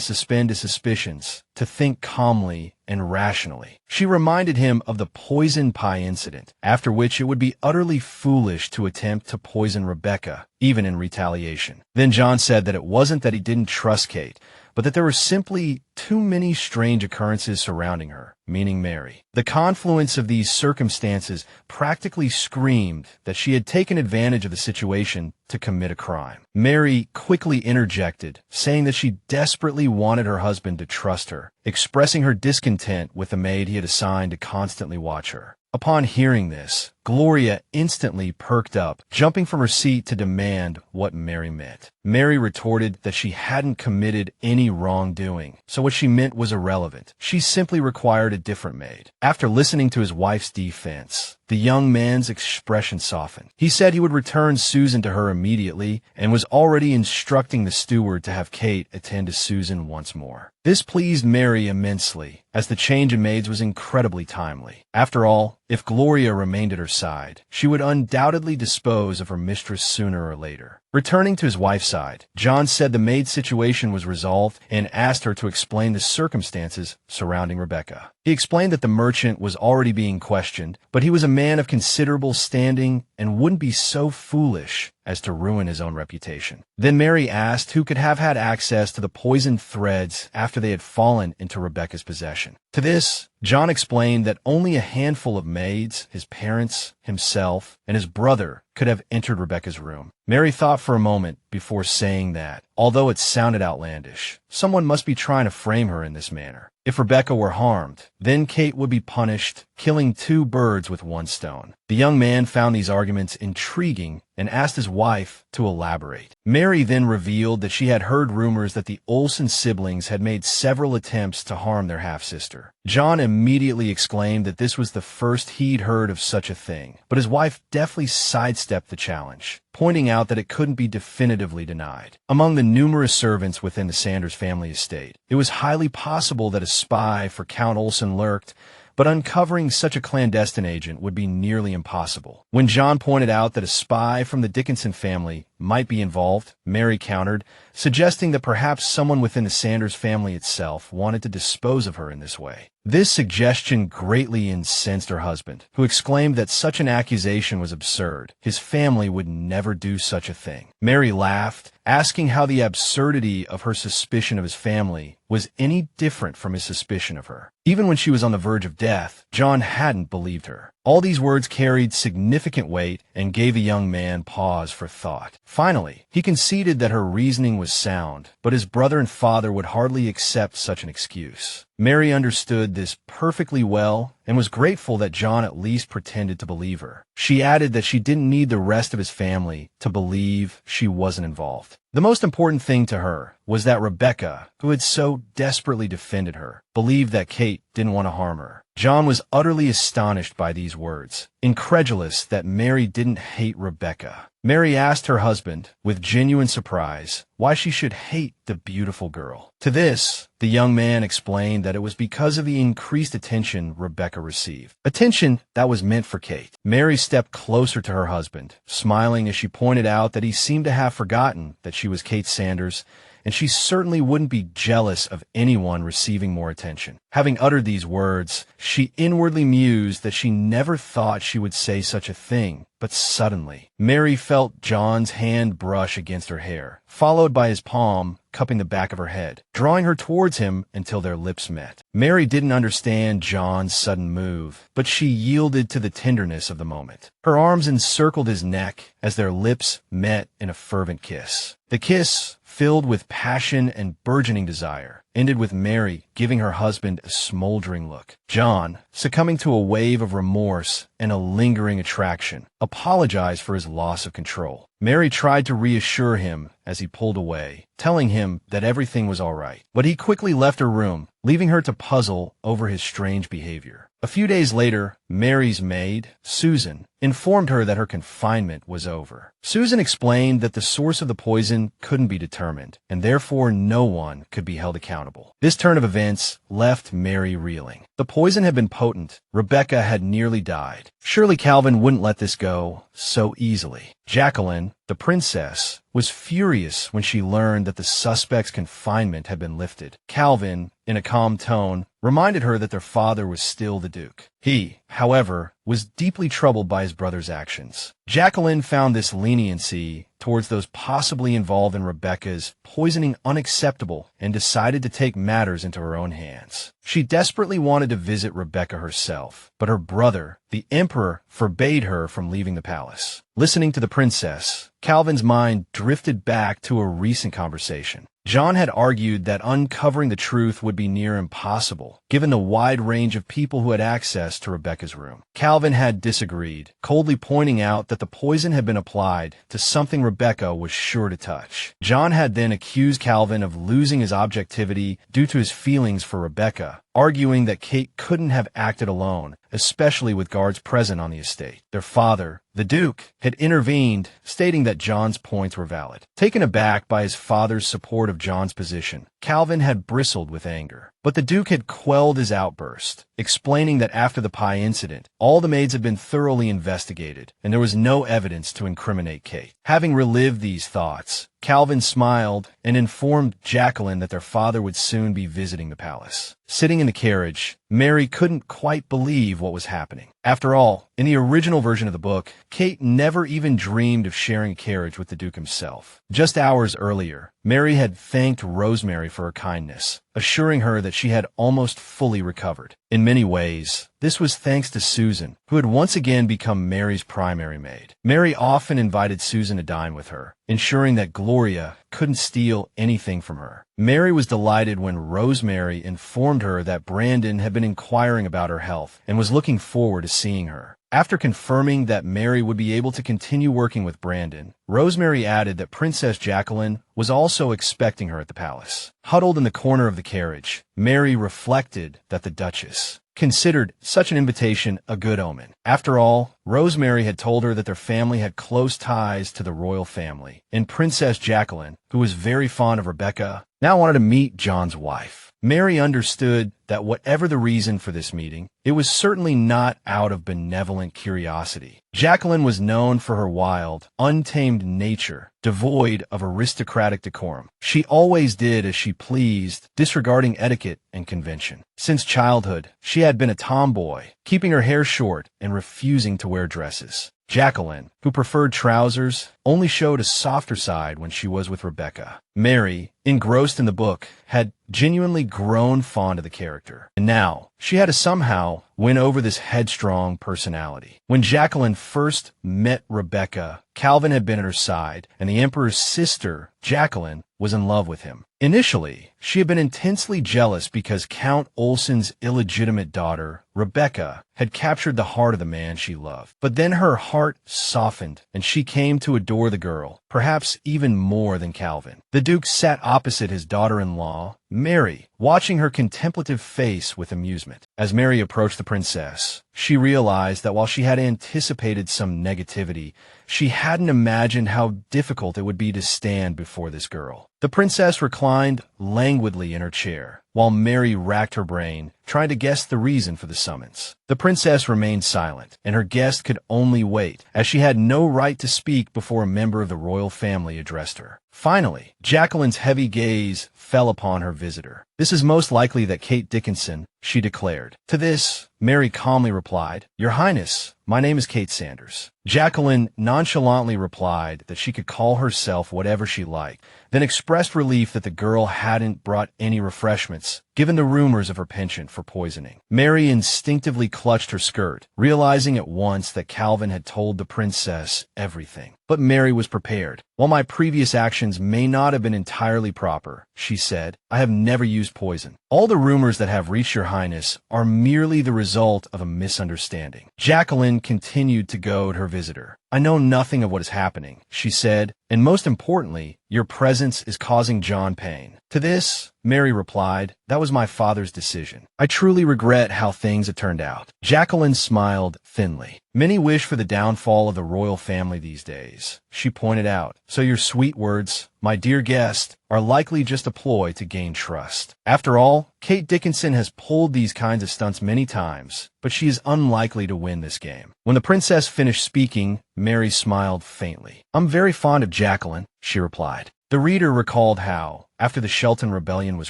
suspend his suspicions, to think calmly and rationally. She reminded him of the poison pie incident, after which it would be utterly foolish to attempt to poison Rebecca, even in retaliation. Then John said that it wasn't that he didn't trust Kate, but that there were simply too many strange occurrences surrounding her, meaning Mary. The confluence of these circumstances practically screamed that she had taken advantage of the situation to commit a crime. Mary quickly interjected, saying that she desperately wanted her husband to trust her, expressing her discontent with the maid he had assigned to constantly watch her. Upon hearing this, Gloria instantly perked up, jumping from her seat to demand what Mary meant. Mary retorted that she hadn't committed any wrongdoing, so what she meant was irrelevant. She simply required a different maid. After listening to his wife's defense, the young man's expression softened. He said he would return Susan to her immediately and was already instructing the steward to have Kate attend to Susan once more. This pleased Mary immensely, as the change in maids was incredibly timely. After all, if Gloria remained at her side, she would undoubtedly dispose of her mistress sooner or later. Returning to his wife's side, John said the maid's situation was resolved and asked her to explain the circumstances surrounding Rebecca. He explained that the merchant was already being questioned, but he was a man of considerable standing and wouldn't be so foolish as to ruin his own reputation. Then Mary asked who could have had access to the poisoned threads after they had fallen into Rebecca's possession. To this, John explained that only a handful of maids, his parents, himself, and his brother could have entered Rebecca's room. Mary thought for a moment before saying that, although it sounded outlandish, someone must be trying to frame her in this manner. If Rebecca were harmed, then Kate would be punished, killing two birds with one stone. The young man found these arguments intriguing and asked his wife to elaborate. Mary then revealed that she had heard rumors that the Olsen siblings had made several attempts to harm their half-sister. John immediately exclaimed that this was the first he'd heard of such a thing, but his wife deftly sidestepped the challenge, pointing out that it couldn't be definitively denied. Among the numerous servants within the Sanders family estate, it was highly possible that a spy for Count Olsen lurked, but uncovering such a clandestine agent would be nearly impossible. When John pointed out that a spy from the Dickinson family might be involved, Mary countered, suggesting that perhaps someone within the Sanders family itself wanted to dispose of her in this way. This suggestion greatly incensed her husband, who exclaimed that such an accusation was absurd. His family would never do such a thing. Mary laughed, asking how the absurdity of her suspicion of his family was any different from his suspicion of her. Even when she was on the verge of death, John hadn't believed her. All these words carried significant weight and gave the young man pause for thought. Finally, he conceded that her reasoning was sound, but his brother and father would hardly accept such an excuse. Mary understood this perfectly well and was grateful that John at least pretended to believe her. She added that she didn't need the rest of his family to believe she wasn't involved. The most important thing to her was that Rebecca, who had so desperately defended her, believed that Kate didn't want to harm her. John was utterly astonished by these words, incredulous that Mary didn't hate Rebecca. Mary asked her husband, with genuine surprise, why she should hate the beautiful girl. To this, the young man explained that it was because of the increased attention Rebecca received. Attention that was meant for Kate. Mary stepped closer to her husband, smiling as she pointed out that he seemed to have forgotten that she was Kate Sanders, and she certainly wouldn't be jealous of anyone receiving more attention. Having uttered these words, she inwardly mused that she never thought she would say such a thing, but suddenly, Mary felt John's hand brush against her hair, followed by his palm cupping the back of her head, drawing her towards him until their lips met. Mary didn't understand John's sudden move, but she yielded to the tenderness of the moment. Her arms encircled his neck as their lips met in a fervent kiss. The kiss, filled with passion and burgeoning desire, ended with Mary giving her husband a smoldering look. John, succumbing to a wave of remorse and a lingering attraction, apologized for his loss of control. Mary tried to reassure him as he pulled away, telling him that everything was all right. But he quickly left her room, leaving her to puzzle over his strange behavior. A few days later, Mary's maid, Susan, informed her that her confinement was over. Susan explained that the source of the poison couldn't be determined, and therefore no one could be held accountable. This turn of events left Mary reeling. The poison had been potent. Rebecca had nearly died. Surely Calvin wouldn't let this go so easily. Jacqueline, the princess, was furious when she learned that the suspect's confinement had been lifted. Calvin, in a calm tone, reminded her that their father was still the Duke. He, however, was deeply troubled by his brother's actions. Jacqueline found this leniency towards those possibly involved in Rebecca's poisoning unacceptable and decided to take matters into her own hands. She desperately wanted to visit Rebecca herself, but her brother, the emperor, forbade her from leaving the palace. Listening to the princess, Calvin's mind drifted back to a recent conversation. John had argued that uncovering the truth would be near impossible, given the wide range of people who had access to Rebecca's room. Calvin had disagreed, coldly pointing out that the poison had been applied to something Rebecca was sure to touch. John had then accused Calvin of losing his objectivity due to his feelings for Rebecca, arguing that Kate couldn't have acted alone, especially with guards present on the estate. Their father, the Duke, had intervened, stating that John's points were valid. Taken aback by his father's support of John's position, Calvin had bristled with anger. But the Duke had quelled his outburst, explaining that after the pie incident, all the maids had been thoroughly investigated, and there was no evidence to incriminate Kate. Having relived these thoughts, Calvin smiled and informed Jacqueline that their father would soon be visiting the palace. Sitting in the carriage, Mary couldn't quite believe what was happening. After all, in the original version of the book, Kate never even dreamed of sharing a carriage with the Duke himself. Just hours earlier, Mary had thanked Rosemary for her kindness, assuring her that she had almost fully recovered. In many ways, this was thanks to Susan, who had once again become Mary's primary maid. Mary often invited Susan to dine with her, ensuring that Gloria couldn't steal anything from her. Mary was delighted when Rosemary informed her that Brandon had been inquiring about her health and was looking forward to seeing her. After confirming that Mary would be able to continue working with Brandon, Rosemary added that Princess Jacqueline was also expecting her at the palace. Huddled in the corner of the carriage, Mary reflected that the Duchess considered such an invitation a good omen. After all, Rosemary had told her that their family had close ties to the royal family, and Princess Jacqueline, who was very fond of Rebecca, now wanted to meet John's wife. Mary understood that whatever the reason for this meeting, it was certainly not out of benevolent curiosity. Jacqueline was known for her wild, untamed nature, devoid of aristocratic decorum. She always did as she pleased, disregarding etiquette and convention. Since childhood, she had been a tomboy, keeping her hair short and refusing to wear dresses. Jacqueline, who preferred trousers, only showed a softer side when she was with Rebecca. Mary, engrossed in the book, had genuinely grown fond of the character, and now she had to somehow win over this headstrong personality. When Jacqueline first met Rebecca, Calvin had been at her side, and the Emperor's sister, Jacqueline, was in love with him. Initially, she had been intensely jealous because Count Olsen's illegitimate daughter, Rebecca, had captured the heart of the man she loved. But then her heart softened, and she came to adore the girl, perhaps even more than Calvin. The Duke sat opposite his daughter-in-law, Mary, watching her contemplative face with amusement. As Mary approached the princess, she realized that while she had anticipated some negativity, she hadn't imagined how difficult it would be to stand before this girl. The princess reclined languidly in her chair, while Mary racked her brain, trying to guess the reason for the summons. The princess remained silent, and her guest could only wait, as she had no right to speak before a member of the royal family addressed her. Finally, Jacqueline's heavy gaze fell upon her visitor. "This is most likely that Kate Dickinson," she declared. To this, Mary calmly replied, "Your Highness, my name is Kate Sanders." Jacqueline nonchalantly replied that she could call herself whatever she liked, then expressed relief that the girl hadn't brought any refreshments, given the rumors of her penchant for poisoning. Mary instinctively clutched her skirt, realizing at once that Calvin had told the princess everything. But Mary was prepared. "While my previous actions may not have been entirely proper," she said, "I have never used poison. All the rumors that have reached your Highness are merely the result of a misunderstanding." Jacqueline continued to goad her visitor. I know nothing of what is happening, she said, and most importantly, your presence is causing John pain. To this, Mary replied, that was my father's decision. I truly regret how things have turned out. Jacqueline smiled thinly. Many wish for the downfall of the royal family these days, she pointed out. So your sweet words, my dear guest, are likely just a ploy to gain trust. After all, Kate Dickinson has pulled these kinds of stunts many times, but she is unlikely to win this game. When the princess finished speaking, Mary smiled faintly. I'm very fond of Jacqueline, she replied. The reader recalled how, after the Shelton Rebellion was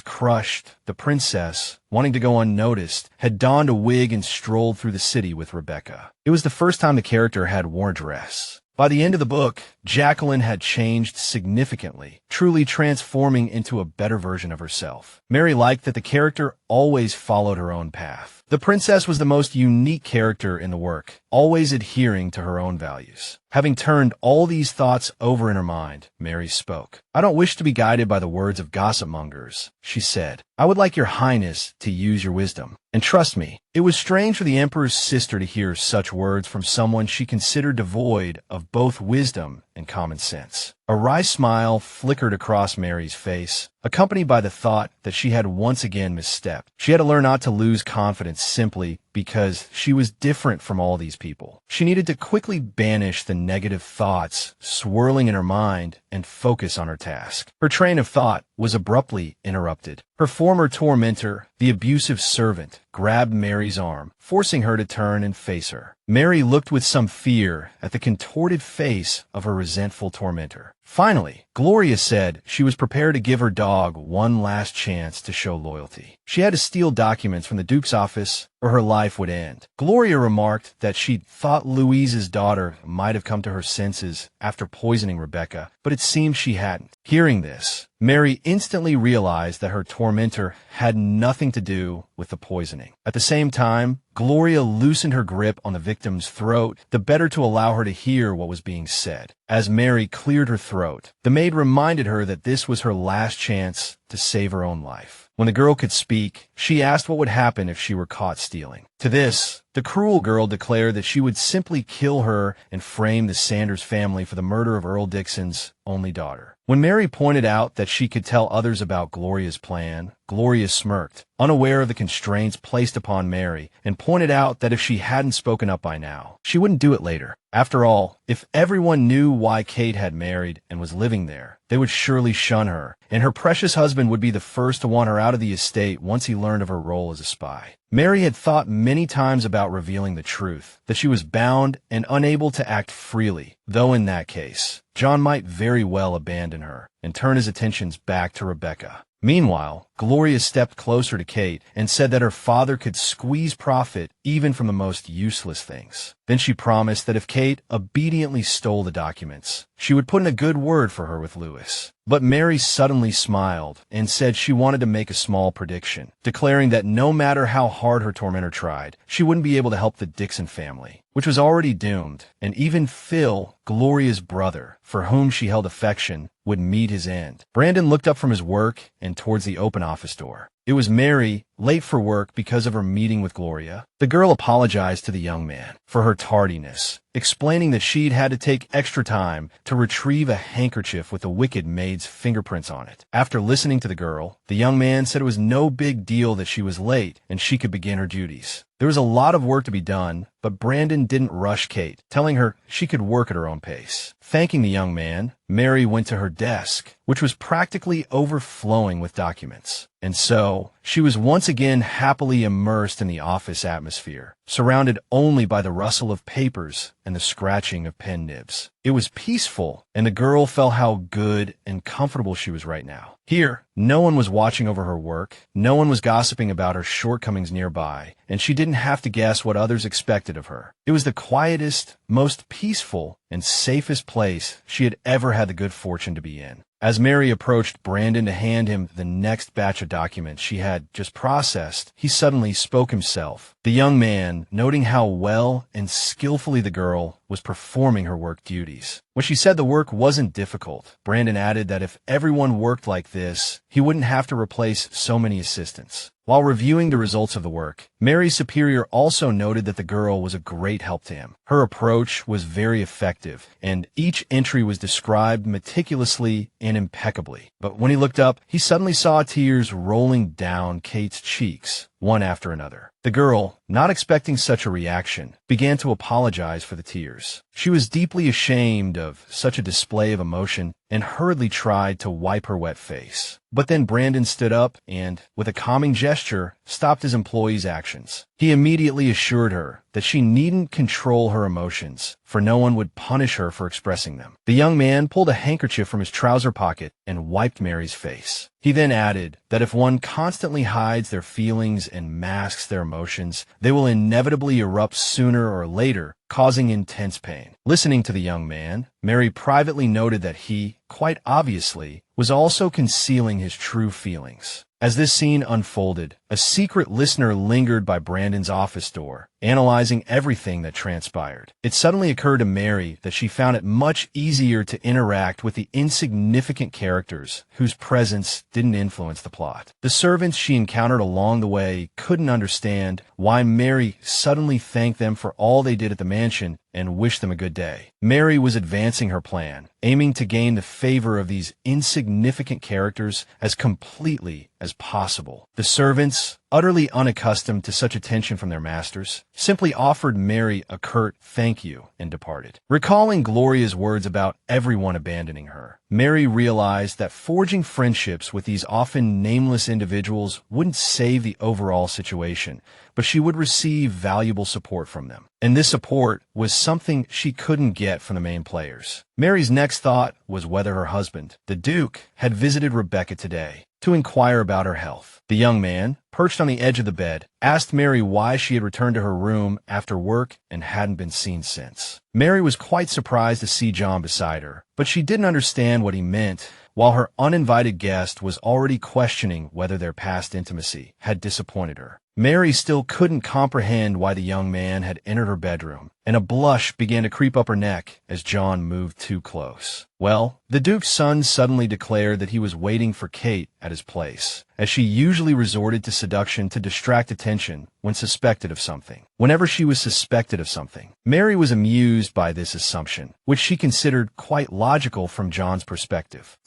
crushed, the princess, wanting to go unnoticed, had donned a wig and strolled through the city with Rebecca. It was the first time the character had worn a dress. By the end of the book, Jacqueline had changed significantly, truly transforming into a better version of herself. Mary liked that the character always followed her own path. The princess was the most unique character in the work, always adhering to her own values. Having turned all these thoughts over in her mind, Mary spoke. I don't wish to be guided by the words of gossip mongers, she said. I would like your highness to use your wisdom. And trust me, it was strange for the emperor's sister to hear such words from someone she considered devoid of both wisdom and common sense. A wry smile flickered across Mary's face, accompanied by the thought that she had once again misstepped. She had to learn not to lose confidence simply because she was different from all these people. She needed to quickly banish the negative thoughts swirling in her mind and focus on her task. Her train of thought was abruptly interrupted. Her former tormentor, the abusive servant, grabbed Mary's arm, forcing her to turn and face her. Mary looked with some fear at the contorted face of her resentful tormentor. Finally, Gloria said she was prepared to give her dog one last chance to show loyalty. She had to steal documents from the Duke's office or her life would end. Gloria remarked that she'd thought Louise's daughter might have come to her senses after poisoning Rebecca, but it seemed she hadn't. Hearing this, Mary instantly realized that her tormentor had nothing to do with the poisoning. At the same time, Gloria loosened her grip on the victim's throat, the better to allow her to hear what was being said. As Mary cleared her throat, the maid reminded her that this was her last chance to save her own life. When the girl could speak, she asked what would happen if she were caught stealing. To this, the cruel girl declared that she would simply kill her and frame the Sanders family for the murder of Earl Dixon's only daughter. When Mary pointed out that she could tell others about Gloria's plan, Gloria smirked, unaware of the constraints placed upon Mary, and pointed out that if she hadn't spoken up by now, she wouldn't do it later. After all, if everyone knew why Kate had married and was living there, they would surely shun her, and her precious husband would be the first to want her out of the estate once he learned of her role as a spy. Mary had thought many times about revealing the truth, that she was bound and unable to act freely, though in that case, John might very well abandon her and turn his attentions back to Rebecca. Meanwhile, Gloria stepped closer to Kate and said that her father could squeeze profit even from the most useless things. Then she promised that if Kate obediently stole the documents, she would put in a good word for her with Louis. But Mary suddenly smiled and said she wanted to make a small prediction, declaring that no matter how hard her tormentor tried, she wouldn't be able to help the Dixon family, which was already doomed, and even Phil, Gloria's brother, for whom she held affection, would meet his end. Brandon looked up from his work and towards the open office door. It was Mary, late for work because of her meeting with Gloria. The girl apologized to the young man for her tardiness, explaining that she'd had to take extra time to retrieve a handkerchief with the wicked maid's fingerprints on it. After listening to the girl, the young man said it was no big deal that she was late and she could begin her duties. There was a lot of work to be done, but Brandon didn't rush Kate, telling her she could work at her own pace. Thanking the young man, Mary went to her desk, which was practically overflowing with documents. And so, she was once again happily immersed in the office atmosphere, surrounded only by the rustle of papers and the scratching of pen nibs. It was peaceful, and the girl felt how good and comfortable she was right now. Here, no one was watching over her work, no one was gossiping about her shortcomings nearby, and she didn't have to guess what others expected of her. It was the quietest, most peaceful, and safest place she had ever had the good fortune to be in. As Mary approached Brandon to hand him the next batch of documents she had just processed, he suddenly spoke himself. The young man, noting how well and skillfully the girl was performing her work duties. When she said the work wasn't difficult, Brandon added that if everyone worked like this, he wouldn't have to replace so many assistants. While reviewing the results of the work, Mary's superior also noted that the girl was a great help to him. Her approach was very effective, and each entry was described meticulously and impeccably. But when he looked up, he suddenly saw tears rolling down Kate's cheeks, one after another. The girl, not expecting such a reaction, began to apologize for the tears. She was deeply ashamed of such a display of emotion and hurriedly tried to wipe her wet face. But then Brandon stood up and, with a calming gesture, stopped his employee's actions. He immediately assured her that she needn't control her emotions, for no one would punish her for expressing them. The young man pulled a handkerchief from his trouser pocket and wiped Mary's face. He then added that if one constantly hides their feelings and masks their emotions, they will inevitably erupt sooner or later, causing intense pain. Listening to the young man, Mary privately noted that he, quite obviously, was also concealing his true feelings. As this scene unfolded, a secret listener lingered by Brandon's office door, analyzing everything that transpired. It suddenly occurred to Mary that she found it much easier to interact with the insignificant characters whose presence didn't influence the plot. The servants she encountered along the way couldn't understand why Mary suddenly thanked them for all they did at the mansion and wished them a good day. Mary was advancing her plan, aiming to gain the favor of these insignificant characters as completely as possible. The servants, utterly unaccustomed to such attention from their masters, simply offered Mary a curt thank you and departed. Recalling Gloria's words about everyone abandoning her, Mary realized that forging friendships with these often nameless individuals wouldn't save the overall situation, but she would receive valuable support from them. And this support was something she couldn't get from the main players. Mary's next thought was whether her husband, the Duke, had visited Rebecca today to inquire about her health. The young man, perched on the edge of the bed, asked Mary why she had returned to her room after work and hadn't been seen since. Mary was quite surprised to see John beside her, but she didn't understand what he meant, while her uninvited guest was already questioning whether their past intimacy had disappointed her. Mary still couldn't comprehend why the young man had entered her bedroom, and a blush began to creep up her neck as John moved too close. Well, the Duke's son suddenly declared that he was waiting for Kate at his place, as she usually resorted to seduction to distract attention when suspected of something. Whenever she was suspected of something, Mary was amused by this assumption, which she considered quite logical from John's perspective.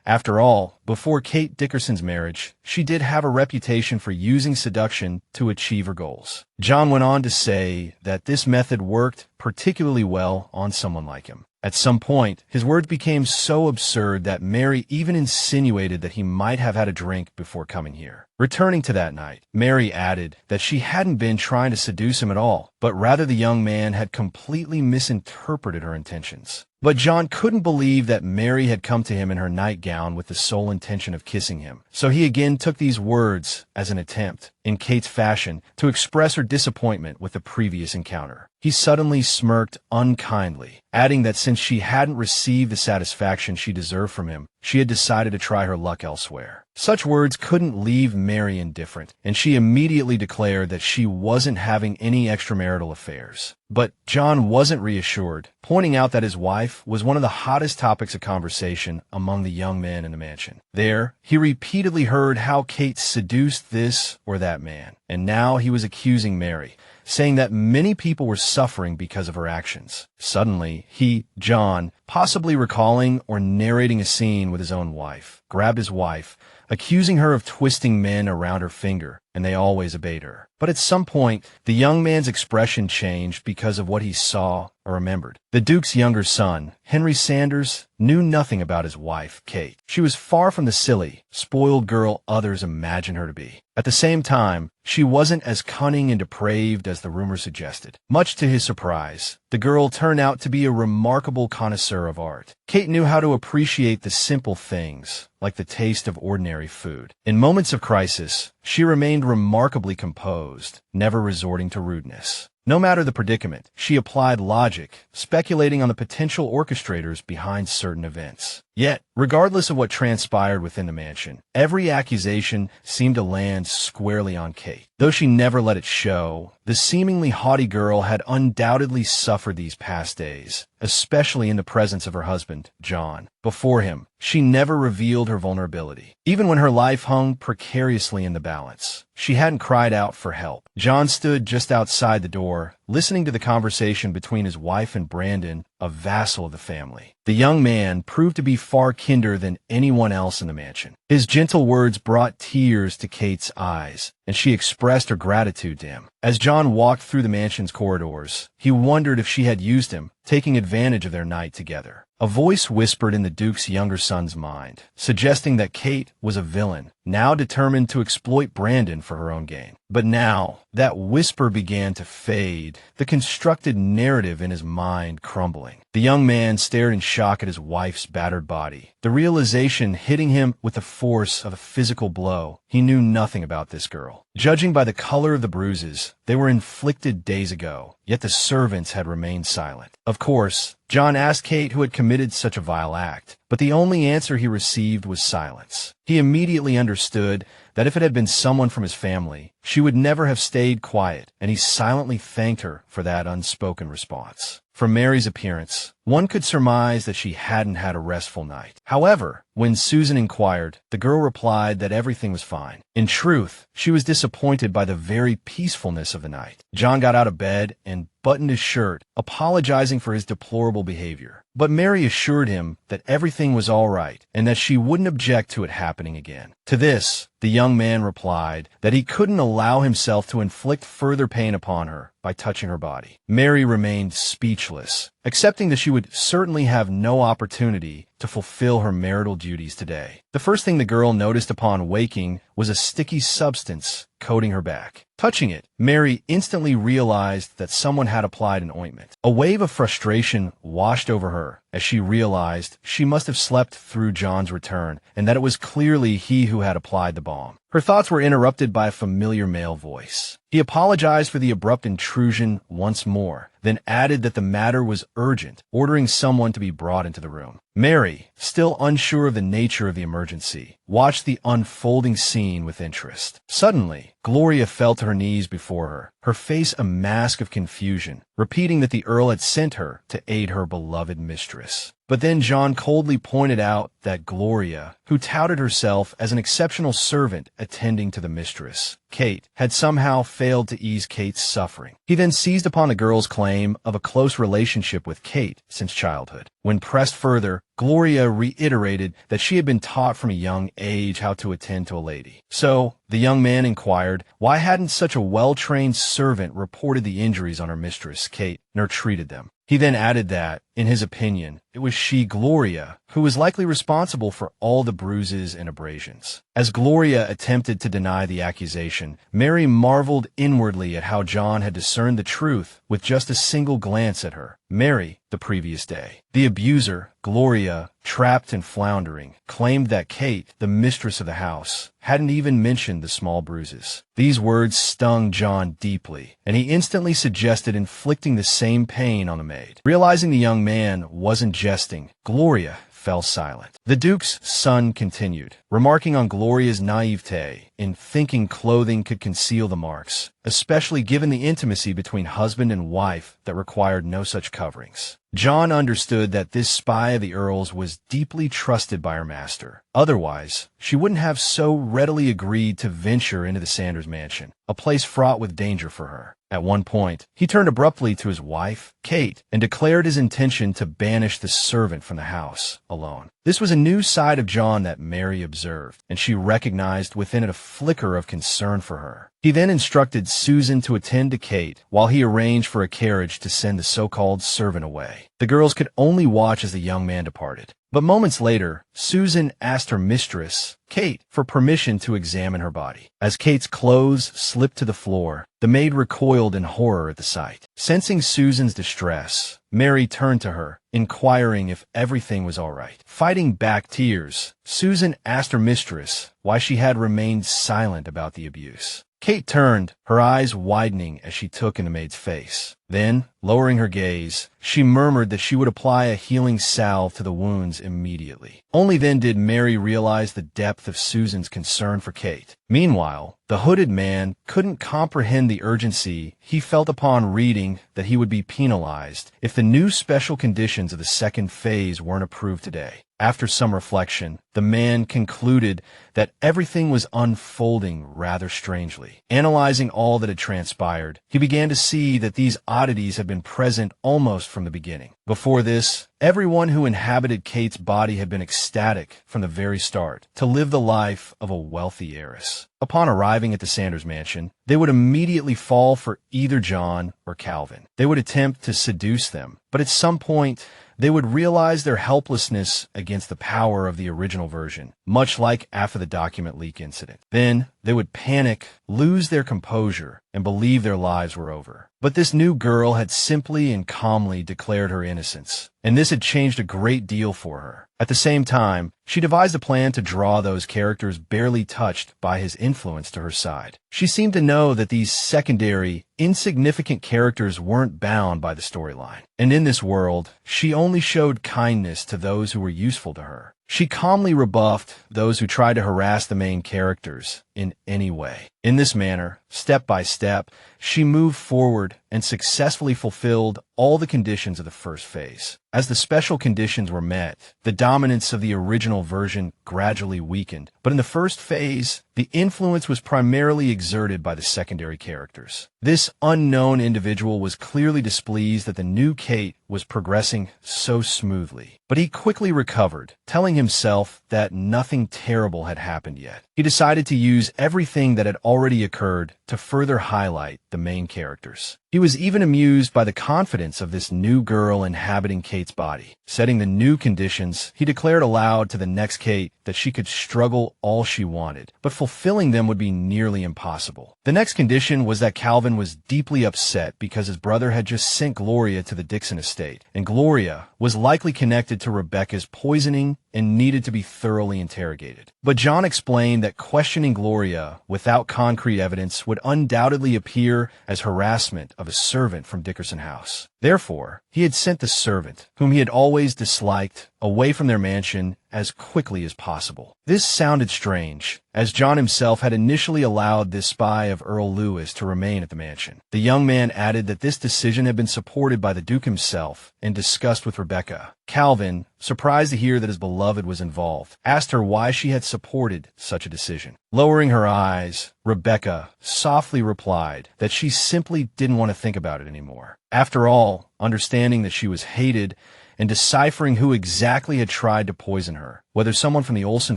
After all, before Kate Dickerson's marriage, she did have a reputation for using seduction to achieve her goals. John went on to say that this method worked particularly well on someone like him. At some point, his words became so absurd that Mary even insinuated that he might have had a drink before coming here. Returning to that night, Mary added that she hadn't been trying to seduce him at all, but rather the young man had completely misinterpreted her intentions. But John couldn't believe that Mary had come to him in her nightgown with the sole intention of kissing him. So he again took these words as an attempt, in Kate's fashion, to express her disappointment with the previous encounter. He suddenly smirked unkindly, adding that since she hadn't received the satisfaction she deserved from him, she had decided to try her luck elsewhere. Such words couldn't leave Mary indifferent, and she immediately declared that she wasn't having any extramarital affairs. But John wasn't reassured, pointing out that his wife was one of the hottest topics of conversation among the young men in the mansion. There, he repeatedly heard how Kate seduced this or that man, and now he was accusing Mary, saying that many people were suffering because of her actions. Suddenly, he, John, possibly recalling or narrating a scene with his own wife, grabbed his wife, accusing her of twisting men around her finger, and they always obeyed her. But at some point, the young man's expression changed because of what he saw or remembered. The Duke's younger son, Henry Sanders, knew nothing about his wife, Kate. She was far from the silly, spoiled girl others imagined her to be. At the same time, she wasn't as cunning and depraved as the rumors suggested. Much to his surprise, the girl turned out to be a remarkable connoisseur of art. Kate knew how to appreciate the simple things, like the taste of ordinary food. In moments of crisis, she remained remarkably composed, never resorting to rudeness. No matter the predicament, she applied logic, speculating on the potential orchestrators behind certain events. Yet, regardless of what transpired within the mansion, every accusation seemed to land squarely on Kate. Though she never let it show, the seemingly haughty girl had undoubtedly suffered these past days, especially in the presence of her husband, John. Before him, she never revealed her vulnerability. Even when her life hung precariously in the balance, she hadn't cried out for help. John stood just outside the door, listening to the conversation between his wife and Brandon, a vassal of the family. The young man proved to be far kinder than anyone else in the mansion. His gentle words brought tears to Kate's eyes, and she expressed her gratitude to him. As John walked through the mansion's corridors, he wondered if she had used him, taking advantage of their night together. A voice whispered in the Duke's younger son's mind, suggesting that Kate was a villain, now determined to exploit Brandon for her own gain. But now, that whisper began to fade, the constructed narrative in his mind crumbling. The young man stared in shock at his wife's battered body, the realization hitting him with the force of a physical blow. He knew nothing about this girl. Judging by the color of the bruises, they were inflicted days ago, yet the servants had remained silent. Of course, John asked Kate who had committed such a vile act, but the only answer he received was silence. He immediately understood that if it had been someone from his family, she would never have stayed quiet, and he silently thanked her for that unspoken response. From Mary's appearance, one could surmise that she hadn't had a restful night. However, when Susan inquired, the girl replied that everything was fine. In truth, she was disappointed by the very peacefulness of the night. John got out of bed and buttoned his shirt, apologizing for his deplorable behavior. But Mary assured him that everything was all right and that she wouldn't object to it happening again. To this, the young man replied that he couldn't allow himself to inflict further pain upon her by touching her body. Mary remained speechless, accepting that she would certainly have no opportunity to fulfill her marital duties today. The first thing the girl noticed upon waking was a sticky substance coating her back. Touching it, Mary instantly realized that someone had applied an ointment. A wave of frustration washed over her as she realized she must have slept through John's return and that it was clearly he who had applied the balm. Her thoughts were interrupted by a familiar male voice. He apologized for the abrupt intrusion once more, then added that the matter was urgent, ordering someone to be brought into the room. Mary, still unsure of the nature of the emergency, watched the unfolding scene with interest. Suddenly, Gloria fell to her knees before her, her face a mask of confusion, repeating that the Earl had sent her to aid her beloved mistress. But then John coldly pointed out that Gloria, who touted herself as an exceptional servant attending to the mistress, Kate, had somehow failed to ease Kate's suffering. He then seized upon the girl's claim of a close relationship with Kate since childhood. When pressed further, Gloria reiterated that she had been taught from a young age how to attend to a lady. So, the young man inquired, why hadn't such a well-trained servant reported the injuries on her mistress, Kate, nor treated them? He then added that, in his opinion, it was she, Gloria, who was likely responsible for all the bruises and abrasions. As Gloria attempted to deny the accusation, Mary marveled inwardly at how John had discerned the truth with just a single glance at her, Mary, the previous day. The abuser, Gloria, trapped and floundering, claimed that Kate, the mistress of the house, hadn't even mentioned the small bruises. These words stung John deeply, and he instantly suggested inflicting the same pain on the maid. Realizing the young man wasn't jesting, Gloria fell silent. The Duke's son continued, remarking on Gloria's naivete in thinking clothing could conceal the marks, especially given the intimacy between husband and wife that required no such coverings. John understood that this spy of the Earl's was deeply trusted by her master. Otherwise, she wouldn't have so readily agreed to venture into the Sanders mansion, a place fraught with danger for her. At one point, he turned abruptly to his wife, Kate, and declared his intention to banish the servant from the house alone. This was a new side of John that Mary observed, and she recognized within it a flicker of concern for her. He then instructed Susan to attend to Kate while he arranged for a carriage to send the so-called servant away. The girls could only watch as the young man departed. But moments later, Susan asked her mistress, Kate, for permission to examine her body. As Kate's clothes slipped to the floor, the maid recoiled in horror at the sight. Sensing Susan's distress, Mary turned to her, inquiring if everything was all right. Fighting back tears, Susan asked her mistress why she had remained silent about the abuse. Kate turned, her eyes widening as she took in the maid's face. Then, lowering her gaze, she murmured that she would apply a healing salve to the wounds immediately. Only then did Mary realize the depth of Susan's concern for Kate. Meanwhile, the hooded man couldn't comprehend the urgency he felt upon reading that he would be penalized if the new special conditions of the second phase weren't approved today. After some reflection, the man concluded that everything was unfolding rather strangely. Analyzing all that had transpired, he began to see that these oddities had been present almost from the beginning. Before this, everyone who inhabited Kate's body had been ecstatic from the very start to live the life of a wealthy heiress. Upon arriving at the Sanders mansion, they would immediately fall for either John or Calvin. They would attempt to seduce them, but at some point, they would realize their helplessness against the power of the original version, much like after the document leak incident. Then, they would panic, lose their composure, and believe their lives were over. But this new girl had simply and calmly declared her innocence, and this had changed a great deal for her. At the same time, she devised a plan to draw those characters barely touched by his influence to her side. She seemed to know that these secondary, insignificant characters weren't bound by the storyline. And in this world, she only showed kindness to those who were useful to her. She calmly rebuffed those who tried to harass the main characters in any way. In this manner, step by step, she moved forward and successfully fulfilled all the conditions of the first phase. As the special conditions were met, the dominance of the original version gradually weakened, but in the first phase, the influence was primarily exerted by the secondary characters. This unknown individual was clearly displeased that the new Kate was progressing so smoothly, but he quickly recovered, telling himself that nothing terrible had happened yet. He decided to use everything that had already occurred to further highlight the main characters. He was even amused by the confidence of this new girl inhabiting Kate's body. Setting the new conditions, he declared aloud to the next Kate that she could struggle all she wanted, but fulfilling them would be nearly impossible. The next condition was that Calvin was deeply upset because his brother had just sent Gloria to the Dixon estate, and Gloria was likely connected to Rebecca's poisoning and needed to be thoroughly interrogated. But John explained that questioning Gloria without concrete evidence would undoubtedly appear as harassment of a servant from Dickerson House. Therefore, he had sent the servant, whom he had always disliked, away from their mansion as quickly as possible. This sounded strange, as John himself had initially allowed this spy of Earl Lewis to remain at the mansion. The young man added that this decision had been supported by the Duke himself and discussed with Rebecca. Calvin, surprised to hear that his beloved was involved, asked her why she had supported such a decision. Lowering her eyes, Rebecca softly replied that she simply didn't want to think about it anymore. After all, understanding that she was hated and deciphering who exactly had tried to poison her, whether someone from the Olsen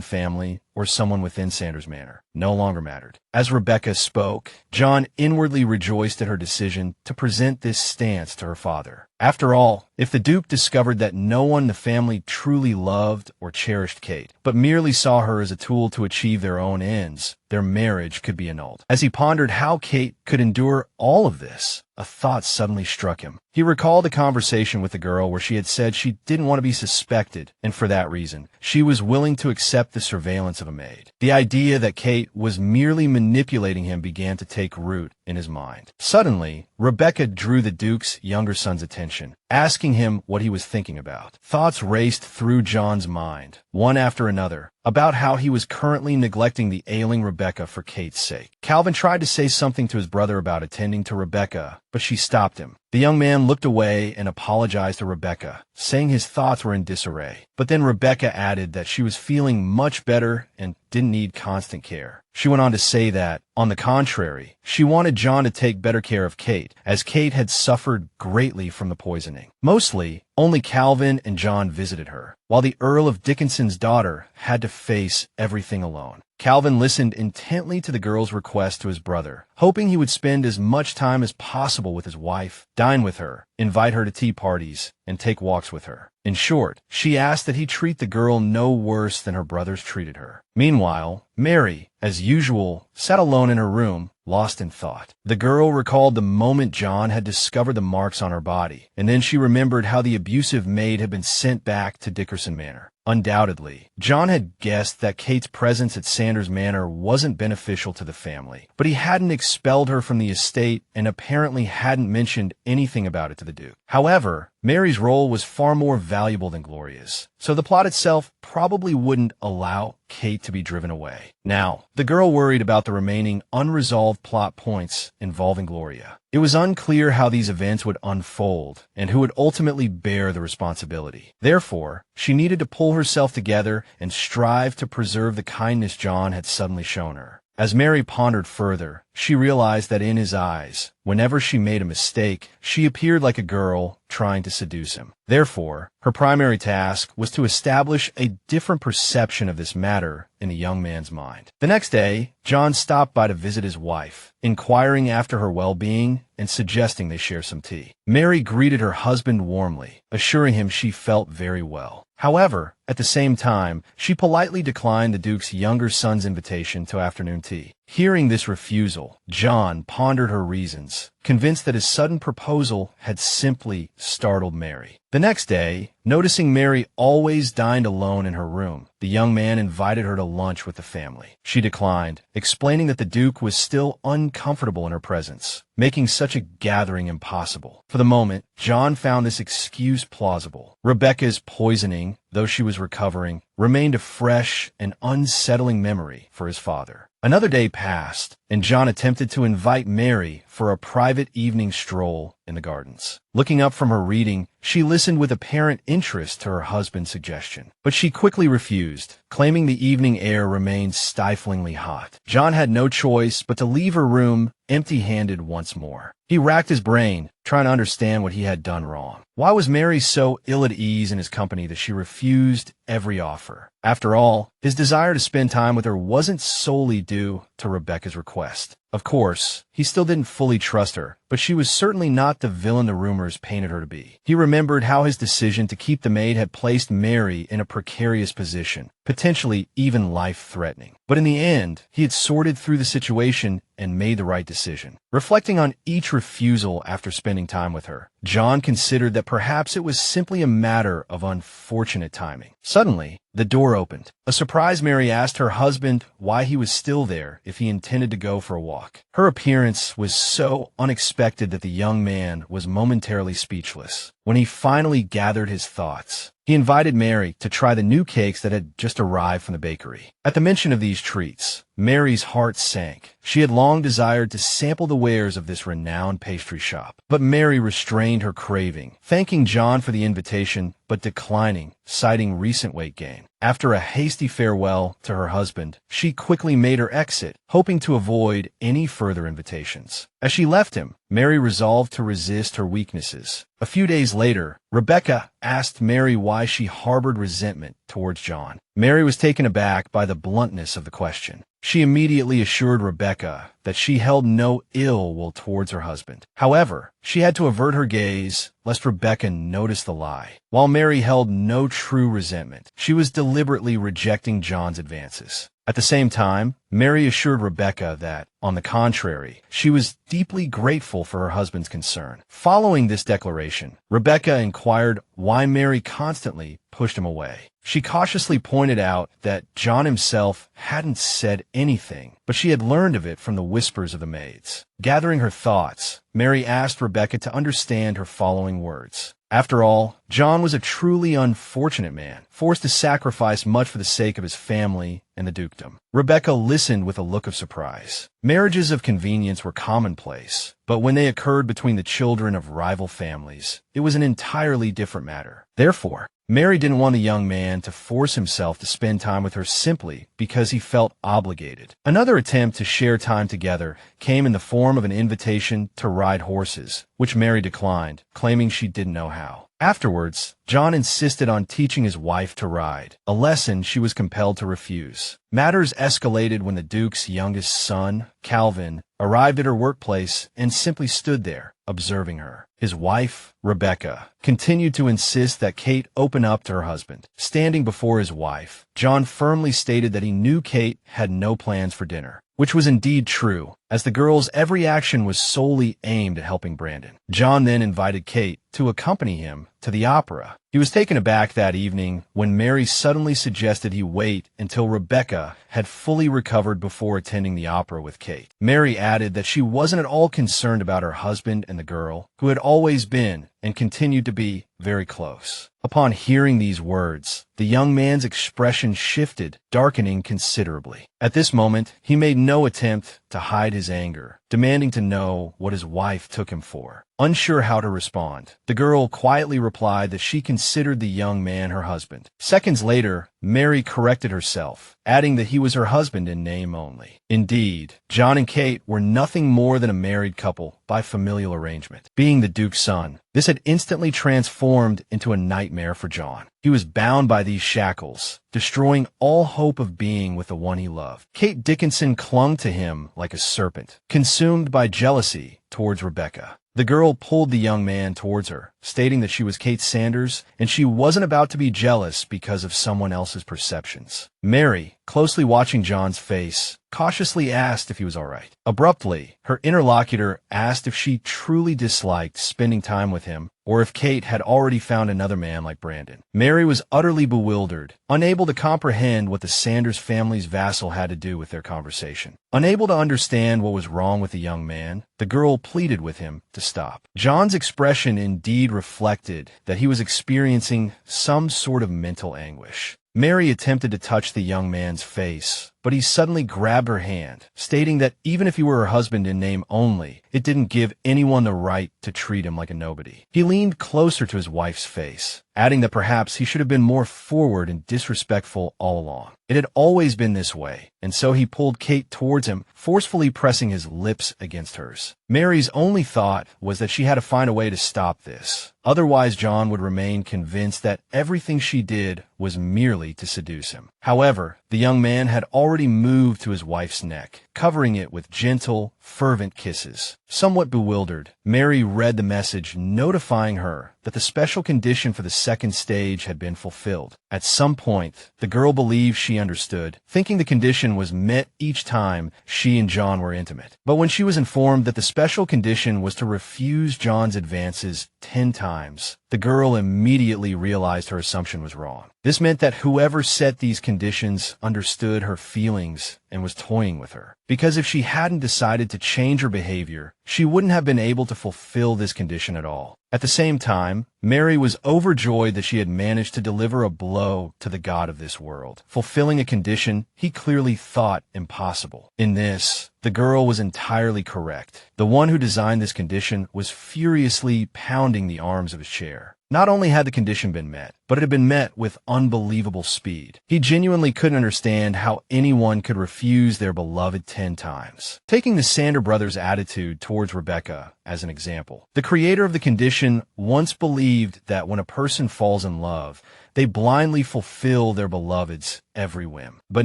family or someone within Sanders Manor, no longer mattered. As Rebecca spoke, John inwardly rejoiced at her decision to present this stance to her father. After all, if the Duke discovered that no one in the family truly loved or cherished Kate, but merely saw her as a tool to achieve their own ends, their marriage could be annulled. As he pondered how Kate could endure all of this, a thought suddenly struck him. He recalled a conversation with the girl where she had said she didn't want to be suspected, and for that reason, she was willing to accept the surveillance of a maid. The idea that Kate was merely manipulating him began to take root in his mind. Suddenly, Rebecca drew the Duke's younger son's attention, asking him what he was thinking about. Thoughts raced through John's mind, one after another, about how he was currently neglecting the ailing Rebecca for Kate's sake. Calvin tried to say something to his brother about attending to Rebecca, but she stopped him. The young man looked away and apologized to Rebecca, saying his thoughts were in disarray. But then Rebecca added that she was feeling much better and didn't need constant care. She went on to say that, on the contrary, she wanted John to take better care of Kate, as Kate had suffered greatly from the poisoning. Mostly, only Calvin and John visited her, while the Earl of Dickinson's daughter had to face everything alone. Calvin listened intently to the girl's request to his brother, hoping he would spend as much time as possible with his wife, dine with her, invite her to tea parties, and take walks with her. In short, she asked that he treat the girl no worse than her brothers treated her. Meanwhile, Mary, as usual, sat alone in her room, lost in thought. The girl recalled the moment John had discovered the marks on her body, and then she remembered how the abusive maid had been sent back to Dickerson Manor. Undoubtedly, John had guessed that Kate's presence at Sanders Manor wasn't beneficial to the family, but he hadn't expelled her from the estate and apparently hadn't mentioned anything about it to the Duke. However, Mary's role was far more valuable than Gloria's, so the plot itself probably wouldn't allow Kate to be driven away. Now, the girl worried about the remaining unresolved plot points involving Gloria. It was unclear how these events would unfold and who would ultimately bear the responsibility. Therefore, she needed to pull herself together and strive to preserve the kindness John had suddenly shown her. As Mary pondered further, she realized that in his eyes, whenever she made a mistake, she appeared like a girl trying to seduce him. Therefore, her primary task was to establish a different perception of this matter in the young man's mind. The next day, John stopped by to visit his wife, inquiring after her well-being and suggesting they share some tea. Mary greeted her husband warmly, assuring him she felt very well. However, at the same time, she politely declined the Duke's younger son's invitation to afternoon tea. Hearing this refusal, John pondered her reasons, convinced that his sudden proposal had simply startled Mary. The next day, noticing Mary always dined alone in her room, the young man invited her to lunch with the family. She declined, explaining that the Duke was still uncomfortable in her presence, making such a gathering impossible. For the moment, John found this excuse plausible. Rebecca's poisoning, though she was recovering, remained a fresh and unsettling memory for his father. Another day passed, and John attempted to invite Mary for a private evening stroll in the gardens. Looking up from her reading, she listened with apparent interest to her husband's suggestion. But she quickly refused, claiming the evening air remained stiflingly hot. John had no choice but to leave her room empty-handed once more. He racked his brain, trying to understand what he had done wrong. Why was Mary so ill at ease in his company that she refused every offer? After all, his desire to spend time with her wasn't solely due to Rebecca's request. Of course, he still didn't fully trust her, but she was certainly not the villain the rumors painted her to be. He remembered how his decision to keep the maid had placed Mary in a precarious position, potentially even life-threatening. But in the end, he had sorted through the situation and made the right decision. Reflecting on each refusal after spending time with her, John considered that perhaps it was simply a matter of unfortunate timing. Suddenly, the door opened. A surprised Mary asked her husband why he was still there if he intended to go for a walk. Her appearance was so unexpected that the young man was momentarily speechless. When he finally gathered his thoughts, he invited Mary to try the new cakes that had just arrived from the bakery. At the mention of these treats, Mary's heart sank. She had long desired to sample the wares of this renowned pastry shop. But Mary restrained her craving, thanking John for the invitation, but declining, citing recent weight gain. After a hasty farewell to her husband, she quickly made her exit, hoping to avoid any further invitations. As she left him, Mary resolved to resist her weaknesses. A few days later, Rebecca asked Mary why she harbored resentment towards John. Mary was taken aback by the bluntness of the question. She immediately assured Rebecca that she held no ill will towards her husband. However, she had to avert her gaze lest Rebecca notice the lie. While Mary held no true resentment, she was deliberately rejecting John's advances. At the same time, Mary assured Rebecca that, on the contrary, she was deeply grateful for her husband's concern. Following this declaration, Rebecca inquired why Mary constantly pushed him away. She cautiously pointed out that John himself hadn't said anything, but she had learned of it from the whispers of the maids. Gathering her thoughts, Mary asked Rebecca to understand her following words. After all, John was a truly unfortunate man, forced to sacrifice much for the sake of his family and the dukedom. Rebecca listened with a look of surprise. Marriages of convenience were commonplace, but when they occurred between the children of rival families, it was an entirely different matter. Therefore, Mary didn't want the young man to force himself to spend time with her simply because he felt obligated. Another attempt to share time together came in the form of an invitation to ride horses, which Mary declined, claiming she didn't know how. Afterwards, John insisted on teaching his wife to ride, a lesson she was compelled to refuse. Matters escalated when the Duke's youngest son, Calvin, arrived at her workplace and simply stood there, observing her. His wife, Rebecca, continued to insist that Kate open up to her husband. Standing before his wife, John firmly stated that he knew Kate had no plans for dinner, which was indeed true, as the girl's every action was solely aimed at helping Brandon. John then invited Kate to accompany him to the opera. He was taken aback that evening when Mary suddenly suggested he wait until Rebecca had fully recovered before attending the opera with Kate. Mary added that she wasn't at all concerned about her husband and the girl, who had always been and continued to be very close. Upon hearing these words, the young man's expression shifted, darkening considerably. At this moment, he made no attempt to hide his anger, demanding to know what his wife took him for. Unsure how to respond, the girl quietly replied that she considered the young man her husband. Seconds later, Mary corrected herself, adding that he was her husband in name only. Indeed, John and Kate were nothing more than a married couple by familial arrangement. Being the Duke's son, this had instantly transformed into a nightmare for John. He was bound by these shackles, destroying all hope of being with the one he loved. Kate Dickinson clung to him like a serpent, consumed by jealousy towards Rebecca. The girl pulled the young man towards her, stating that she was Kate Sanders and she wasn't about to be jealous because of someone else's perceptions. Mary, closely watching John's face, cautiously asked if he was all right. Abruptly, her interlocutor asked if she truly disliked spending time with him or if Kate had already found another man like Brandon. Mary was utterly bewildered, unable to comprehend what the Sanders family's vassal had to do with their conversation. Unable to understand what was wrong with the young man, the girl pleaded with him to stop. John's expression indeed reflected that he was experiencing some sort of mental anguish. Mary attempted to touch the young man's face, but he suddenly grabbed her hand, stating that even if he were her husband in name only, it didn't give anyone the right to treat him like a nobody. He leaned closer to his wife's face, adding that perhaps he should have been more forward and disrespectful all along. It had always been this way, and so he pulled Kate towards him, forcefully pressing his lips against hers. Mary's only thought was that she had to find a way to stop this. Otherwise, John would remain convinced that everything she did was merely to seduce him. However, the young man had already moved to his wife's neck, covering it with gentle, fervent kisses. Somewhat bewildered, Mary read the message notifying her that the special condition for the second stage had been fulfilled. At some point, the girl believed she understood, thinking the condition was met each time she and John were intimate. But when she was informed that the special condition was to refuse John's advances 10 times, the girl immediately realized her assumption was wrong. This meant that whoever set these conditions understood her feelings and was toying with her. Because if she hadn't decided to change her behavior, she wouldn't have been able to fulfill this condition at all. At the same time, Mary was overjoyed that she had managed to deliver a blow to the god of this world, fulfilling a condition he clearly thought impossible. In this, the girl was entirely correct. The one who designed this condition was furiously pounding the arms of his chair. Not only had the condition been met, but it had been met with unbelievable speed. He genuinely couldn't understand how anyone could refuse their beloved 10 times. Taking the Sander brothers' attitude towards Rebecca as an example, the creator of the condition once believed that when a person falls in love, they blindly fulfill their beloved's every whim. But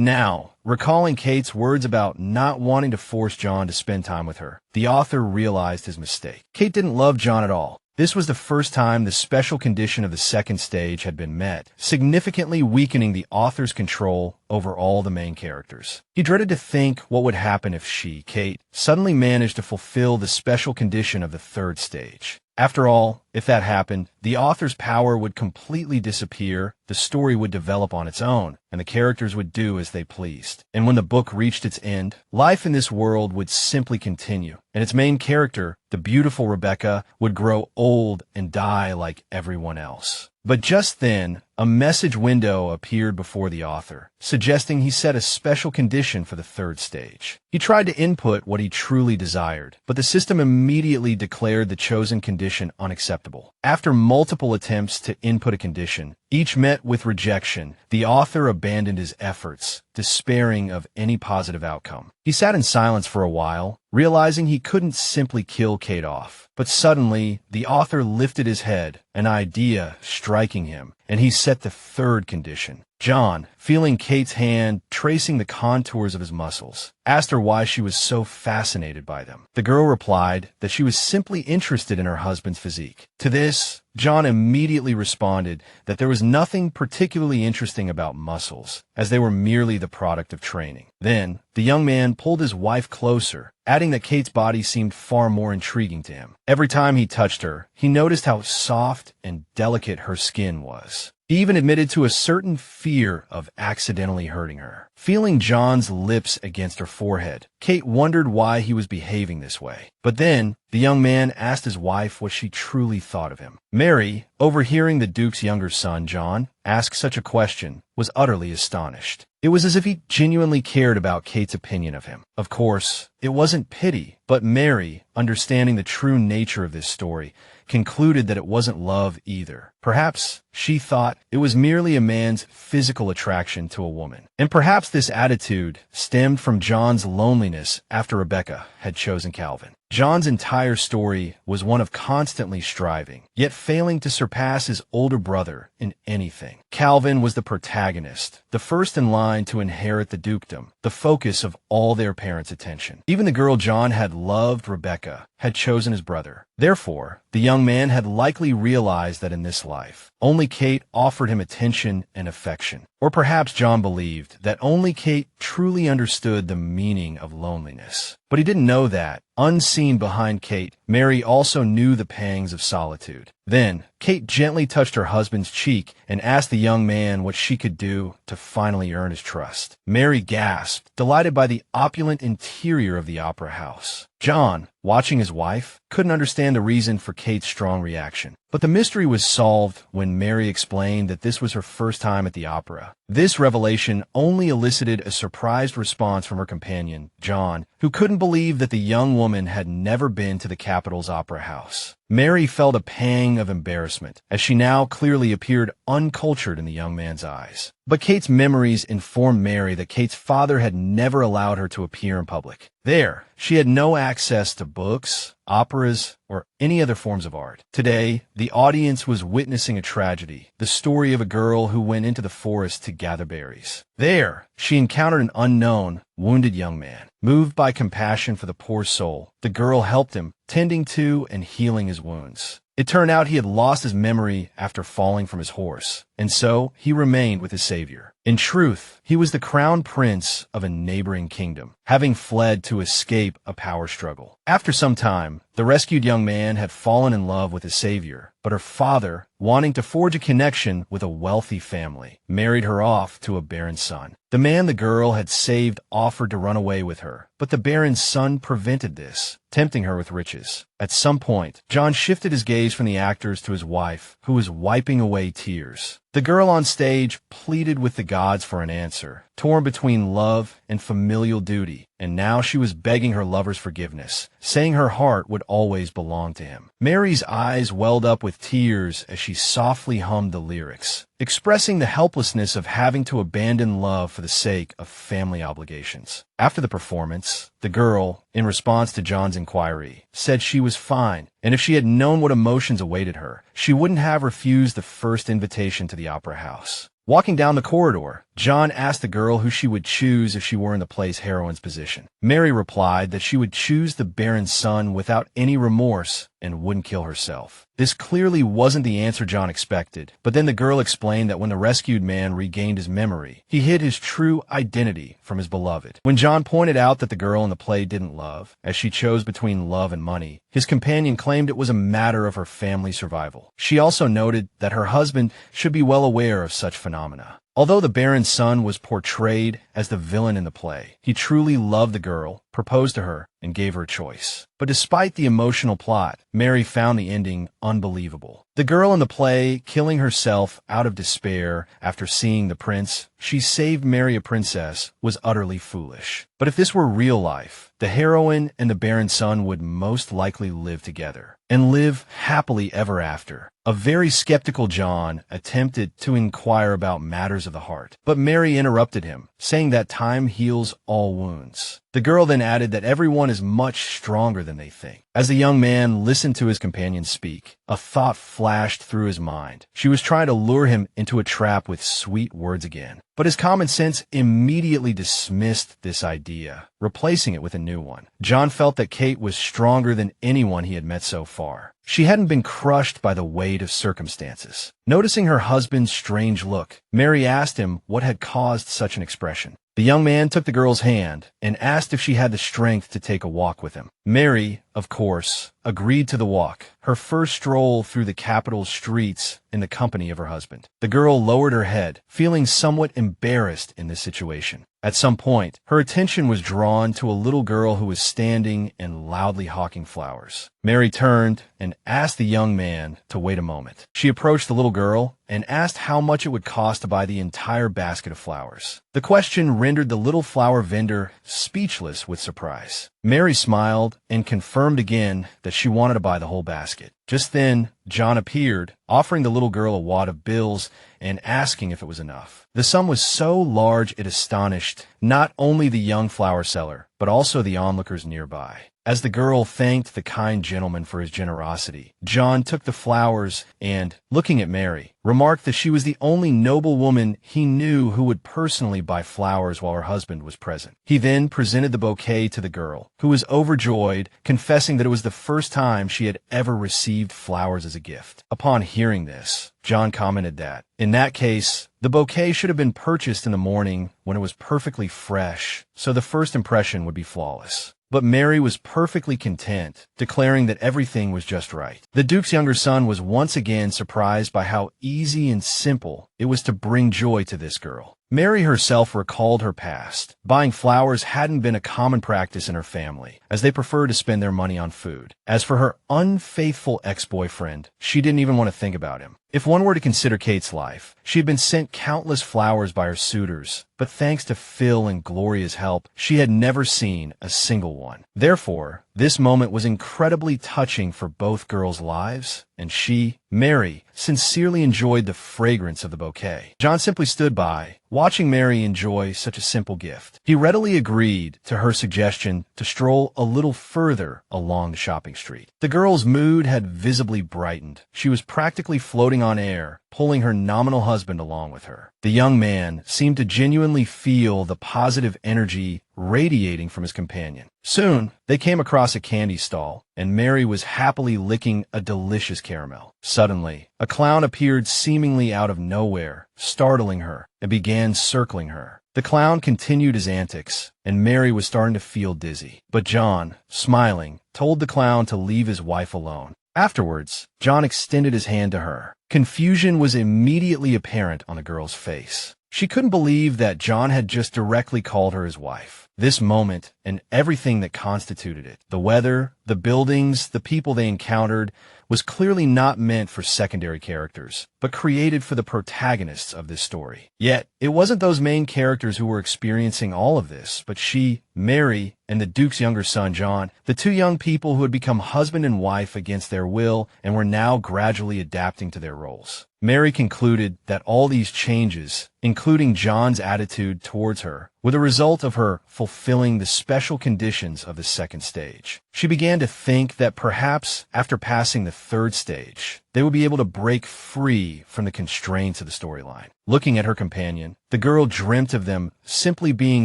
now, recalling Kate's words about not wanting to force John to spend time with her, the author realized his mistake. Kate didn't love John at all. This was the first time the special condition of the second stage had been met, significantly weakening the author's control over all the main characters. He dreaded to think what would happen if she, Kate, suddenly managed to fulfill the special condition of the third stage. After all, if that happened, the author's power would completely disappear, the story would develop on its own, and the characters would do as they pleased. And when the book reached its end, life in this world would simply continue, and its main character, the beautiful Rebecca, would grow old and die like everyone else. But just then, a message window appeared before the author, suggesting he set a special condition for the third stage. He tried to input what he truly desired, but the system immediately declared the chosen condition unacceptable. After multiple attempts to input a condition, each met with rejection, the author abandoned his efforts, despairing of any positive outcome. He sat in silence for a while, realizing he couldn't simply kill Kate off. But suddenly, the author lifted his head, an idea striking him, and he set the third condition. John, feeling Kate's hand tracing the contours of his muscles, asked her why she was so fascinated by them. The girl replied that she was simply interested in her husband's physique. To this, John immediately responded that there was nothing particularly interesting about muscles, as they were merely the product of training. Then, the young man pulled his wife closer, adding that Kate's body seemed far more intriguing to him. Every time he touched her, he noticed how soft and delicate her skin was. He even admitted to a certain fear of accidentally hurting her. Feeling John's lips against her forehead, Kate wondered why he was behaving this way. But then, the young man asked his wife what she truly thought of him. Mary, overhearing the Duke's younger son, John, ask such a question, was utterly astonished. It was as if he genuinely cared about Kate's opinion of him. Of course, it wasn't pity, but Mary, understanding the true nature of this story, concluded that it wasn't love either. Perhaps she thought it was merely a man's physical attraction to a woman. And perhaps this attitude stemmed from John's loneliness after Rebecca had chosen Calvin. John's entire story was one of constantly striving, yet failing to surpass his older brother in anything. Calvin was the protagonist, the first in line to inherit the dukedom, the focus of all their parents' attention. Even the girl John had loved, Rebecca, had chosen his brother. Therefore, the young man had likely realized that in this life, only Kate offered him attention and affection. Or perhaps John believed that only Kate truly understood the meaning of loneliness. But he didn't know that, unseen behind Kate, Mary also knew the pangs of solitude. Then, Kate gently touched her husband's cheek and asked the young man what she could do to finally earn his trust. Mary gasped, delighted by the opulent interior of the opera house. John, watching his wife, couldn't understand the reason for Kate's strong reaction. But the mystery was solved when Mary explained that this was her first time at the opera. This revelation only elicited a surprised response from her companion, John, who couldn't believe that the young woman had never been to the capital's opera house. Mary felt a pang of embarrassment, as she now clearly appeared uncultured in the young man's eyes. But Kate's memories informed Mary that Kate's father had never allowed her to appear in public. There, she had no access to books, operas, or any other forms of art. Today, the audience was witnessing a tragedy, the story of a girl who went into the forest to gather berries. There, she encountered an unknown, wounded young man. Moved by compassion for the poor soul, the girl helped him, tending to and healing his wounds. It turned out he had lost his memory after falling from his horse, and so he remained with his savior. In truth, he was the crown prince of a neighboring kingdom, having fled to escape a power struggle. After some time, the rescued young man had fallen in love with his savior, but her father, wanting to forge a connection with a wealthy family, married her off to a baron's son. The man the girl had saved offered to run away with her, but the baron's son prevented this, tempting her with riches. At some point, John shifted his gaze from the actors to his wife, who was wiping away tears. The girl on stage pleaded with the gods for an answer, torn between love and familial duty, and now she was begging her lover's forgiveness, saying her heart would always belong to him. Mary's eyes welled up with tears as she softly hummed the lyrics, expressing the helplessness of having to abandon love for the sake of family obligations. After the performance, the girl, in response to John's inquiry, said she was fine, and if she had known what emotions awaited her, she wouldn't have refused the first invitation to the opera house. Walking down the corridor, John asked the girl who she would choose if she were in the play's heroine's position. Mary replied that she would choose the baron's son without any remorse and wouldn't kill herself. This clearly wasn't the answer John expected, but then the girl explained that when the rescued man regained his memory, he hid his true identity from his beloved. When John pointed out that the girl in the play didn't love, as she chose between love and money, his companion claimed it was a matter of her family survival. She also noted that her husband should be well aware of such phenomena. Although the baron's son was portrayed as the villain in the play, he truly loved the girl, proposed to her, and gave her a choice. But despite the emotional plot, Mary found the ending unbelievable. The girl in the play killing herself out of despair after seeing the prince she saved Mary a princess was utterly foolish. But if this were real life, the heroine and the baron's son would most likely live together, and live happily ever after. A very skeptical John attempted to inquire about matters of the heart, but Mary interrupted him, saying that time heals all wounds. The girl then added that everyone is much stronger than they think. As the young man listened to his companion speak, a thought flashed through his mind. She was trying to lure him into a trap with sweet words again. But his common sense immediately dismissed this idea, replacing it with a new one. John felt that Kate was stronger than anyone he had met so far. She hadn't been crushed by the weight of circumstances. Noticing her husband's strange look, Mary asked him what had caused such an expression. The young man took the girl's hand and asked if she had the strength to take a walk with him. Mary, of course, agreed to the walk, her first stroll through the capital's streets in the company of her husband. The girl lowered her head, feeling somewhat embarrassed in this situation. At some point, her attention was drawn to a little girl who was standing and loudly hawking flowers. Mary turned and asked the young man to wait a moment. She approached the little girl and asked how much it would cost to buy the entire basket of flowers. The question rendered the little flower vendor speechless with surprise. Mary smiled and confirmed again that she wanted to buy the whole basket. Just then, John appeared, offering the little girl a wad of bills and asking if it was enough. The sum was so large it astonished not only the young flower seller, but also the onlookers nearby. As the girl thanked the kind gentleman for his generosity, John took the flowers and, looking at Mary, remarked that she was the only noble woman he knew who would personally buy flowers while her husband was present. He then presented the bouquet to the girl, who was overjoyed, confessing that it was the first time she had ever received flowers as a gift. Upon hearing this, John commented that, in that case, the bouquet should have been purchased in the morning when it was perfectly fresh, so the first impression would be flawless. But Mary was perfectly content, declaring that everything was just right. The Duke's younger son was once again surprised by how easy and simple it was to bring joy to this girl. Mary herself recalled her past. Buying flowers hadn't been a common practice in her family, as they preferred to spend their money on food. As for her unfaithful ex-boyfriend, she didn't even want to think about him. If one were to consider Kate's life, she had been sent countless flowers by her suitors, but thanks to Phil and Gloria's help, she had never seen a single one. Therefore, this moment was incredibly touching for both girls' lives, and she, Mary, sincerely enjoyed the fragrance of the bouquet. John simply stood by, watching Mary enjoy such a simple gift. He readily agreed to her suggestion to stroll a little further along the shopping street. The girl's mood had visibly brightened. She was practically floating on air, pulling her nominal husband along with her. The young man seemed to genuinely feel the positive energy radiating from his companion. Soon, they came across a candy stall, and Mary was happily licking a delicious caramel. Suddenly, a clown appeared seemingly out of nowhere, startling her, and began circling her. The clown continued his antics, and Mary was starting to feel dizzy. But John, smiling, told the clown to leave his wife alone. Afterwards, John extended his hand to her. Confusion was immediately apparent on the girl's face. She couldn't believe that John had just directly called her his wife. This moment, and everything that constituted it, the weather, the buildings, the people they encountered, was clearly not meant for secondary characters, but created for the protagonists of this story. Yet, it wasn't those main characters who were experiencing all of this, but she, Mary, and the Duke's younger son, John, the two young people who had become husband and wife against their will and were now gradually adapting to their roles. Mary concluded that all these changes, including John's attitude towards her, were the result of her fulfilling the special conditions of the second stage. She began to think that perhaps after passing the third stage, they would be able to break free from the constraints of the storyline. Looking at her companion, the girl dreamt of them simply being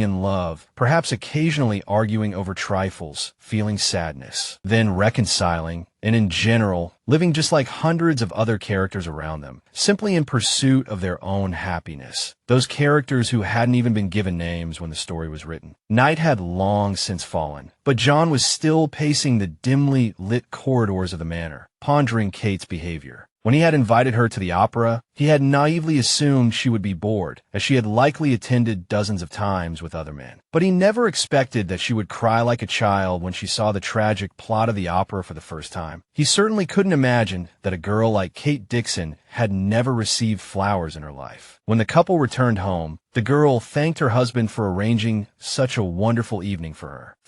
in love, perhaps occasionally arguing over trifles, feeling sadness, then reconciling, and in general, living just like hundreds of other characters around them, simply in pursuit of their own happiness. Those characters who hadn't even been given names when the story was written. Night had long since fallen, but John was still pacing the dimly lit corridors of the manor, pondering Kate's behavior. When he had invited her to the opera, he had naively assumed she would be bored, as she had likely attended dozens of times with other men. But he never expected that she would cry like a child when she saw the tragic plot of the opera for the first time. He certainly couldn't imagine that a girl like Kate Dixon had never received flowers in her life. When the couple returned home, the girl thanked her husband for arranging such a wonderful evening for her.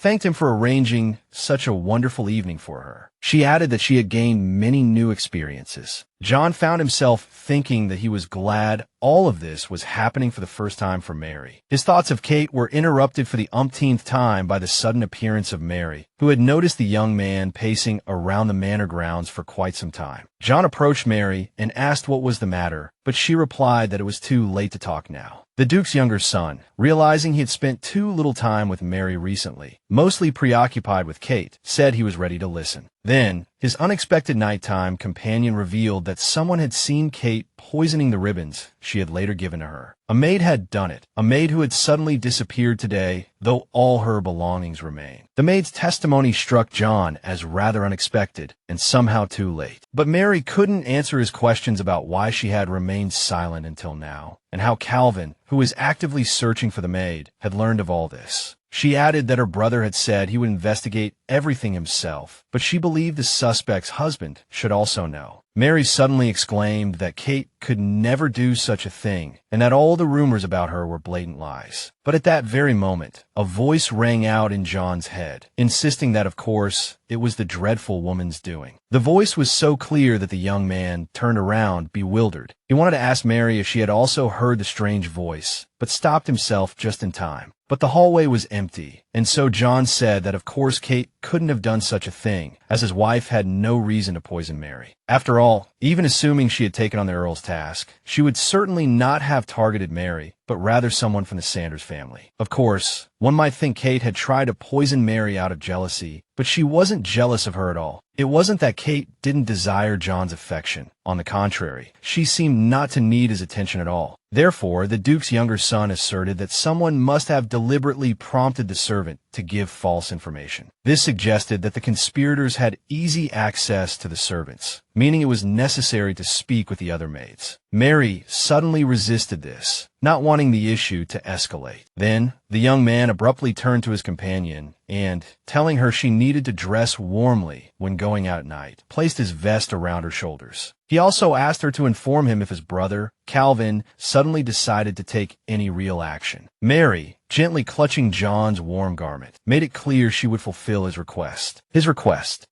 She added that she had gained many new experiences. John found himself thinking that he was glad all of this was happening for the first time for Mary. His thoughts of Kate were interrupted for the umpteenth time by the sudden appearance of Mary, who had noticed the young man pacing around the manor grounds for quite some time. John approached Mary and asked what was the matter, but she replied that it was too late to talk now. The Duke's younger son, realizing he had spent too little time with Mary recently, mostly preoccupied with Kate, said he was ready to listen. Then, his unexpected nighttime companion revealed that someone had seen Kate poisoning the ribbons she had later given to her. A maid had done it, a maid who had suddenly disappeared today, though all her belongings remained. The maid's testimony struck John as rather unexpected and somehow too late. But Mary couldn't answer his questions about why she had remained silent until now, and how Calvin, who was actively searching for the maid, had learned of all this. She added that her brother had said he would investigate everything himself, but she believed the suspect's husband should also know. Mary suddenly exclaimed that Kate could never do such a thing, and that all the rumors about her were blatant lies. But at that very moment, a voice rang out in John's head, insisting that, of course, it was the dreadful woman's doing. The voice was so clear that the young man turned around, bewildered. He wanted to ask Mary if she had also heard the strange voice, but stopped himself just in time. But the hallway was empty, and so John said that of course Kate couldn't have done such a thing, as his wife had no reason to poison Mary. After all, even assuming she had taken on the Earl's task, she would certainly not have targeted Mary, but rather someone from the Sanders family. Of course, one might think Kate had tried to poison Mary out of jealousy, but she wasn't jealous of her at all. It wasn't that Kate didn't desire John's affection. On the contrary, she seemed not to need his attention at all. Therefore, the Duke's younger son asserted that someone must have deliberately prompted the servant to give false information. This suggested that the conspirators had easy access to the servants, meaning it was necessary to speak with the other maids. Mary suddenly resisted this, not wanting the issue to escalate. Then, the young man abruptly turned to his companion and, telling her she needed to dress warmly when going out at night, placed his vest around her shoulders. He also asked her to inform him if his brother, Calvin, suddenly decided to take any real action. Mary, gently clutching John's warm garment, made it clear she would fulfill his request.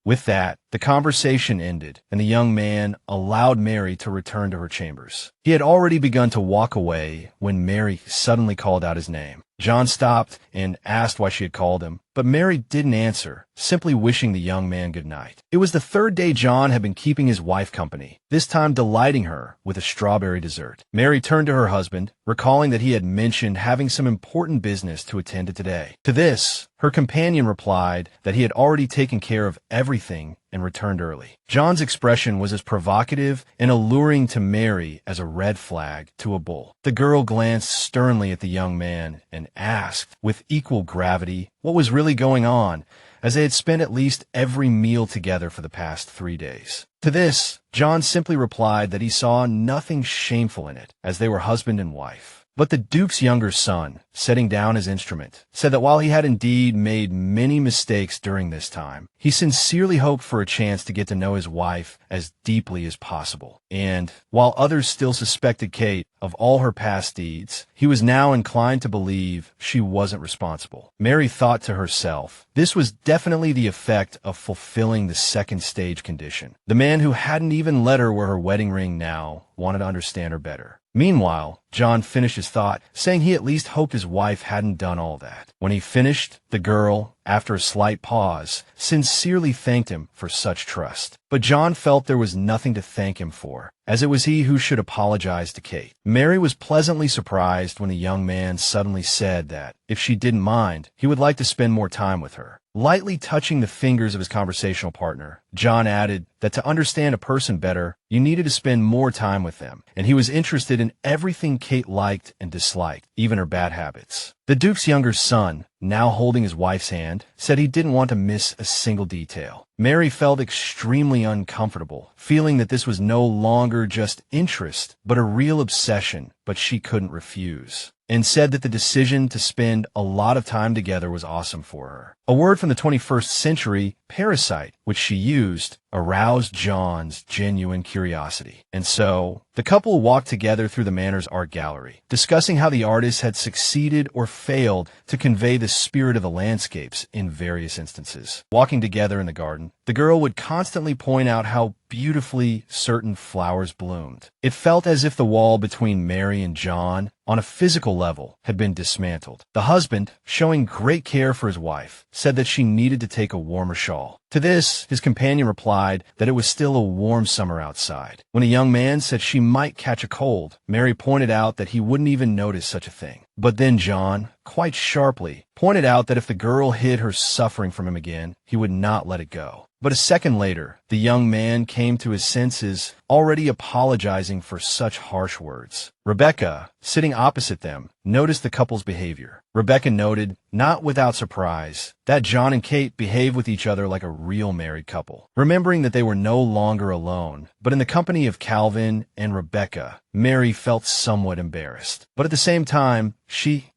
With that, the conversation ended, and the young man allowed Mary to return to her chambers. He had already begun to walk away when Mary suddenly called out his name. John stopped and asked why she had called him, but Mary didn't answer, simply wishing the young man good night. It was the third day John had been keeping his wife company, this time delighting her with a strawberry dessert. Mary turned to her husband, recalling that he had mentioned having some important business to attend to today. To this, her companion replied that he had already taken care of everything and returned early. John's expression was as provocative and alluring to Mary as a red flag to a bull. The girl glanced sternly at the young man and asked, with equal gravity, what was really going on, as they had spent at least every meal together for the past 3 days. To this, John simply replied that he saw nothing shameful in it, as they were husband and wife. But the Duke's younger son, setting down his instrument, said that while he had indeed made many mistakes during this time, he sincerely hoped for a chance to get to know his wife as deeply as possible. And, while others still suspected Kate of all her past deeds, he was now inclined to believe she wasn't responsible. Mary thought to herself, this was definitely the effect of fulfilling the second stage condition. The man who hadn't even let her wear her wedding ring now wanted to understand her better. Meanwhile, John finished his thought, saying he at least hoped his wife hadn't done all that. When he finished, the girl, after a slight pause, sincerely thanked him for such trust. But John felt there was nothing to thank him for, as it was he who should apologize to Kate. Mary was pleasantly surprised when the young man suddenly said that, if she didn't mind, he would like to spend more time with her. Lightly touching the fingers of his conversational partner, John added that to understand a person better, you needed to spend more time with them, and he was interested in everything Kate liked and disliked, even her bad habits. The Duke's younger son, now holding his wife's hand, said he didn't want to miss a single detail. Mary felt extremely uncomfortable, feeling that this was no longer just interest, but a real obsession, but she couldn't refuse, and said that the decision to spend a lot of time together was awesome for her. A word from the 21st century, parasite, which she used, aroused John's genuine curiosity. And so, the couple walked together through the manor's art gallery, discussing how the artist had succeeded or failed to convey the spirit of the landscapes in various instances. Walking together in the garden, the girl would constantly point out how beautifully certain flowers bloomed. It felt as if the wall between Mary and John, on a physical level, had been dismantled. The husband, showing great care for his wife, said that she needed to take a warmer shawl. To this, his companion replied that it was still a warm summer outside. When a young man said she might catch a cold, Mary pointed out that he wouldn't even notice such a thing. But then John, quite sharply, pointed out that if the girl hid her suffering from him again, he would not let it go. But a second later, the young man came to his senses, already apologizing for such harsh words. Rebecca, sitting opposite them, noticed the couple's behavior. Rebecca noted, not without surprise, that John and Kate behaved with each other like a real married couple. Remembering that they were no longer alone, but in the company of Calvin and Rebecca, Mary felt somewhat embarrassed. But at the same time,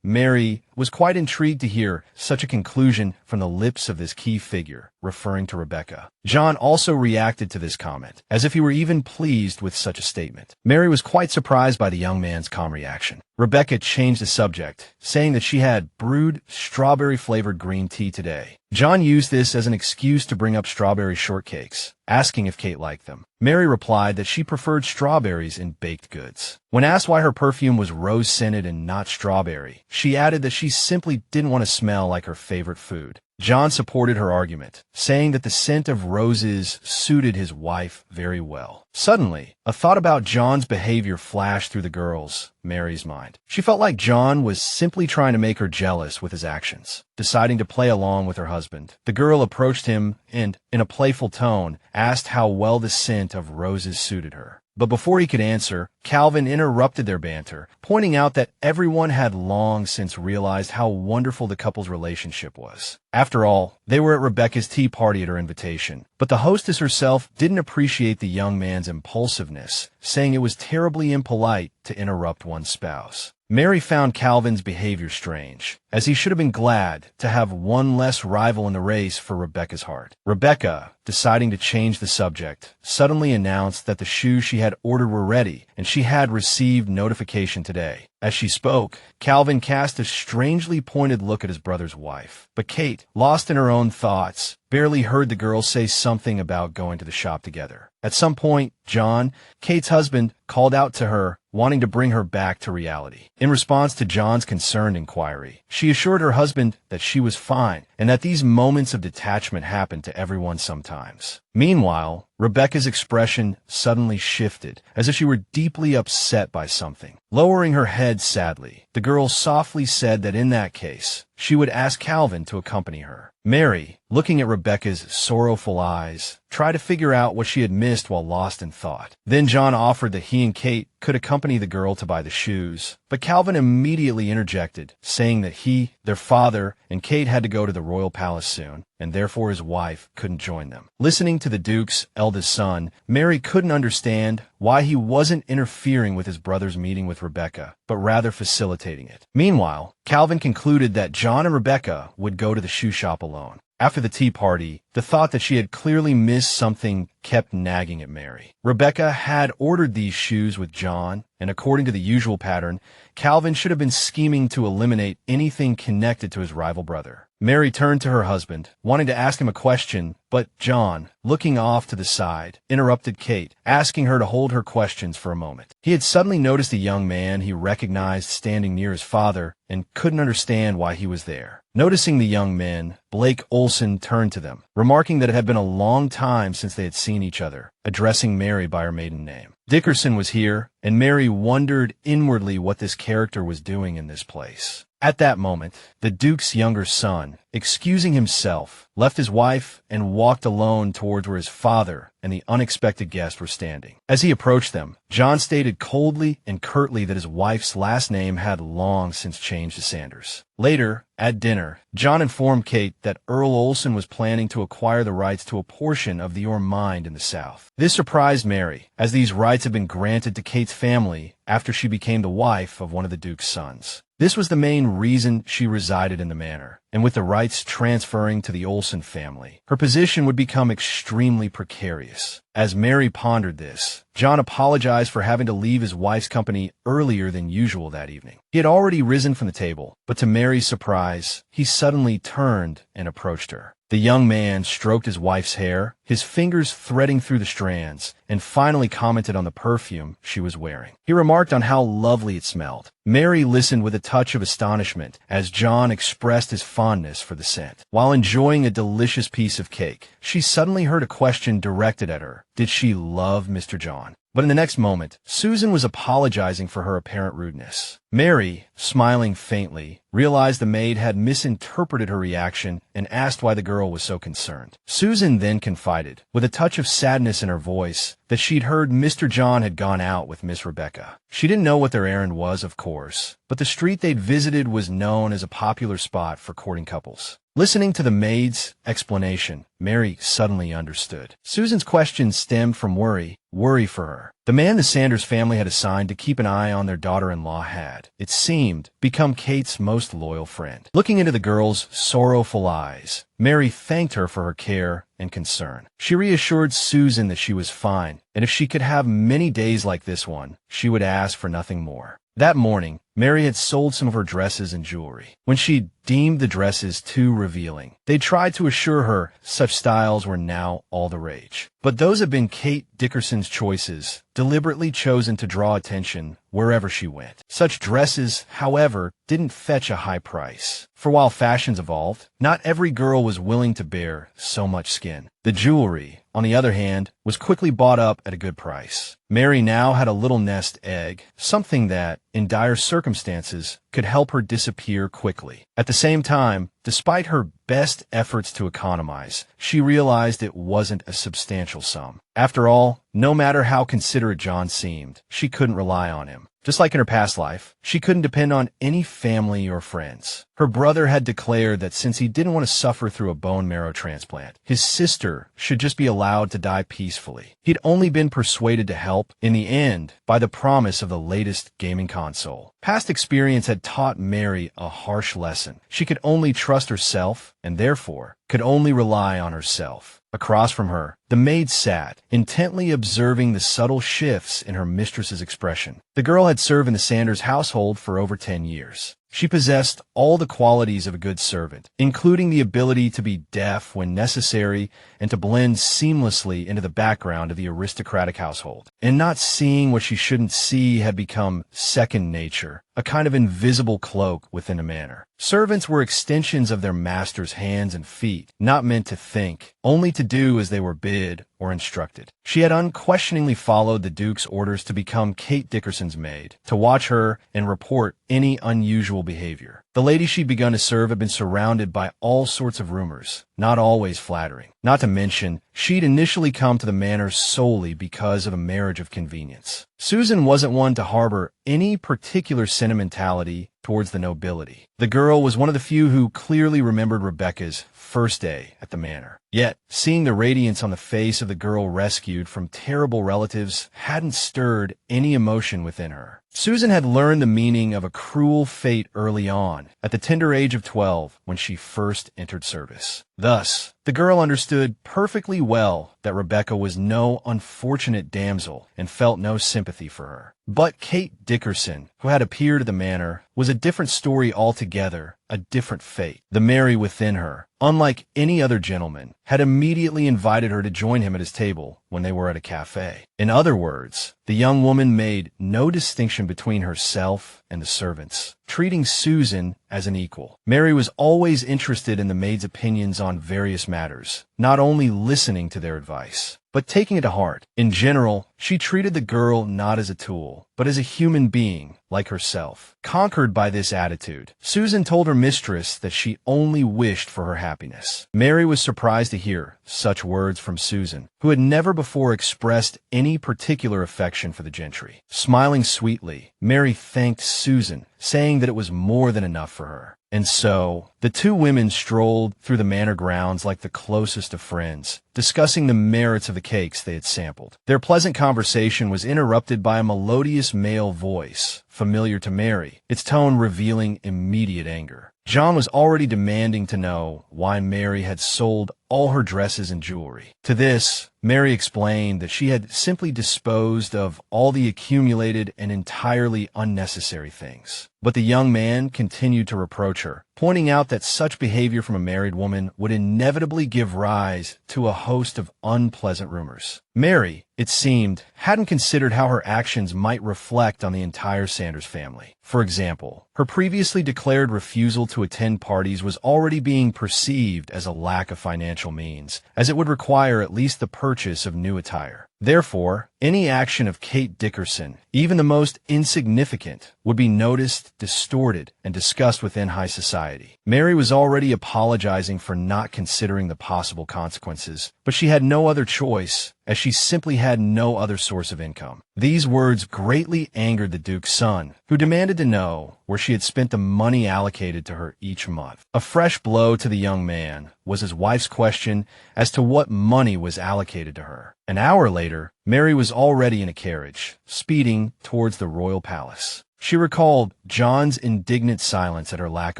Mary, was quite intrigued to hear such a conclusion from the lips of this key figure, referring to Rebecca. John also reacted to this comment, as if he were even pleased with such a statement. Mary was quite surprised by the young man's calm reaction. Rebecca changed the subject, saying that she had brewed strawberry-flavored green tea today. John used this as an excuse to bring up strawberry shortcakes, asking if Kate liked them. Mary replied that she preferred strawberries in baked goods. When asked why her perfume was rose-scented and not strawberry, she added that she simply didn't want to smell like her favorite food. John supported her argument, saying that the scent of roses suited his wife very well. Suddenly, a thought about John's behavior flashed through the girl's, Mary's mind. She felt like John was simply trying to make her jealous with his actions. Deciding to play along with her husband, the girl approached him and, in a playful tone, asked how well the scent of roses suited her. But before he could answer, Calvin interrupted their banter, pointing out that everyone had long since realized how wonderful the couple's relationship was. After all, they were at Rebecca's tea party at her invitation, but the hostess herself didn't appreciate the young man's impulsiveness, saying it was terribly impolite to interrupt one's spouse. Mary found Calvin's behavior strange, as he should have been glad to have one less rival in the race for Rebecca's heart. Rebecca, deciding to change the subject, suddenly announced that the shoes she had ordered were ready, and she had received notification today. As she spoke, Calvin cast a strangely pointed look at his brother's wife. But Kate, lost in her own thoughts, barely heard the girl say something about going to the shop together. At some point, John, Kate's husband, called out to her, wanting to bring her back to reality. In response to John's concerned inquiry, she assured her husband that she was fine and that these moments of detachment happened to everyone sometimes. Meanwhile, Rebecca's expression suddenly shifted, as if she were deeply upset by something. Lowering her head sadly, the girl softly said that in that case, she would ask Calvin to accompany her. Mary, looking at Rebecca's sorrowful eyes, tried to figure out what she had missed while lost in thought. Then John offered that he and Kate could accompany the girl to buy the shoes, but Calvin immediately interjected, saying that he, their father, and Kate had to go to the royal palace soon, and therefore his wife couldn't join them. Listening to the Duke's eldest son, Mary couldn't understand why he wasn't interfering with his brother's meeting with Rebecca, but rather facilitating it. Meanwhile, Calvin concluded that John and Rebecca would go to the shoe shop alone. After the tea party, the thought that she had clearly missed something kept nagging at Mary. Rebecca had ordered these shoes with John, and according to the usual pattern, Calvin should have been scheming to eliminate anything connected to his rival brother. Mary turned to her husband, wanting to ask him a question, but John, looking off to the side, interrupted Kate, asking her to hold her questions for a moment. He had suddenly noticed a young man he recognized standing near his father and couldn't understand why he was there. Noticing the young men, Blake Olsen turned to them, remarking that it had been a long time since they had seen each other, addressing Mary by her maiden name. Dickerson was here, and Mary wondered inwardly what this character was doing in this place. At that moment, the Duke's younger son, excusing himself, left his wife and walked alone towards where his father and the unexpected guest were standing. As he approached them, John stated coldly and curtly that his wife's last name had long since changed to Sanders. Later, at dinner, John informed Kate that Earl Olsen was planning to acquire the rights to a portion of the Ormond in the South. This surprised Mary, as these rights had been granted to Kate's family after she became the wife of one of the Duke's sons. This was the main reason she resided in the manor, and with the rights transferring to the Olsen family, her position would become extremely precarious. As Mary pondered this, John apologized for having to leave his wife's company earlier than usual that evening. He had already risen from the table, but to Mary's surprise, he suddenly turned and approached her. The young man stroked his wife's hair, his fingers threading through the strands, and finally commented on the perfume she was wearing. He remarked on how lovely it smelled. Mary listened with a touch of astonishment as John expressed his fondness for the scent. While enjoying a delicious piece of cake, she suddenly heard a question directed at her. Did she love Mr. John? But in the next moment, Susan was apologizing for her apparent rudeness. Mary, smiling faintly, realized the maid had misinterpreted her reaction and asked why the girl was so concerned. Susan then confided, with a touch of sadness in her voice, that she'd heard Mr. John had gone out with Miss Rebecca. She didn't know what their errand was, of course, but the street they'd visited was known as a popular spot for courting couples. Listening to the maid's explanation, Mary suddenly understood. Susan's question stemmed from worry for her. The man the Sanders family had assigned to keep an eye on their daughter-in-law had, it seemed, become Kate's most loyal friend. Looking into the girl's sorrowful eyes, Mary thanked her for her care and concern. She reassured Susan that she was fine, and if she could have many days like this one, she would ask for nothing more. That morning, Mary had sold some of her dresses and jewelry. When she deemed the dresses too revealing, they tried to assure her such styles were now all the rage. But those had been Kate Dickerson's choices, deliberately chosen to draw attention wherever she went. Such dresses, however, didn't fetch a high price. For while fashions evolved, not every girl was willing to bear so much skin. The jewelry, on the other hand, was quickly bought up at a good price. Mary now had a little nest egg, something that, in dire circumstances, could help her disappear quickly. At the same time, despite her best efforts to economize, she realized it wasn't a substantial sum. After all, no matter how considerate John seemed, she couldn't rely on him. Just like in her past life, she couldn't depend on any family or friends. Her brother had declared that since he didn't want to suffer through a bone marrow transplant, his sister should just be allowed to die peacefully. He'd only been persuaded to help, in the end, by the promise of the latest gaming console. Past experience had taught Mary a harsh lesson. She could only trust herself, and therefore, could only rely on herself. Across from her, the maid sat, intently observing the subtle shifts in her mistress's expression. The girl had served in the Sanders household for over 10 years. She possessed all the qualities of a good servant, including the ability to be deaf when necessary and to blend seamlessly into the background of the aristocratic household. And not seeing what she shouldn't see had become second nature, a kind of invisible cloak within a manor. Servants were extensions of their master's hands and feet, not meant to think, only to do as they were bid or instructed. She had unquestioningly followed the Duke's orders to become Kate Dickerson's maid, to watch her and report any unusual behavior. The lady she'd begun to serve had been surrounded by all sorts of rumors, not always flattering. Not to mention, she'd initially come to the manor solely because of a marriage of convenience. Susan wasn't one to harbor any particular sentimentality towards the nobility. The girl was one of the few who clearly remembered Rebecca's first day at the manor. Yet, seeing the radiance on the face of the girl rescued from terrible relatives hadn't stirred any emotion within her. Susan had learned the meaning of a cruel fate early on, at the tender age of 12, when she first entered service. Thus, the girl understood perfectly well that Rebecca was no unfortunate damsel and felt no sympathy for her. But Kate Dickerson, who had appeared at the manor, was a different story altogether, a different fate. The Mary within her, unlike any other gentleman, had immediately invited her to join him at his table when they were at a cafe. In other words, the young woman made no distinction between herself and the servants, treating Susan as an equal. Mary was always interested in the maid's opinions on various matters, not only listening to their advice, but taking it to heart. In general, she treated the girl not as a tool, but as a human being like herself. Conquered by this attitude, Susan told her mistress that she only wished for her happiness. Mary was surprised to hear such words from Susan, who had never before expressed any particular affection for the gentry. Smiling sweetly, Mary thanked Susan, saying that it was more than enough for her. And so, the two women strolled through the manor grounds like the closest of friends, discussing the merits of the cakes they had sampled. Their pleasant conversation was interrupted by a melodious male voice, familiar to Mary, its tone revealing immediate anger. John was already demanding to know why Mary had sold all her dresses and jewelry. To this, Mary explained that she had simply disposed of all the accumulated and entirely unnecessary things. But the young man continued to reproach her, pointing out that such behavior from a married woman would inevitably give rise to a host of unpleasant rumors. Mary, it seemed, hadn't considered how her actions might reflect on the entire Sanders family. For example, her previously declared refusal to attend parties was already being perceived as a lack of financial means, as it would require at least the purchase of new attire. Therefore, any action of Kate Dickerson, even the most insignificant, would be noticed, distorted, and discussed within high society. Mary was already apologizing for not considering the possible consequences, but she had no other choice, as she simply had no other source of income. These words greatly angered the Duke's son, who demanded to know where she had spent the money allocated to her each month. A fresh blow to the young man was his wife's question as to what money was allocated to her. An hour later, Mary was already in a carriage, speeding towards the royal palace. She recalled John's indignant silence at her lack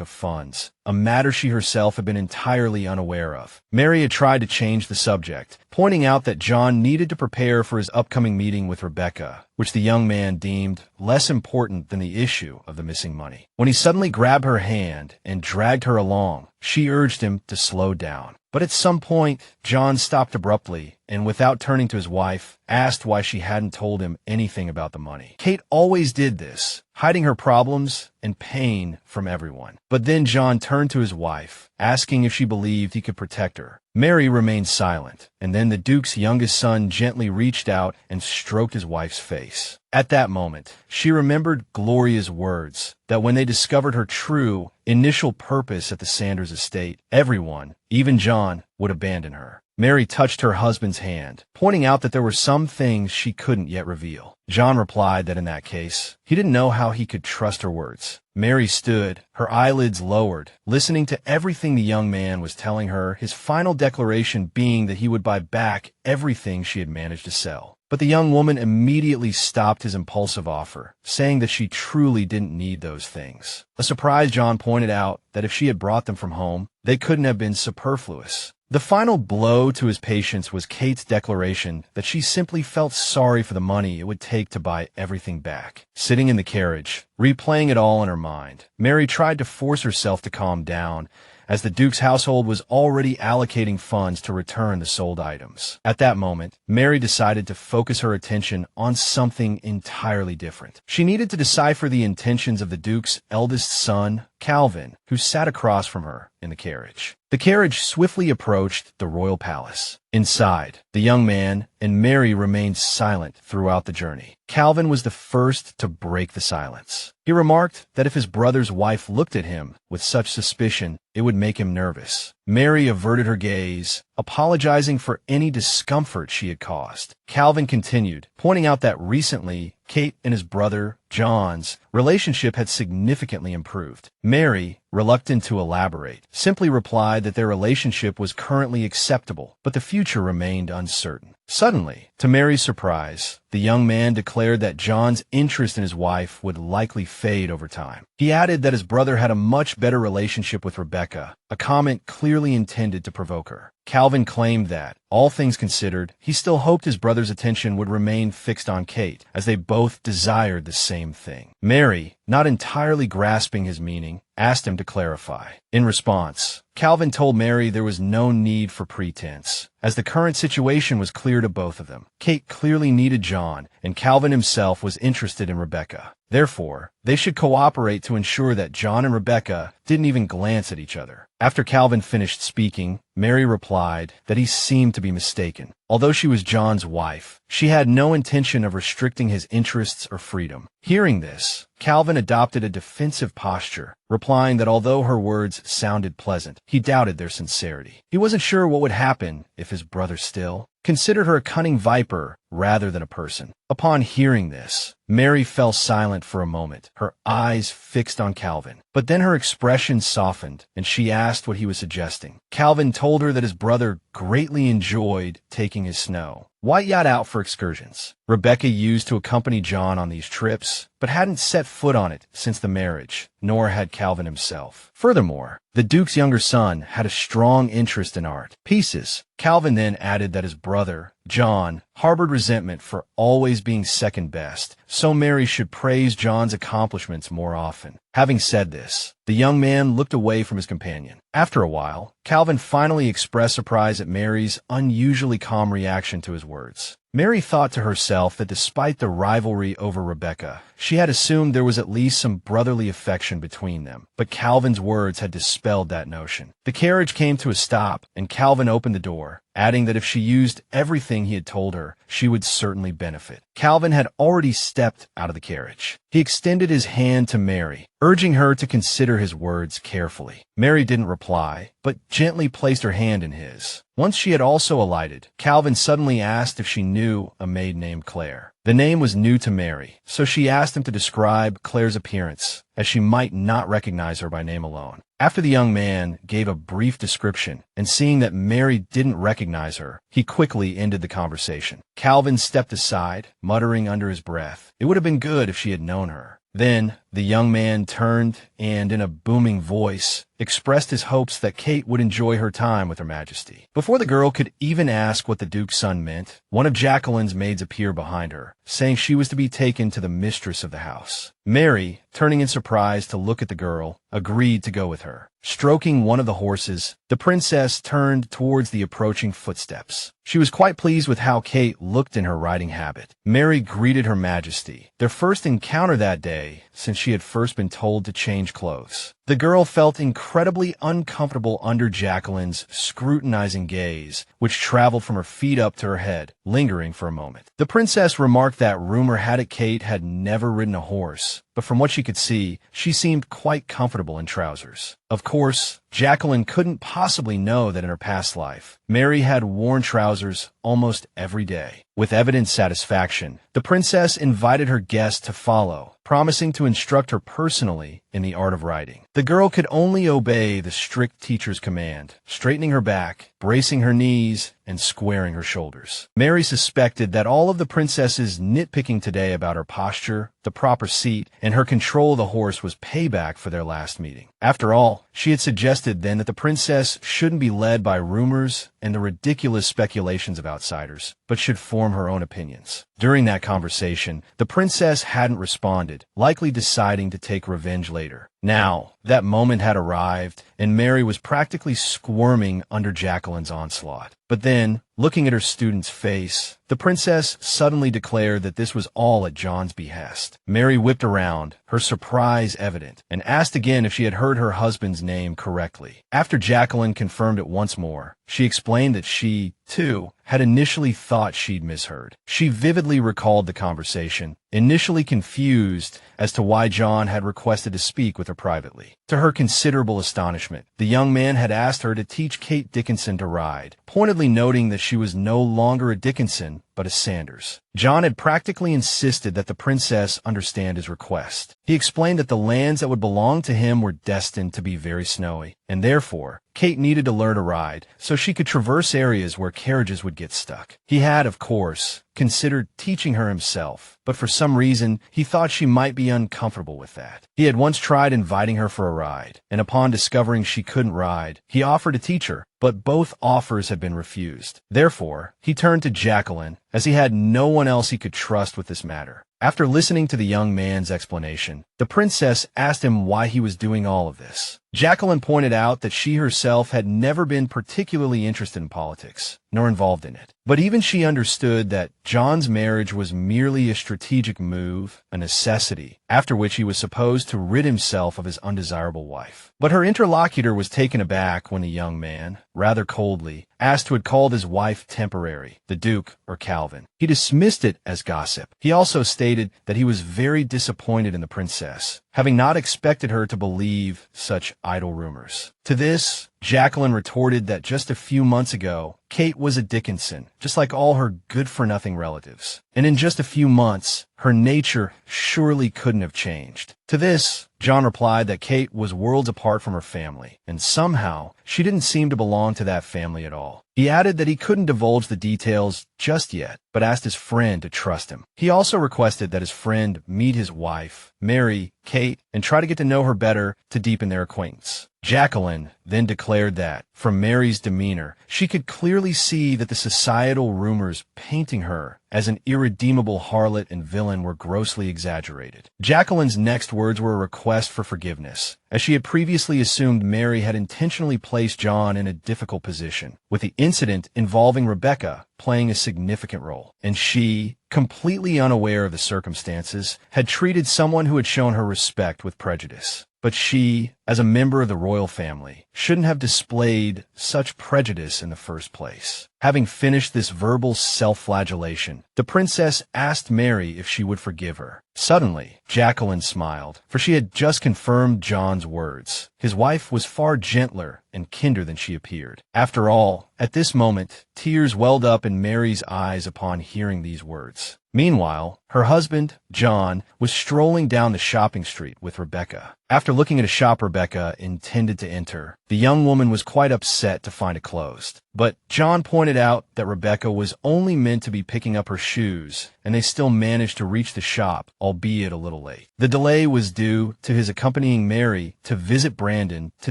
of funds, a matter she herself had been entirely unaware of. Mary had tried to change the subject, pointing out that John needed to prepare for his upcoming meeting with Rebecca, which the young man deemed less important than the issue of the missing money. When he suddenly grabbed her hand and dragged her along, she urged him to slow down. But at some point, John stopped abruptly and, without turning to his wife, asked why she hadn't told him anything about the money. Kate always did this, hiding her problems and pain from everyone. But then John turned to his wife, asking if she believed he could protect her. Mary remained silent, and then the Duke's youngest son gently reached out and stroked his wife's face. At that moment, she remembered Gloria's words that when they discovered her true, initial purpose at the Sanders estate, everyone, even John, would abandon her. Mary touched her husband's hand, pointing out that there were some things she couldn't yet reveal. John replied that in that case, he didn't know how he could trust her words. Mary stood, her eyelids lowered, listening to everything the young man was telling her, his final declaration being that he would buy back everything she had managed to sell. But the young woman immediately stopped his impulsive offer, saying that she truly didn't need those things. A surprised John pointed out that if she had brought them from home, they couldn't have been superfluous. The final blow to his patience was Kate's declaration that she simply felt sorry for the money it would take to buy everything back. Sitting in the carriage, replaying it all in her mind, Mary tried to force herself to calm down, as the Duke's household was already allocating funds to return the sold items. At that moment, Mary decided to focus her attention on something entirely different. She needed to decipher the intentions of the Duke's eldest son, Calvin, who sat across from her in the carriage. The carriage swiftly approached the royal palace. Inside, the young man and Mary remained silent throughout the journey. Calvin was the first to break the silence. He remarked that if his brother's wife looked at him with such suspicion, it would make him nervous. Mary averted her gaze, apologizing for any discomfort she had caused. Calvin continued, pointing out that recently, Kate and his brother, John's, relationship had significantly improved. Mary, reluctant to elaborate, simply replied that their relationship was currently acceptable, but the future remained uncertain. Suddenly, to Mary's surprise, the young man declared that John's interest in his wife would likely fade over time. He added that his brother had a much better relationship with Rebecca, a comment clearly intended to provoke her. Calvin claimed that, all things considered, he still hoped his brother's attention would remain fixed on Kate, as they both desired the same thing. Mary, not entirely grasping his meaning, asked him to clarify. In response, Calvin told Mary there was no need for pretense, as the current situation was clear to both of them. Kate clearly needed John, and Calvin himself was interested in Rebecca. Therefore, they should cooperate to ensure that John and Rebecca didn't even glance at each other. After Calvin finished speaking, Mary replied that he seemed to be mistaken. Although she was John's wife, she had no intention of restricting his interests or freedom. Hearing this, Calvin adopted a defensive posture, replying that although her words words sounded pleasant, he doubted their sincerity. He wasn't sure what would happen if his brother still considered her a cunning viper rather than a person. Upon hearing this, Mary fell silent for a moment, her eyes fixed on Calvin. But then her expression softened, and she asked what he was suggesting. Calvin told her that his brother greatly enjoyed taking his snow white yacht out for excursions. Rebecca used to accompany John on these trips, but hadn't set foot on it since the marriage, nor had Calvin himself. Furthermore, the Duke's younger son had a strong interest in art pieces. Calvin then added that his brother, John, harbored resentment for always being second best, so Mary should praise John's accomplishments more often. Having said this, the young man looked away from his companion. After a while, Calvin finally expressed surprise at Mary's unusually calm reaction to his words. Mary thought to herself that despite the rivalry over Rebecca, she had assumed there was at least some brotherly affection between them, but Calvin's words had dispelled that notion. The carriage came to a stop, and Calvin opened the door, adding that if she used everything he had told her, she would certainly benefit. Calvin had already stepped out of the carriage. He extended his hand to Mary, urging her to consider his words carefully. Mary didn't reply, but gently placed her hand in his. Once she had also alighted, Calvin suddenly asked if she knew a maid named Claire. The name was new to Mary, so she asked him to describe Claire's appearance, as she might not recognize her by name alone. After the young man gave a brief description, and seeing that Mary didn't recognize her, he quickly ended the conversation. Calvin stepped aside, muttering under his breath, "It would have been good if she had known her." Then the young man turned and, in a booming voice, expressed his hopes that Kate would enjoy her time with Her Majesty. Before the girl could even ask what the Duke's son meant, one of Jacqueline's maids appeared behind her, saying she was to be taken to the mistress of the house. Mary, turning in surprise to look at the girl, agreed to go with her. Stroking one of the horses, the princess turned towards the approaching footsteps. She was quite pleased with how Kate looked in her riding habit. Mary greeted Her Majesty, their first encounter that day since she had first been told to change clothes. The girl felt incredibly uncomfortable under Jacqueline's scrutinizing gaze, which traveled from her feet up to her head, lingering for a moment. The princess remarked that rumor had it Kate had never ridden a horse, but from what she could see, she seemed quite comfortable in trousers. Of course, Jacqueline couldn't possibly know that in her past life, Mary had worn trousers almost every day. With evident satisfaction, the princess invited her guest to follow, promising to instruct her personally in the art of riding. The girl could only obey the strict teacher's command, straightening her back, bracing her knees, and squaring her shoulders. Mary suspected that all of the princess's nitpicking today about her posture, the proper seat, and her control of the horse was payback for their last meeting. After all, she had suggested then that the princess shouldn't be led by rumors and the ridiculous speculations of outsiders, but should form her own opinions. During that conversation, the princess hadn't responded, likely deciding to take revenge later. Now, that moment had arrived, and Mary was practically squirming under Jacqueline's onslaught. But then, looking at her student's face, the princess suddenly declared that this was all at John's behest. Mary whipped around, her surprise evident, and asked again if she had heard her husband's name correctly. After Jacqueline confirmed it once more, she explained that she, too, had initially thought she'd misheard. She vividly recalled the conversation, initially confused as to why John had requested to speak with her privately. To her considerable astonishment, the young man had asked her to teach Kate Dickinson to ride, pointedly noting that she was no longer a Dickinson, but a Sanders. John had practically insisted that the princess understand his request. He explained that the lands that would belong to him were destined to be very snowy, and therefore, Kate needed to learn to ride so she could traverse areas where carriages would get stuck. He had, of course, considered teaching her himself, but for some reason, he thought she might be uncomfortable with that. He had once tried inviting her for a ride, and upon discovering she couldn't ride, he offered to teach her, but both offers had been refused. Therefore, he turned to Jacqueline, as he had no one else he could trust with this matter. After listening to the young man's explanation, the princess asked him why he was doing all of this. Jacqueline pointed out that she herself had never been particularly interested in politics, nor involved in it. But even she understood that John's marriage was merely a strategic move, a necessity, after which he was supposed to rid himself of his undesirable wife. But her interlocutor was taken aback when the young man, rather coldly, asked who had called his wife temporary, the Duke or Calvin. He dismissed it as gossip. He also stated stated that he was very disappointed in the princess, having not expected her to believe such idle rumors. To this, Jacqueline retorted that just a few months ago, Kate was a Dickinson, just like all her good-for-nothing relatives. And in just a few months, her nature surely couldn't have changed. To this, John replied that Kate was worlds apart from her family, and somehow, she didn't seem to belong to that family at all. He added that he couldn't divulge the details just yet, but asked his friend to trust him. He also requested that his friend meet his wife, marry Kate, and try to get to know her better to deepen their acquaintance. Jacqueline then declared that, from Mary's demeanor, she could clearly see that the societal rumors painting her as an irredeemable harlot and villain were grossly exaggerated. Jacqueline's next words were a request for forgiveness, as she had previously assumed Mary had intentionally placed John in a difficult position, with the incident involving Rebecca playing a significant role, and she, completely unaware of the circumstances, had treated someone who had shown her respect with prejudice. But she, as a member of the royal family, shouldn't have displayed such prejudice in the first place. Having finished this verbal self-flagellation, the princess asked Mary if she would forgive her. Suddenly, Jacqueline smiled, for she had just confirmed John's words. His wife was far gentler and kinder than she appeared. After all, at this moment, tears welled up in Mary's eyes upon hearing these words. Meanwhile, her husband, John, was strolling down the shopping street with Rebecca. After looking at a shop Rebecca intended to enter, the young woman was quite upset to find it closed. But John pointed out that Rebecca was only meant to be picking up her shoes, and they still managed to reach the shop, albeit a little late. The delay was due to his accompanying Mary to visit Brandon to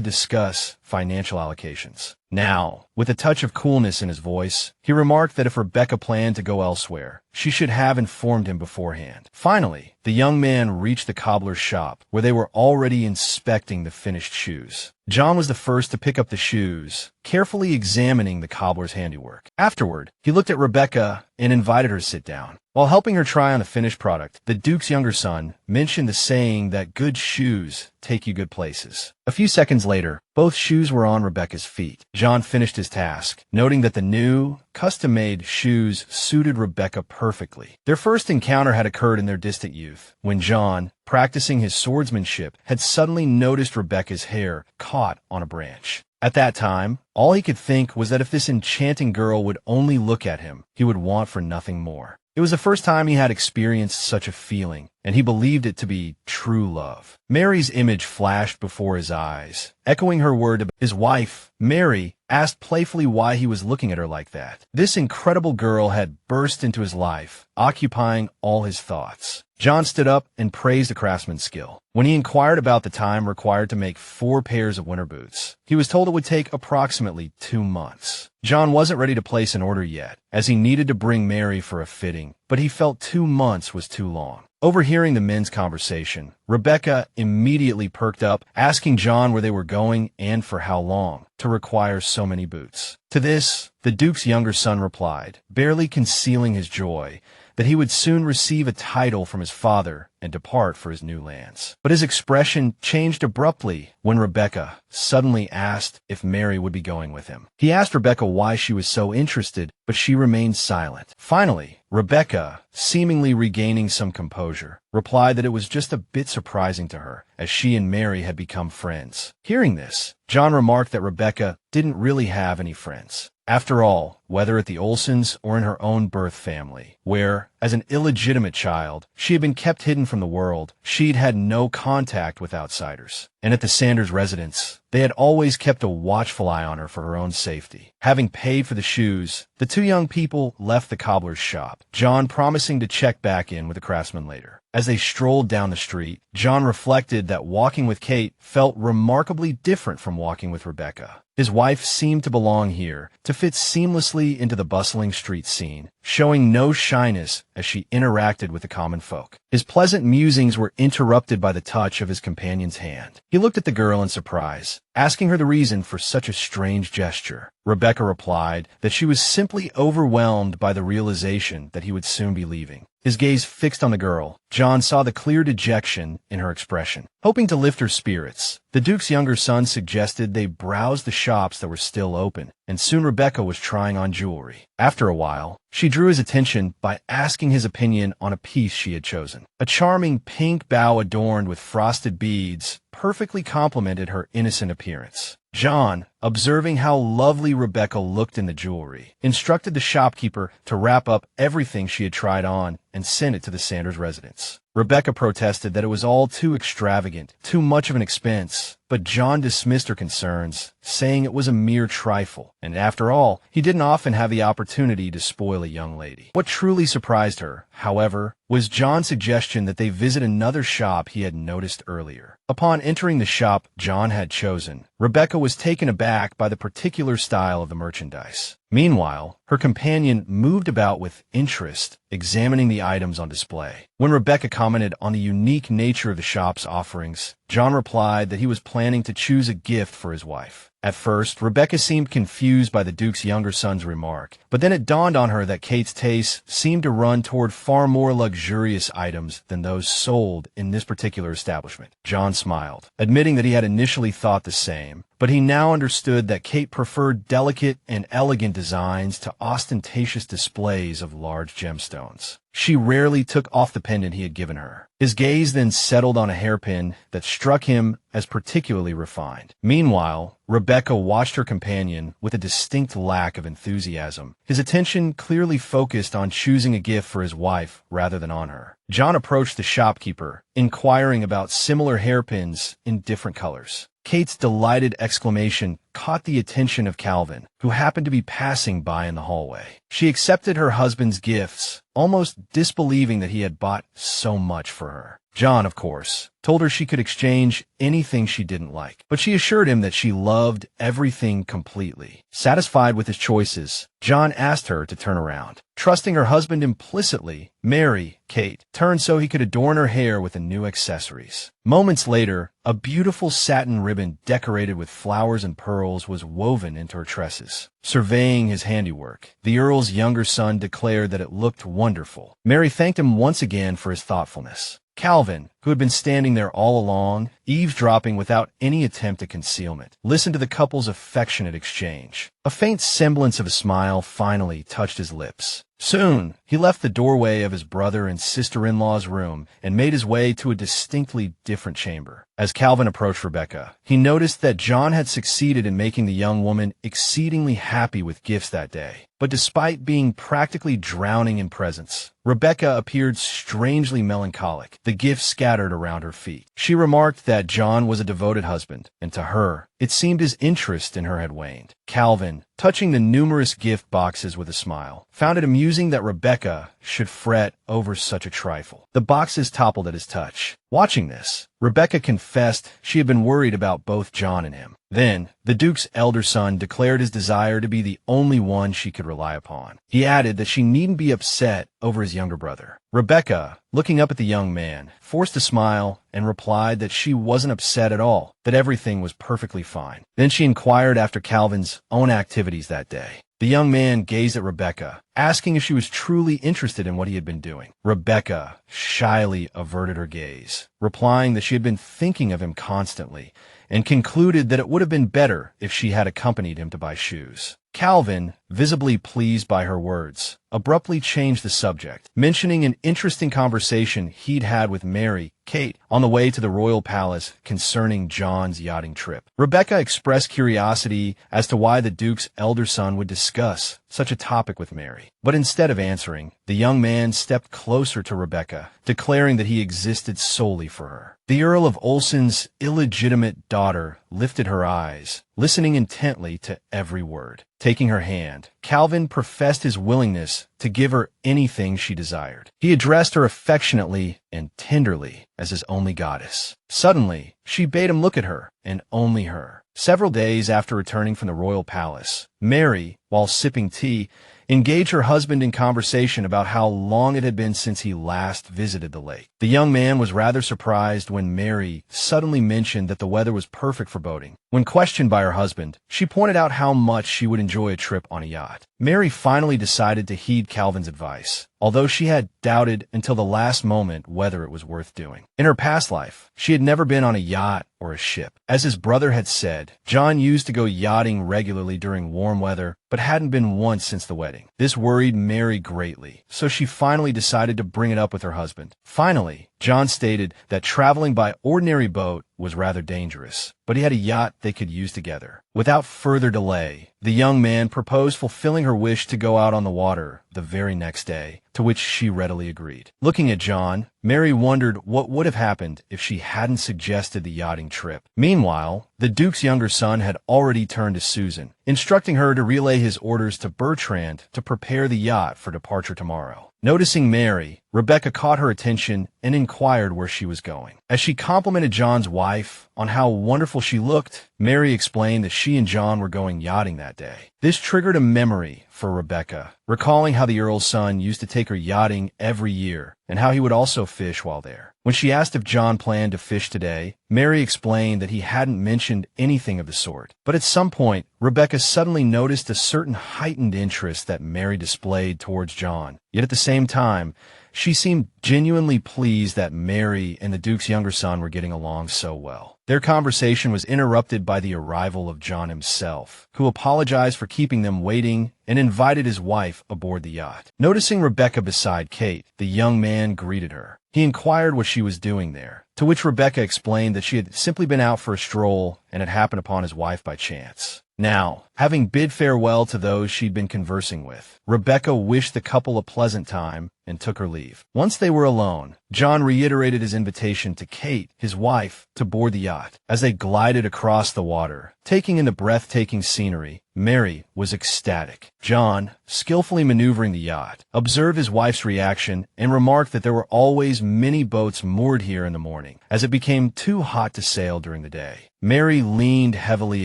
discuss financial allocations. Now, with a touch of coolness in his voice, he remarked that if Rebecca planned to go elsewhere, she should have informed him beforehand. Finally, the young man reached the cobbler's shop, where they were already inspecting the finished shoes. John was the first to pick up the shoes, carefully examining the cobbler's handiwork. Afterward, he looked at Rebecca and invited her to sit down. While helping her try on the finished product, the Duke's younger son mentioned the saying that good shoes take you good places. A few seconds later, both shoes were on Rebecca's feet. John finished his task, noting that the new, custom-made shoes suited Rebecca perfectly. Their first encounter had occurred in their distant youth, when John, practicing his swordsmanship, had suddenly noticed Rebecca's hair caught on a branch. At that time, all he could think was that if this enchanting girl would only look at him, he would want for nothing more. It was the first time he had experienced such a feeling, and he believed it to be true love. Mary's image flashed before his eyes. Echoing her word, his wife, Mary, asked playfully why he was looking at her like that. This incredible girl had burst into his life, occupying all his thoughts. John stood up and praised the craftsman's skill. When he inquired about the time required to make 4 pairs of winter boots, he was told it would take approximately 2 months. John wasn't ready to place an order yet, as he needed to bring Mary for a fitting, but he felt 2 months was too long. Overhearing the men's conversation, Rebecca immediately perked up, asking John where they were going and for how long to require so many boots. To this, the Duke's younger son replied, barely concealing his joy, that he would soon receive a title from his father and depart for his new lands. But his expression changed abruptly when Rebecca suddenly asked if Mary would be going with him. He asked Rebecca why she was so interested, but she remained silent. Finally, Rebecca, seemingly regaining some composure, replied that it was just a bit surprising to her, as she and Mary had become friends. Hearing this, John remarked that Rebecca didn't really have any friends. After all, whether at the Olsens or in her own birth family, where, as an illegitimate child, she had been kept hidden from the world, she'd had no contact with outsiders. And at the Sanders residence, they had always kept a watchful eye on her for her own safety. Having paid for the shoes, the 2 young people left the cobbler's shop, John promising to check back in with the craftsman later. As they strolled down the street, John reflected that walking with Kate felt remarkably different from walking with Rebecca. His wife seemed to belong here, to fit seamlessly into the bustling street scene, showing no shyness as she interacted with the common folk. His pleasant musings were interrupted by the touch of his companion's hand. He looked at the girl in surprise, asking her the reason for such a strange gesture. Rebecca replied that she was simply overwhelmed by the realization that he would soon be leaving. His gaze fixed on the girl, John saw the clear dejection in her expression. Hoping to lift her spirits, the Duke's younger son suggested they browse the shops that were still open, and soon Rebecca was trying on jewelry. After a while, she drew his attention by asking his opinion on a piece she had chosen. A charming pink bow adorned with frosted beads perfectly complemented her innocent appearance. John, observing how lovely Rebecca looked in the jewelry, instructed the shopkeeper to wrap up everything she had tried on and send it to the Sanders residence. Rebecca protested that it was all too extravagant, too much of an expense, but John dismissed her concerns, saying it was a mere trifle, and after all, he didn't often have the opportunity to spoil a young lady. What truly surprised her, however, was John's suggestion that they visit another shop he had noticed earlier. Upon entering the shop John had chosen, Rebecca was taken aback by the particular style of the merchandise. Meanwhile, her companion moved about with interest, examining the items on display. When Rebecca commented on the unique nature of the shop's offerings, John replied that he was planning to choose a gift for his wife. At first, Rebecca seemed confused by the Duke's younger son's remark, but then it dawned on her that Kate's tastes seemed to run toward far more luxurious items than those sold in this particular establishment. John smiled, admitting that he had initially thought the same, but he now understood that Kate preferred delicate and elegant designs to ostentatious displays of large gemstones. She rarely took off the pendant he had given her. His gaze then settled on a hairpin that struck him as particularly refined. Meanwhile, Rebecca watched her companion with a distinct lack of enthusiasm, his attention clearly focused on choosing a gift for his wife rather than on her. John approached the shopkeeper, inquiring about similar hairpins in different colors. Kate's delighted exclamation caught the attention of Calvin, who happened to be passing by in the hallway. She accepted her husband's gifts, almost disbelieving that he had bought so much for her. John, of course, told her she could exchange anything she didn't like, but she assured him that she loved everything completely. Satisfied with his choices, John asked her to turn around. Trusting her husband implicitly, Mary, Kate, turned so he could adorn her hair with the new accessories. Moments later, a beautiful satin ribbon decorated with flowers and pearls was woven into her tresses. Surveying his handiwork, the Earl's younger son declared that it looked wonderful. Mary thanked him once again for his thoughtfulness. Calvin, who had been standing there all along, eavesdropping without any attempt at concealment, listened to the couple's affectionate exchange. A faint semblance of a smile finally touched his lips. Soon, he left the doorway of his brother and sister-in-law's room and made his way to a distinctly different chamber. As Calvin approached Rebecca, he noticed that John had succeeded in making the young woman exceedingly happy with gifts that day. But despite being practically drowning in presents, Rebecca appeared strangely melancholic, the gifts scattered around her feet. She remarked that John was a devoted husband, and to her, it seemed his interest in her had waned. Calvin, touching the numerous gift boxes with a smile, found it amusing that Rebecca should fret over such a trifle. The boxes toppled at his touch. Watching this, Rebecca confessed she had been worried about both John and him. Then, the Duke's elder son declared his desire to be the only one she could rely upon. He added that she needn't be upset over his younger brother. Rebecca, looking up at the young man, forced a smile and replied that she wasn't upset at all, that everything was perfectly fine. Then she inquired after Calvin's own activities that day. The young man gazed at Rebecca, asking if she was truly interested in what he had been doing. Rebecca shyly averted her gaze, replying that she had been thinking of him constantly, and concluded that it would have been better if she had accompanied him to buy shoes. Calvin, visibly pleased by her words, abruptly changed the subject, mentioning an interesting conversation he'd had with Mary, Kate, on the way to the royal palace concerning John's yachting trip. Rebecca expressed curiosity as to why the Duke's elder son would discuss such a topic with Mary. But instead of answering, the young man stepped closer to Rebecca, declaring that he existed solely for her. The Earl of Olsen's illegitimate daughter lifted her eyes, listening intently to every word. Taking her hand, Calvin professed his willingness to give her anything she desired. He addressed her affectionately and tenderly as his only goddess. Suddenly, she bade him look at her, and only her. Several days after returning from the royal palace, Mary, while sipping tea, engaged her husband in conversation about how long it had been since he last visited the lake. The young man was rather surprised when Mary suddenly mentioned that the weather was perfect for boating. When questioned by her husband, she pointed out how much she would enjoy a trip on a yacht. Mary finally decided to heed Calvin's advice, although she had doubted until the last moment whether it was worth doing. In her past life, she had never been on a yacht or a ship. As his brother had said, John used to go yachting regularly during warm weather, but hadn't been once since the wedding. This worried Mary greatly, so she finally decided to bring it up with her husband. Finally, John stated that traveling by ordinary boat was rather dangerous, but he had a yacht they could use together. Without further delay, the young man proposed fulfilling her wish to go out on the water the very next day, to which she readily agreed. Looking at John, Mary wondered what would have happened if she hadn't suggested the yachting trip. Meanwhile, the Duke's younger son had already turned to Susan, instructing her to relay his orders to Bertrand to prepare the yacht for departure tomorrow. Noticing Mary, Rebecca caught her attention and inquired where she was going. As she complimented John's wife on how wonderful she looked, Mary explained that she and John were going yachting that day. This triggered a memory for Rebecca, recalling how the Earl's son used to take her yachting every year and how he would also fish while there. When she asked if John planned to fish today, Mary explained that he hadn't mentioned anything of the sort. But at some point, Rebecca suddenly noticed a certain heightened interest that Mary displayed towards John. Yet at the same time, she seemed genuinely pleased that Mary and the Duke's younger son were getting along so well. Their conversation was interrupted by the arrival of John himself, who apologized for keeping them waiting and invited his wife aboard the yacht. Noticing Rebecca beside Kate, the young man greeted her. He inquired what she was doing there, to which Rebecca explained that she had simply been out for a stroll and had happened upon his wife by chance. Now, having bid farewell to those she'd been conversing with, Rebecca wished the couple a pleasant time and took her leave. Once they were alone, John reiterated his invitation to Kate, his wife, to board the yacht. As they glided across the water, taking in the breathtaking scenery, Mary was ecstatic. John, skillfully maneuvering the yacht, observed his wife's reaction and remarked that there were always many boats moored here in the morning, as it became too hot to sail during the day. Mary leaned heavily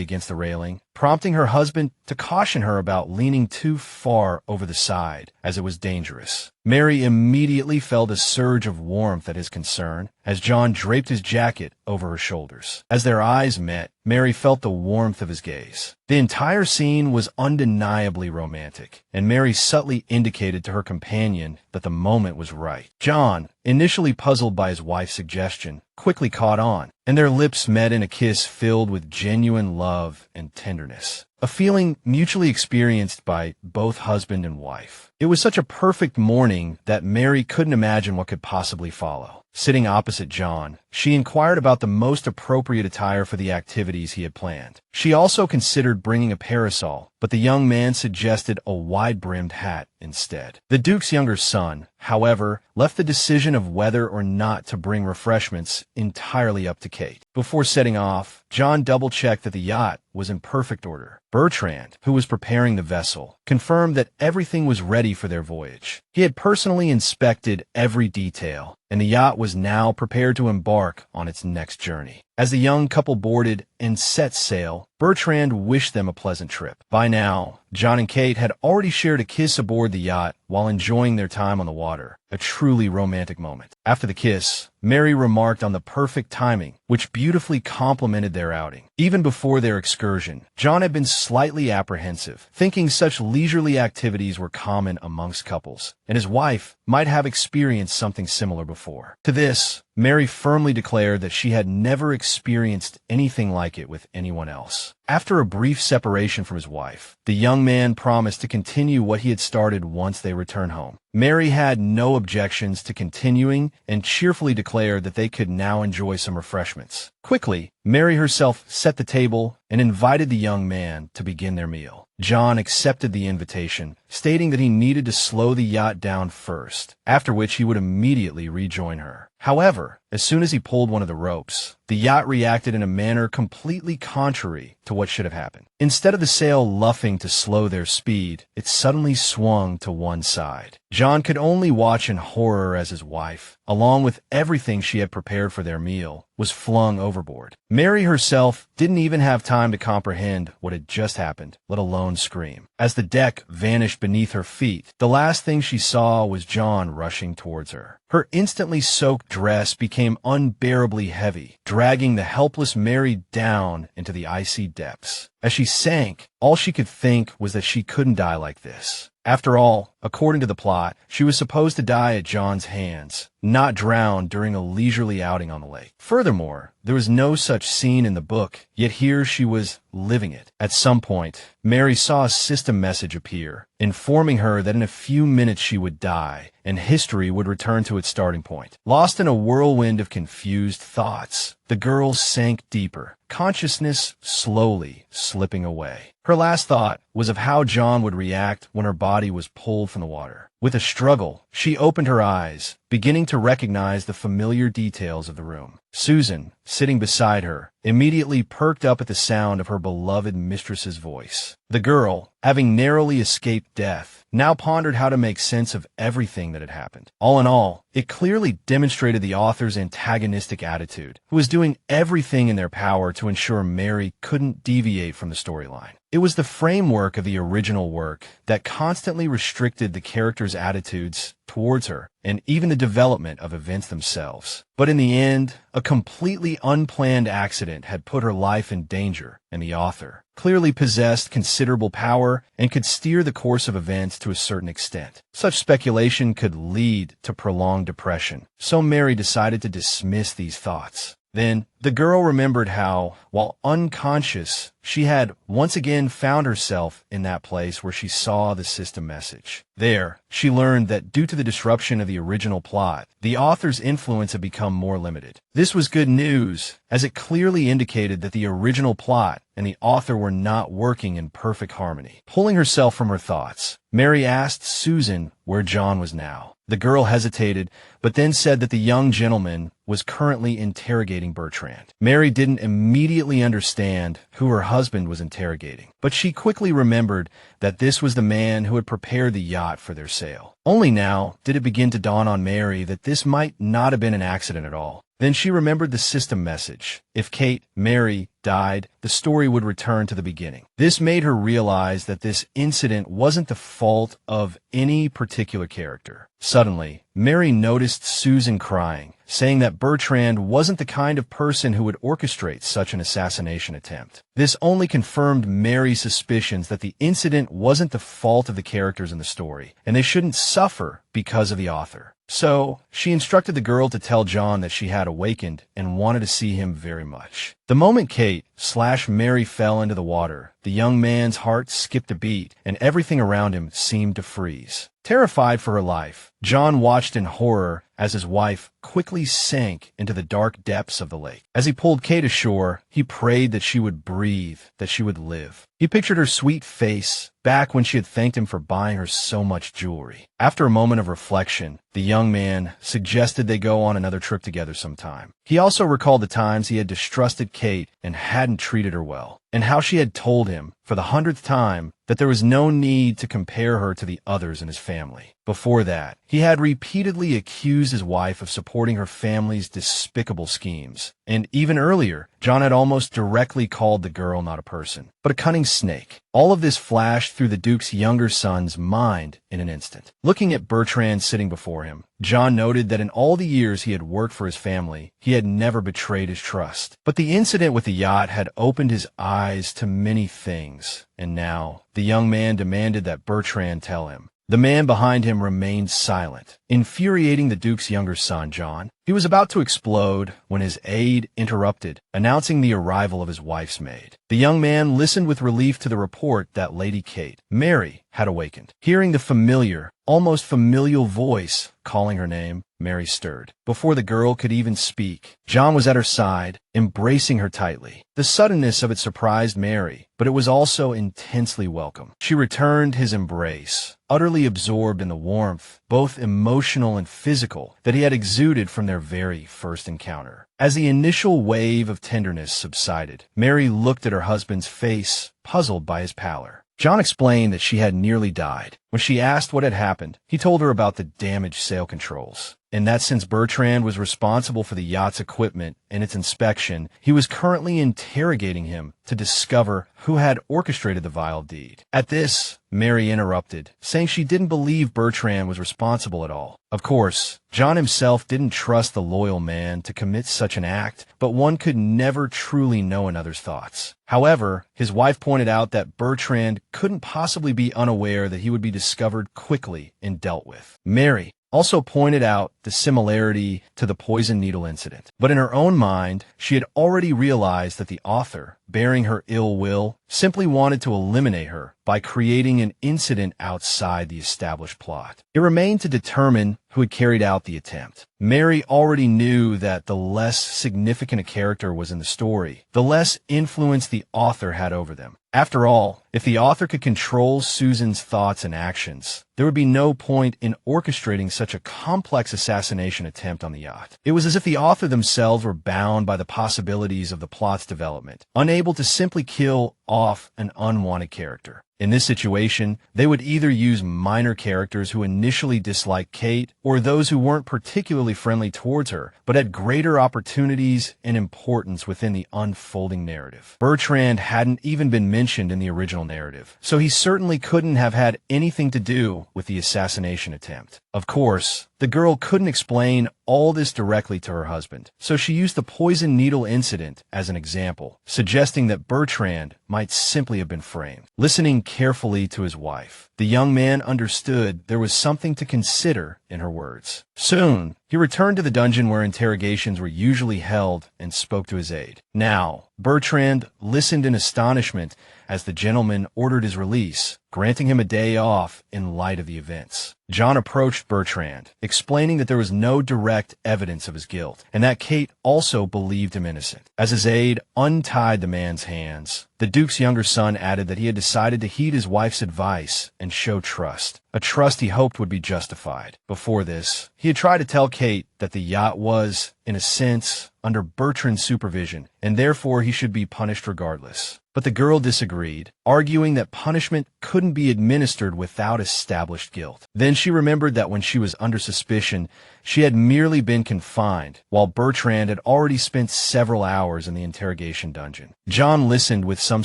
against the railing, prompting her husband to caution her about leaning too far over the side, as it was dangerous. Mary immediately felt a surge of warmth at his concern as John draped his jacket over her shoulders. As their eyes met, Mary felt the warmth of his gaze. The entire scene was undeniably romantic, and Mary subtly indicated to her companion that the moment was right. John, initially puzzled by his wife's suggestion, quickly caught on, and their lips met in a kiss filled with genuine love and tenderness, a feeling mutually experienced by both husband and wife. It was such a perfect morning that Mary couldn't imagine what could possibly follow. Sitting opposite John, she inquired about the most appropriate attire for the activities he had planned. She also considered bringing a parasol, but the young man suggested a wide-brimmed hat instead. The Duke's younger son, however, left the decision of whether or not to bring refreshments entirely up to Kate. Before setting off, John double-checked that the yacht was in perfect order. Bertrand, who was preparing the vessel, confirmed that everything was ready for their voyage. He had personally inspected every detail, and the yacht was now prepared to embark on its next journey. As the young couple boarded and set sail, Bertrand wished them a pleasant trip. By now, John and Kate had already shared a kiss aboard the yacht while enjoying their time on the water, a truly romantic moment. After the kiss, Mary remarked on the perfect timing, which beautifully complemented their outing. Even before their excursion, John had been slightly apprehensive, thinking such leisurely activities were common amongst couples, and his wife might have experienced something similar before. To this, Mary firmly declared that she had never experienced anything like it with anyone else. After a brief separation from his wife, the young man promised to continue what he had started once they returned home. Mary had no objections to continuing and cheerfully declared that they could now enjoy some refreshments. Quickly, Mary herself set the table and invited the young man to begin their meal. John accepted the invitation, stating that he needed to slow the yacht down first, after which he would immediately rejoin her. However, as soon as he pulled one of the ropes, the yacht reacted in a manner completely contrary to what should have happened. Instead of the sail luffing to slow their speed, it suddenly swung to one side. John could only watch in horror as his wife, along with everything she had prepared for their meal, was flung over overboard. Mary herself didn't even have time to comprehend what had just happened, let alone scream. As the deck vanished beneath her feet, the last thing she saw was John rushing towards her. Her instantly soaked dress became unbearably heavy, dragging the helpless Mary down into the icy depths. As she sank, all she could think was that she couldn't die like this. After all, according to the plot, she was supposed to die at John's hands, not drown during a leisurely outing on the lake. Furthermore, there was no such scene in the book, yet here she was living it. At some point, Mary saw a system message appear, informing her that in a few minutes she would die, and history would return to its starting point. Lost in a whirlwind of confused thoughts, the girl sank deeper, consciousness slowly slipping away. Her last thought was of how John would react when her body was pulled from the water. With a struggle, she opened her eyes, beginning to recognize the familiar details of the room. Susan, sitting beside her, immediately perked up at the sound of her beloved mistress's voice. The girl, having narrowly escaped death, now pondered how to make sense of everything that had happened. All in all, it clearly demonstrated the author's antagonistic attitude, who was doing everything in their power to ensure Mary couldn't deviate from the storyline. It was the framework of the original work that constantly restricted the characters' attitudes towards her, and even the development of events themselves. But in the end, a completely unplanned accident had put her life in danger, and the author clearly possessed considerable power and could steer the course of events to a certain extent. Such speculation could lead to prolonged depression, so Mary decided to dismiss these thoughts. Then, the girl remembered how, while unconscious, she had once again found herself in that place where she saw the system message. There, she learned that due to the disruption of the original plot, the author's influence had become more limited. This was good news, as it clearly indicated that the original plot and the author were not working in perfect harmony. Pulling herself from her thoughts, Mary asked Susan where John was now. The girl hesitated, but then said that the young gentleman was currently interrogating Bertrand. Mary didn't immediately understand who her husband was interrogating, but she quickly remembered that this was the man who had prepared the yacht for their sail. Only now did it begin to dawn on Mary that this might not have been an accident at all. Then she remembered the system message. If Kate, Mary, died, the story would return to the beginning. This made her realize that this incident wasn't the fault of any particular character. Suddenly, Mary noticed Susan crying, saying that Bertrand wasn't the kind of person who would orchestrate such an assassination attempt. This only confirmed Mary's suspicions that the incident wasn't the fault of the characters in the story, and they shouldn't suffer because of the author. So, she instructed the girl to tell John that she had awakened and wanted to see him very much. The moment Kate/Mary fell into the water, the young man's heart skipped a beat, and everything around him seemed to freeze. Terrified for her life, John watched in horror as his wife quickly sank into the dark depths of the lake. As he pulled Kate ashore, he prayed that she would breathe, that she would live. He pictured her sweet face, back when she had thanked him for buying her so much jewelry. After a moment of reflection, the young man suggested they go on another trip together sometime. He also recalled the times he had distrusted Kate and hadn't treated her well, and how she had told him, for the 100th time, that there was no need to compare her to the others in his family. Before that, he had repeatedly accused his wife of supporting her family's despicable schemes. And even earlier, John had almost directly called the girl not a person, but a cunning snake. All of this flashed through the Duke's younger son's mind in an instant. Looking at Bertrand sitting before him, John noted that in all the years he had worked for his family, he had never betrayed his trust. But the incident with the yacht had opened his eyes to many things, and now the young man demanded that Bertrand tell him. The man behind him remained silent, infuriating the Duke's younger son, John. He was about to explode when his aide interrupted, announcing the arrival of his wife's maid. The young man listened with relief to the report that Lady Kate, Mary, had awakened. Hearing the familiar, almost familial voice calling her name, Mary stirred. Before the girl could even speak, John was at her side, embracing her tightly. The suddenness of it surprised Mary, but it was also intensely welcome. She returned his embrace, utterly absorbed in the warmth, both emotional and physical, that he had exuded from their very first encounter. As the initial wave of tenderness subsided, Mary looked at her husband's face, puzzled by his pallor. John explained that she had nearly died. When she asked what had happened, he told her about the damaged sail controls. and that since Bertrand was responsible for the yacht's equipment and its inspection, he was currently interrogating him to discover who had orchestrated the vile deed. At this, Mary interrupted, saying she didn't believe Bertrand was responsible at all. Of course, John himself didn't trust the loyal man to commit such an act, but one could never truly know another's thoughts. However, his wife pointed out that Bertrand couldn't possibly be unaware that he would be discovered quickly and dealt with. Mary also pointed out the similarity to the poison needle incident. But in her own mind, she had already realized that the author, bearing her ill will, simply wanted to eliminate her by creating an incident outside the established plot. It remained to determine who had carried out the attempt. Mary already knew that the less significant a character was in the story, the less influence the author had over them. After all, if the author could control Susan's thoughts and actions, there would be no point in orchestrating such a complex assassination attempt on the yacht. It was as if the author themselves were bound by the possibilities of the plot's development, unable to simply kill off an unwanted character. In this situation, they would either use minor characters who initially disliked Kate, or those who weren't particularly friendly towards her, but had greater opportunities and importance within the unfolding narrative. Bertrand hadn't even been mentioned in the original narrative, so he certainly couldn't have had anything to do with the assassination attempt. Of course, the girl couldn't explain all this directly to her husband, so she used the poison needle incident as an example, suggesting that Bertrand might simply have been framed. Listening carefully to his wife, the young man understood there was something to consider in her words. Soon, he returned to the dungeon where interrogations were usually held and spoke to his aide. Now, Bertrand listened in astonishment as the gentleman ordered his release, granting him a day off in light of the events. John approached Bertrand, explaining that there was no direct evidence of his guilt, and that Kate also believed him innocent. As his aide untied the man's hands, the Duke's younger son added that he had decided to heed his wife's advice and show trust, a trust he hoped would be justified. Before this, he had tried to tell Kate that the yacht was, in a sense, under Bertrand's supervision, and therefore he should be punished regardless. But the girl disagreed, arguing that punishment couldn't be administered without established guilt. Then she remembered that when she was under suspicion, she had merely been confined, while Bertrand had already spent several hours in the interrogation dungeon. John listened with some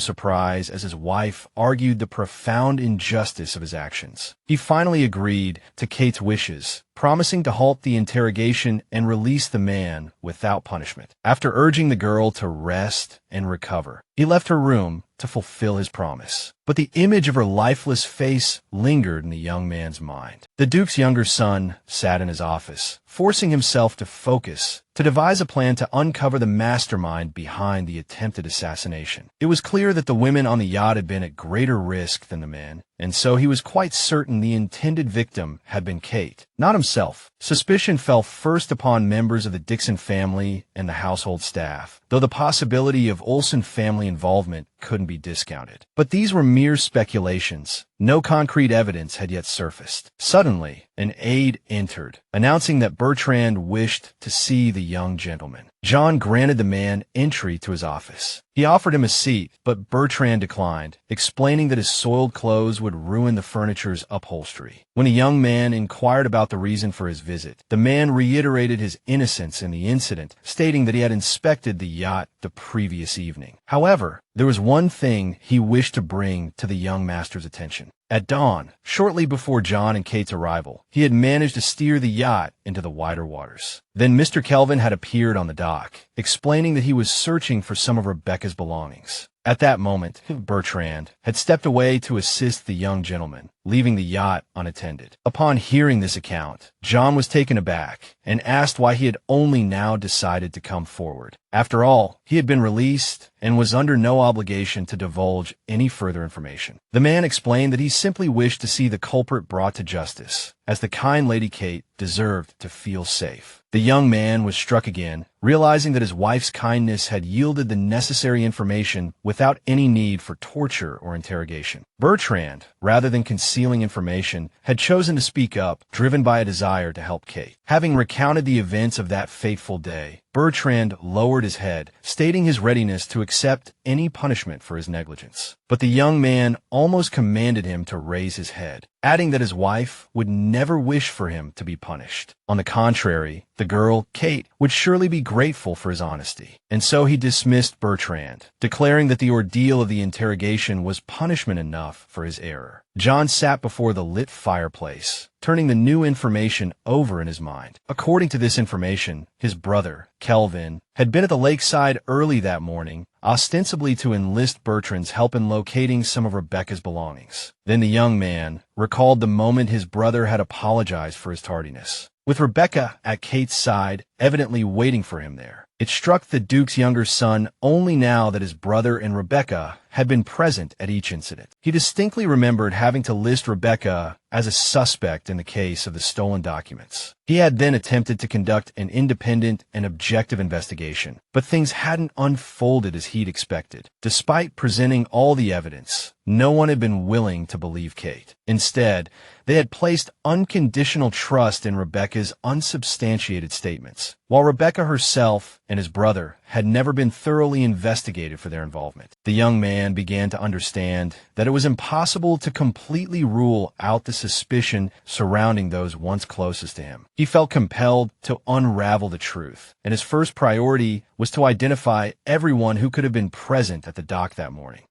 surprise as his wife argued the profound injustice of his actions. He finally agreed to Kate's wishes, promising to halt the interrogation and release the man without punishment. After urging the girl to rest and recover, he left her room to fulfill his promise. But the image of her lifeless face lingered in the young man's mind. The Duke's younger son sat in his office, forcing himself to focus, to devise a plan to uncover the mastermind behind the attempted assassination. It was clear that the women on the yacht had been at greater risk than the men, and so he was quite certain the intended victim had been Kate, not himself. Suspicion fell first upon members of the Dixon family and the household staff, though the possibility of Olsen family involvement couldn't be discounted. But these were mere speculations. No concrete evidence had yet surfaced. Suddenly, an aide entered, announcing that Bertrand wished to see the young gentleman. John granted the man entry to his office. He offered him a seat, but Bertrand declined, explaining that his soiled clothes would ruin the furniture's upholstery. When a young man inquired about the reason for his visit, the man reiterated his innocence in the incident, stating that he had inspected the yacht the previous evening. However, there was one thing he wished to bring to the young master's attention. At dawn, shortly before John and Kate's arrival, he had managed to steer the yacht into the wider waters. Then Mr. Kelvin had appeared on the dock, explaining that he was searching for some of Rebecca's belongings. At that moment, Bertrand had stepped away to assist the young gentleman, leaving the yacht unattended. Upon hearing this account, John was taken aback and asked why he had only now decided to come forward. After all, he had been released and was under no obligation to divulge any further information. The man explained that he simply wished to see the culprit brought to justice, as the kind Lady Kate deserved to feel safe. The young man was struck again, realizing that his wife's kindness had yielded the necessary information without any need for torture or interrogation. Bertrand, rather than concealing information, had chosen to speak up, driven by a desire to help Kate. Having recounted the events of that fateful day, Bertrand lowered his head, stating his readiness to accept any punishment for his negligence. But the young man almost commanded him to raise his head, adding that his wife would never wish for him to be punished. On the contrary, the girl, Kate, would surely be grateful for his honesty. And so he dismissed Bertrand, declaring that the ordeal of the interrogation was punishment enough for his error. John sat before the lit fireplace, turning the new information over in his mind. According to this information, his brother, Kelvin, had been at the lakeside early that morning, ostensibly to enlist Bertrand's help in locating some of Rebecca's belongings. Then the young man recalled the moment his brother had apologized for his tardiness, with Rebecca at Kate's side, evidently waiting for him there. It struck the Duke's younger son only now that his brother and Rebecca had been present at each incident. He distinctly remembered having to list Rebecca as a suspect in the case of the stolen documents. He had then attempted to conduct an independent and objective investigation, but things hadn't unfolded as he'd expected. Despite presenting all the evidence, no one had been willing to believe Kate. Instead, they had placed unconditional trust in Rebecca's unsubstantiated statements, while Rebecca herself and his brother had never been thoroughly investigated for their involvement. The young man began to understand that it was impossible to completely rule out the suspicion surrounding those once closest to him. He felt compelled to unravel the truth, and his first priority was to identify everyone who could have been present at the dock that morning.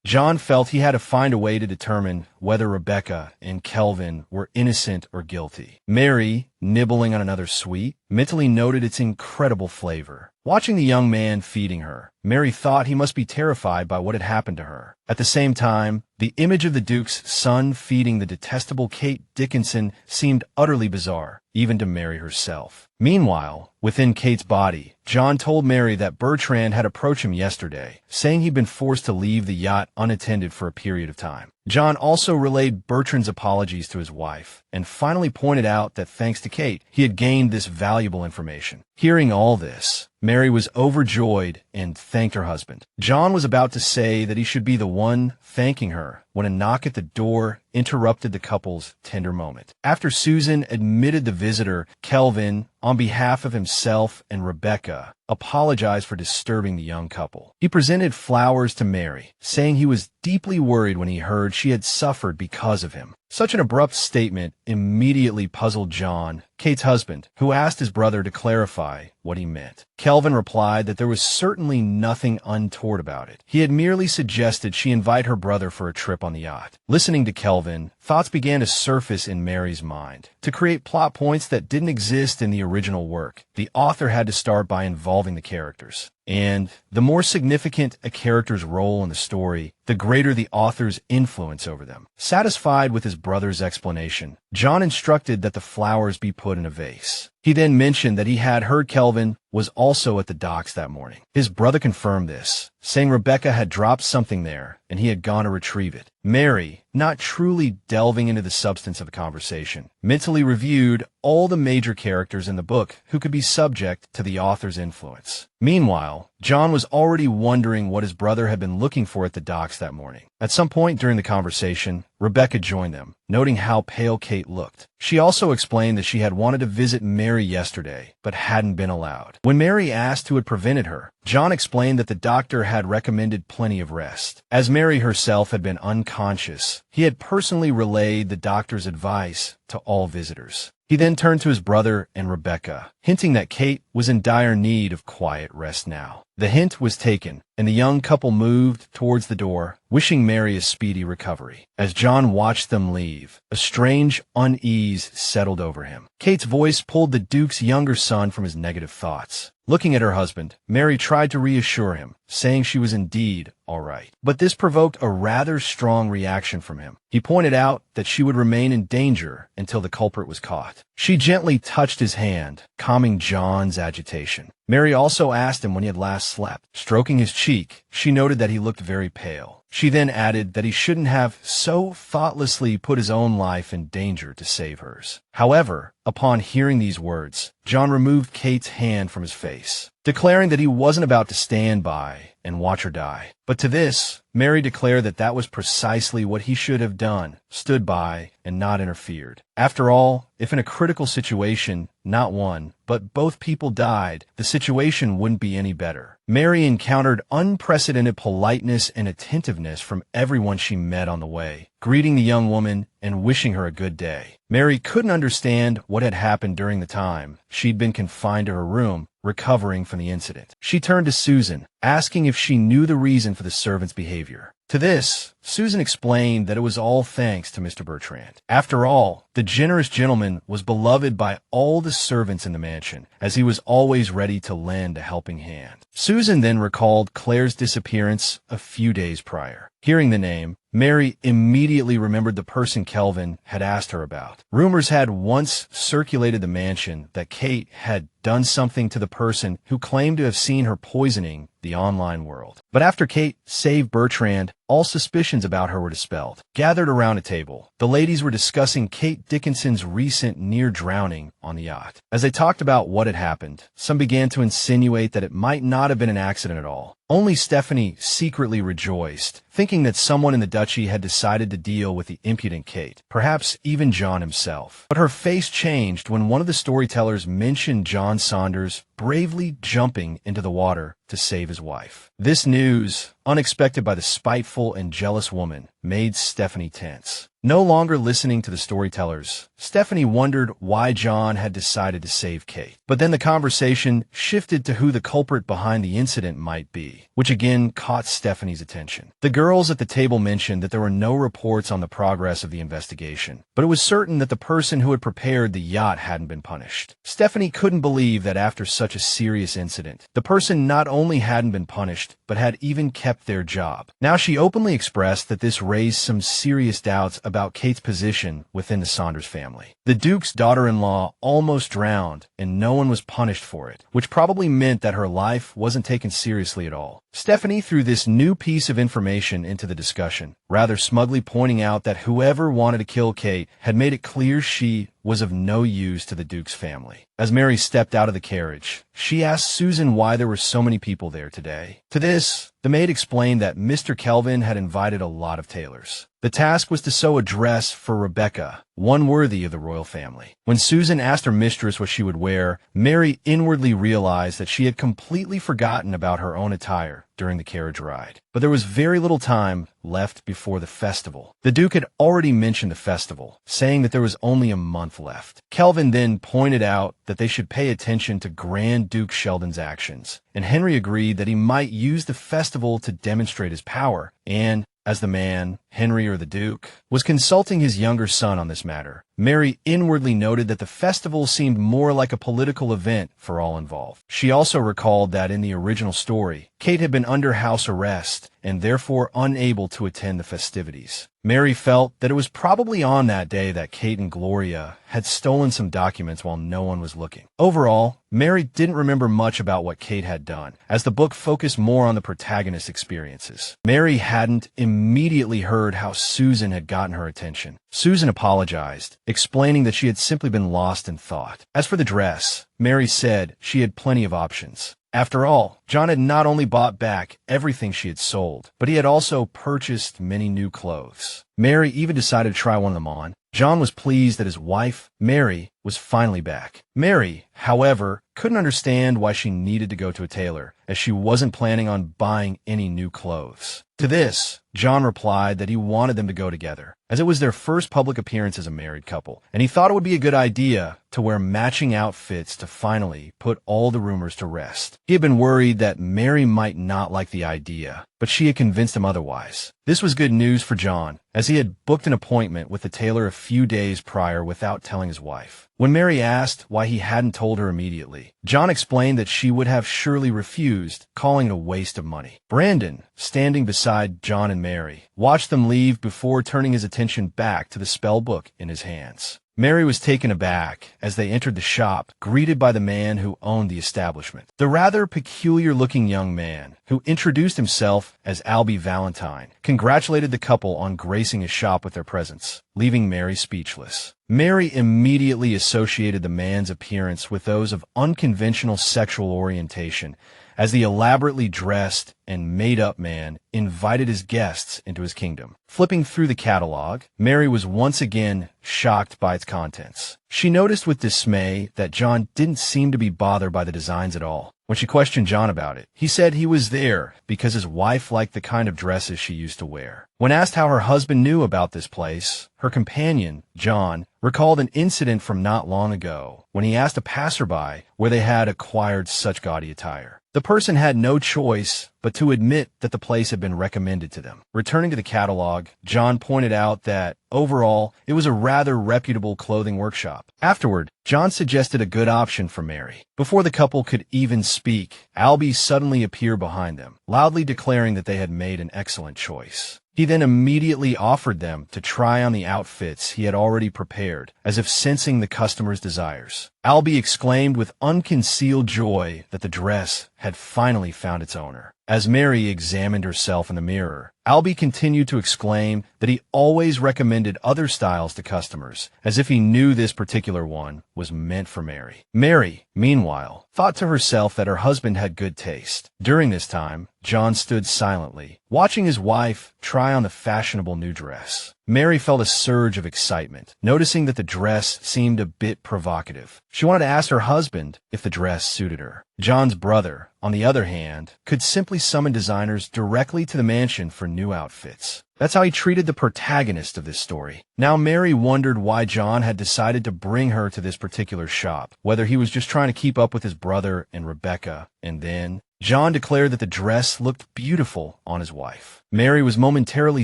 John felt he had to find a way to determine whether Rebecca and Kelvin were innocent or guilty. Mary, nibbling on another sweet, mentally noted its incredible flavor. Watching the young man feeding her, Mary thought he must be terrified by what had happened to her. At the same time, the image of the Duke's son feeding the detestable Kate Dickinson seemed utterly bizarre, even to Mary herself. Meanwhile, within Kate's body, John told Mary that Bertrand had approached him yesterday, saying he'd been forced to leave the yacht unattended for a period of time. John also relayed Bertrand's apologies to his wife, and finally pointed out that thanks to Kate, he had gained this valuable information. Hearing all this, Mary was overjoyed and thanked her husband. John was about to say that he should be the one thanking her when a knock at the door interrupted the couple's tender moment. After Susan admitted the visitor, Kelvin, on behalf of himself and Rebecca, apologized for disturbing the young couple. He presented flowers to Mary, saying he was deeply worried when he heard she had suffered because of him. Such an abrupt statement immediately puzzled John, Kate's husband, who asked his brother to clarify what he meant. Kelvin replied that there was certainly nothing untoward about it. He had merely suggested she invite her brother for a trip on the yacht. Listening to Kelvin, thoughts began to surface in Mary's mind. To create plot points that didn't exist in the original work, the author had to start by involving the characters. And the more significant a character's role in the story, the greater the author's influence over them. Satisfied with his brother's explanation, John instructed that the flowers be put in a vase. He then mentioned that he had heard Kelvin was also at the docks that morning. His brother confirmed this, saying Rebecca had dropped something there and he had gone to retrieve it. Mary, not truly delving into the substance of the conversation, mentally reviewed all the major characters in the book who could be subject to the author's influence. Meanwhile, John was already wondering what his brother had been looking for at the docks that morning. At some point during the conversation, Rebecca joined them, noting how pale Kate looked. She also explained that she had wanted to visit Mary yesterday, but hadn't been allowed. When Mary asked who had prevented her, John explained that the doctor had recommended plenty of rest. As Mary herself had been unconscious, he had personally relayed the doctor's advice to all visitors. He then turned to his brother and Rebecca, hinting that Kate was in dire need of quiet rest now. The hint was taken, and the young couple moved towards the door, wishing Mary a speedy recovery. As John watched them leave, a strange unease settled over him. Kate's voice pulled the Duke's younger son from his negative thoughts. Looking at her husband, Mary tried to reassure him, saying she was indeed all right. But this provoked a rather strong reaction from him. He pointed out that she would remain in danger until the culprit was caught. She gently touched his hand, calming John's agitation. Mary also asked him when he had last slept. Stroking his cheek, she noted that he looked very pale. She then added that he shouldn't have so thoughtlessly put his own life in danger to save hers. However, upon hearing these words, John removed Kate's hand from his face, declaring that he wasn't about to stand by and watch her die. But to this, Mary declared that that was precisely what he should have done, stood by, and not interfered. After all, if in a critical situation, not one, but both people died, the situation wouldn't be any better. Mary encountered unprecedented politeness and attentiveness from everyone she met on the way, greeting the young woman and wishing her a good day. Mary couldn't understand what had happened during the time she'd been confined to her room, recovering from the incident. She turned to Susan, asking if she knew the reason for the servant's behavior. To this, Susan explained that it was all thanks to Mr. Bertrand. After all, the generous gentleman was beloved by all the servants in the mansion, as he was always ready to lend a helping hand. Susan then recalled Claire's disappearance a few days prior. Hearing the name, Mary immediately remembered the person Kelvin had asked her about. Rumors had once circulated the mansion that Kate had done something to the person who claimed to have seen her poisoning the online world. But after Kate saved Bertrand, all suspicions about her were dispelled. Gathered around a table, the ladies were discussing Kate Dickinson's recent near drowning on the yacht. As they talked about what had happened, some began to insinuate that it might not have been an accident at all. Only Stephanie secretly rejoiced, thinking that someone in the duchy had decided to deal with the impudent Kate, perhaps even John himself. But her face changed when one of the storytellers mentioned John Saunders bravely jumping into the water to save his wife. This news, unexpected by the spiteful and jealous woman, made Stephanie tense. No longer listening to the storytellers, Stephanie wondered why John had decided to save Kate. But then the conversation shifted to who the culprit behind the incident might be, which again caught Stephanie's attention. The girls at the table mentioned that there were no reports on the progress of the investigation, but it was certain that the person who had prepared the yacht hadn't been punished. Stephanie couldn't believe that after such a serious incident, the person not only hadn't been punished, but had even kept their job. Now she openly expressed that this raised some serious doubts about Kate's position within the Saunders family. The Duke's daughter-in-law almost drowned, and no one was punished for it, which probably meant that her life wasn't taken seriously at all. Stephanie threw this new piece of information into the discussion, rather smugly pointing out that whoever wanted to kill Kate had made it clear she was of no use to the Duke's family. As Mary stepped out of the carriage, she asked Susan why there were so many people there today. To this, the maid explained that Mr. Kelvin had invited a lot of tailors. The task was to sew a dress for Rebecca, one worthy of the royal family. When Susan asked her mistress what she would wear, Mary inwardly realized that she had completely forgotten about her own attire during the carriage ride. But there was very little time left before the festival. The Duke had already mentioned the festival, saying that there was only a month left. Kelvin then pointed out that they should pay attention to Grand Duke Sheldon's actions, and Henry agreed that he might use the festival to demonstrate his power, and as the man, Henry or the Duke, was consulting his younger son on this matter, Mary inwardly noted that the festival seemed more like a political event for all involved. She also recalled that in the original story, Kate had been under house arrest and therefore unable to attend the festivities. Mary felt that it was probably on that day that Kate and Gloria had stolen some documents while no one was looking. Overall, Mary didn't remember much about what Kate had done, as the book focused more on the protagonist's experiences. Mary hadn't immediately heard how Susan had gotten her attention. Susan apologized, explaining that she had simply been lost in thought. As for the dress, Mary said she had plenty of options. After all, John had not only bought back everything she had sold, but he had also purchased many new clothes. Mary even decided to try one of them on. John was pleased that his wife, Mary, was finally back. Mary, however, couldn't understand why she needed to go to a tailor, as she wasn't planning on buying any new clothes. To this, John replied that he wanted them to go together, as it was their first public appearance as a married couple, and he thought it would be a good idea to wear matching outfits to finally put all the rumors to rest. He had been worried that Mary might not like the idea, but she had convinced him otherwise. This was good news for John, as he had booked an appointment with the tailor a few days prior without telling his wife. When Mary asked why he hadn't told her immediately, John explained that she would have surely refused, calling it a waste of money. Brandon, standing beside John and Mary, watched them leave before turning his attention back to the spell book in his hands. Mary was taken aback as they entered the shop, greeted by the man who owned the establishment. The rather peculiar-looking young man, who introduced himself as Albie Valentine, congratulated the couple on gracing his shop with their presence, leaving Mary speechless. Mary immediately associated the man's appearance with those of unconventional sexual orientation, as the elaborately dressed and made-up man invited his guests into his kingdom. Flipping through the catalog, Mary was once again shocked by its contents. She noticed with dismay that John didn't seem to be bothered by the designs at all. When she questioned John about it, he said he was there because his wife liked the kind of dresses she used to wear. When asked how her husband knew about this place, her companion, John, recalled an incident from not long ago when he asked a passerby where they had acquired such gaudy attire. The person had no choice but to admit that the place had been recommended to them. Returning to the catalog, John pointed out that, overall, it was a rather reputable clothing workshop. Afterward, John suggested a good option for Mary. Before the couple could even speak, Albie suddenly appeared behind them, loudly declaring that they had made an excellent choice. He then immediately offered them to try on the outfits he had already prepared, as if sensing the customer's desires. Albie exclaimed with unconcealed joy that the dress had finally found its owner. As Mary examined herself in the mirror, Albie continued to exclaim that he always recommended other styles to customers, as if he knew this particular one was meant for Mary. Mary, meanwhile, thought to herself that her husband had good taste. During this time, John stood silently, watching his wife try on the fashionable new dress. Mary felt a surge of excitement, noticing that the dress seemed a bit provocative. She wanted to ask her husband if the dress suited her. John's brother, on the other hand, could simply summon designers directly to the mansion for new outfits. That's how he treated the protagonist of this story. Now Mary wondered why John had decided to bring her to this particular shop, whether he was just trying to keep up with his brother and Rebecca, and then John declared that the dress looked beautiful on his wife. Mary was momentarily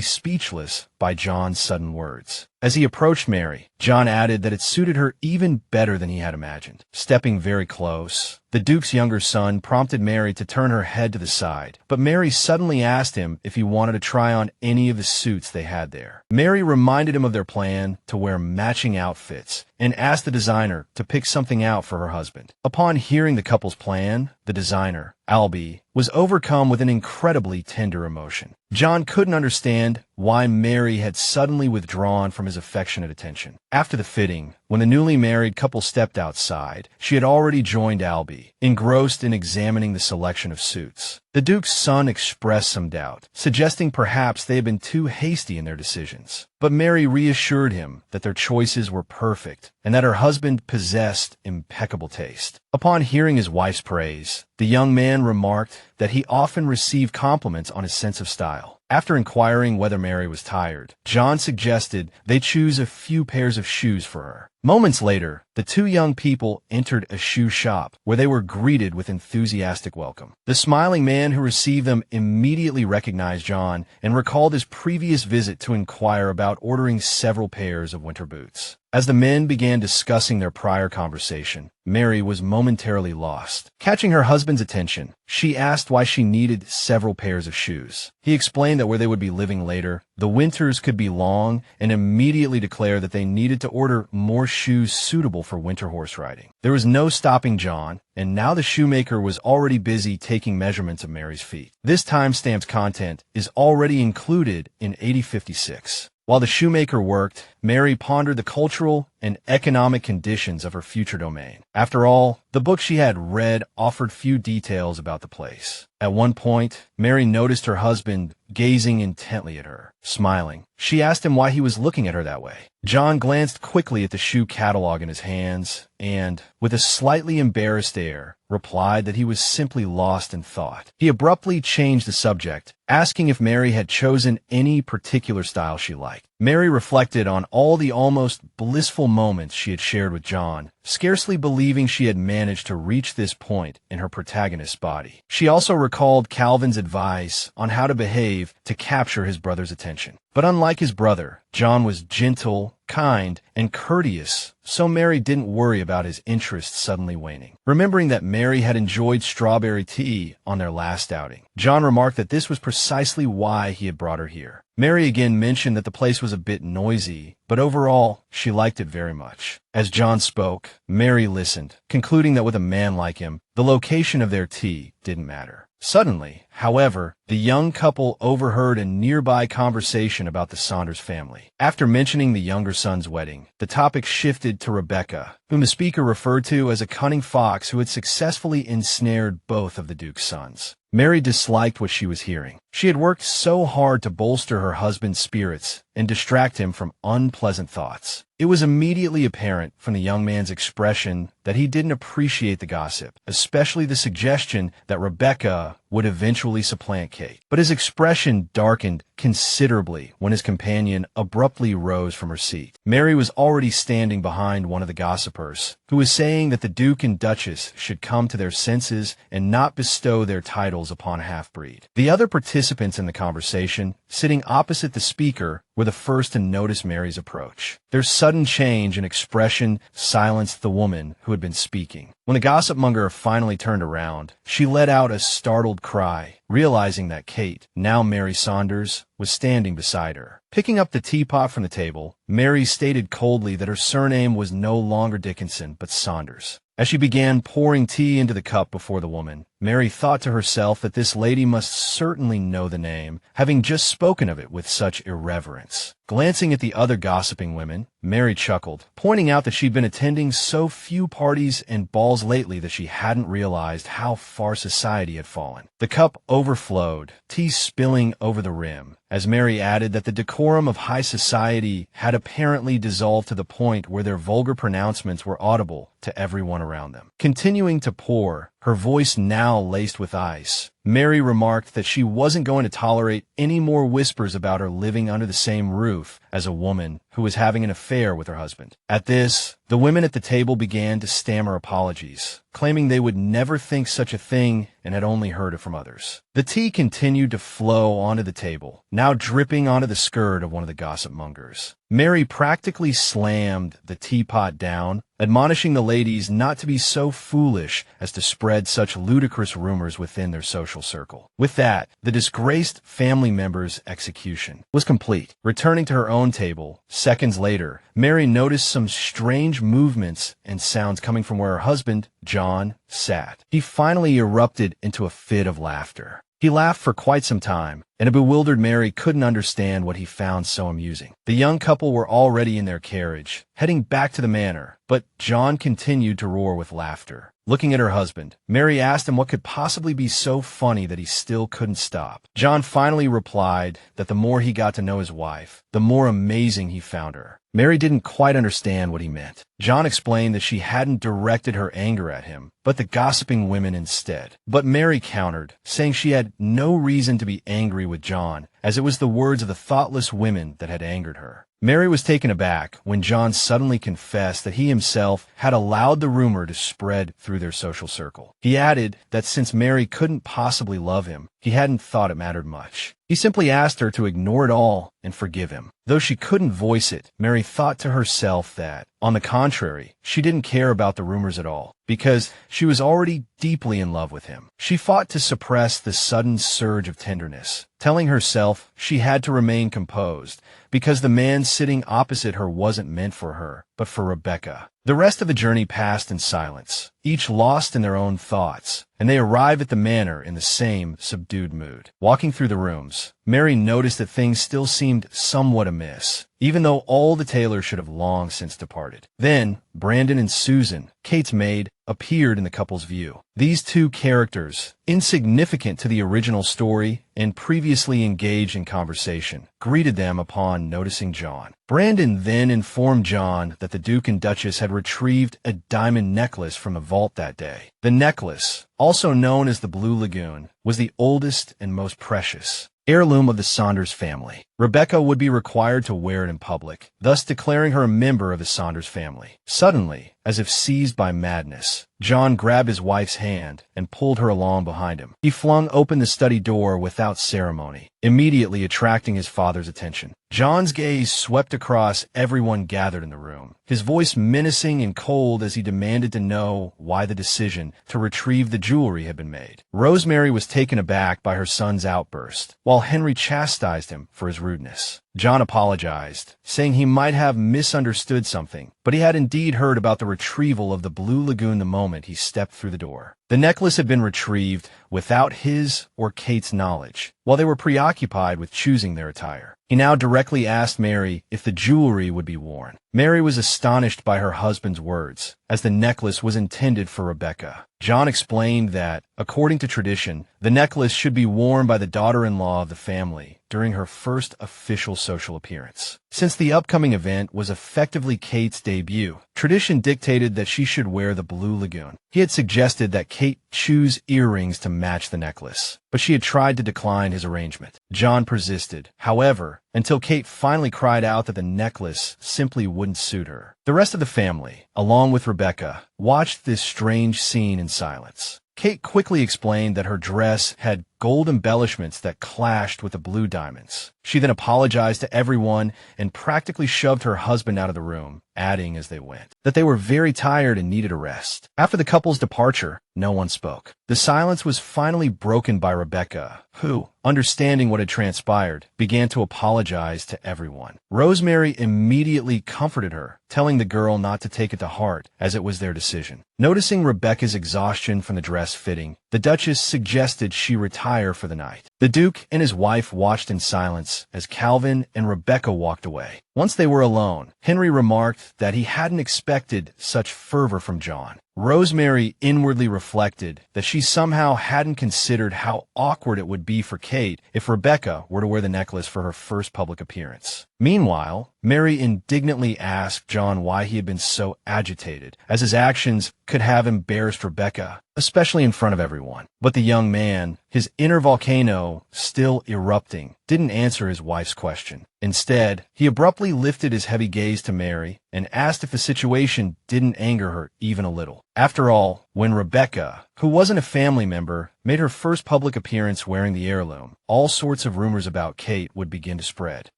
speechless by John's sudden words. As he approached Mary, John added that it suited her even better than he had imagined. Stepping very close, the Duke's younger son prompted Mary to turn her head to the side, but Mary suddenly asked him if he wanted to try on any of the suits they had there. Mary reminded him of their plan to wear matching outfits and asked the designer to pick something out for her husband. Upon hearing the couple's plan, the designer, Albie, was overcome with an incredibly tender emotion. John couldn't understand why Mary had suddenly withdrawn from his affectionate attention. After the fitting, when the newly married couple stepped outside, she had already joined Albie, engrossed in examining the selection of suits. The Duke's son expressed some doubt, suggesting perhaps they had been too hasty in their decisions. But Mary reassured him that their choices were perfect and that her husband possessed impeccable taste. Upon hearing his wife's praise, the young man remarked that he often received compliments on his sense of style. After inquiring whether Mary was tired, John suggested they choose a few pairs of shoes for her. Moments later, the two young people entered a shoe shop where they were greeted with enthusiastic welcome. The smiling man who received them immediately recognized John and recalled his previous visit to inquire about ordering several pairs of winter boots. As the men began discussing their prior conversation, Mary was momentarily lost. Catching her husband's attention, she asked why she needed several pairs of shoes. He explained that where they would be living later, the winters could be long, and immediately declared that they needed to order more shoes suitable for winter horse riding. There was no stopping John, and now the shoemaker was already busy taking measurements of Mary's feet. This time-stamped content is already included in 8056. While the shoemaker worked, Mary pondered the cultural and economic conditions of her future domain. After all, the book she had read offered few details about the place. At one point, Mary noticed her husband gazing intently at her, smiling. She asked him why he was looking at her that way. John glanced quickly at the shoe catalog in his hands and, with a slightly embarrassed air, replied that he was simply lost in thought. He abruptly changed the subject, asking if Mary had chosen any particular style she liked. Mary reflected on all the almost blissful moments she had shared with John, scarcely believing she had managed to reach this point in her protagonist's body. She also recalled Calvin's advice on how to behave to capture his brother's attention. But unlike his brother, John was gentle, kind, and courteous, so Mary didn't worry about his interest suddenly waning. Remembering that Mary had enjoyed strawberry tea on their last outing, John remarked that this was precisely why he had brought her here. Mary again mentioned that the place was a bit noisy, but overall, she liked it very much. As John spoke, Mary listened, concluding that with a man like him, the location of their tea didn't matter. Suddenly, however, the young couple overheard a nearby conversation about the Saunders family. After mentioning the younger son's wedding, the topic shifted to Rebecca, whom the speaker referred to as a cunning fox who had successfully ensnared both of the Duke's sons. Mary disliked what she was hearing. She had worked so hard to bolster her husband's spirits and distract him from unpleasant thoughts. It was immediately apparent from the young man's expression that he didn't appreciate the gossip, especially the suggestion that Rebecca would eventually supplant Kate. But his expression darkened considerably when his companion abruptly rose from her seat. Mary was already standing behind one of the gossipers, who was saying that the Duke and Duchess should come to their senses and not bestow their titles upon a half-breed. The other participants in the conversation, sitting opposite the speaker, were the first to notice Mary's approach. Their sudden change in expression silenced the woman who had been speaking. When the gossip monger finally turned around, she let out a startled cry, realizing that Kate, now Mary Saunders, was standing beside her. Picking up the teapot from the table, Mary stated coldly that her surname was no longer Dickinson, but Saunders. As she began pouring tea into the cup before the woman, Mary thought to herself that this lady must certainly know the name, having just spoken of it with such irreverence. Glancing at the other gossiping women, Mary chuckled, pointing out that she'd been attending so few parties and balls lately that she hadn't realized how far society had fallen. The cup overflowed, tea spilling over the rim, as Mary added that the decorum of high society had apparently dissolved to the point where their vulgar pronouncements were audible to everyone around them. Continuing to pour, her voice now laced with ice, Mary remarked that she wasn't going to tolerate any more whispers about her living under the same roof as a woman who was having an affair with her husband. At this, the women at the table began to stammer apologies, claiming they would never think such a thing and had only heard it from others. The tea continued to flow onto the table, now dripping onto the skirt of one of the gossip mongers. Mary practically slammed the teapot down, admonishing the ladies not to be so foolish as to spread such ludicrous rumors within their social circle. With that, the disgraced family member's execution was complete. Returning to her own table, seconds later, Mary noticed some strange movements and sounds coming from where her husband, John, sat. He finally erupted into a fit of laughter. He laughed for quite some time, and a bewildered Mary couldn't understand what he found so amusing. The young couple were already in their carriage, heading back to the manor, but John continued to roar with laughter. Looking at her husband, Mary asked him what could possibly be so funny that he still couldn't stop. John finally replied that the more he got to know his wife, the more amazing he found her. Mary didn't quite understand what he meant. John explained that she hadn't directed her anger at him, but the gossiping women instead. But Mary countered, saying she had no reason to be angry with John, as it was the words of the thoughtless women that had angered her. Mary was taken aback when John suddenly confessed that he himself had allowed the rumor to spread through their social circle. He added that since Mary couldn't possibly love him, he hadn't thought it mattered much. He simply asked her to ignore it all and forgive him. Though she couldn't voice it, Mary thought to herself that, on the contrary, she didn't care about the rumors at all, because she was already deeply in love with him. She fought to suppress the sudden surge of tenderness, telling herself she had to remain composed, because the man sitting opposite her wasn't meant for her, but for Rebecca. The rest of the journey passed in silence, each lost in their own thoughts, and they arrived at the manor in the same subdued mood. Walking through the rooms, Mary noticed that things still seemed somewhat amiss, even though all the tailors should have long since departed. Then, Brandon and Susan, Kate's maid, appeared in the couple's view. These two characters, insignificant to the original story and previously engaged in conversation, greeted them upon noticing John. Brandon then informed John that the Duke and Duchess had retrieved a diamond necklace from the vault that day. The necklace, also known as the Blue Lagoon, was the oldest and most precious heirloom of the Saunders family. Rebecca would be required to wear it in public, thus declaring her a member of the Saunders family. Suddenly, as if seized by madness, John grabbed his wife's hand and pulled her along behind him. He flung open the study door without ceremony, immediately attracting his father's attention. John's gaze swept across everyone gathered in the room, his voice menacing and cold as he demanded to know why the decision to retrieve the jewelry had been made. Rosemary was taken aback by her son's outburst, while Henry chastised him for his rudeness. John apologized, saying he might have misunderstood something, but he had indeed heard about the retrieval of the Blue Lagoon the moment he stepped through the door. The necklace had been retrieved without his or Kate's knowledge, while they were preoccupied with choosing their attire. He now directly asked Mary if the jewelry would be worn. Mary was astonished by her husband's words, as the necklace was intended for Rebecca. John explained that, according to tradition, the necklace should be worn by the daughter-in-law of the family during her first official social appearance. Since the upcoming event was effectively Kate's debut, tradition dictated that she should wear the Blue Lagoon. He had suggested that Kate choose earrings to match the necklace, but she had tried to decline his arrangement. John persisted, however, until Kate finally cried out that the necklace simply wouldn't suit her. The rest of the family, along with Rebecca, watched this strange scene in silence. Kate quickly explained that her dress had gold embellishments that clashed with the blue diamonds. She then apologized to everyone and practically shoved her husband out of the room, adding as they went that they were very tired and needed a rest. After the couple's departure, no one spoke. The silence was finally broken by Rebecca, who, understanding what had transpired, began to apologize to everyone. Rosemary immediately comforted her, telling the girl not to take it to heart, as it was their decision. Noticing Rebecca's exhaustion from the dress fitting, the Duchess suggested she retire for the night. The Duke and his wife watched in silence as Calvin and Rebecca walked away. Once they were alone, Henry remarked that he hadn't expected such fervor from John. Rosemary inwardly reflected that she somehow hadn't considered how awkward it would be for Kate if Rebecca were to wear the necklace for her first public appearance. Meanwhile, Mary indignantly asked John why he had been so agitated, as his actions could have embarrassed Rebecca, especially in front of everyone. But the young man, his inner volcano still erupting, didn't answer his wife's question. Instead, he abruptly lifted his heavy gaze to Mary and asked if the situation didn't anger her even a little. After all, when Rebecca, who wasn't a family member, made her first public appearance wearing the heirloom, all sorts of rumors about Kate would begin to spread.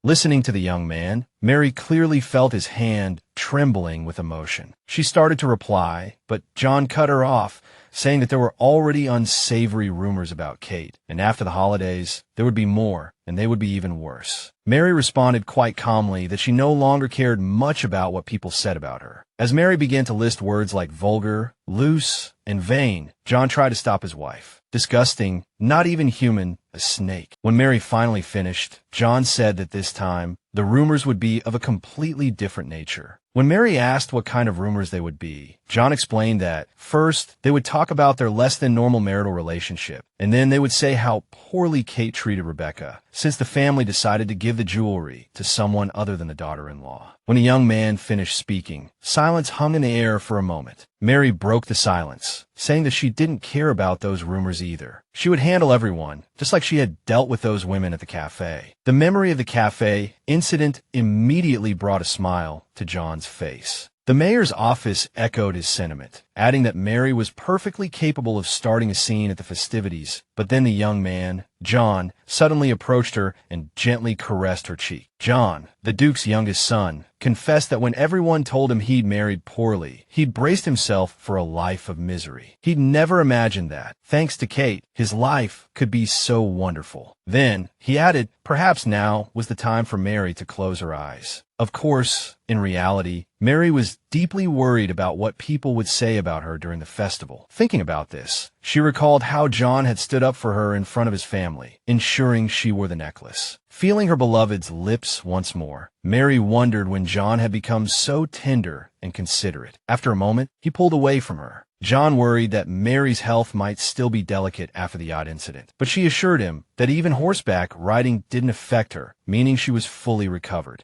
Listening to the young man, Mary clearly felt his hand trembling with emotion. She started to reply, but John cut her off, saying that there were already unsavory rumors about Kate, and after the holidays, there would be more, and they would be even worse. Mary responded quite calmly that she no longer cared much about what people said about her. As Mary began to list words like vulgar, loose, and vain, John tried to stop his wife. Disgusting, not even human, a snake. When Mary finally finished, John said that this time, the rumors would be of a completely different nature. When Mary asked what kind of rumors they would be, John explained that, first, they would talk about their less-than-normal marital relationship, and then they would say how poorly Kate treated Rebecca, since the family decided to give the jewelry to someone other than the daughter-in-law. When the young man finished speaking, silence hung in the air for a moment. Mary broke the silence, saying that she didn't care about those rumors either. She would handle everyone, just like she had dealt with those women at the cafe. The memory of the cafe incident immediately brought a smile to John's face. The mayor's office echoed his sentiment, adding that Mary was perfectly capable of starting a scene at the festivities, but then the young man, John, suddenly approached her and gently caressed her cheek. John, the Duke's youngest son, confessed that when everyone told him he'd married poorly, he'd braced himself for a life of misery. He'd never imagined that, thanks to Kate, his life could be so wonderful. Then, he added, perhaps now was the time for Mary to close her eyes. Of course, in reality, Mary was deeply worried about what people would say about her during the festival. Thinking about this, she recalled how John had stood up for her in front of his family, ensuring she wore the necklace. Feeling her beloved's lips once more, Mary wondered when John had become so tender and considerate. After a moment, he pulled away from her. John worried that Mary's health might still be delicate after the yacht incident, but she assured him that even horseback riding didn't affect her, meaning she was fully recovered.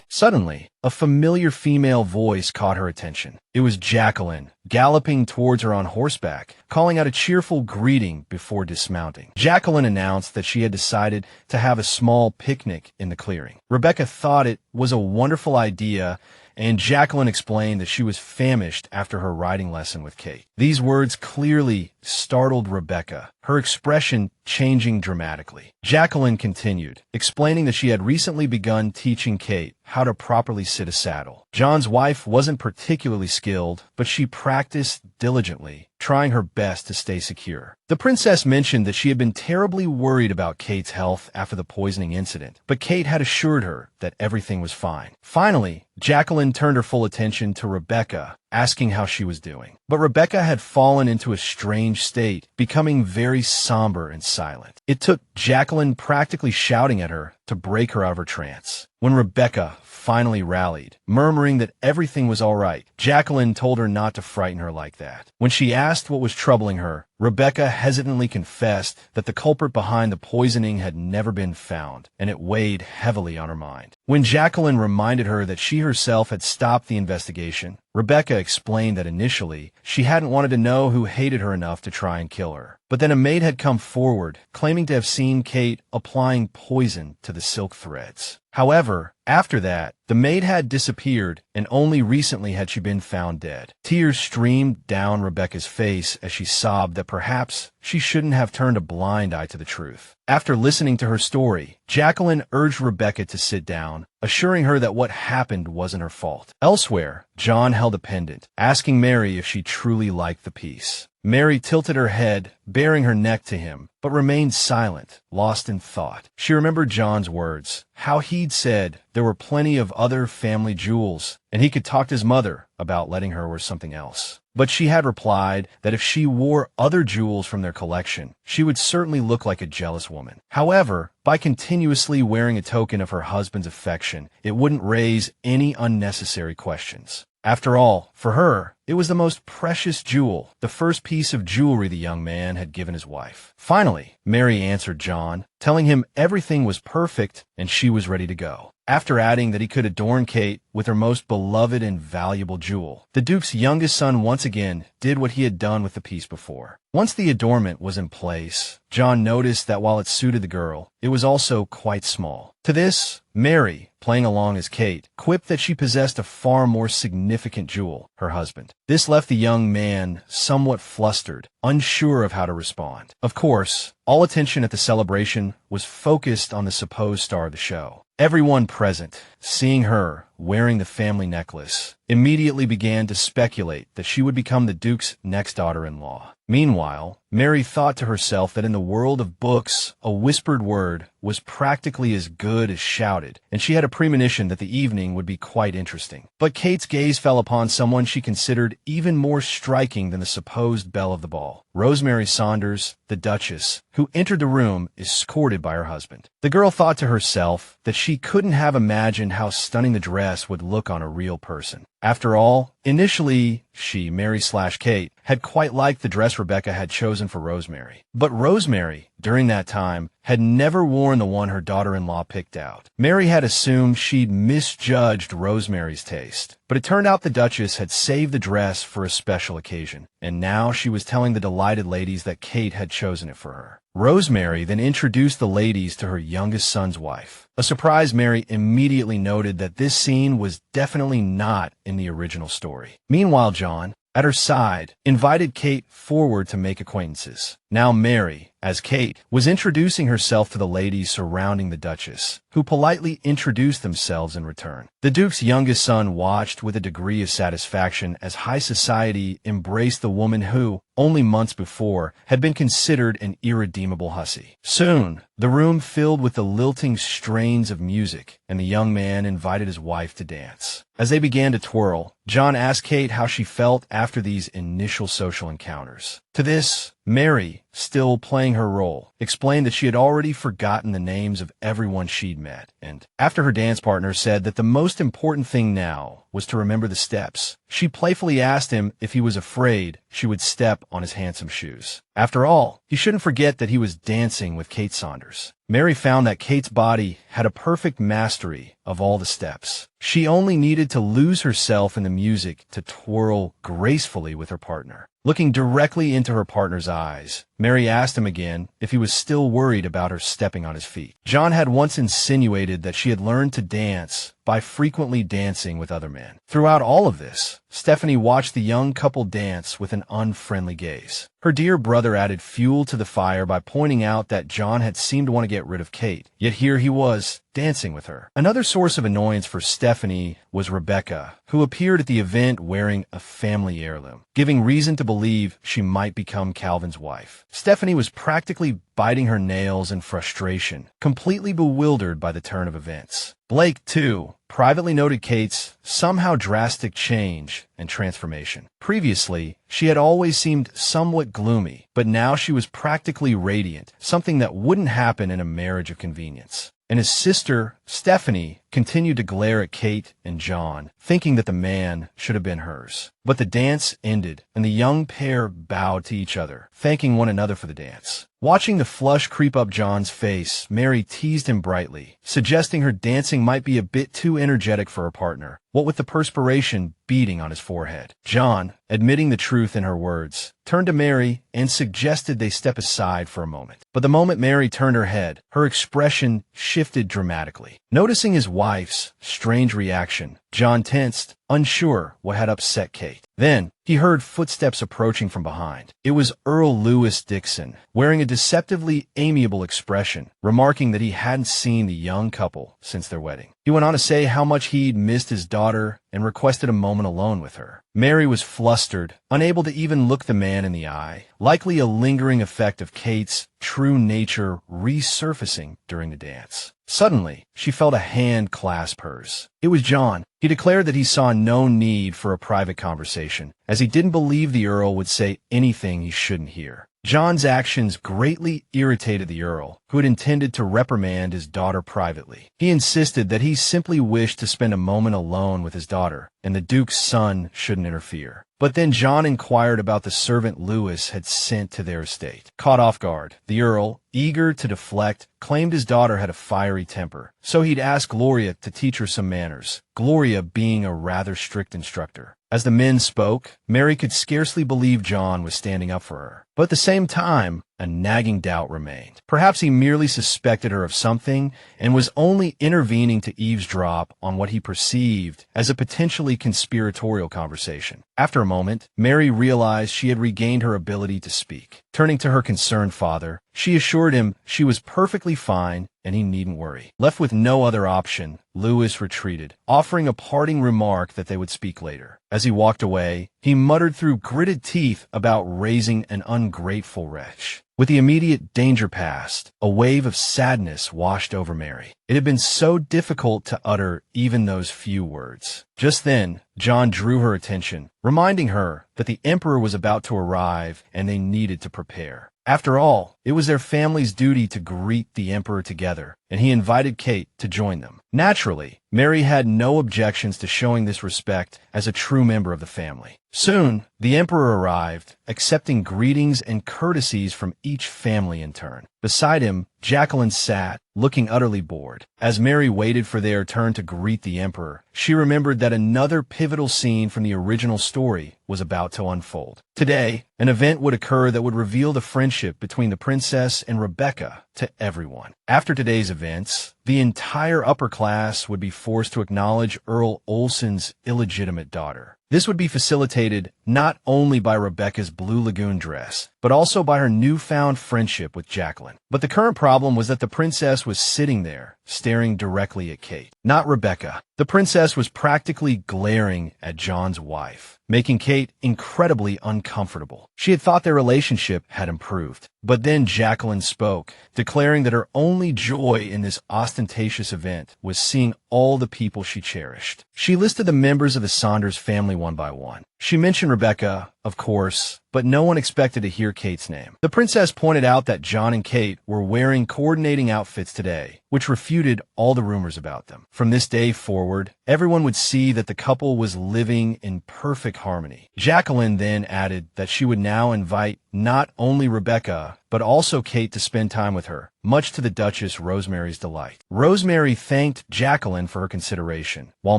Suddenly, a familiar female voice caught her attention. It was Jacqueline, galloping towards her on horseback, calling out a cheerful greeting before dismounting. Jacqueline announced that she had decided to have a small picnic in the clearing. Rebecca thought it was a wonderful idea, and Jacqueline explained that she was famished after her riding lesson with Kate. These words clearly startled Rebecca, her expression changing dramatically. Jacqueline continued, explaining that she had recently begun teaching Kate how to properly sit a saddle. John's wife wasn't particularly skilled, but she practiced diligently, trying her best to stay secure. The princess mentioned that she had been terribly worried about Kate's health after the poisoning incident, but Kate had assured her that everything was fine. Finally, Jacqueline turned her full attention to Rebecca, asking how she was doing. But Rebecca had fallen into a strange state, becoming very somber and silent. It took Jacqueline practically shouting at her to break her out of her trance. When Rebecca finally rallied, murmuring that everything was all right, Jacqueline told her not to frighten her like that. When she asked what was troubling her, Rebecca hesitantly confessed that the culprit behind the poisoning had never been found, and it weighed heavily on her mind. When Jacqueline reminded her that she herself had stopped the investigation, Rebecca explained that initially she hadn't wanted to know who hated her enough to try and kill her. But then a maid had come forward, claiming to have seen Kate applying poison to the silk threads. However, after that, the maid had disappeared, and only recently had she been found dead. Tears streamed down Rebecca's face as she sobbed that perhaps she shouldn't have turned a blind eye to the truth. After listening to her story, Jacqueline urged Rebecca to sit down, assuring her that what happened wasn't her fault. Elsewhere, John held a pendant, asking Mary if she truly liked the piece. Mary tilted her head, baring her neck to him, but remained silent, lost in thought. She remembered John's words, how he'd said there were plenty of other family jewels, and he could talk to his mother about letting her wear something else. But she had replied that if she wore other jewels from their collection, she would certainly look like a jealous woman. However, by continuously wearing a token of her husband's affection, it wouldn't raise any unnecessary questions. After all, for her, it was the most precious jewel, the first piece of jewelry the young man had given his wife. Finally, Mary answered John, telling him everything was perfect and she was ready to go. After adding that he could adorn Kate with her most beloved and valuable jewel, the Duke's youngest son once again did what he had done with the piece before. Once the adornment was in place, John noticed that while it suited the girl, it was also quite small. To this, Mary, playing along as Kate, quipped that she possessed a far more significant jewel, her husband. This left the young man somewhat flustered, unsure of how to respond. Of course, all attention at the celebration was focused on the supposed star of the show. Everyone present, seeing her wearing the family necklace, immediately began to speculate that she would become the Duke's next daughter-in-law. Meanwhile, Mary thought to herself that in the world of books, a whispered word was practically as good as shouted, and she had a premonition that the evening would be quite interesting. But Kate's gaze fell upon someone she considered even more striking than the supposed belle of the ball. Rosemary Saunders, the Duchess, who entered the room escorted by her husband. The girl thought to herself that she couldn't have imagined how stunning the dress would look on a real person. After all, initially, she, Mary/Kate, had quite liked the dress Rebecca had chosen for Rosemary. But Rosemary, during that time, had never worn the one her daughter-in-law picked out. Mary had assumed she'd misjudged Rosemary's taste, but it turned out the Duchess had saved the dress for a special occasion, and now she was telling the delighted ladies that Kate had chosen it for her. Rosemary then introduced the ladies to her youngest son's wife. A surprised Mary immediately noted that this scene was definitely not in the original story. Meanwhile, John, at her side, invited Kate forward to make acquaintances. Now Mary, as Kate, was introducing herself to the ladies surrounding the Duchess, who politely introduced themselves in return. The Duke's youngest son watched with a degree of satisfaction as high society embraced the woman who, only months before, had been considered an irredeemable hussy. Soon, the room filled with the lilting strains of music, and the young man invited his wife to dance. As they began to twirl, John asked Kate how she felt after these initial social encounters. To this, Mary, still playing her role, explained that she had already forgotten the names of everyone she'd met, and after her dance partner said that the most important thing now was to remember the steps, she playfully asked him if he was afraid she would step on his handsome shoes. After all, he shouldn't forget that he was dancing with Kate Saunders. Mary found that Kate's body had a perfect mastery of all the steps. She only needed to lose herself in the music to twirl gracefully with her partner. Looking directly into her partner's eyes, Mary asked him again if he was still worried about her stepping on his feet. John had once insinuated that she had learned to dance by frequently dancing with other men. Throughout all of this, Stephanie watched the young couple dance with an unfriendly gaze. Her dear brother added fuel to the fire by pointing out that John had seemed to want to get rid of Kate, yet here he was, dancing with her. Another source of annoyance for Stephanie was Rebecca, who appeared at the event wearing a family heirloom, giving reason to believe she might become Calvin's wife. Stephanie was practically biting her nails in frustration, completely bewildered by the turn of events. Blake, too, privately noted Kate's somehow drastic change and transformation. Previously, she had always seemed somewhat gloomy, but now she was practically radiant, something that wouldn't happen in a marriage of convenience. And his sister, Stephanie, continued to glare at Kate and John, thinking that the man should have been hers. But the dance ended, and the young pair bowed to each other, thanking one another for the dance. Watching the flush creep up John's face, Mary teased him brightly, suggesting her dancing might be a bit too energetic for her partner, what with the perspiration beading on his forehead. John, admitting the truth in her words, turned to Mary and suggested they step aside for a moment. But the moment Mary turned her head, her expression shifted dramatically. Noticing his wife's strange reaction, John tensed, unsure what had upset Kate. Then, he heard footsteps approaching from behind. It was Earl Louis Dixon, wearing a deceptively amiable expression, remarking that he hadn't seen the young couple since their wedding. He went on to say how much he'd missed his daughter and requested a moment alone with her. Mary was flustered, unable to even look the man in the eye, likely a lingering effect of Kate's true nature resurfacing during the dance. Suddenly, she felt a hand clasp hers. It was John. He declared that he saw no need for a private conversation, as he didn't believe the Earl would say anything he shouldn't hear. John's actions greatly irritated the Earl, who had intended to reprimand his daughter privately. He insisted that he simply wished to spend a moment alone with his daughter, and the Duke's son shouldn't interfere. But then John inquired about the servant Louis had sent to their estate. Caught off guard, the Earl, eager to deflect, claimed his daughter had a fiery temper, so he'd ask Gloria to teach her some manners, Gloria being a rather strict instructor. As the men spoke, Mary could scarcely believe John was standing up for her. But at the same time, a nagging doubt remained. Perhaps he merely suspected her of something and was only intervening to eavesdrop on what he perceived as a potentially conspiratorial conversation. After a moment, Mary realized she had regained her ability to speak. Turning to her concerned father, she assured him she was perfectly fine and he needn't worry. Left with no other option, Louis retreated, offering a parting remark that they would speak later. As he walked away, he muttered through gritted teeth about raising an ungrateful wretch. With the immediate danger past, a wave of sadness washed over Mary. It had been so difficult to utter even those few words. Just then, John drew her attention, reminding her that the Emperor was about to arrive and they needed to prepare. After all, it was their family's duty to greet the Emperor together, and he invited Kate to join them. Naturally, Mary had no objections to showing this respect as a true member of the family. Soon, the Emperor arrived, accepting greetings and courtesies from each family in turn. Beside him, Jacqueline sat, looking utterly bored. As Mary waited for their turn to greet the Emperor, she remembered that another pivotal scene from the original story was about to unfold. Today, an event would occur that would reveal the friendship between the princess and Rebecca to everyone. After today's events, the entire upper class would be forced to acknowledge Earl Olsen's illegitimate daughter. This would be facilitated not only by Rebecca's Blue Lagoon dress, but also by her newfound friendship with Jacqueline. But the current problem was that the princess was sitting there, staring directly at Kate, not Rebecca. The princess was practically glaring at John's wife, making Kate incredibly uncomfortable. She had thought their relationship had improved. But then Jacqueline spoke, declaring that her only joy in this ostentatious event was seeing all the people she cherished. She listed the members of the Saunders family one by one. She mentioned Rebecca, of course, but no one expected to hear Kate's name. The princess pointed out that John and Kate were wearing coordinating outfits today, which refuted all the rumors about them. From this day forward, everyone would see that the couple was living in perfect harmony. Jacqueline then added that she would now invite not only Rebecca, but also Kate to spend time with her, much to the Duchess Rosemary's delight. Rosemary thanked Jacqueline for her consideration, while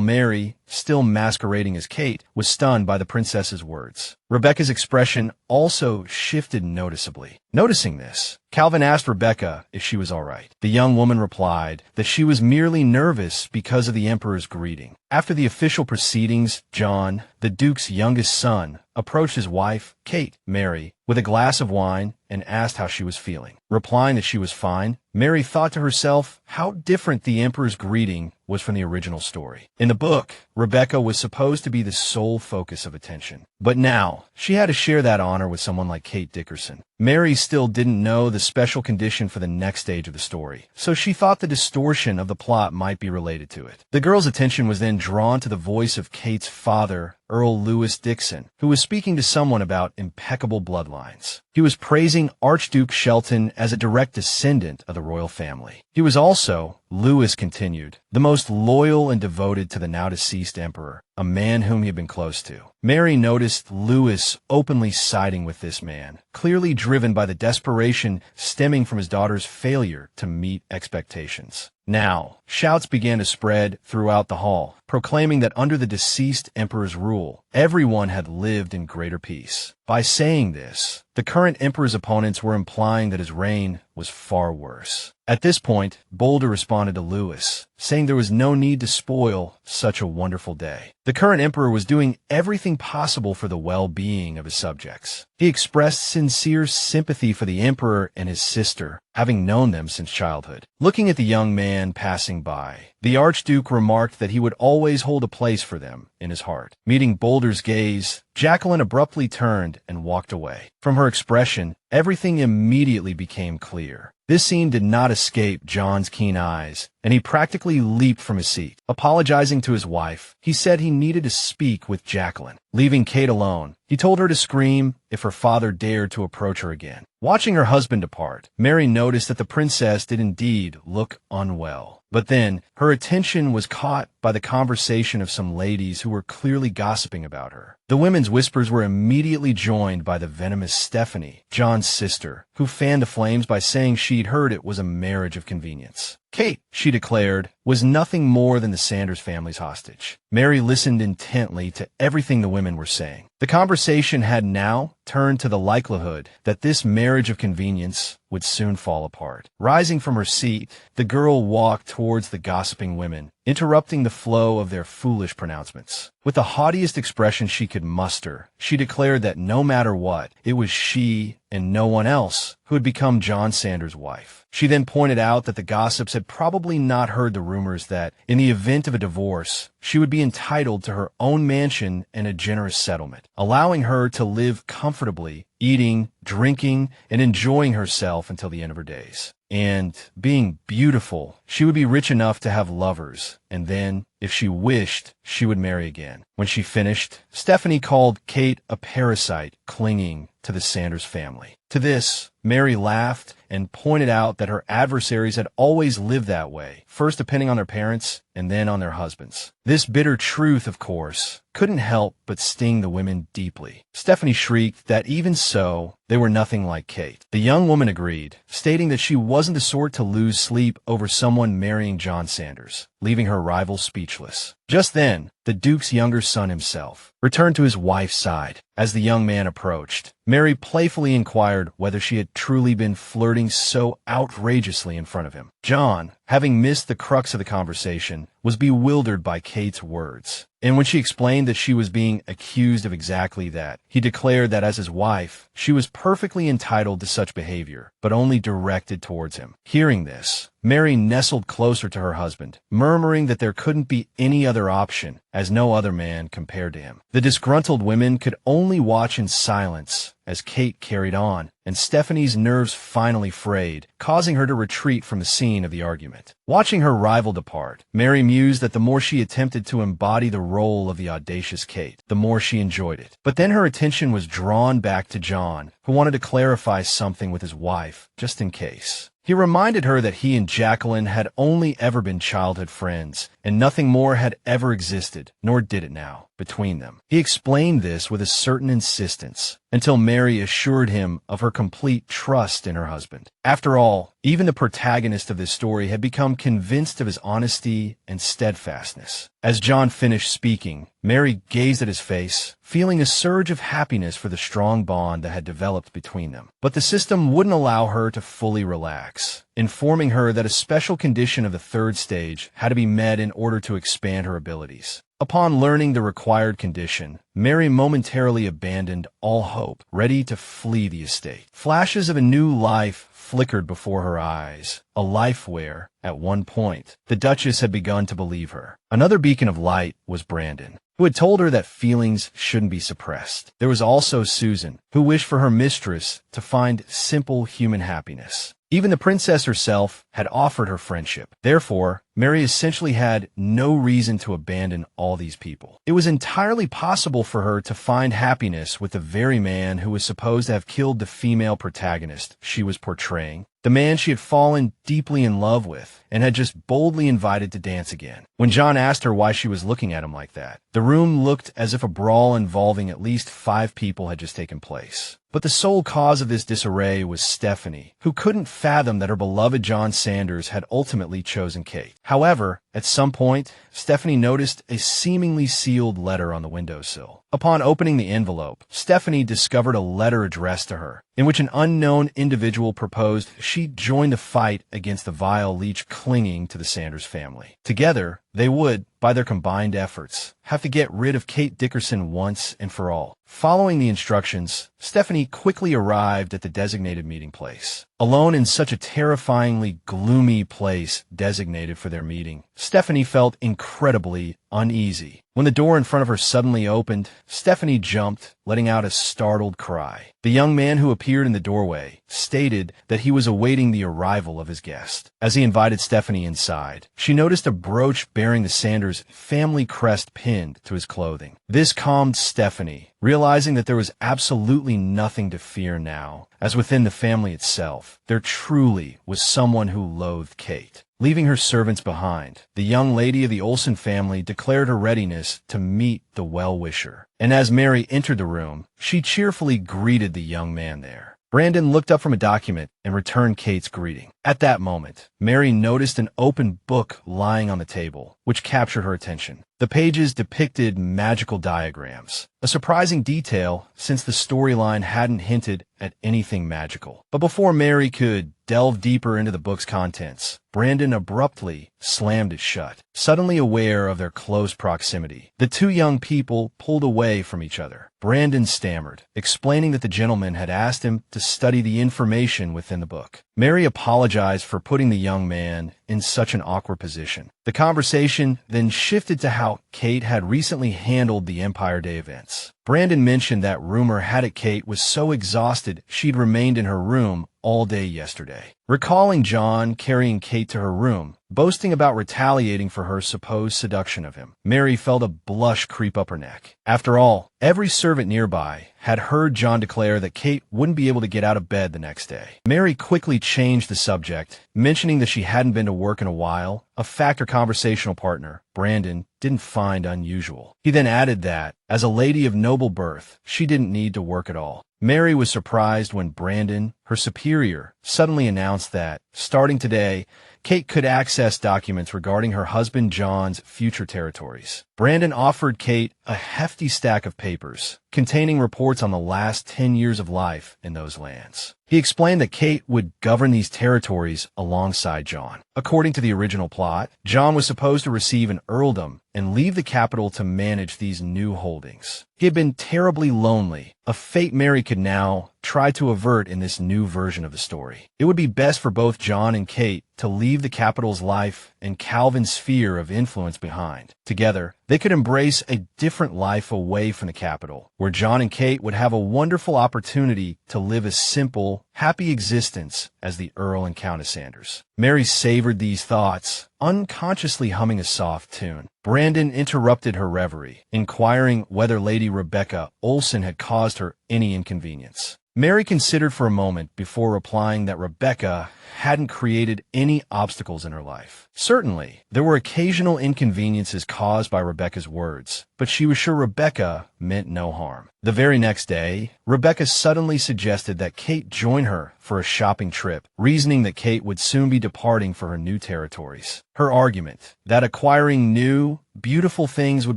Mary, still masquerading as Kate, was stunned by the princess's words. Rebecca's expression also shifted noticeably. Noticing this, Calvin asked Rebecca if she was all right. The young woman replied that she was merely nervous because of the emperor's greeting. After the official proceedings, John, the Duke's youngest son, approached his wife, Kate, Mary, with a glass of wine and asked how she was feeling. Replying that she was fine, Mary thought to herself how different the emperor's greeting was from the original story. In the book, Rebecca was supposed to be the sole focus of attention. But now, she had to share that honor with someone like Kate Dickerson. Mary still didn't know the special condition for the next stage of the story, so she thought the distortion of the plot might be related to it. The girl's attention was then drawn to the voice of Kate's father, Earl Louis Dixon, who was speaking to someone about impeccable bloodlines. He was praising Archduke Shelton as a direct descendant of the royal family. He was also, Louis continued, the most loyal and devoted to the now-deceased emperor, a man whom he had been close to. Mary noticed Louis openly siding with this man, clearly driven by the desperation stemming from his daughter's failure to meet expectations. Now, shouts began to spread throughout the hall, proclaiming that under the deceased emperor's rule, everyone had lived in greater peace. By saying this, the current emperor's opponents were implying that his reign was far worse. At this point, Boulder responded to Louis, saying there was no need to spoil such a wonderful day. The current emperor was doing everything possible for the well-being of his subjects. He expressed sincere sympathy for the emperor and his sister, having known them since childhood. Looking at the young man passing by, the Archduke remarked that he would always hold a place for them in his heart. Meeting Boulder's gaze, Jacqueline abruptly turned and walked away. From her expression, everything immediately became clear. This scene did not escape John's keen eyes, and he practically leaped from his seat. Apologizing to his wife, he said he needed to speak with Jacqueline. Leaving Kate alone, he told her to scream if her father dared to approach her again. Watching her husband depart, Mary noticed that the princess did indeed look unwell. But then, her attention was caught by the conversation of some ladies who were clearly gossiping about her. The women's whispers were immediately joined by the venomous Stephanie, John's sister, who fanned the flames by saying she'd heard it was a marriage of convenience. Kate, she declared, was nothing more than the Sanders family's hostage. Mary listened intently to everything the women were saying. The conversation had now turned to the likelihood that this marriage of convenience would soon fall apart. Rising from her seat, the girl walked towards the gossiping women, interrupting the flow of their foolish pronouncements. With the haughtiest expression she could muster, she declared that no matter what, it was she and no one else who had become John Sanders' wife. She then pointed out that the gossips had probably not heard the rumors that, in the event of a divorce, she would be entitled to her own mansion and a generous settlement, allowing her to live comfortably, eating, drinking, and enjoying herself until the end of her days. And, being beautiful, she would be rich enough to have lovers, and then, if she wished, she would marry again. When she finished, Stephanie called Kate a parasite clinging to the Sanders family. To this, Mary laughed and pointed out that her adversaries had always lived that way, first depending on their parents and then on their husbands. This bitter truth, of course, couldn't help but sting the women deeply. Stephanie shrieked that even so, they were nothing like Kate. The young woman agreed, stating that she wasn't the sort to lose sleep over someone marrying John Sanders, leaving her rival speechless. Just then, the Duke's younger son himself returned to his wife's side. As the young man approached, Mary playfully inquired whether she had truly been flirting so outrageously in front of him. John, having missed the crux of the conversation, was bewildered by Kate's words. And when she explained that she was being accused of exactly that, he declared that as his wife, she was perfectly entitled to such behavior, but only directed towards him. Hearing this, Mary nestled closer to her husband, murmuring that there couldn't be any other option, as no other man compared to him. The disgruntled women could only watch in silence as Kate carried on, and Stephanie's nerves finally frayed, causing her to retreat from the scene of the argument. Watching her rival depart, Mary mused that the more she attempted to embody the role of the audacious Kate, the more she enjoyed it. But then her attention was drawn back to John, who wanted to clarify something with his wife, just in case. He reminded her that he and Jacqueline had only ever been childhood friends, and nothing more had ever existed, nor did it now. between them. He explained this with a certain insistence, until Mary assured him of her complete trust in her husband. After all, even the protagonist of this story had become convinced of his honesty and steadfastness. As John finished speaking, Mary gazed at his face, feeling a surge of happiness for the strong bond that had developed between them. But the system wouldn't allow her to fully relax, informing her that a special condition of the third stage had to be met in order to expand her abilities. Upon learning the required condition, Mary momentarily abandoned all hope, ready to flee the estate. Flashes of a new life flickered before her eyes, a life where, at one point, the Duchess had begun to believe her. Another beacon of light was Brandon, who had told her that feelings shouldn't be suppressed. There was also Susan, who wished for her mistress to find simple human happiness. Even the princess herself had offered her friendship. Therefore, Mary essentially had no reason to abandon all these people. It was entirely possible for her to find happiness with the very man who was supposed to have killed the female protagonist she was portraying, the man she had fallen deeply in love with and had just boldly invited to dance again. When John asked her why she was looking at him like that, the room looked as if a brawl involving at least 5 people had just taken place. But the sole cause of this disarray was Stephanie, who couldn't fathom that her beloved John Sanders had ultimately chosen Kate. However, at some point, Stephanie noticed a seemingly sealed letter on the windowsill. Upon opening the envelope, Stephanie discovered a letter addressed to her, in which an unknown individual proposed she join the fight against the vile leech clinging to the Sanders family. Together, they would, by their combined efforts, have to get rid of Kate Dickerson once and for all. Following the instructions, Stephanie quickly arrived at the designated meeting place. Alone in such a terrifyingly gloomy place designated for their meeting, Stephanie felt incredibly uneasy. When the door in front of her suddenly opened, Stephanie jumped, letting out a startled cry. The young man who appeared in the doorway stated that he was awaiting the arrival of his guest. As he invited Stephanie inside, she noticed a brooch bearing the Sanders family crest pinned to his clothing. This calmed Stephanie, realizing that there was absolutely nothing to fear now, as within the family itself, there truly was someone who loathed Kate. Leaving her servants behind, the young lady of the Olsen family declared her readiness to meet the well-wisher. And as Mary entered the room, she cheerfully greeted the young man there. Brandon looked up from a document and returned Kate's greeting. At that moment, Mary noticed an open book lying on the table, which captured her attention. The pages depicted magical diagrams, a surprising detail since the storyline hadn't hinted at anything magical. But before Mary could delve deeper into the book's contents, Brandon abruptly slammed it shut. Suddenly aware of their close proximity, the two young people pulled away from each other. Brandon stammered, explaining that the gentleman had asked him to study the information within the book. Mary apologized for putting the young man in such an awkward position. The conversation then shifted to how Kate had recently handled the Empire Day events. Brandon mentioned that rumor had it Kate was so exhausted she'd remained in her room all day yesterday. Recalling John carrying Kate to her room, boasting about retaliating for her supposed seduction of him, Mary felt a blush creep up her neck. After all, every servant nearby had heard John declare that Kate wouldn't be able to get out of bed the next day. Mary quickly changed the subject, mentioning that she hadn't been to work in a while, a fact her conversational partner, Brandon, didn't find unusual. He then added that, as a lady of noble birth, she didn't need to work at all. Mary was surprised when Brandon, her superior, suddenly announced that, starting today, Kate could access documents regarding her husband John's future territories. Brandon offered Kate a hefty stack of papers containing reports on the last 10 years of life in those lands. He explained that Kate would govern these territories alongside John. According to the original plot, John was supposed to receive an earldom and leave the capital to manage these new holdings. He had been terribly lonely, a fate Mary could now try to avert in this new version of the story. It would be best for both John and Kate to leave the capital's life and Calvin's sphere of influence behind. Together, they could embrace a different life away from the capital, where John and Kate would have a wonderful opportunity to live a simple, happy existence as the Earl and Countess Sanders. Mary savored these thoughts, unconsciously humming a soft tune. Brandon interrupted her reverie, inquiring whether Lady Rebecca Olsen had caused her any inconvenience. Mary considered for a moment before replying that Rebecca hadn't created any obstacles in her life. Certainly, there were occasional inconveniences caused by Rebecca's words, but she was sure Rebecca meant no harm. The very next day, Rebecca suddenly suggested that Kate join her for a shopping trip, reasoning that Kate would soon be departing for her new territories. Her argument, that acquiring new, beautiful things would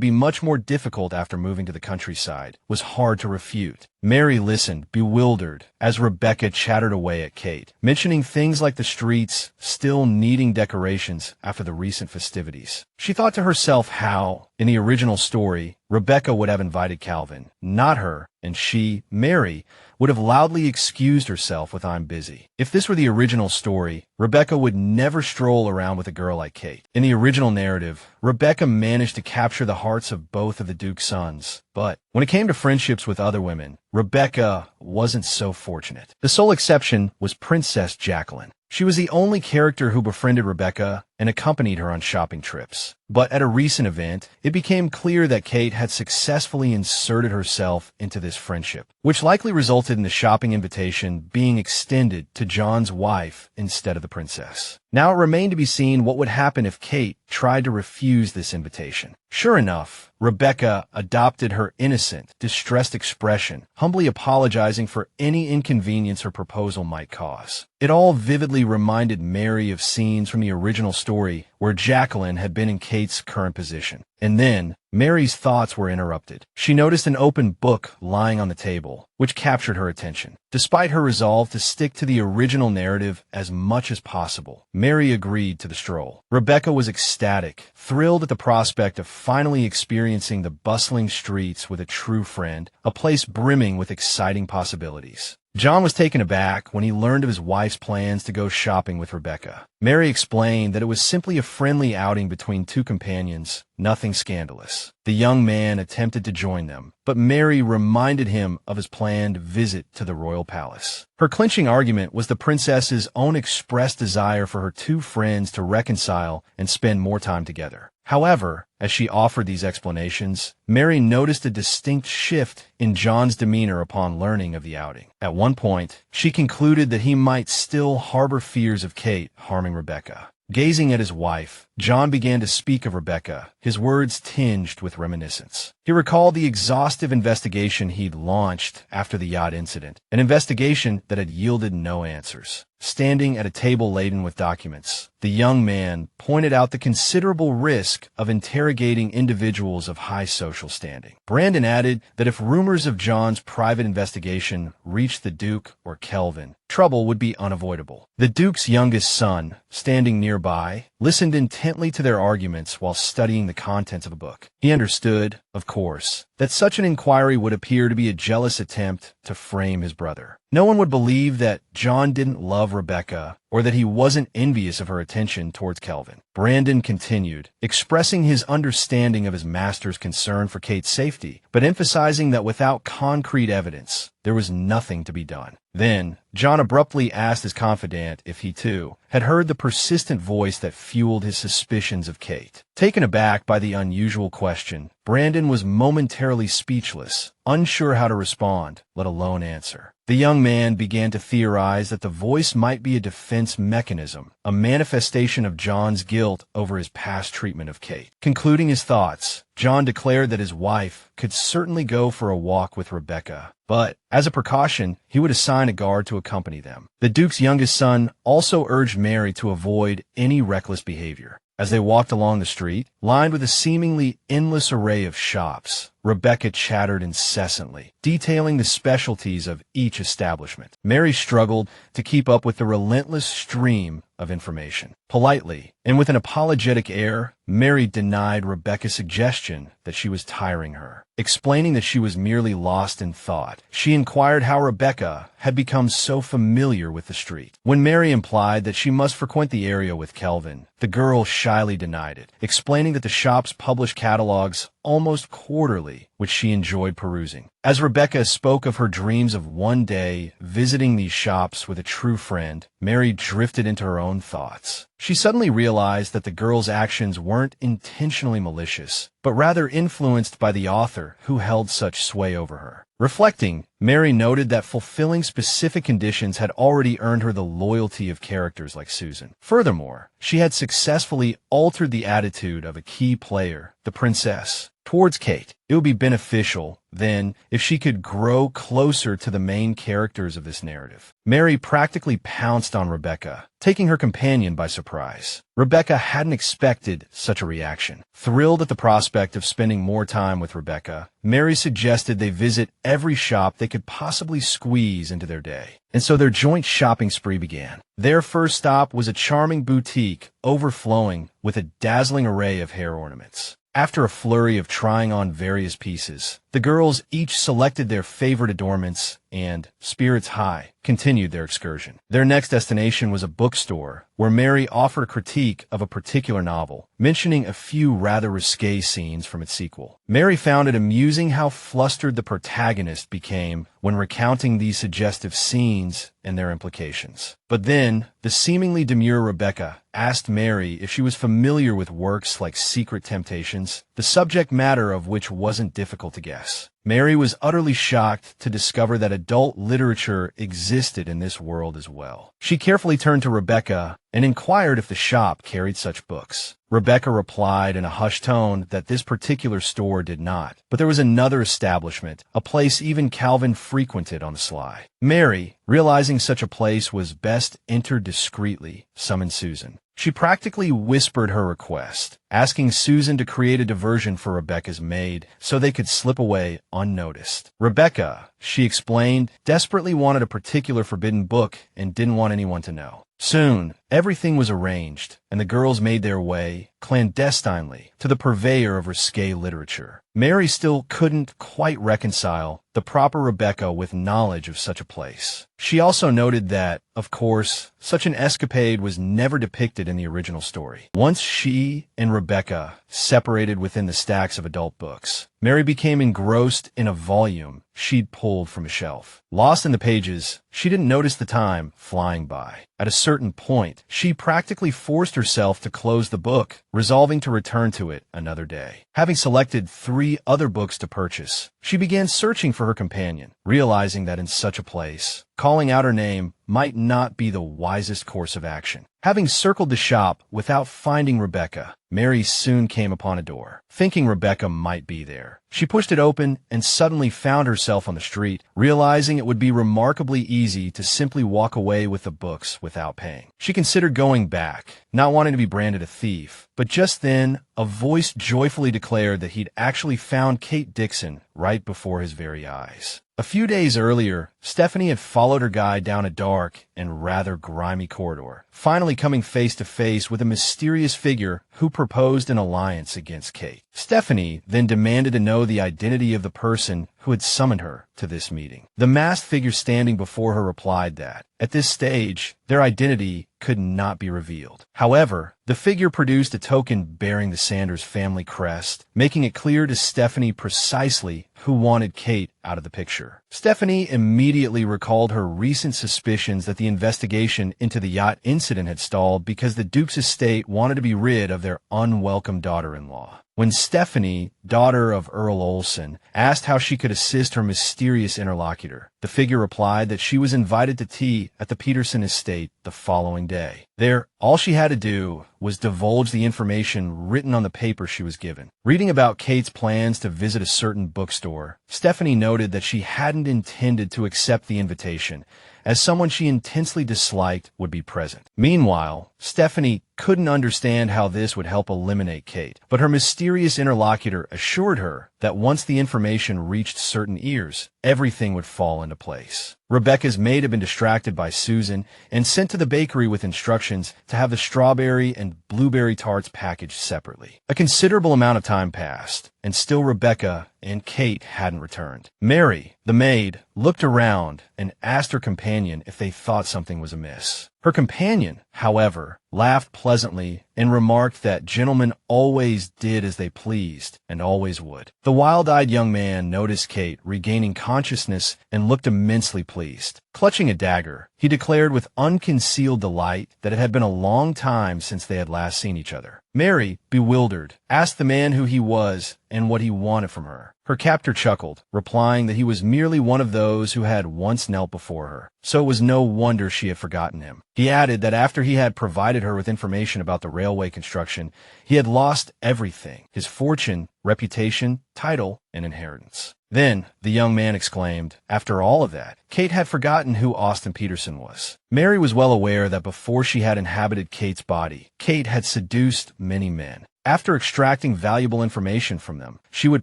be much more difficult after moving to the countryside, was hard to refute. Mary listened, bewildered, as Rebecca chattered away at Kate, mentioning things like the streets still needing decorations after the recent festivities. She thought to herself how, in the original story, Rebecca would have invited Calvin, not her, and she, Mary, would have loudly excused herself with "I'm busy." If this were the original story, Rebecca would never stroll around with a girl like Kate. In the original narrative, Rebecca managed to capture the hearts of both of the Duke's sons. But when it came to friendships with other women, Rebecca wasn't so fortunate. The sole exception was Princess Jacqueline. She was the only character who befriended Rebecca and accompanied her on shopping trips. But at a recent event, it became clear that Kate had successfully inserted herself into this friendship, which likely resulted in the shopping invitation being extended to John's wife instead of the princess. Now it remained to be seen what would happen if Kate tried to refuse this invitation. Sure enough, Rebecca adopted her innocent, distressed expression, humbly apologizing for any inconvenience her proposal might cause. It all vividly reminded Mary of scenes from the original story where Jacqueline had been in Kate's current position. And then, Mary's thoughts were interrupted. She noticed an open book lying on the table, which captured her attention. Despite her resolve to stick to the original narrative as much as possible, Mary agreed to the stroll. Rebecca was ecstatic, thrilled at the prospect of finally experiencing the bustling streets with a true friend, a place brimming with exciting possibilities. John was taken aback when he learned of his wife's plans to go shopping with Rebecca. Mary explained that it was simply a friendly outing between two companions, nothing scandalous. The young man attempted to join them, but Mary reminded him of his planned visit to the royal palace. Her clinching argument was the princess's own expressed desire for her two friends to reconcile and spend more time together. However, as she offered these explanations, Mary noticed a distinct shift in John's demeanor upon learning of the outing. At one point, she concluded that he might still harbor fears of Kate harming Rebecca. Gazing at his wife, John began to speak of Rebecca, his words tinged with reminiscence. He recalled the exhaustive investigation he'd launched after the yacht incident, an investigation that had yielded no answers. Standing at a table laden with documents, the young man pointed out the considerable risk of interrogating individuals of high social standing. Brandon added that if rumors of John's private investigation reached the Duke or Kelvin, trouble would be unavoidable. The Duke's youngest son, standing nearby, listened intently to their arguments while studying the contents of a book. He understood, of course, that such an inquiry would appear to be a jealous attempt to frame his brother. No one would believe that John didn't love Rebecca or that he wasn't envious of her attention towards Kelvin. Brandon continued, expressing his understanding of his master's concern for Kate's safety, but emphasizing that without concrete evidence, there was nothing to be done. Then, John abruptly asked his confidant if he, too, had heard the persistent voice that fueled his suspicions of Kate. Taken aback by the unusual question, Brandon was momentarily speechless, unsure how to respond, let alone answer. The young man began to theorize that the voice might be a defense mechanism, a manifestation of John's guilt over his past treatment of Kate. Concluding his thoughts, John declared that his wife could certainly go for a walk with Rebecca, but as a precaution, he would assign a guard to accompany them. The Duke's youngest son also urged Mary to avoid any reckless behavior. As they walked along the street, lined with a seemingly endless array of shops, Rebecca chattered incessantly, detailing the specialties of each establishment. Mary struggled to keep up with the relentless stream of information. Politely, and with an apologetic air, Mary denied Rebecca's suggestion that she was tiring her. Explaining that she was merely lost in thought, she inquired how Rebecca had become so familiar with the street. When Mary implied that she must frequent the area with Kelvin, the girl shyly denied it, explaining that the shops published catalogs almost quarterly, which she enjoyed perusing. As Rebecca spoke of her dreams of one day visiting these shops with a true friend, Mary drifted into her own thoughts. She suddenly realized that the girl's actions weren't intentionally malicious. but rather influenced by the author who held such sway over her. Reflecting, Mary noted that fulfilling specific conditions had already earned her the loyalty of characters like Susan. Furthermore, she had successfully altered the attitude of a key player, the princess, towards Kate. It would be beneficial, then, if she could grow closer to the main characters of this narrative. Mary practically pounced on Rebecca, taking her companion by surprise. Rebecca hadn't expected such a reaction. Thrilled at the prospect of spending more time with Rebecca, Mary suggested they visit every shop they could possibly squeeze into their day. And so their joint shopping spree began. Their first stop was a charming boutique overflowing with a dazzling array of hair ornaments. After a flurry of trying on various pieces, the girls each selected their favorite adornments and, spirits high, continued their excursion. Their next destination was a bookstore where Mary offered a critique of a particular novel, mentioning a few rather risque scenes from its sequel. Mary found it amusing how flustered the protagonist became when recounting these suggestive scenes and their implications. But then, the seemingly demure Rebecca asked Mary if she was familiar with works like Secret Temptations, the subject matter of which wasn't difficult to guess. Mary was utterly shocked to discover that adult literature existed in this world as well. She carefully turned to Rebecca and inquired if the shop carried such books. Rebecca replied in a hushed tone that this particular store did not, but there was another establishment, a place even Calvin frequented on the sly. Mary, realizing such a place was best entered discreetly, summoned Susan. She practically whispered her request, asking Susan to create a diversion for Rebecca's maid so they could slip away unnoticed. Rebecca, she explained, desperately wanted a particular forbidden book and didn't want anyone to know. Soon, everything was arranged, and the girls made their way, clandestinely, to the purveyor of risque literature. Mary still couldn't quite reconcile the proper Rebecca with knowledge of such a place. She also noted that, of course, such an escapade was never depicted in the original story. Once she and Rebecca separated within the stacks of adult books, Mary became engrossed in a volume she'd pulled from a shelf. Lost in the pages, she didn't notice the time flying by. At a certain point, she practically forced herself to close the book, resolving to return to it another day. Having selected 3 other books to purchase, she began searching for her companion, realizing that in such a place, calling out her name might not be the wisest course of action. Having circled the shop without finding Rebecca, Mary soon came upon a door. Thinking Rebecca might be there, she pushed it open and suddenly found herself on the street, realizing it would be remarkably easy to simply walk away with the books without paying. She considered going back, not wanting to be branded a thief, but just then, a voice joyfully declared that he'd actually found Kate Dixon right before his very eyes. A few days earlier, Stephanie had followed her guide down a dark and rather grimy corridor, finally coming face to face with a mysterious figure who proposed an alliance against Kate. Stephanie then demanded to know the identity of the person who had summoned her to this meeting. The masked figure standing before her replied that, at this stage, their identity could not be revealed. However, the figure produced a token bearing the Sanders family crest, making it clear to Stephanie precisely who wanted Kate out of the picture. Stephanie immediately recalled her recent suspicions that the investigation into the yacht incident had stalled because the Duke's estate wanted to be rid of their unwelcome daughter-in-law. When Stephanie, daughter of Earl Olsen, asked how she could assist her mysterious interlocutor, the figure replied that she was invited to tea at the Peterson estate the following day. There, all she had to do was divulge the information written on the paper she was given. Reading about Kate's plans to visit a certain bookstore, Stephanie noted that she hadn't intended to accept the invitation, as someone she intensely disliked would be present. Meanwhile, Stephanie couldn't understand how this would help eliminate Kate, but her mysterious interlocutor assured her that once the information reached certain ears, everything would fall into place. Rebecca's maid had been distracted by Susan and sent to the bakery with instructions to have the strawberry and blueberry tarts packaged separately. A considerable amount of time passed, and still Rebecca and Kate hadn't returned. Mary, the maid, looked around and asked her companion if they thought something was amiss. Her companion, however, laughed pleasantly and remarked that gentlemen always did as they pleased and always would. The wild-eyed young man noticed Kate regaining consciousness and looked immensely pleased. Clutching a dagger, he declared with unconcealed delight that it had been a long time since they had last seen each other. Mary, bewildered, asked the man who he was and what he wanted from her. Her captor chuckled, replying that he was merely one of those who had once knelt before her, so it was no wonder she had forgotten him. He added that after he had provided her with information about the railway construction, he had lost everything: his fortune, reputation, title, and inheritance. Then, the young man exclaimed, after all of that, Kate had forgotten who Austin Peterson was. Mary was well aware that before she had inhabited Kate's body, Kate had seduced many men. After extracting valuable information from them, she would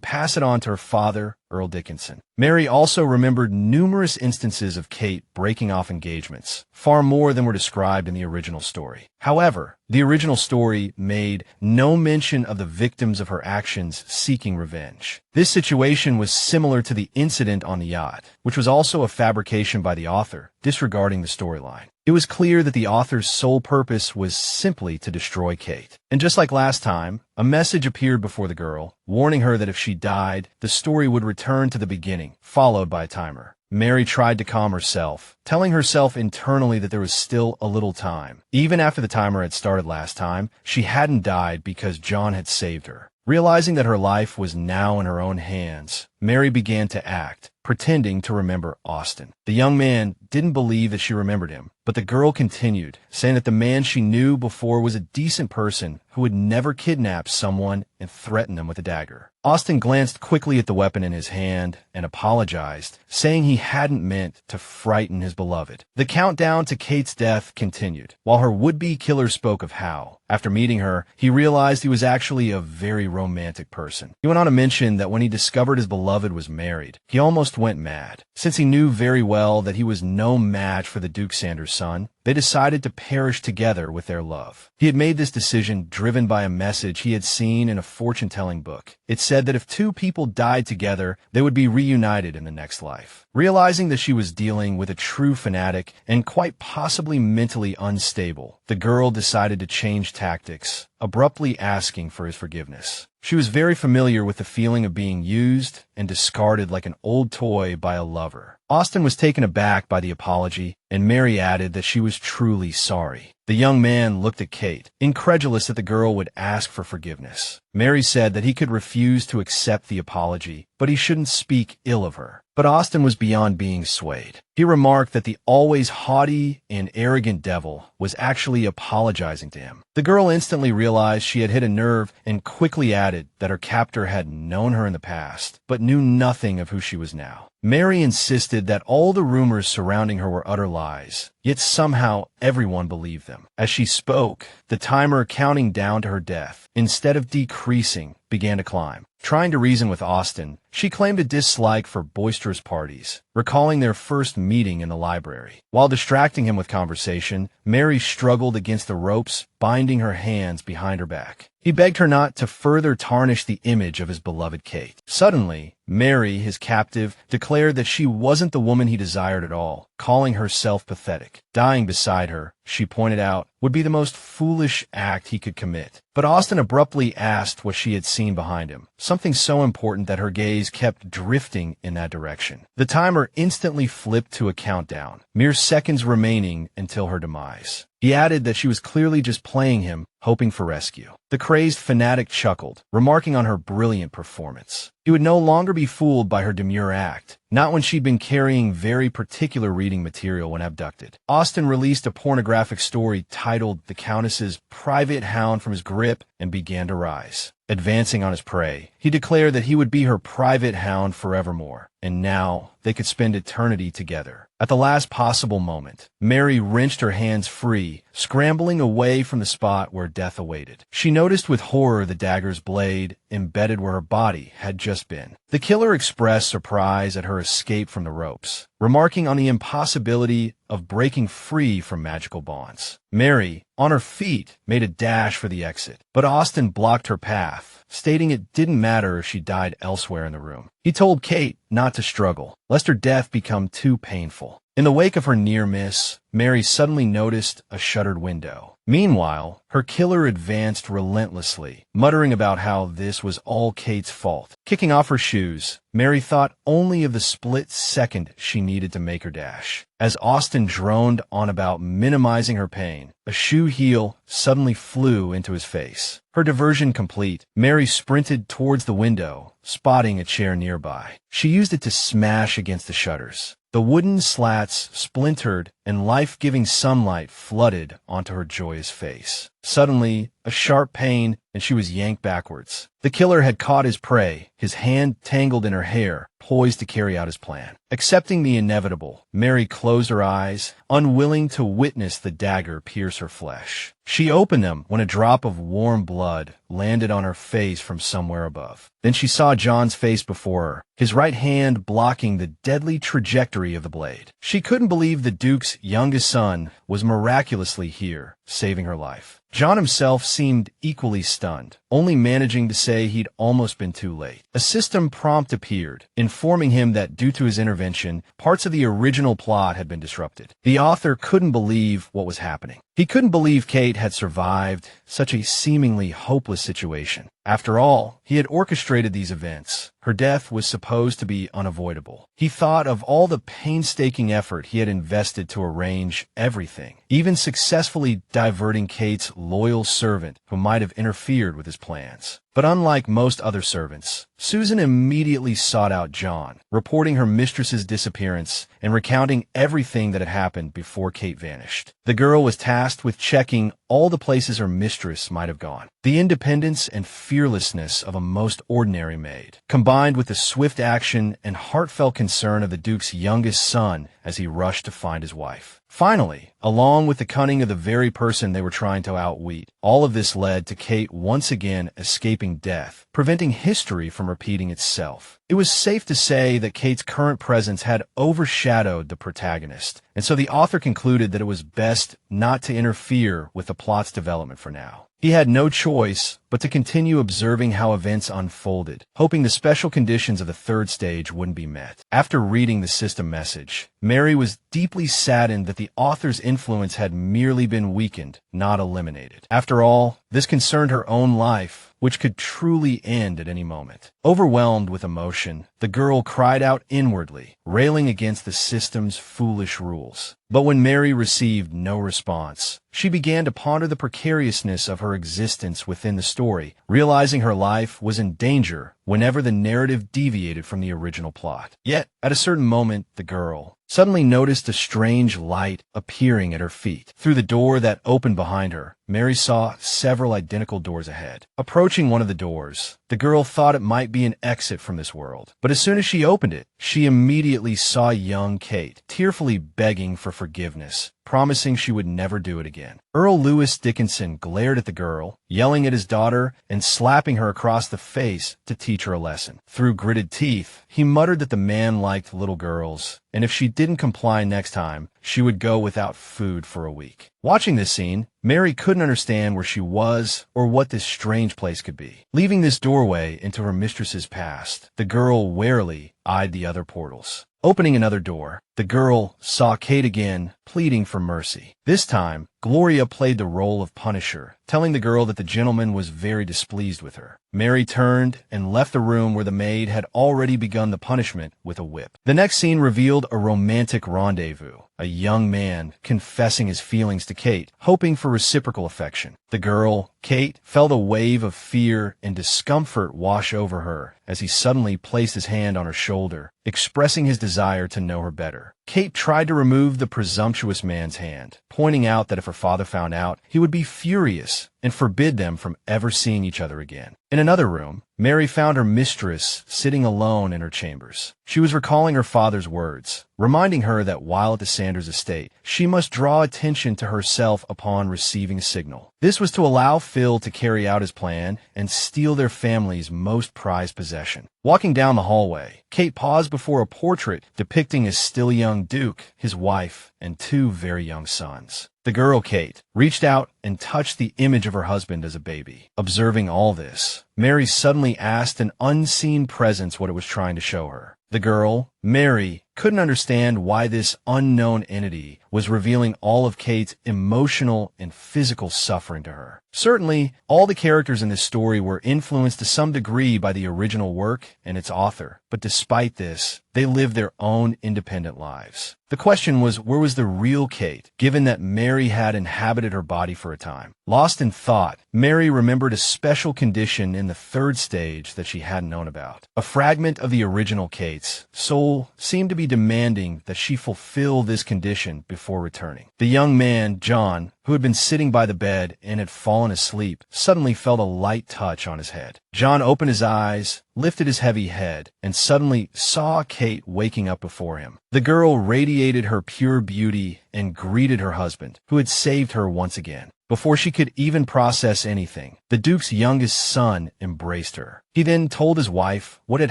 pass it on to her father, Earl Dickinson. Mary also remembered numerous instances of Kate breaking off engagements, far more than were described in the original story. However, the original story made no mention of the victims of her actions seeking revenge. This situation was similar to the incident on the yacht, which was also a fabrication by the author, disregarding the storyline. It was clear that the author's sole purpose was simply to destroy Kate. And just like last time, a message appeared before the girl, warning her that if she died, the story would return to the beginning, followed by a timer. Mary tried to calm herself, telling herself internally that there was still a little time. Even after the timer had started last time, she hadn't died because John had saved her. Realizing that her life was now in her own hands, Mary began to act, pretending to remember Austin. The young man didn't believe that she remembered him, but the girl continued, saying that the man she knew before was a decent person who would never kidnap someone and threaten them with a dagger. Austin glanced quickly at the weapon in his hand and apologized, saying he hadn't meant to frighten his beloved. The countdown to Kate's death continued, while her would-be killer spoke of how, after meeting her, he realized he was actually a very romantic person. He went on to mention that when he discovered his beloved was married, he almost went mad. Since he knew very well that he was no match for the Duke Sanders' son, they decided to perish together with their love. He had made this decision driven by a message he had seen in a fortune-telling book. It said that if two people died together, they would be reunited in the next life. Realizing that she was dealing with a true fanatic and quite possibly mentally unstable, the girl decided to change tactics, abruptly asking for his forgiveness. She was very familiar with the feeling of being used and discarded like an old toy by a lover. Austin was taken aback by the apology, and Mary added that she was truly sorry. The young man looked at Kate, incredulous that the girl would ask for forgiveness. Mary said that he could refuse to accept the apology, but he shouldn't speak ill of her. But Austin was beyond being swayed. He remarked that the always haughty and arrogant devil was actually apologizing to him. The girl instantly realized she had hit a nerve and quickly added that her captor had known her in the past, but knew nothing of who she was now. Mary insisted that all the rumors surrounding her were utter lies, yet somehow everyone believed them. As she spoke, the timer counting down to her death, instead of decreasing, began to climb. Trying to reason with Austin, she claimed a dislike for boisterous parties, recalling their first meeting in the library. While distracting him with conversation, Mary struggled against the ropes, binding her hands behind her back. He begged her not to further tarnish the image of his beloved Kate. Suddenly, Mary, his captive, declared that she wasn't the woman he desired at all, calling herself pathetic. Dying beside her, she pointed out, would be the most foolish act he could commit. But Austin abruptly asked what she had seen behind him, something so important that her gaze kept drifting in that direction. The timer instantly flipped to a countdown, mere seconds remaining until her demise. He added that she was clearly just playing him, hoping for rescue. The crazed fanatic chuckled, remarking on her brilliant performance. He would no longer be fooled by her demure act, not when she'd been carrying very particular reading material when abducted. Austin released a pornographic story titled The Countess's Private Hound from his grip and began to rise. Advancing on his prey, he declared that he would be her private hound forevermore, and now they could spend eternity together. At the last possible moment, Mary wrenched her hands free, scrambling away from the spot where death awaited. She noticed with horror the dagger's blade embedded where her body had just been. The killer expressed surprise at her escape from the ropes, remarking on the impossibility of breaking free from magical bonds. Mary, on her feet, made a dash for the exit, but Austin blocked her path, stating it didn't matter if she died elsewhere in the room. He told Kate not to struggle, lest her death become too painful. In the wake of her near miss, Mary suddenly noticed a shuttered window. Meanwhile, her killer advanced relentlessly, muttering about how this was all Kate's fault. Kicking off her shoes, Mary thought only of the split second she needed to make her dash. As Austen droned on about minimizing her pain, a shoe heel suddenly flew into his face. Her diversion complete, Mary sprinted towards the window, spotting a chair nearby. She used it to smash against the shutters. The wooden slats splintered and life-giving sunlight flooded onto her joyous face. Suddenly, a sharp pain, and she was yanked backwards. The killer had caught his prey, his hand tangled in her hair, poised to carry out his plan. Accepting the inevitable, Mary closed her eyes, unwilling to witness the dagger pierce her flesh. She opened them when a drop of warm blood landed on her face from somewhere above. Then she saw John's face before her, his right hand blocking the deadly trajectory of the blade. She couldn't believe the Duke's youngest son was miraculously here, saving her life. John himself seemed equally stunned, only managing to say he'd almost been too late. A system prompt appeared, informing him that due to his intervention, parts of the original plot had been disrupted. The author couldn't believe what was happening. He couldn't believe Kate had survived such a seemingly hopeless situation. After all, he had orchestrated these events. Her death was supposed to be unavoidable. He thought of all the painstaking effort he had invested to arrange everything, even successfully diverting Kate's loyal servant who might have interfered with his plans. But unlike most other servants, Susan immediately sought out John, reporting her mistress's disappearance and recounting everything that had happened before Kate vanished. The girl was tasked with checking all the places her mistress might have gone. The independence and fearlessness of a most ordinary maid, combined with the swift action and heartfelt concern of the Duke's youngest son as he rushed to find his wife. Finally, along with the cunning of the very person they were trying to outwit, all of this led to Kate once again escaping death, preventing history from repeating itself. It was safe to say that Kate's current presence had overshadowed the protagonist, and so the author concluded that it was best not to interfere with the plot's development for now. He had no choice but to continue observing how events unfolded, hoping the special conditions of the third stage wouldn't be met. After reading the system message, Mary was deeply saddened that the author's influence had merely been weakened, not eliminated. After all, this concerned her own life, which could truly end at any moment. Overwhelmed with emotion, the girl cried out inwardly, railing against the system's foolish rules. But when Mary received no response, she began to ponder the precariousness of her existence within the story, realizing her life was in danger whenever the narrative deviated from the original plot. Yet, at a certain moment, the girl suddenly noticed a strange light appearing at her feet. Through the door that opened behind her, Mary saw several identical doors ahead. Approaching one of the doors, the girl thought it might be an exit from this world. But as soon as she opened it, she immediately saw young Kate, tearfully begging for forgiveness, promising she would never do it again. Earl Louis Dickinson glared at the girl, yelling at his daughter and slapping her across the face to teach her a lesson. Through gritted teeth, he muttered that the man liked little girls, and if she didn't comply next time, she would go without food for a week. Watching this scene, Mary couldn't understand where she was or what this strange place could be. Leaving this doorway into her mistress's past, the girl warily eyed the other portals. Opening another door, the girl saw Kate again, pleading for mercy. This time, Gloria played the role of punisher, telling the girl that the gentleman was very displeased with her. Mary turned and left the room where the maid had already begun the punishment with a whip. The next scene revealed a romantic rendezvous, a young man confessing his feelings to Kate, hoping for reciprocal affection. The girl, Kate, felt a wave of fear and discomfort wash over her as he suddenly placed his hand on her shoulder, expressing his desire to know her better. Kate tried to remove the presumptuous man's hand, pointing out that if her father found out, he would be furious and forbid them from ever seeing each other again. In another room, Mary found her mistress sitting alone in her chambers. She was recalling her father's words, reminding her that while at the Sanders estate, she must draw attention to herself upon receiving a signal. This was to allow Phil to carry out his plan and steal their family's most prized possession. Walking down the hallway, Kate paused before a portrait depicting a still young Duke, his wife, and two very young sons. The girl, Kate, reached out and touched the image of her husband as a baby. Observing all this, Mary suddenly asked an unseen presence what it was trying to show her. The girl, Mary couldn't understand why this unknown entity was revealing all of Kate's emotional and physical suffering to her. Certainly, all the characters in this story were influenced to some degree by the original work and its author, but despite this, they lived their own independent lives. The question was, where was the real Kate, given that Mary had inhabited her body for a time? Lost in thought, Mary remembered a special condition in the third stage that she hadn't known about. A fragment of the original Kate's soul seemed to be demanding that she fulfill this condition before returning. The young man, John, who had been sitting by the bed and had fallen asleep, suddenly felt a light touch on his head. John opened his eyes, lifted his heavy head, and suddenly saw Kate waking up before him. The girl radiated her pure beauty and greeted her husband, who had saved her once again. Before she could even process anything, the Duke's youngest son embraced her. He then told his wife what had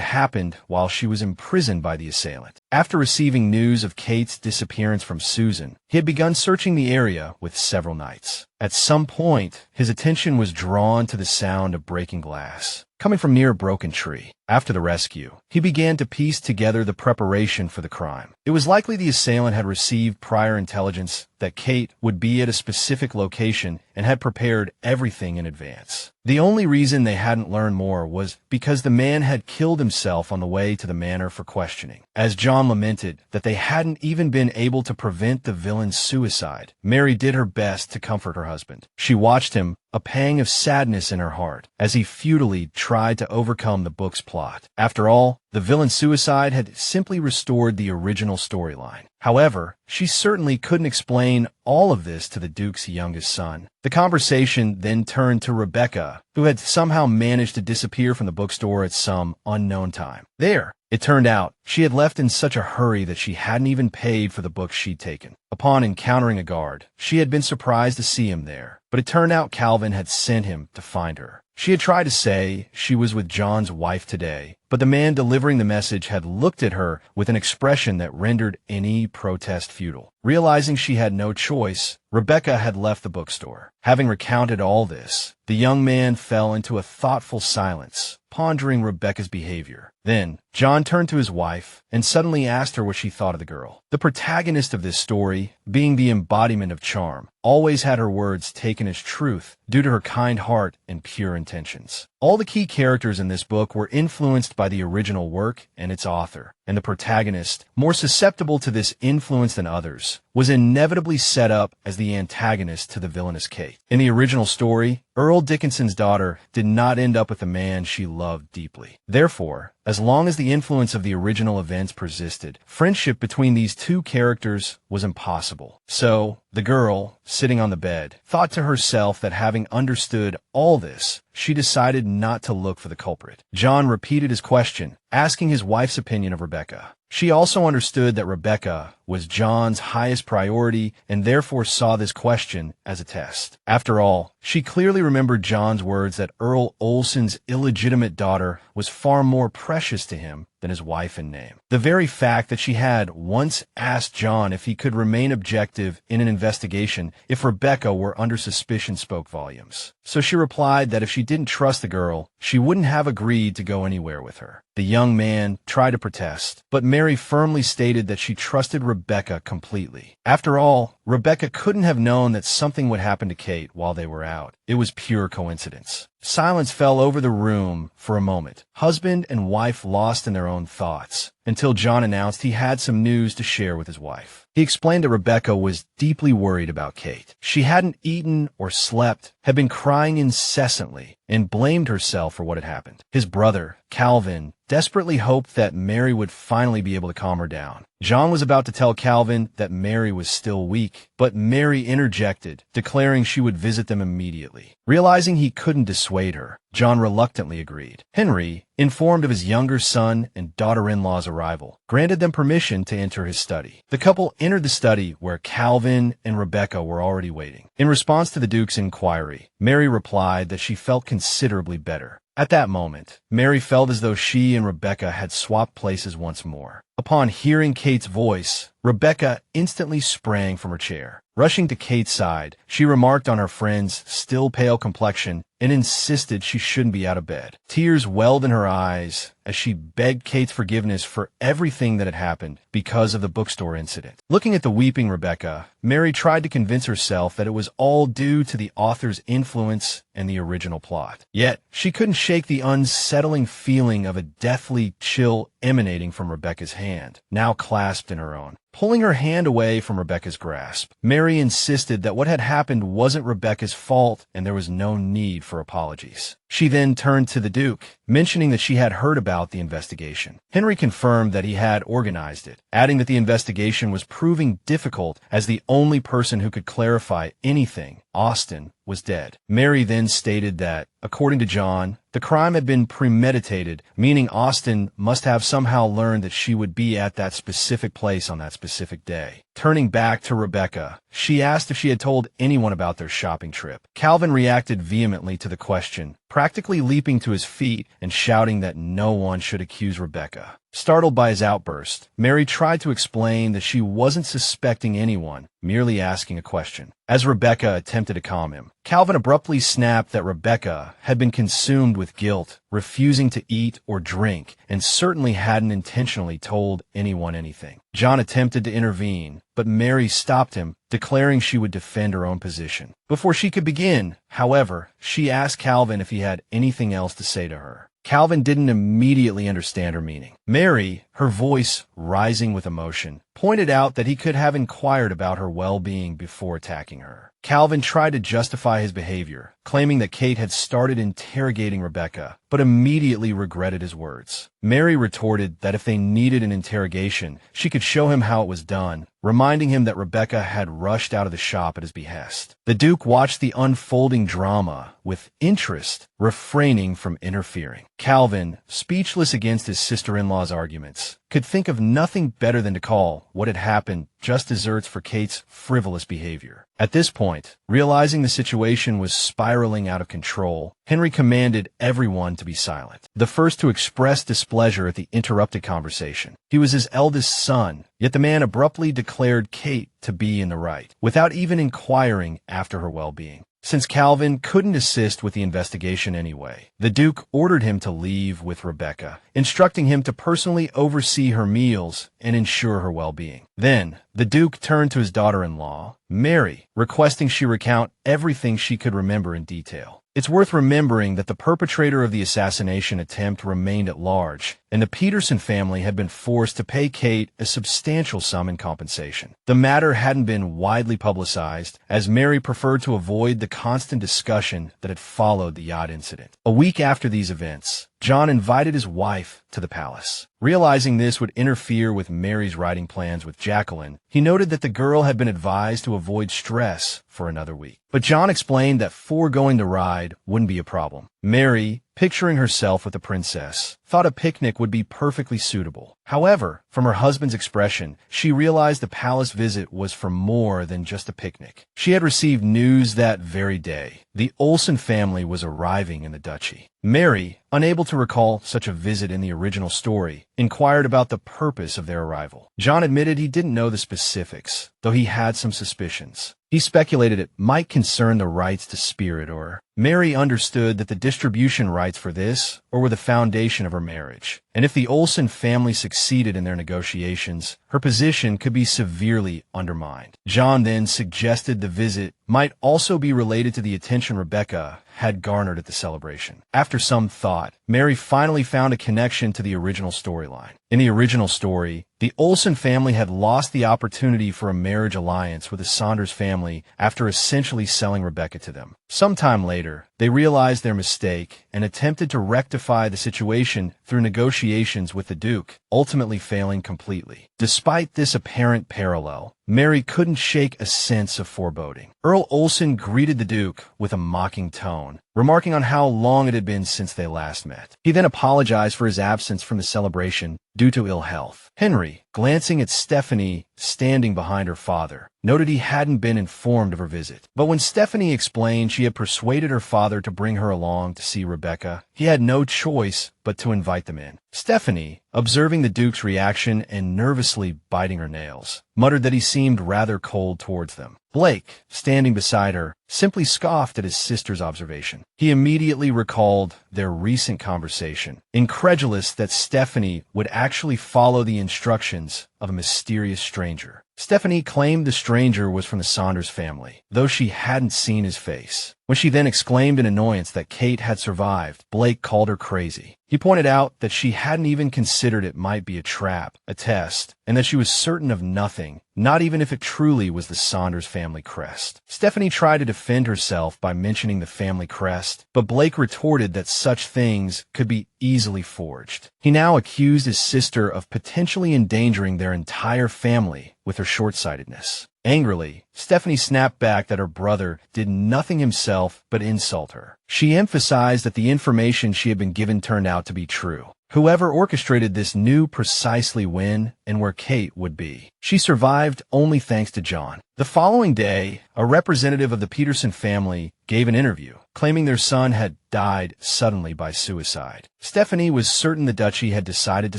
happened while she was imprisoned by the assailant. After receiving news of Kate's disappearance from Susan, he had begun searching the area with several knights. At some point, his attention was drawn to the sound of breaking glass, coming from near a broken tree. After the rescue, he began to piece together the preparation for the crime. It was likely the assailant had received prior intelligence that Kate would be at a specific location and had prepared everything in advance. The only reason they hadn't learned more was because the man had killed himself on the way to the manor for questioning. As John lamented that they hadn't even been able to prevent the villain's suicide, Mary did her best to comfort her husband. She watched him, a pang of sadness in her heart, as he futilely tried to overcome the book's plot. After all, the villain's suicide had simply restored the original storyline. However, she certainly couldn't explain all of this to the Duke's youngest son. The conversation then turned to Rebecca, who had somehow managed to disappear from the bookstore at some unknown time. There, it turned out, she had left in such a hurry that she hadn't even paid for the books she'd taken. Upon encountering a guard, she had been surprised to see him there, but it turned out Calvin had sent him to find her. She had tried to say she was with John's wife today, but the man delivering the message had looked at her with an expression that rendered any protest futile. Realizing she had no choice, Rebecca had left the bookstore. Having recounted all this, the young man fell into a thoughtful silence, pondering Rebecca's behavior. Then, John turned to his wife and suddenly asked her what she thought of the girl. The protagonist of this story, being the embodiment of charm, always had her words taken as truth due to her kind heart and pure intentions. All the key characters in this book were influenced by the original work and its author, and the protagonist, more susceptible to this influence than others, was inevitably set up as the antagonist to the villainous Kate. In the original story, Earl Dickinson's daughter did not end up with a man she loved deeply. Therefore, as long as the influence of the original events persisted, friendship between these two characters was impossible. So, the girl, sitting on the bed, thought to herself that having understood all this, she decided not to look for the culprit. John repeated his question, asking his wife's opinion of Rebecca. She also understood that Rebecca was John's highest priority and therefore saw this question as a test. After all, she clearly remembered John's words that Earl Olsen's illegitimate daughter was far more precious to him than his wife in name. The very fact that she had once asked John if he could remain objective in an investigation if Rebecca were under suspicion spoke volumes. So she replied that if she didn't trust the girl, she wouldn't have agreed to go anywhere with her. The young man tried to protest, but Mary firmly stated that she trusted Rebecca completely. After all, Rebecca couldn't have known that something would happen to Kate while they were out. It was pure coincidence. Silence fell over the room for a moment, husband and wife lost in their own thoughts, until John announced he had some news to share with his wife. He explained that Rebecca was deeply worried about Kate. She hadn't eaten or slept, had been crying incessantly, and blamed herself for what had happened. His brother, Calvin, desperately hoped that Mary would finally be able to calm her down. John was about to tell Calvin that Mary was still weak, but Mary interjected, declaring she would visit them immediately. Realizing he couldn't dissuade her, John reluctantly agreed. Henry, informed of his younger son and daughter-in-law's arrival, granted them permission to enter his study. The couple entered the study where Calvin and Rebecca were already waiting. In response to the Duke's inquiry, Mary replied that she felt considerably better. At that moment, Mary felt as though she and Rebecca had swapped places once more. Upon hearing Kate's voice, Rebecca instantly sprang from her chair. Rushing to Kate's side, she remarked on her friend's still pale complexion and insisted she shouldn't be out of bed. Tears welled in her eyes as she begged Kate's forgiveness for everything that had happened because of the bookstore incident. Looking at the weeping Rebecca, Mary tried to convince herself that it was all due to the author's influence and the original plot. Yet, she couldn't shake the unsettling feeling of a deathly chill emanating from Rebecca's hand, now clasped in her own. Pulling her hand away from Rebecca's grasp, Mary insisted that what had happened wasn't Rebecca's fault and there was no need for apologies. She then turned to the Duke, mentioning that she had heard about the investigation. Henry confirmed that he had organized it, adding that the investigation was proving difficult as the only person who could clarify anything, Austen, was dead. Mary then stated that, according to John, the crime had been premeditated, meaning Austen must have somehow learned that she would be at that specific place on that specific day. Turning back to Rebecca, she asked if she had told anyone about their shopping trip. Calvin reacted vehemently to the question, practically leaping to his feet and shouting that no one should accuse Rebecca. Startled by his outburst, Mary tried to explain that she wasn't suspecting anyone, merely asking a question. As Rebecca attempted to calm him, Calvin abruptly snapped that Rebecca had been consumed with guilt, refusing to eat or drink, and certainly hadn't intentionally told anyone anything. John attempted to intervene, but Mary stopped him, declaring she would defend her own position. Before she could begin, however, she asked Calvin if he had anything else to say to her. Calvin didn't immediately understand her meaning. Mary, her voice rising with emotion, pointed out that he could have inquired about her well-being before attacking her. Calvin tried to justify his behavior, claiming that Kate had started interrogating Rebecca, but immediately regretted his words. Mary retorted that if they needed an interrogation, she could show him how it was done, reminding him that Rebecca had rushed out of the shop at his behest. The Duke watched the unfolding drama with interest, refraining from interfering. Calvin, speechless against his sister-in-law's arguments, could think of nothing better than to call what had happened just desserts for Kate's frivolous behavior. At this point, realizing the situation was spiraling out of control, Henry commanded everyone to be silent. The first to express displeasure at the interrupted conversation. He was his eldest son, yet the man abruptly declared Kate to be in the right, without even inquiring after her well-being. Since Calvin couldn't assist with the investigation anyway, the Duke ordered him to leave with Rebecca, instructing him to personally oversee her meals and ensure her well-being. Then, the Duke turned to his daughter-in-law, Mary, requesting she recount everything she could remember in detail. It's worth remembering that the perpetrator of the assassination attempt remained at large, and the Peterson family had been forced to pay Kate a substantial sum in compensation. The matter hadn't been widely publicized, as Mary preferred to avoid the constant discussion that had followed the yacht incident. A week after these events, John invited his wife to the palace. Realizing this would interfere with Mary's writing plans with Jacqueline, he noted that the girl had been advised to avoid stress for another week. But John explained that foregoing the ride wouldn't be a problem. Mary, picturing herself with the princess, thought a picnic would be perfectly suitable. However, from her husband's expression, she realized the palace visit was for more than just a picnic. She had received news that very day. The Olsen family was arriving in the duchy. Mary, unable to recall such a visit in the original story, inquired about the purpose of their arrival. John admitted he didn't know the specifics, though he had some suspicions. He speculated it might concern the rights to spirit, or Mary understood that the distribution rights for this or were the foundation of her marriage, and if the Olsen family succeeded in their negotiations, her position could be severely undermined. John then suggested the visit might also be related to the attention Rebecca had garnered at the celebration. After some thought, Mary finally found a connection to the original storyline. In the original story, the Olsen family had lost the opportunity for a marriage alliance with the Saunders family after essentially selling Rebecca to them. Sometime later, they realized their mistake and attempted to rectify the situation through negotiations with the Duke, ultimately failing completely. Despite this apparent parallel, Mary couldn't shake a sense of foreboding. Earl Olsen greeted the Duke with a mocking tone, remarking on how long it had been since they last met. He then apologized for his absence from the celebration, due to ill health. Henry, glancing at Stephanie standing behind her father, noted he hadn't been informed of her visit. But when Stephanie explained she had persuaded her father to bring her along to see Rebecca, he had no choice but to invite them in. Stephanie, observing the Duke's reaction and nervously biting her nails, muttered that he seemed rather cold towards them. Blake, standing beside her, simply scoffed at his sister's observation. He immediately recalled their recent conversation, incredulous that Stephanie would actually follow the instructions of a mysterious stranger. Stephanie claimed the stranger was from the Saunders family, though she hadn't seen his face. When she then exclaimed in annoyance that Kate had survived, Blake called her crazy. He pointed out that she hadn't even considered it might be a trap, a test, and that she was certain of nothing, not even if it truly was the Saunders family crest. Stephanie tried to defend herself by mentioning the family crest, but Blake retorted that such things could be easily forged. He now accused his sister of potentially endangering their entire family with her short-sightedness. Angrily, Stephanie snapped back that her brother did nothing himself but insult her. She emphasized that the information she had been given turned out to be true. Whoever orchestrated this knew precisely when and where Kate would be. She survived only thanks to John. The following day, a representative of the Peterson family gave an interview, claiming their son had died suddenly by suicide. Stephanie was certain the duchy had decided to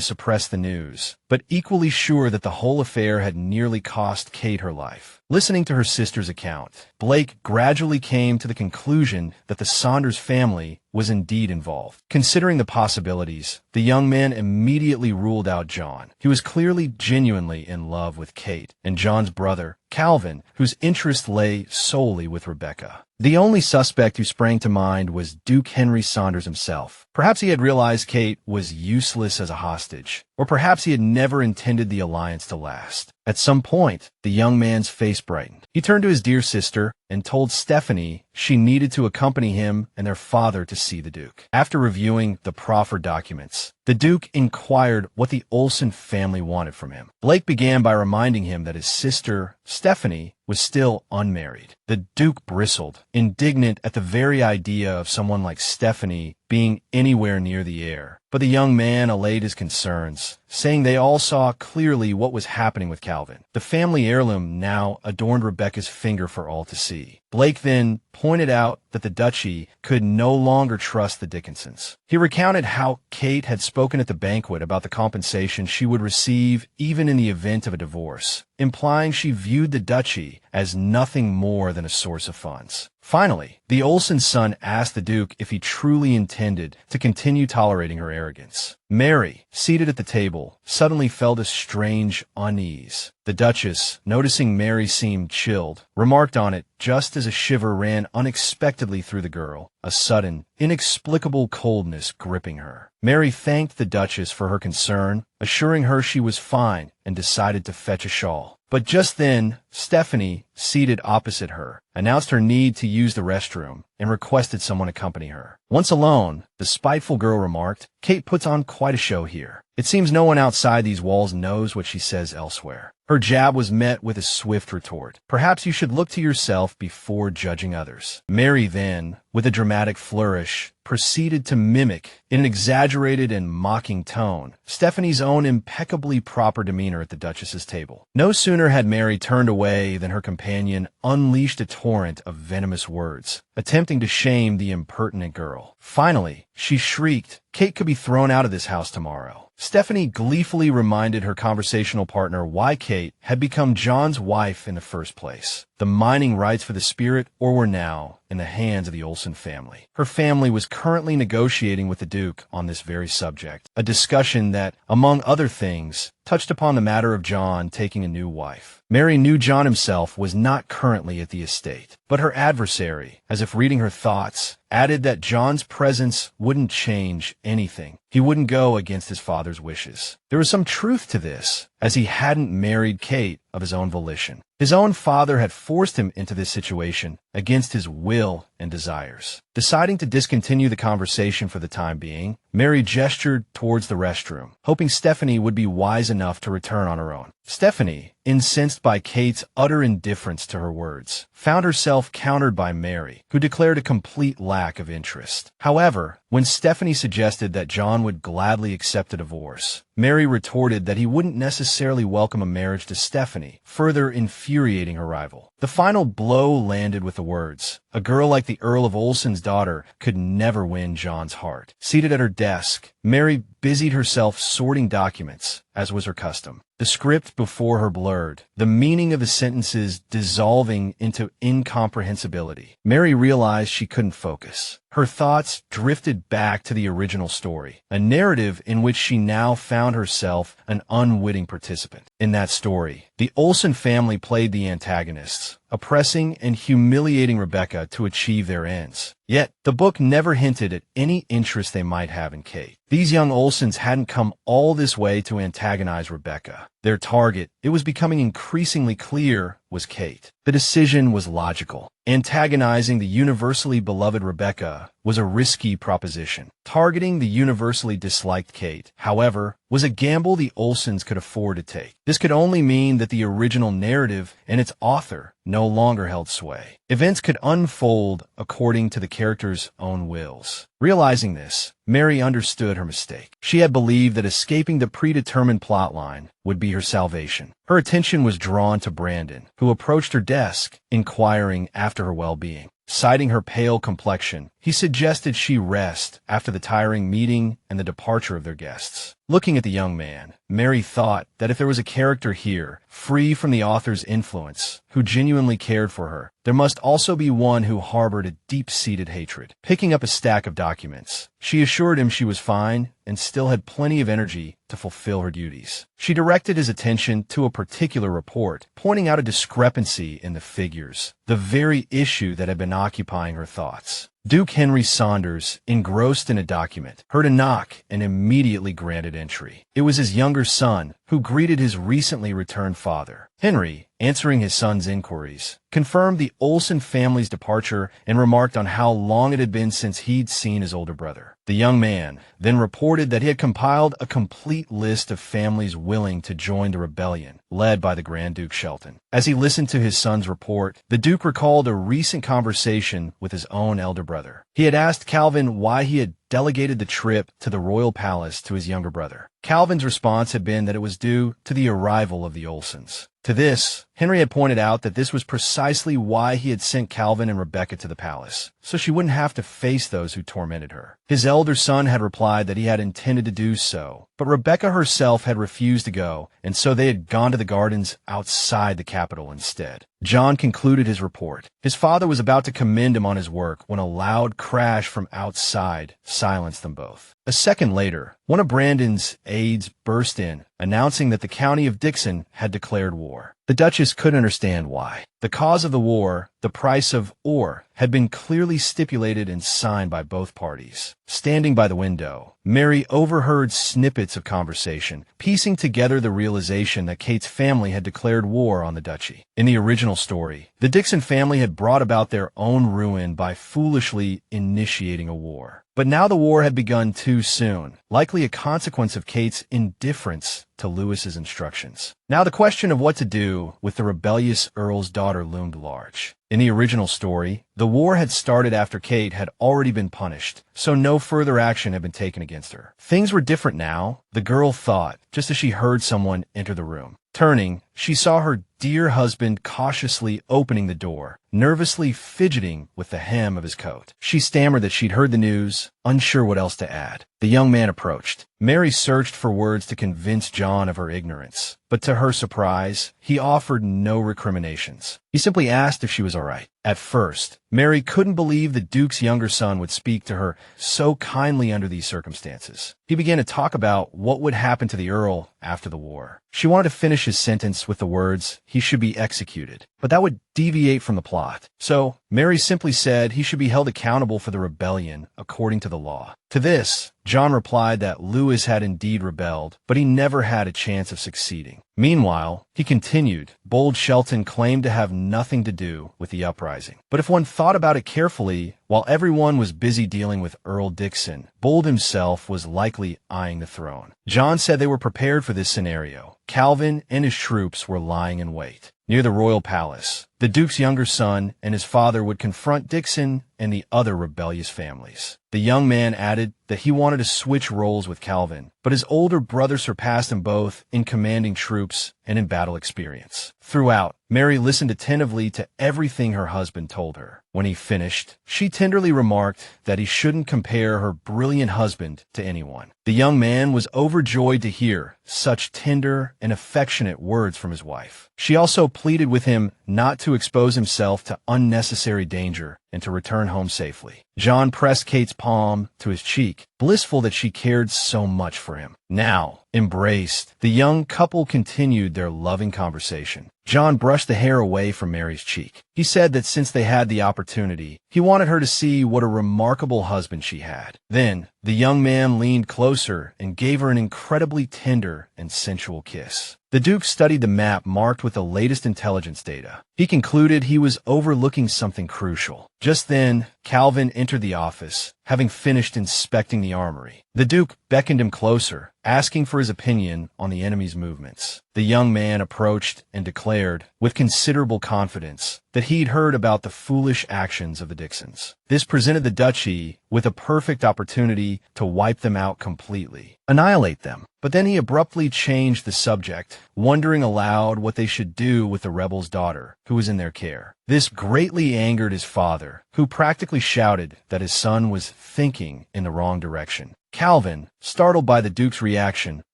suppress the news, but equally sure that the whole affair had nearly cost Kate her life. Listening to her sister's account, Blake gradually came to the conclusion that the Saunders family was indeed involved. Considering the possibilities, the young man immediately ruled out John. He was clearly genuinely in love with Kate, and John's brother, Calvin, whose interest lay solely with Rebecca. The only suspect who sprang to mind was Duke Henry Saunders himself. Perhaps he had realized Kate was useless as a hostage, or perhaps he had never intended the alliance to last. At some point, the young man's face brightened. He turned to his dear sister and told Stephanie she needed to accompany him and their father to see the Duke. After reviewing the proffered documents, the Duke inquired what the Olsen family wanted from him. Blake began by reminding him that his sister, Stephanie, was still unmarried. The Duke bristled, indignant at the very idea of someone like Stephanie being anywhere near the heir. But the young man allayed his concerns, saying they all saw clearly what was happening with Calvin. The family heirloom now adorned Rebecca's finger for all to see. Blake then pointed out that the duchy could no longer trust the Dickinsons. He recounted how Kate had spoken at the banquet about the compensation she would receive even in the event of a divorce, implying she viewed the duchy as nothing more than a source of funds. Finally, the Olsen son asked the Duke if he truly intended to continue tolerating her arrogance. Mary, seated at the table, suddenly felt a strange unease. The Duchess, noticing Mary seemed chilled, remarked on it just as a shiver ran unexpectedly through the girl, a sudden, inexplicable coldness gripping her. Mary thanked the Duchess for her concern, assuring her she was fine, and decided to fetch a shawl. But just then, Stephanie, seated opposite her, announced her need to use the restroom and requested someone accompany her. Once alone, the spiteful girl remarked, "Kate puts on quite a show here. It seems no one outside these walls knows what she says elsewhere." Her jab was met with a swift retort. "Perhaps you should look to yourself before judging others." Mary then, with a dramatic flourish, proceeded to mimic, in an exaggerated and mocking tone, Stephanie's own impeccably proper demeanor at the Duchess's table. No sooner had Mary turned away than her companion unleashed a torrent of venomous words, attempting to shame the impertinent girl. Finally, she shrieked, "Kate could be thrown out of this house tomorrow." Stephanie gleefully reminded her conversational partner why Kate had become John's wife in the first place. The mining rights for the spirit were now in the hands of the Olsen family. Her family was currently negotiating with the Duke on this very subject, a discussion that, among other things, touched upon the matter of John taking a new wife. Mary knew John himself was not currently at the estate, but her adversary, as if reading her thoughts, added that John's presence wouldn't change anything. He wouldn't go against his father's wishes. There was some truth to this, as he hadn't married Kate of his own volition. His own father had forced him into this situation against his will and desires. Deciding to discontinue the conversation for the time being, Mary gestured towards the restroom, hoping Stephanie would be wise enough to return on her own. Stephanie, incensed by Kate's utter indifference to her words, found herself countered by Mary, who declared a complete lack of interest. However, When Stephanie suggested that John would gladly accept a divorce, Mary retorted that he wouldn't necessarily welcome a marriage to Stephanie, further infuriating her rival. The final blow landed with the words, "A girl like the Earl of Olsen's daughter could never win John's heart." Seated at her desk, Mary busied herself sorting documents, as was her custom. The script before her blurred, the meaning of the sentences dissolving into incomprehensibility. Mary realized she couldn't focus. Her thoughts drifted back to the original story, a narrative in which she now found herself an unwitting participant. In that story, the Olsen family played the antagonists, oppressing and humiliating Rebecca to achieve their ends. Yet, the book never hinted at any interest they might have in Kate. These young Olsens hadn't come all this way to antagonize Rebecca. Their target, it was becoming increasingly clear, was Kate. The decision was logical. Antagonizing the universally beloved Rebecca was a risky proposition. Targeting the universally disliked Kate, however, was a gamble the Olsens could afford to take. This could only mean that the original narrative and its author no longer held sway. Events could unfold according to the characters' own wills. Realizing this, Mary understood her mistake. She had believed that escaping the predetermined plotline would be her salvation. Her attention was drawn to Brandon, who approached her desk, inquiring after her well-being. Citing her pale complexion, he suggested she rest after the tiring meeting and the departure of their guests. Looking at the young man, Mary thought that if there was a character here, free from the author's influence, who genuinely cared for her, there must also be one who harbored a deep-seated hatred. Picking up a stack of documents, she assured him she was fine and still had plenty of energy to fulfill her duties. She directed his attention to a particular report, pointing out a discrepancy in the figures, the very issue that had been occupying her thoughts. Duke Henry Saunders, engrossed in a document, heard a knock and immediately granted entry. It was his younger son, who greeted his recently returned father. Henry, answering his son's inquiries, confirmed the Olsen family's departure and remarked on how long it had been since he'd seen his older brother. The young man then reported that he had compiled a complete list of families willing to join the rebellion, led by the Grand Duke Shelton. As he listened to his son's report, the Duke recalled a recent conversation with his own elder brother. He had asked Calvin why he had delegated the trip to the royal palace to his younger brother. Calvin's response had been that it was due to the arrival of the Olsens. To this, Henry had pointed out that this was precisely why he had sent Calvin and Rebecca to the palace, so she wouldn't have to face those who tormented her. His elder son had replied that he had intended to do so, but Rebecca herself had refused to go, and so they had gone to the gardens outside the capital instead. John concluded his report. His father was about to commend him on his work when a loud crash from outside silenced them both. A second later, one of Brandon's aides burst in, announcing that the county of Dixon had declared war. The Duchess couldn't understand why. The cause of the war, the price of ore, had been clearly stipulated and signed by both parties. Standing by the window, Mary overheard snippets of conversation, piecing together the realization that Kate's family had declared war on the duchy. In the original story, the Dixon family had brought about their own ruin by foolishly initiating a war. But now the war had begun too soon, likely a consequence of Kate's indifference to Lewis's instructions. Now the question of what to do with the rebellious Earl's daughter loomed large. In the original story, the war had started after Kate had already been punished, so no further action had been taken against her. Things were different now, the girl thought, just as she heard someone enter the room. Turning, she saw her dear husband cautiously opening the door, nervously fidgeting with the hem of his coat. She stammered that she'd heard the news, unsure what else to add. The young man approached. Mary searched for words to convince John of her ignorance, but to her surprise, he offered no recriminations. He simply asked if she was all right. At first, Mary couldn't believe the Duke's younger son would speak to her so kindly under these circumstances. He began to talk about what would happen to the Earl after the war. She wanted to finish his sentence with the words, "He should be executed," but that would deviate from the plot. So, Mary simply said he should be held accountable for the rebellion according to the law. To this, John replied that Lewis had indeed rebelled, but he never had a chance of succeeding. Meanwhile, he continued, bold Shelton claimed to have nothing to do with the uprising. But if one thought about it carefully, while everyone was busy dealing with Earl Dixon, Bold himself was likely eyeing the throne. John said they were prepared for this scenario. Calvin and his troops were lying in wait. Near the royal palace, the Duke's younger son and his father would confront Dixon and the other rebellious families. The young man added that he wanted to switch roles with Calvin, but his older brother surpassed him both in commanding troops and in battle experience. Throughout, Mary listened attentively to everything her husband told her. When he finished, she tenderly remarked that he shouldn't compare her brilliant husband to anyone. The young man was overjoyed to hear such tender and affectionate words from his wife. She also pleaded with him not to expose himself to unnecessary danger and to return home safely. John pressed Kate's palm to his cheek, blissful that she cared so much for him. Now, embraced, the young couple continued their loving conversation. John brushed the hair away from Mary's cheek. He said that since they had the opportunity, he wanted her to see what a remarkable husband she had. Then, the young man leaned closer and gave her an incredibly tender and sensual kiss. The Duke studied the map marked with the latest intelligence data. He concluded he was overlooking something crucial. Just then, Calvin entered the office, having finished inspecting the armory. The Duke beckoned him closer, asking for his opinion on the enemy's movements. The young man approached and declared, with considerable confidence, that he'd heard about the foolish actions of the Dixons. This presented the Duchy with a perfect opportunity to wipe them out completely, annihilate them. But then he abruptly changed the subject, wondering aloud what they should do with the rebel's daughter, who was in their care. This greatly angered his father, who practically shouted that his son was thinking in the wrong direction. Calvin, startled by the Duke's reaction,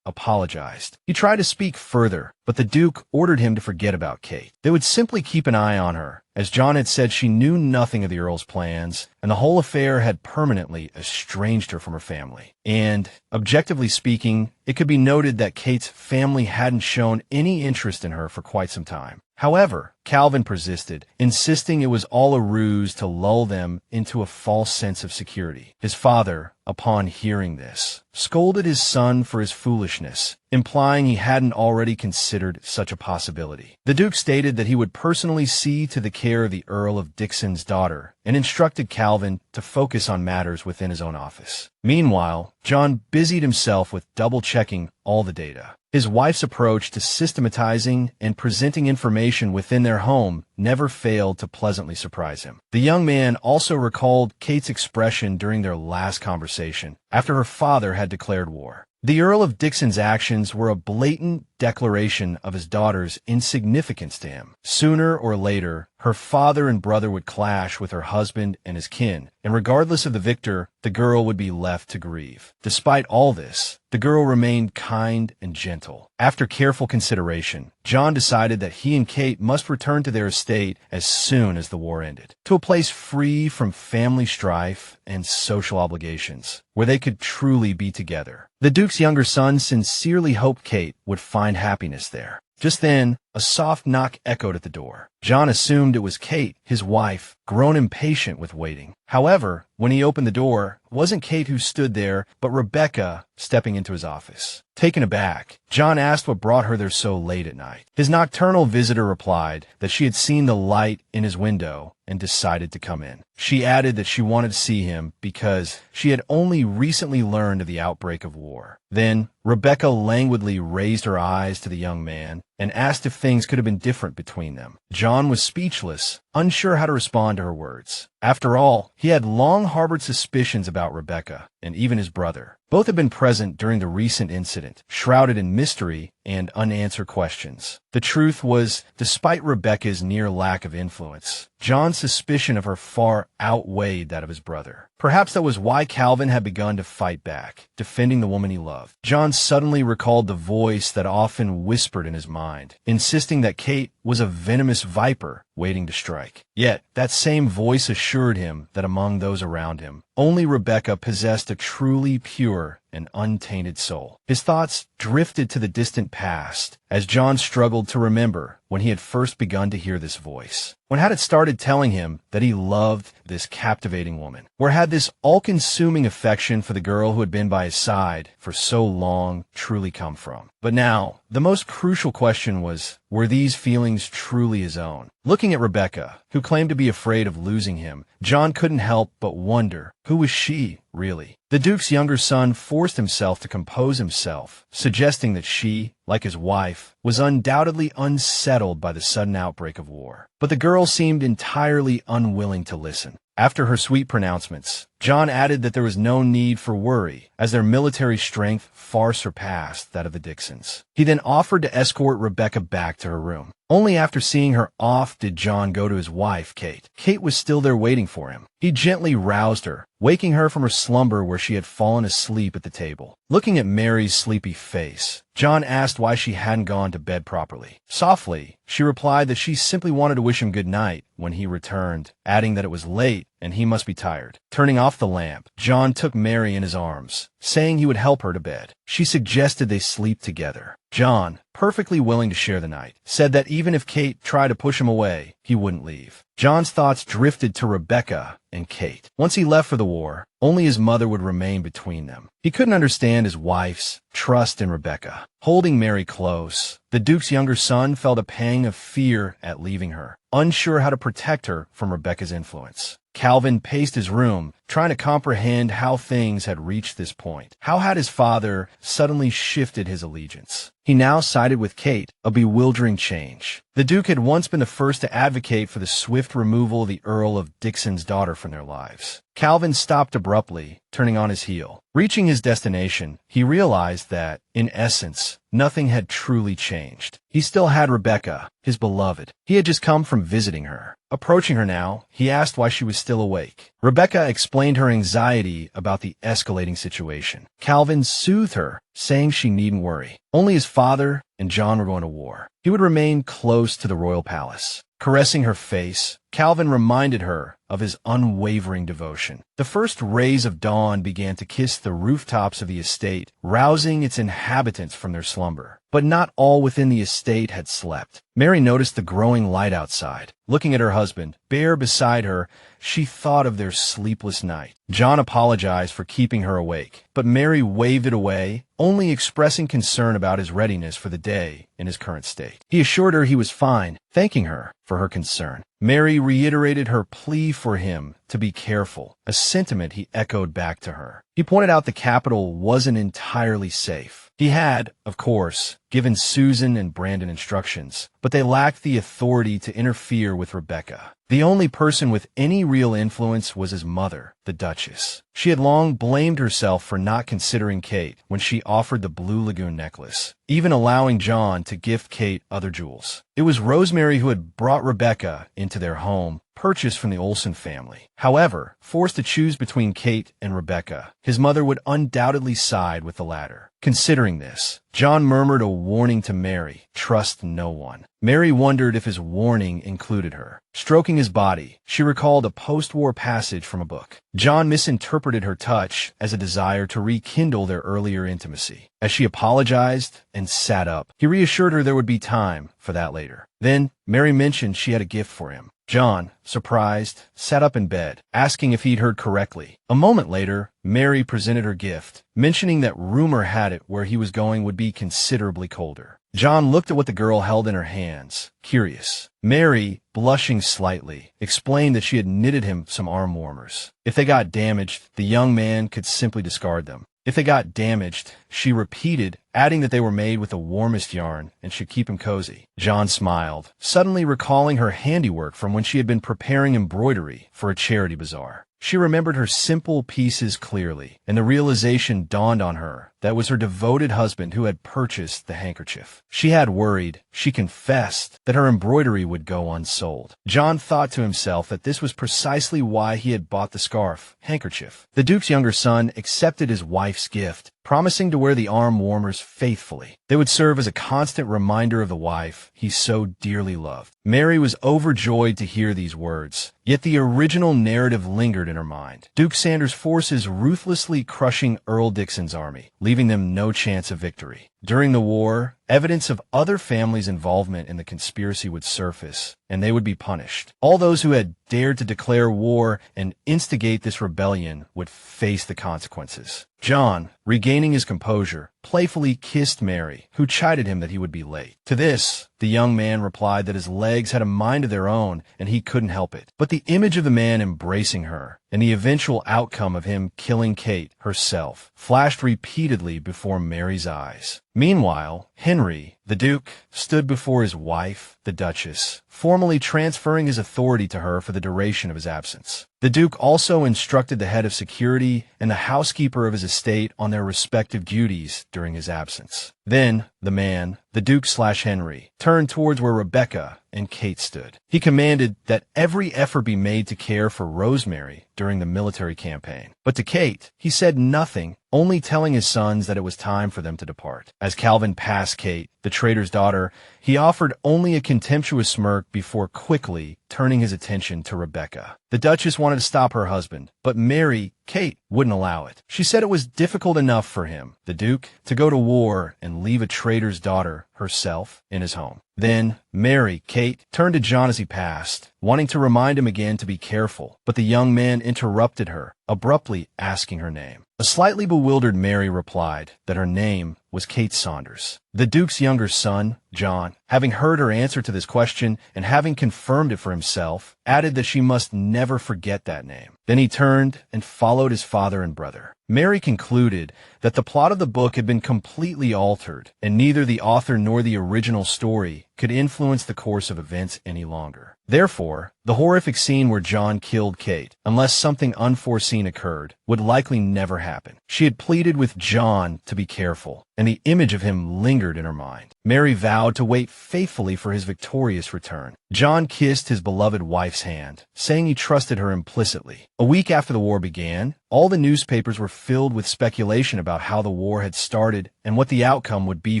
apologized. He tried to speak further, but the Duke ordered him to forget about Kate. They would simply keep an eye on her, as John had said she knew nothing of the Earl's plans, and the whole affair had permanently estranged her from her family. And, objectively speaking, it could be noted that Kate's family hadn't shown any interest in her for quite some time. However, Calvin persisted, insisting it was all a ruse to lull them into a false sense of security. His father, upon hearing this, scolded his son for his foolishness, implying he hadn't already considered such a possibility. The Duke stated that he would personally see to the care of the Earl of Dixon's daughter and instructed Calvin to focus on matters within his own office. Meanwhile, John busied himself with double-checking all the data. His wife's approach to systematizing and presenting information within their home never failed to pleasantly surprise him. The young man also recalled Kate's expression during their last conversation, after her father had declared war. The Earl of Dixon's actions were a blatant declaration of his daughter's insignificance to him. Sooner or later, her father and brother would clash with her husband and his kin, and regardless of the victor, the girl would be left to grieve. Despite all this, the girl remained kind and gentle. After careful consideration, John decided that he and Kate must return to their estate as soon as the war ended, to a place free from family strife and social obligations, where they could truly be together. The Duke's younger son sincerely hoped Kate would find happiness there. Just then, a soft knock echoed at the door. John assumed it was Kate, his wife, grown impatient with waiting. However, when he opened the door, it wasn't Kate who stood there, but Rebecca stepping into his office. Taken aback, John asked what brought her there so late at night. His nocturnal visitor replied that she had seen the light in his window and decided to come in. She added that she wanted to see him because she had only recently learned of the outbreak of war. Then, Rebecca languidly raised her eyes to the young man and asked if things could have been different between them. John was speechless, unsure how to respond to her words. After all, he had long harbored suspicions about Rebecca and even his brother. Both had been present during the recent incident, shrouded in mystery and unanswered questions. The truth was, despite Rebecca's near lack of influence, John's suspicion of her far outweighed that of his brother. Perhaps that was why Calvin had begun to fight back, defending the woman he loved. John suddenly recalled the voice that often whispered in his mind, insisting that Kate was a venomous viper waiting to strike. Yet, that same voice assured him that among those around him, only Rebecca possessed a truly pure and untainted soul. His thoughts drifted to the distant past as John struggled to remember when he had first begun to hear this voice. When had it started telling him that he loved this captivating woman? Where had this all-consuming affection for the girl who had been by his side for so long truly come from? But now, the most crucial question was, were these feelings truly his own? Looking at Rebecca, who claimed to be afraid of losing him, John couldn't help but wonder, who was she, really? The Duke's younger son forced himself to compose himself, suggesting that she, like his wife, was undoubtedly unsettled by the sudden outbreak of war. But the girl seemed entirely unwilling to listen. After her sweet pronouncements, John added that there was no need for worry, as their military strength far surpassed that of the Dixons. He then offered to escort Rebecca back to her room. Only after seeing her off did John go to his wife, Kate. Kate was still there waiting for him. He gently roused her, waking her from her slumber where she had fallen asleep at the table. Looking at Mary's sleepy face, John asked why she hadn't gone to bed properly. Softly, she replied that she simply wanted to wish him good night when he returned, adding that it was late and he must be tired. Turning off the lamp, John took Mary in his arms, saying he would help her to bed. She suggested they sleep together. John, perfectly willing to share the night, said that even if Kate tried to push him away, he wouldn't leave. John's thoughts drifted to Rebecca and Kate. Once he left for the war, only his mother would remain between them. He couldn't understand his wife's trust in Rebecca. Holding Mary close, the Duke's younger son felt a pang of fear at leaving her, unsure how to protect her from Rebecca's influence. Calvin paced his room, trying to comprehend how things had reached this point. How had his father suddenly shifted his allegiance? He now sided with Kate, a bewildering change. The Duke had once been the first to advocate for the swift removal of the Earl of Dixon's daughter from their lives. Calvin stopped abruptly, turning on his heel. Reaching his destination, he realized that, in essence, nothing had truly changed. He still had Rebecca, his beloved. He had just come from visiting her. Approaching her now, he asked why she was still awake. Rebecca explained her anxiety about the escalating situation. Calvin soothed her, saying she needn't worry. Only his father and John were going to war. He would remain close to the royal palace. Caressing her face, Calvin reminded her of his unwavering devotion. The first rays of dawn began to kiss the rooftops of the estate, rousing its inhabitants from their slumber. But not all within the estate had slept. Mary noticed the growing light outside. Looking at her husband, bare beside her, she thought of their sleepless night. John apologized for keeping her awake, but Mary waved it away, only expressing concern about his readiness for the day in his current state. He assured her he was fine, thanking her for her concern. Mary reiterated her plea for him to be careful, a sentiment he echoed back to her. He pointed out the capital wasn't entirely safe. He had, of course, given Susan and Brandon instructions, but they lacked the authority to interfere with Rebecca. The only person with any real influence was his mother, the Duchess. She had long blamed herself for not considering Kate when she offered the Blue Lagoon necklace, even allowing John to gift Kate other jewels. It was Rosemary who had brought Rebecca into their home, purchased from the Olsen family. However, forced to choose between Kate and Rebecca, his mother would undoubtedly side with the latter. Considering this, John murmured a warning to Mary, trust no one. Mary wondered if his warning included her. Stroking his body, she recalled a post-war passage from a book. John misinterpreted her touch as a desire to rekindle their earlier intimacy. As she apologized and sat up, he reassured her there would be time for that later. Then, Mary mentioned she had a gift for him. John, surprised, sat up in bed, asking if he'd heard correctly. A moment later, Mary presented her gift, mentioning that rumor had it where he was going would be considerably colder. John looked at what the girl held in her hands, curious. Mary, blushing slightly, explained that she had knitted him some arm warmers. If they got damaged, the young man could simply discard them. If they got damaged, she repeated, adding that they were made with the warmest yarn and should keep him cozy. John smiled, suddenly recalling her handiwork from when she had been preparing embroidery for a charity bazaar. She remembered her simple pieces clearly, and the realization dawned on her that it was her devoted husband who had purchased the handkerchief. She had worried, she confessed, that her embroidery would go unsold. John thought to himself that this was precisely why he had bought the handkerchief. The Duke's younger son accepted his wife's gift, promising to wear the arm warmers faithfully. They would serve as a constant reminder of the wife he so dearly loved. Mary was overjoyed to hear these words, yet the original narrative lingered in her mind. Duke Sanders' forces ruthlessly crushing Earl Dixon's army, leaving them no chance of victory. During the war, evidence of other families' involvement in the conspiracy would surface, and they would be punished. All those who had dared to declare war and instigate this rebellion would face the consequences. John, regaining his composure, playfully kissed Mary, who chided him that he would be late. To this, the young man replied that his legs had a mind of their own and he couldn't help it. But the image of the man embracing her and the eventual outcome of him killing Kate herself flashed repeatedly before Mary's eyes. Meanwhile, Henry, the Duke, stood before his wife, the Duchess, formally transferring his authority to her for the duration of his absence. The Duke also instructed the head of security and the housekeeper of his estate on their respective duties during his absence. Then, the man, the Duke/Henry, turned towards where Rebecca and Kate stood. He commanded that every effort be made to care for Rosemary during the military campaign. But to Kate, he said nothing, only telling his sons that it was time for them to depart. As Calvin passed Kate, the trader's daughter, he offered only a contemptuous smirk before quickly turning his attention to Rebecca. The Duchess wanted to stop her husband, but Mary, Kate, wouldn't allow it. She said it was difficult enough for him, the Duke, to go to war and leave a trader's daughter, herself, in his home. Then, Mary, Kate, turned to John as he passed, wanting to remind him again to be careful, but the young man interrupted her, abruptly asking her name. A slightly bewildered Mary replied that her name was Kate Saunders. The Duke's younger son, John, having heard her answer to this question and having confirmed it for himself, added that she must never forget that name. Then he turned and followed his father and brother. Mary concluded that the plot of the book had been completely altered, and neither the author nor the original story could influence the course of events any longer. Therefore, the horrific scene where John killed Kate, unless something unforeseen occurred, would likely never happen. She had pleaded with John to be careful, and the image of him lingered in her mind. Mary vowed to wait faithfully for his victorious return. John kissed his beloved wife's hand, saying he trusted her implicitly. A week after the war began, all the newspapers were filled with speculation about how the war had started and what the outcome would be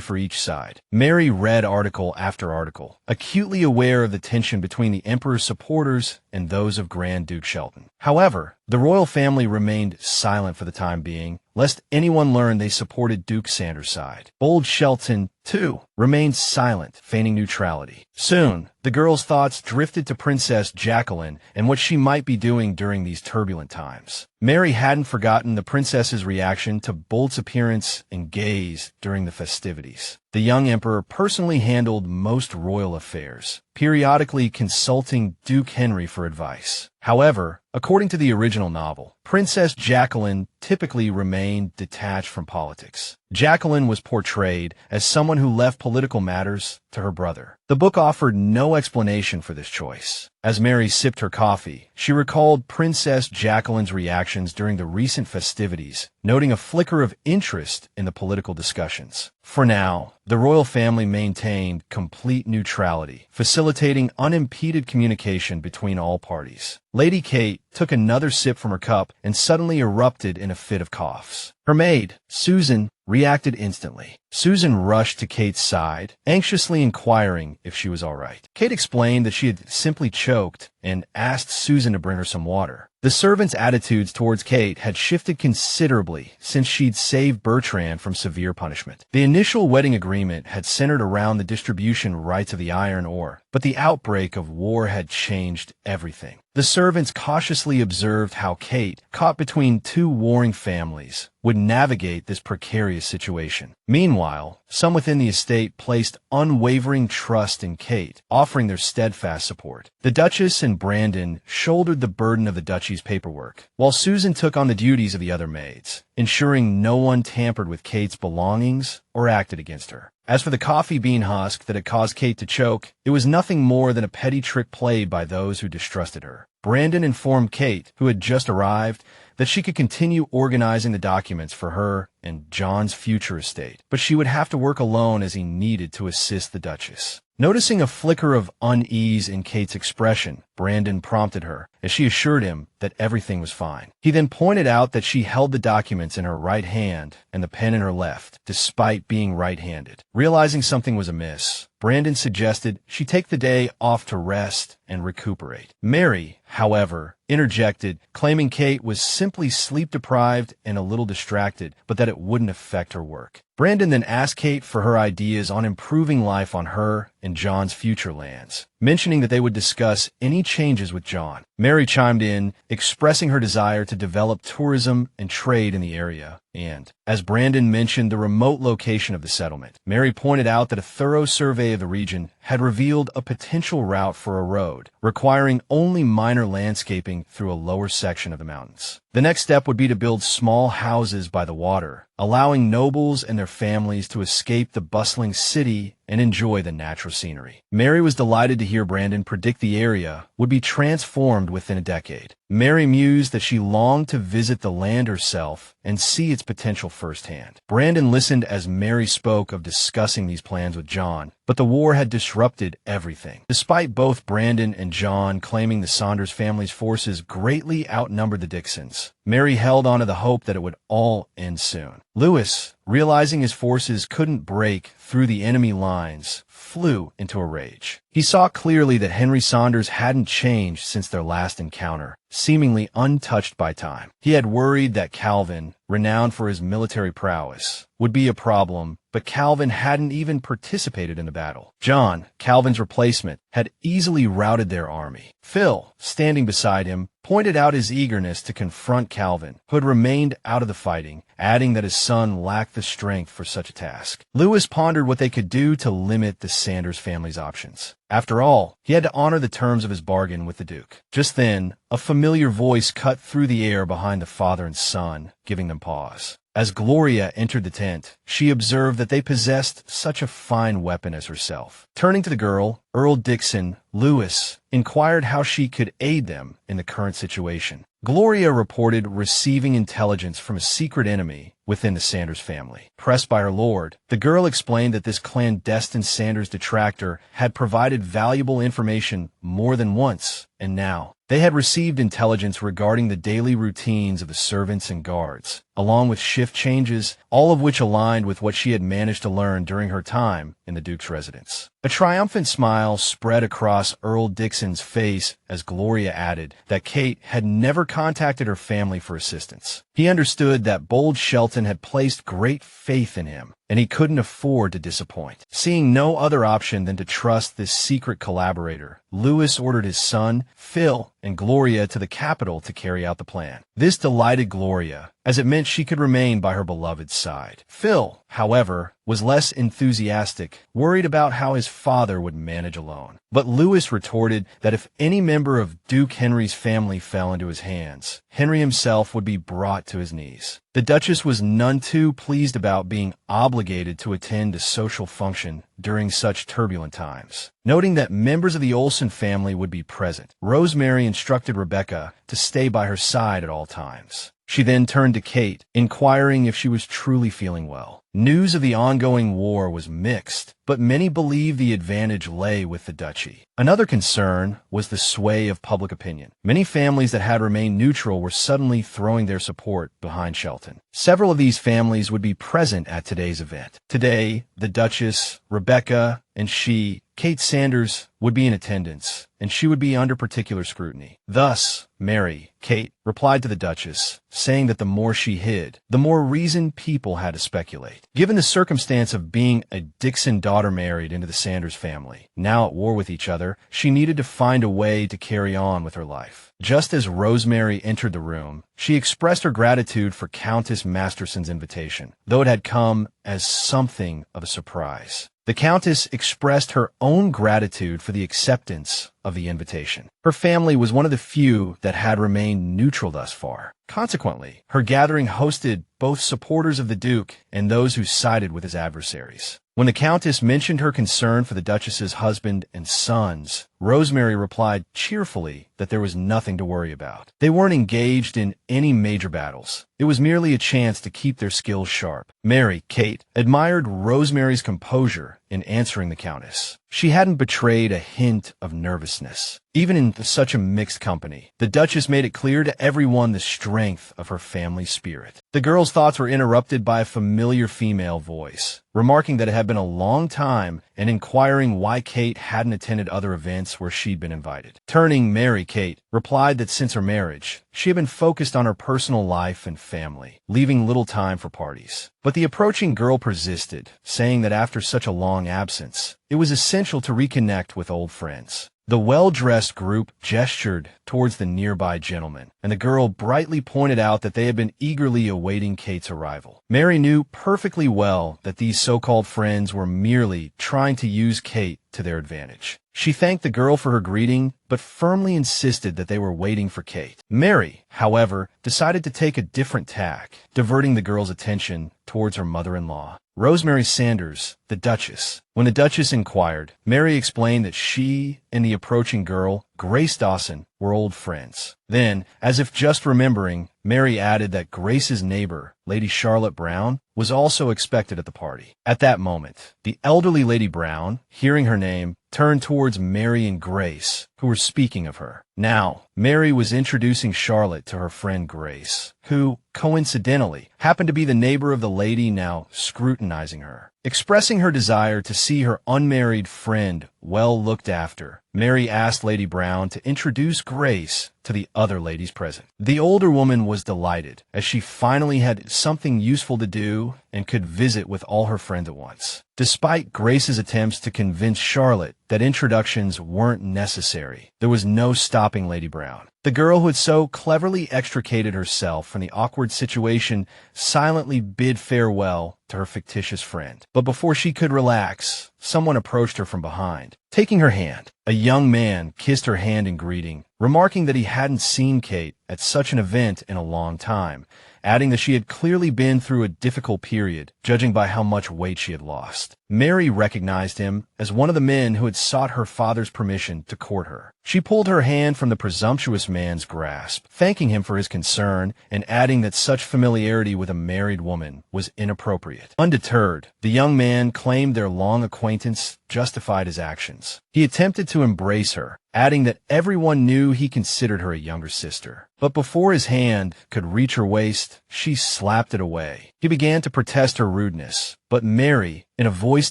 for each side. Mary read article after article, acutely aware of the tension between the Emperor's supporters and those of Grand Duke Shelton. However, the royal family remained silent for the time being, lest anyone learn they supported Duke Sanders' side. Bold Shelton, too, remained silent, feigning neutrality. Soon, the girl's thoughts drifted to Princess Jacqueline and what she might be doing during these turbulent times. Mary hadn't forgotten the princess's reaction to Bolt's appearance and gaze during the festivities. The young emperor personally handled most royal affairs, periodically consulting Duke Henry for advice. However, according to the original novel, Princess Jacqueline typically remained detached from politics. Jacqueline was portrayed as someone who left political matters to her brother. The book offered no explanation for this choice. As Mary sipped her coffee, she recalled Princess Jacqueline's reactions during the recent festivities, noting a flicker of interest in the political discussions. For now, the royal family maintained complete neutrality, facilitating unimpeded communication between all parties. Lady Kate took another sip from her cup and suddenly erupted in a fit of coughs. Her maid, Susan, reacted instantly. Susan rushed to Kate's side, anxiously inquiring if she was all right. Kate explained that she had simply choked and asked Susan to bring her some water. The servants' attitudes towards Kate had shifted considerably since she'd saved Bertrand from severe punishment. The initial wedding agreement had centered around the distribution rights of the iron ore, but the outbreak of war had changed everything. The servants cautiously observed how Kate, caught between two warring families, would navigate this precarious situation. Meanwhile, some within the estate placed unwavering trust in Kate, offering their steadfast support. The Duchess and Brandon shouldered the burden of the duchy's paperwork, while Susan took on the duties of the other maids, ensuring no one tampered with Kate's belongings or acted against her. As for the coffee bean husk that had caused Kate to choke, it was nothing more than a petty trick played by those who distrusted her. Brandon informed Kate, who had just arrived, that she could continue organizing the documents for her and John's future estate, but she would have to work alone as he needed to assist the Duchess. Noticing a flicker of unease in Kate's expression, Brandon prompted her, as she assured him that everything was fine. He then pointed out that she held the documents in her right hand and the pen in her left, despite being right-handed. Realizing something was amiss, Brandon suggested she take the day off to rest and recuperate. Mary, however, interjected, claiming Kate was simply sleep-deprived and a little distracted, but that it wouldn't affect her work. Brandon then asked Kate for her ideas on improving life on her and John's future lands, mentioning that they would discuss any changes with John. Mary chimed in, expressing her desire to develop tourism and trade in the area, and, as Brandon mentioned the remote location of the settlement, Mary pointed out that a thorough survey of the region had revealed a potential route for a road, requiring only minor landscaping through a lower section of the mountains. The next step would be to build small houses by the water, allowing nobles and their families to escape the bustling city and enjoy the natural scenery. Mary was delighted to hear Brandon predict the area would be transformed within a decade. Mary mused that she longed to visit the land herself and see its potential firsthand. Brandon listened as Mary spoke of discussing these plans with John, but the war had disrupted everything. Despite both Brandon and John claiming the Saunders family's forces greatly outnumbered the Dixons, Mary held on to the hope that it would all end soon. Lewis, realizing his forces couldn't break through the enemy lines, flew into a rage. He saw clearly that Henry Saunders hadn't changed since their last encounter, seemingly untouched by time. He had worried that Calvin, renowned for his military prowess, would be a problem, but Calvin hadn't even participated in the battle. John, Calvin's replacement, had easily routed their army. Phil, standing beside him, pointed out his eagerness to confront Calvin, who had remained out of the fighting, adding that his son lacked the strength for such a task. Lewis pondered what they could do to limit the Saunders family's options. After all, he had to honor the terms of his bargain with the Duke. Just then, a familiar voice cut through the air behind the father and son, giving them pause. As Gloria entered the tent, she observed that they possessed such a fine weapon as herself. Turning to the girl, Earl Dixon, Lewis inquired how she could aid them in the current situation. Gloria reported receiving intelligence from a secret enemy within the Saunders family. Pressed by her lord, the girl explained that this clandestine Saunders detractor had provided valuable information more than once, and now they had received intelligence regarding the daily routines of the servants and guards, along with shift changes, all of which aligned with what she had managed to learn during her time in the Duke's residence. A triumphant smile spread across Earl Dixon's face as Gloria added that Kate had never contacted her family for assistance. He understood that bold Shelton had placed great faith in him, and he couldn't afford to disappoint. Seeing no other option than to trust this secret collaborator, Lewis ordered his son, Phil, and Gloria to the capital to carry out the plan. This delighted Gloria, as it meant she could remain by her beloved's side. Phil, however, was less enthusiastic, worried about how his father would manage alone. But Lewis retorted that if any member of Duke Henry's family fell into his hands, Henry himself would be brought to his knees. The Duchess was none too pleased about being obligated to attend a social function during such turbulent times. Noting that members of the Olsen family would be present, Rosemary instructed Rebecca to stay by her side at all times. She then turned to Kate, inquiring if she was truly feeling well. News of the ongoing war was mixed, but many believed the advantage lay with the duchy. Another concern was the sway of public opinion. Many families that had remained neutral were suddenly throwing their support behind Shelton. Several of these families would be present at today's event. Today, the Duchess, Rebecca, and she, Kate Saunders, would be in attendance, and she would be under particular scrutiny. Thus, Mary, Kate, replied to the Duchess, saying that the more she hid, the more reason people had to speculate. Given the circumstance of being a Dixon daughter married into the Saunders family, now at war with each other, she needed to find a way to carry on with her life. Just as Rosemary entered the room, she expressed her gratitude for Countess Masterson's invitation, though it had come as something of a surprise. The Countess expressed her own gratitude for the acceptance of the invitation. Her family was one of the few that had remained neutral thus far. Consequently, her gathering hosted both supporters of the Duke and those who sided with his adversaries. When the Countess mentioned her concern for the Duchess's husband and sons, Rosemary replied cheerfully that there was nothing to worry about. They weren't engaged in any major battles. It was merely a chance to keep their skills sharp. Mary, Kate, admired Rosemary's composure in answering the Countess. She hadn't betrayed a hint of nervousness. Even in such a mixed company, the Duchess made it clear to everyone the strength of her family's spirit. The girl's thoughts were interrupted by a familiar female voice, remarking that it had been a long time and inquiring why Kate hadn't attended other events where she'd been invited. Turning, Mary, Kate, replied that since her marriage, she had been focused on her personal life and family, leaving little time for parties. But the approaching girl persisted, saying that after such a long absence, it was essential to reconnect with old friends. The well-dressed group gestured towards the nearby gentleman, and the girl brightly pointed out that they had been eagerly awaiting Kate's arrival. Mary knew perfectly well that these so-called friends were merely trying to use Kate to their advantage. She thanked the girl for her greeting, but firmly insisted that they were waiting for Kate. Mary, however, decided to take a different tack, diverting the girl's attention towards her mother-in-law, Rosemary Sanders, the Duchess. When the Duchess inquired, Mary explained that she and the approaching girl, Grace Dawson, were old friends. Then, as if just remembering, Mary added that Grace's neighbor, Lady Charlotte Brown, was also expected at the party. At that moment, the elderly Lady Brown, hearing her name, turned towards Mary and Grace, who were speaking of her. Now, Mary was introducing Charlotte to her friend Grace, who, coincidentally, happened to be the neighbor of the lady now scrutinizing her. Expressing her desire to see her unmarried friend well looked after, Mary asked Lady Brown to introduce Grace to the other ladies present. The older woman was delighted, as she finally had something useful to do and could visit with all her friends at once. Despite Grace's attempts to convince Charlotte that introductions weren't necessary, there was no stopping Lady Brown. The girl who had so cleverly extricated herself from the awkward situation silently bid farewell to her fictitious friend. But before she could relax, someone approached her from behind. Taking her hand, a young man kissed her hand in greeting, remarking that he hadn't seen Kate at such an event in a long time, adding that she had clearly been through a difficult period, judging by how much weight she had lost. Mary recognized him as one of the men who had sought her father's permission to court her. She pulled her hand from the presumptuous man's grasp, thanking him for his concern and adding that such familiarity with a married woman was inappropriate. Undeterred, the young man claimed their long acquaintance justified his actions. He attempted to embrace her, adding that everyone knew he considered her a younger sister. But before his hand could reach her waist, she slapped it away. He began to protest her rudeness, but Mary, in a voice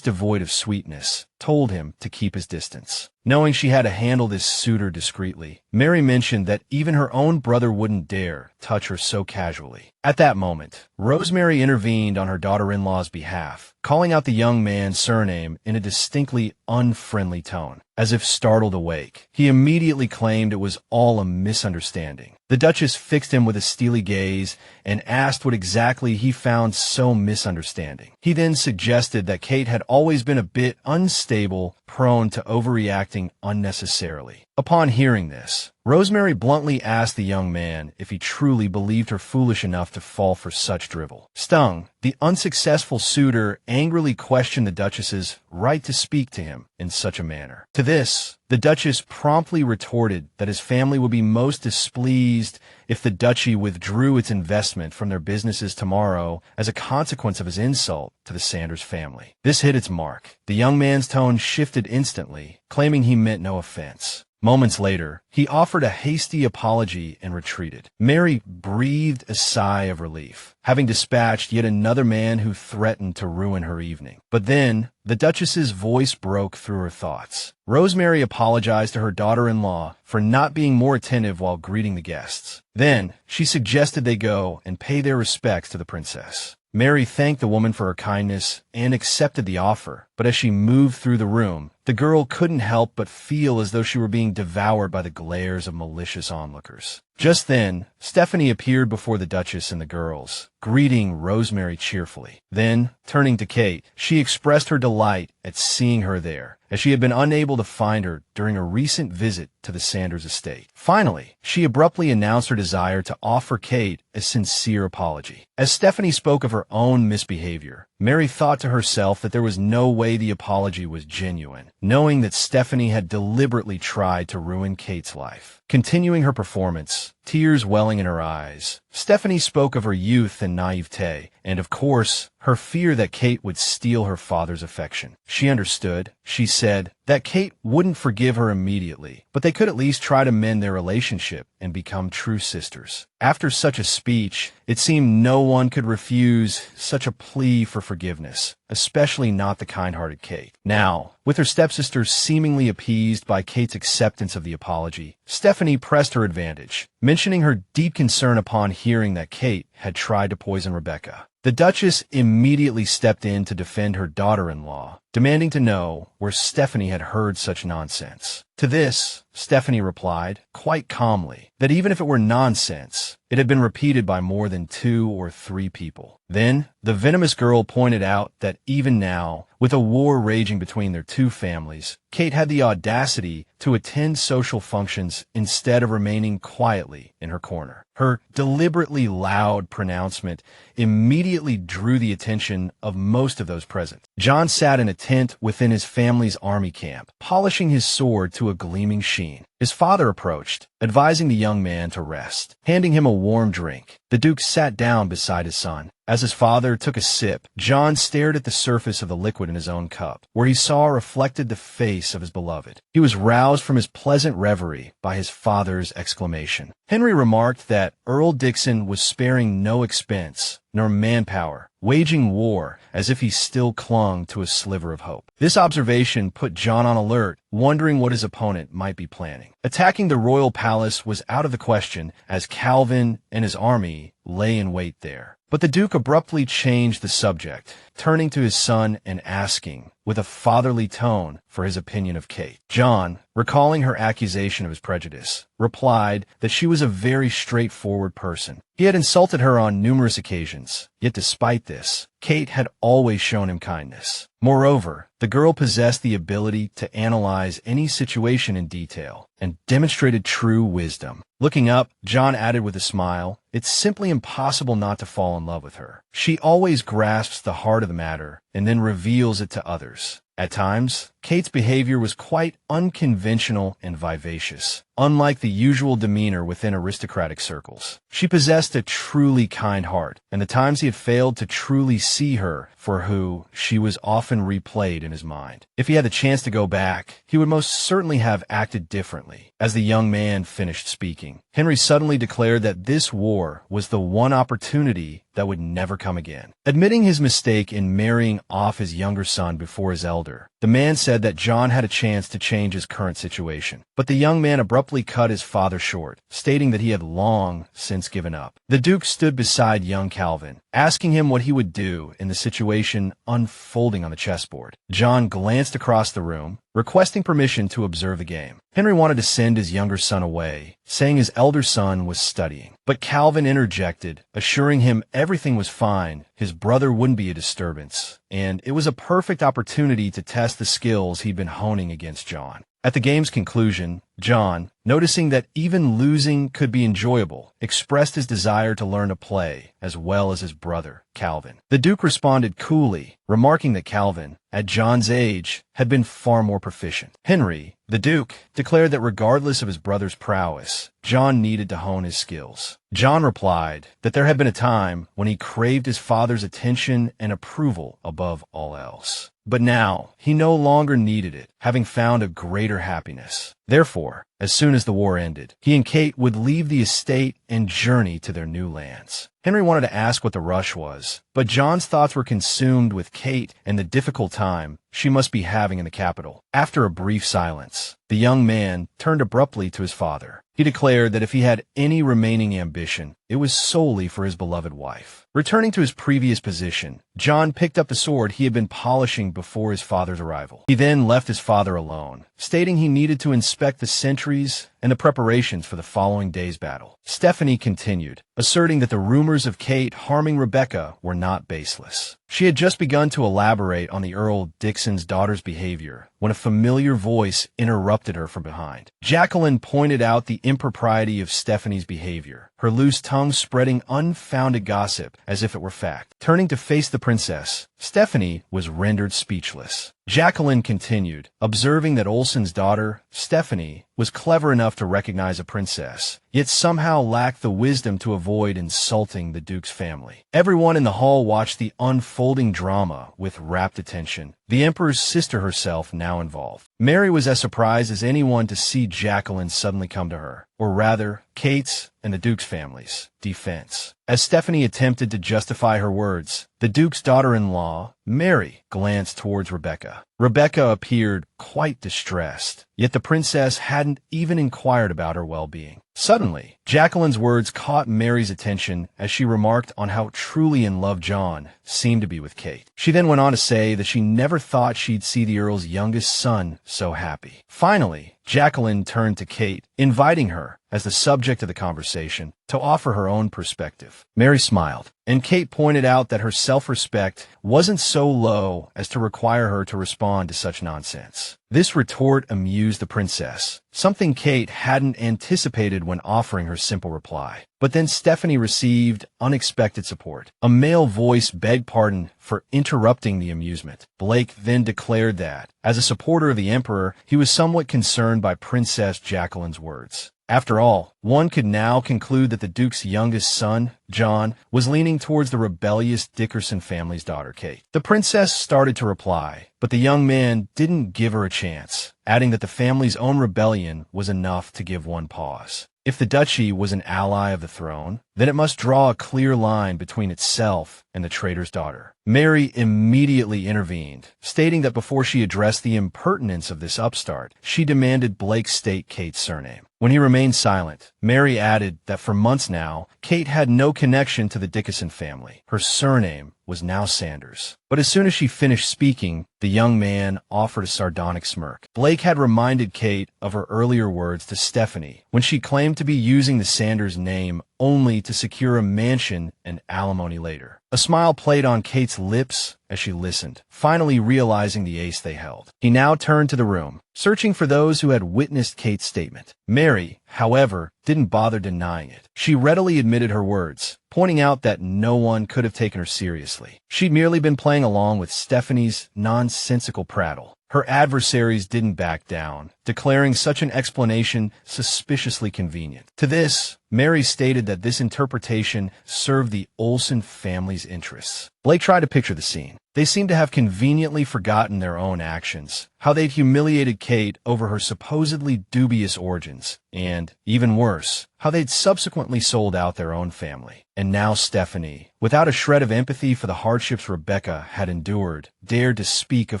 devoid of sweetness, told him to keep his distance. Knowing she had to handle this suitor discreetly, Mary mentioned that even her own brother wouldn't dare touch her so casually. At that moment, Rosemary intervened on her daughter-in-law's behalf, calling out the young man's surname in a distinctly unfriendly tone. As if startled awake, he immediately claimed it was all a misunderstanding. The Duchess fixed him with a steely gaze and asked what exactly he found so misunderstanding. He then suggested that Kate had always been a bit unstable, prone to overreacting unnecessarily. Upon hearing this, Rosemary bluntly asked the young man if he truly believed her foolish enough to fall for such drivel. Stung, the unsuccessful suitor angrily questioned the Duchess's right to speak to him in such a manner. To this, the Duchess promptly retorted that his family would be most displeased if the duchy withdrew its investment from their businesses tomorrow as a consequence of his insult to the Sanders family. This hit its mark. The young man's tone shifted instantly, claiming he meant no offense. Moments later, he offered a hasty apology and retreated. Mary breathed a sigh of relief, having dispatched yet another man who threatened to ruin her evening. But then, the Duchess's voice broke through her thoughts. Rosemary apologized to her daughter-in-law for not being more attentive while greeting the guests. Then, she suggested they go and pay their respects to the princess. Mary thanked the woman for her kindness and accepted the offer, but as she moved through the room, the girl couldn't help but feel as though she were being devoured by the glares of malicious onlookers. Just then, Stephanie appeared before the Duchess and the girls, greeting Rosemary cheerfully. Then, turning to Kate, she expressed her delight at seeing her there, as she had been unable to find her during a recent visit to the Sanders estate. Finally, she abruptly announced her desire to offer Kate a sincere apology. As Stephanie spoke of her own misbehavior, Mary thought to herself that there was no way the apology was genuine, knowing that Stephanie had deliberately tried to ruin Kate's life. Continuing her performance, tears welling in her eyes, Stephanie spoke of her youth and naivete, and of course, her fear that Kate would steal her father's affection. She understood, she said, that Kate wouldn't forgive her immediately, but they could at least try to mend their relationship and become true sisters. After such a speech, it seemed no one could refuse such a plea for forgiveness, especially not the kind-hearted Kate. Now, with her stepsisters seemingly appeased by Kate's acceptance of the apology, Stephanie pressed her advantage, mentioning her deep concern upon hearing that Kate had tried to poison Rebecca. The Duchess immediately stepped in to defend her daughter-in-law, demanding to know where Stephanie had heard such nonsense. To this, Stephanie replied, quite calmly, that even if it were nonsense, it had been repeated by more than 2 or 3 people. Then, the venomous girl pointed out that even now, with a war raging between their 2 families, Kate had the audacity to attend social functions instead of remaining quietly in her corner. Her deliberately loud pronouncement immediately drew the attention of most of those present. John sat in a tent within his family's army camp, polishing his sword to a gleaming sheen. His father approached, advising the young man to rest, handing him a warm drink. The Duke sat down beside his son. As his father took a sip, John stared at the surface of the liquid in his own cup, where he saw reflected the face of his beloved. He was roused from his pleasant reverie by his father's exclamation. Henry remarked that Earl Dixon was sparing no expense nor manpower, waging war as if he still clung to a sliver of hope. This observation put John on alert, wondering what his opponent might be planning. Attacking the royal palace was out of the question, as Calvin and his army lay in wait there. But the Duke abruptly changed the subject, turning to his son and asking, with a fatherly tone, for his opinion of Kate. John, recalling her accusation of his prejudice, replied that she was a very straightforward person. He had insulted her on numerous occasions, yet despite this, Kate had always shown him kindness. Moreover, the girl possessed the ability to analyze any situation in detail and demonstrated true wisdom. Looking up, John added with a smile, "It's simply impossible not to fall in love with her. She always grasps the heart of the matter and then reveals it to others." At times, Kate's behavior was quite unconventional and vivacious, unlike the usual demeanor within aristocratic circles. She possessed a truly kind heart, and the times he had failed to truly see her for who she was often replayed in his mind. If he had the chance to go back, he would most certainly have acted differently. As the young man finished speaking, Henry suddenly declared that this war was the one opportunity that would never come again. Admitting his mistake in marrying off his younger son before his elder, the man said that John had a chance to change his current situation. But the young man abruptly cut his father short, stating that he had long since given up. The Duke stood beside young Calvin, asking him what he would do in the situation unfolding on the chessboard. John glanced across the room, requesting permission to observe the game. Henry wanted to send his younger son away, saying his elder son was studying. But Calvin interjected, assuring him everything was fine, his brother wouldn't be a disturbance, and it was a perfect opportunity to test the skills he'd been honing against John. At the game's conclusion, John, noticing that even losing could be enjoyable, expressed his desire to learn to play as well as his brother, Calvin. The Duke responded coolly, remarking that Calvin, at John's age, had been far more proficient. Henry, the Duke, declared that regardless of his brother's prowess, John needed to hone his skills. John replied that there had been a time when he craved his father's attention and approval above all else. But now, he no longer needed it, having found a greater happiness. Therefore, as soon as the war ended, he and Kate would leave the estate and journey to their new lands. Henry wanted to ask what the rush was, but John's thoughts were consumed with Kate and the difficult time she must be having in the capital. After a brief silence, the young man turned abruptly to his father. He declared that if he had any remaining ambition, it was solely for his beloved wife. Returning to his previous position, John picked up the sword he had been polishing before his father's arrival. He then left his father alone, stating he needed to inspect the sentries and the preparations for the following day's battle. Stephanie continued, asserting that the rumors of Kate harming Rebecca were not baseless. She had just begun to elaborate on the Earl Dixon's daughter's behavior when a familiar voice interrupted her from behind. Jacqueline pointed out the impropriety of Stephanie's behavior, her loose tongue spreading unfounded gossip as if it were fact. Turning to face the princess, Stephanie was rendered speechless. Jacqueline continued, observing that Olsen's daughter, Stephanie, was clever enough to recognize a princess, yet somehow lacked the wisdom to avoid insulting the Duke's family. Everyone in the hall watched the unfolding drama with rapt attention, the Emperor's sister herself now involved. Mary was as surprised as anyone to see Jacqueline suddenly come to her, or rather, Kate's and the Duke's family's defense. As Stephanie attempted to justify her words, the Duke's daughter-in-law, Mary, glanced towards Rebecca. Rebecca appeared quite distressed, yet the princess hadn't even inquired about her well-being. Suddenly, Jacqueline's words caught Mary's attention as she remarked on how truly in love John seemed to be with Kate. She then went on to say that she never thought she'd see the Earl's youngest son so happy. Finally, Jacqueline turned to Kate, inviting her, as the subject of the conversation, to offer her own perspective. Mary smiled, and Kate pointed out that her self-respect wasn't so low as to require her to respond to such nonsense. This retort amused the princess, something Kate hadn't anticipated when offering her simple reply. But then Stephanie received unexpected support. A male voice begged pardon for interrupting the amusement. Blake then declared that, as a supporter of the Emperor, he was somewhat concerned by Princess Jacqueline's words. After all, one could now conclude that the Duke's youngest son, John, was leaning towards the rebellious Dickerson family's daughter, Kate. The princess started to reply, but the young man didn't give her a chance, adding that the family's own rebellion was enough to give one pause. If the duchy was an ally of the throne, then it must draw a clear line between itself and the traitor's daughter. Mary immediately intervened, stating that before she addressed the impertinence of this upstart, she demanded Blake state Kate's surname. When he remained silent, Mary added that for months now, Kate had no connection to the Dickerson family. Her surname was now Sanders. But as soon as she finished speaking, the young man offered a sardonic smirk. Blake had reminded Kate of her earlier words to Stephanie when she claimed to be using the Sanders name only to secure a mansion and alimony later. A smile played on Kate's lips as she listened, finally realizing the ace they held. He now turned to the room, searching for those who had witnessed Kate's statement. Mary, however, didn't bother denying it. She readily admitted her words, pointing out that no one could have taken her seriously. She'd merely been playing along with Stephanie's nonsensical prattle. Her adversaries didn't back down, declaring such an explanation suspiciously convenient. To this, Mary stated that this interpretation served the Olsen family's interests. Blake tried to picture the scene. They seemed to have conveniently forgotten their own actions, how they'd humiliated Kate over her supposedly dubious origins, and, even worse, how they'd subsequently sold out their own family. And now Stephanie, without a shred of empathy for the hardships Rebecca had endured, dared to speak of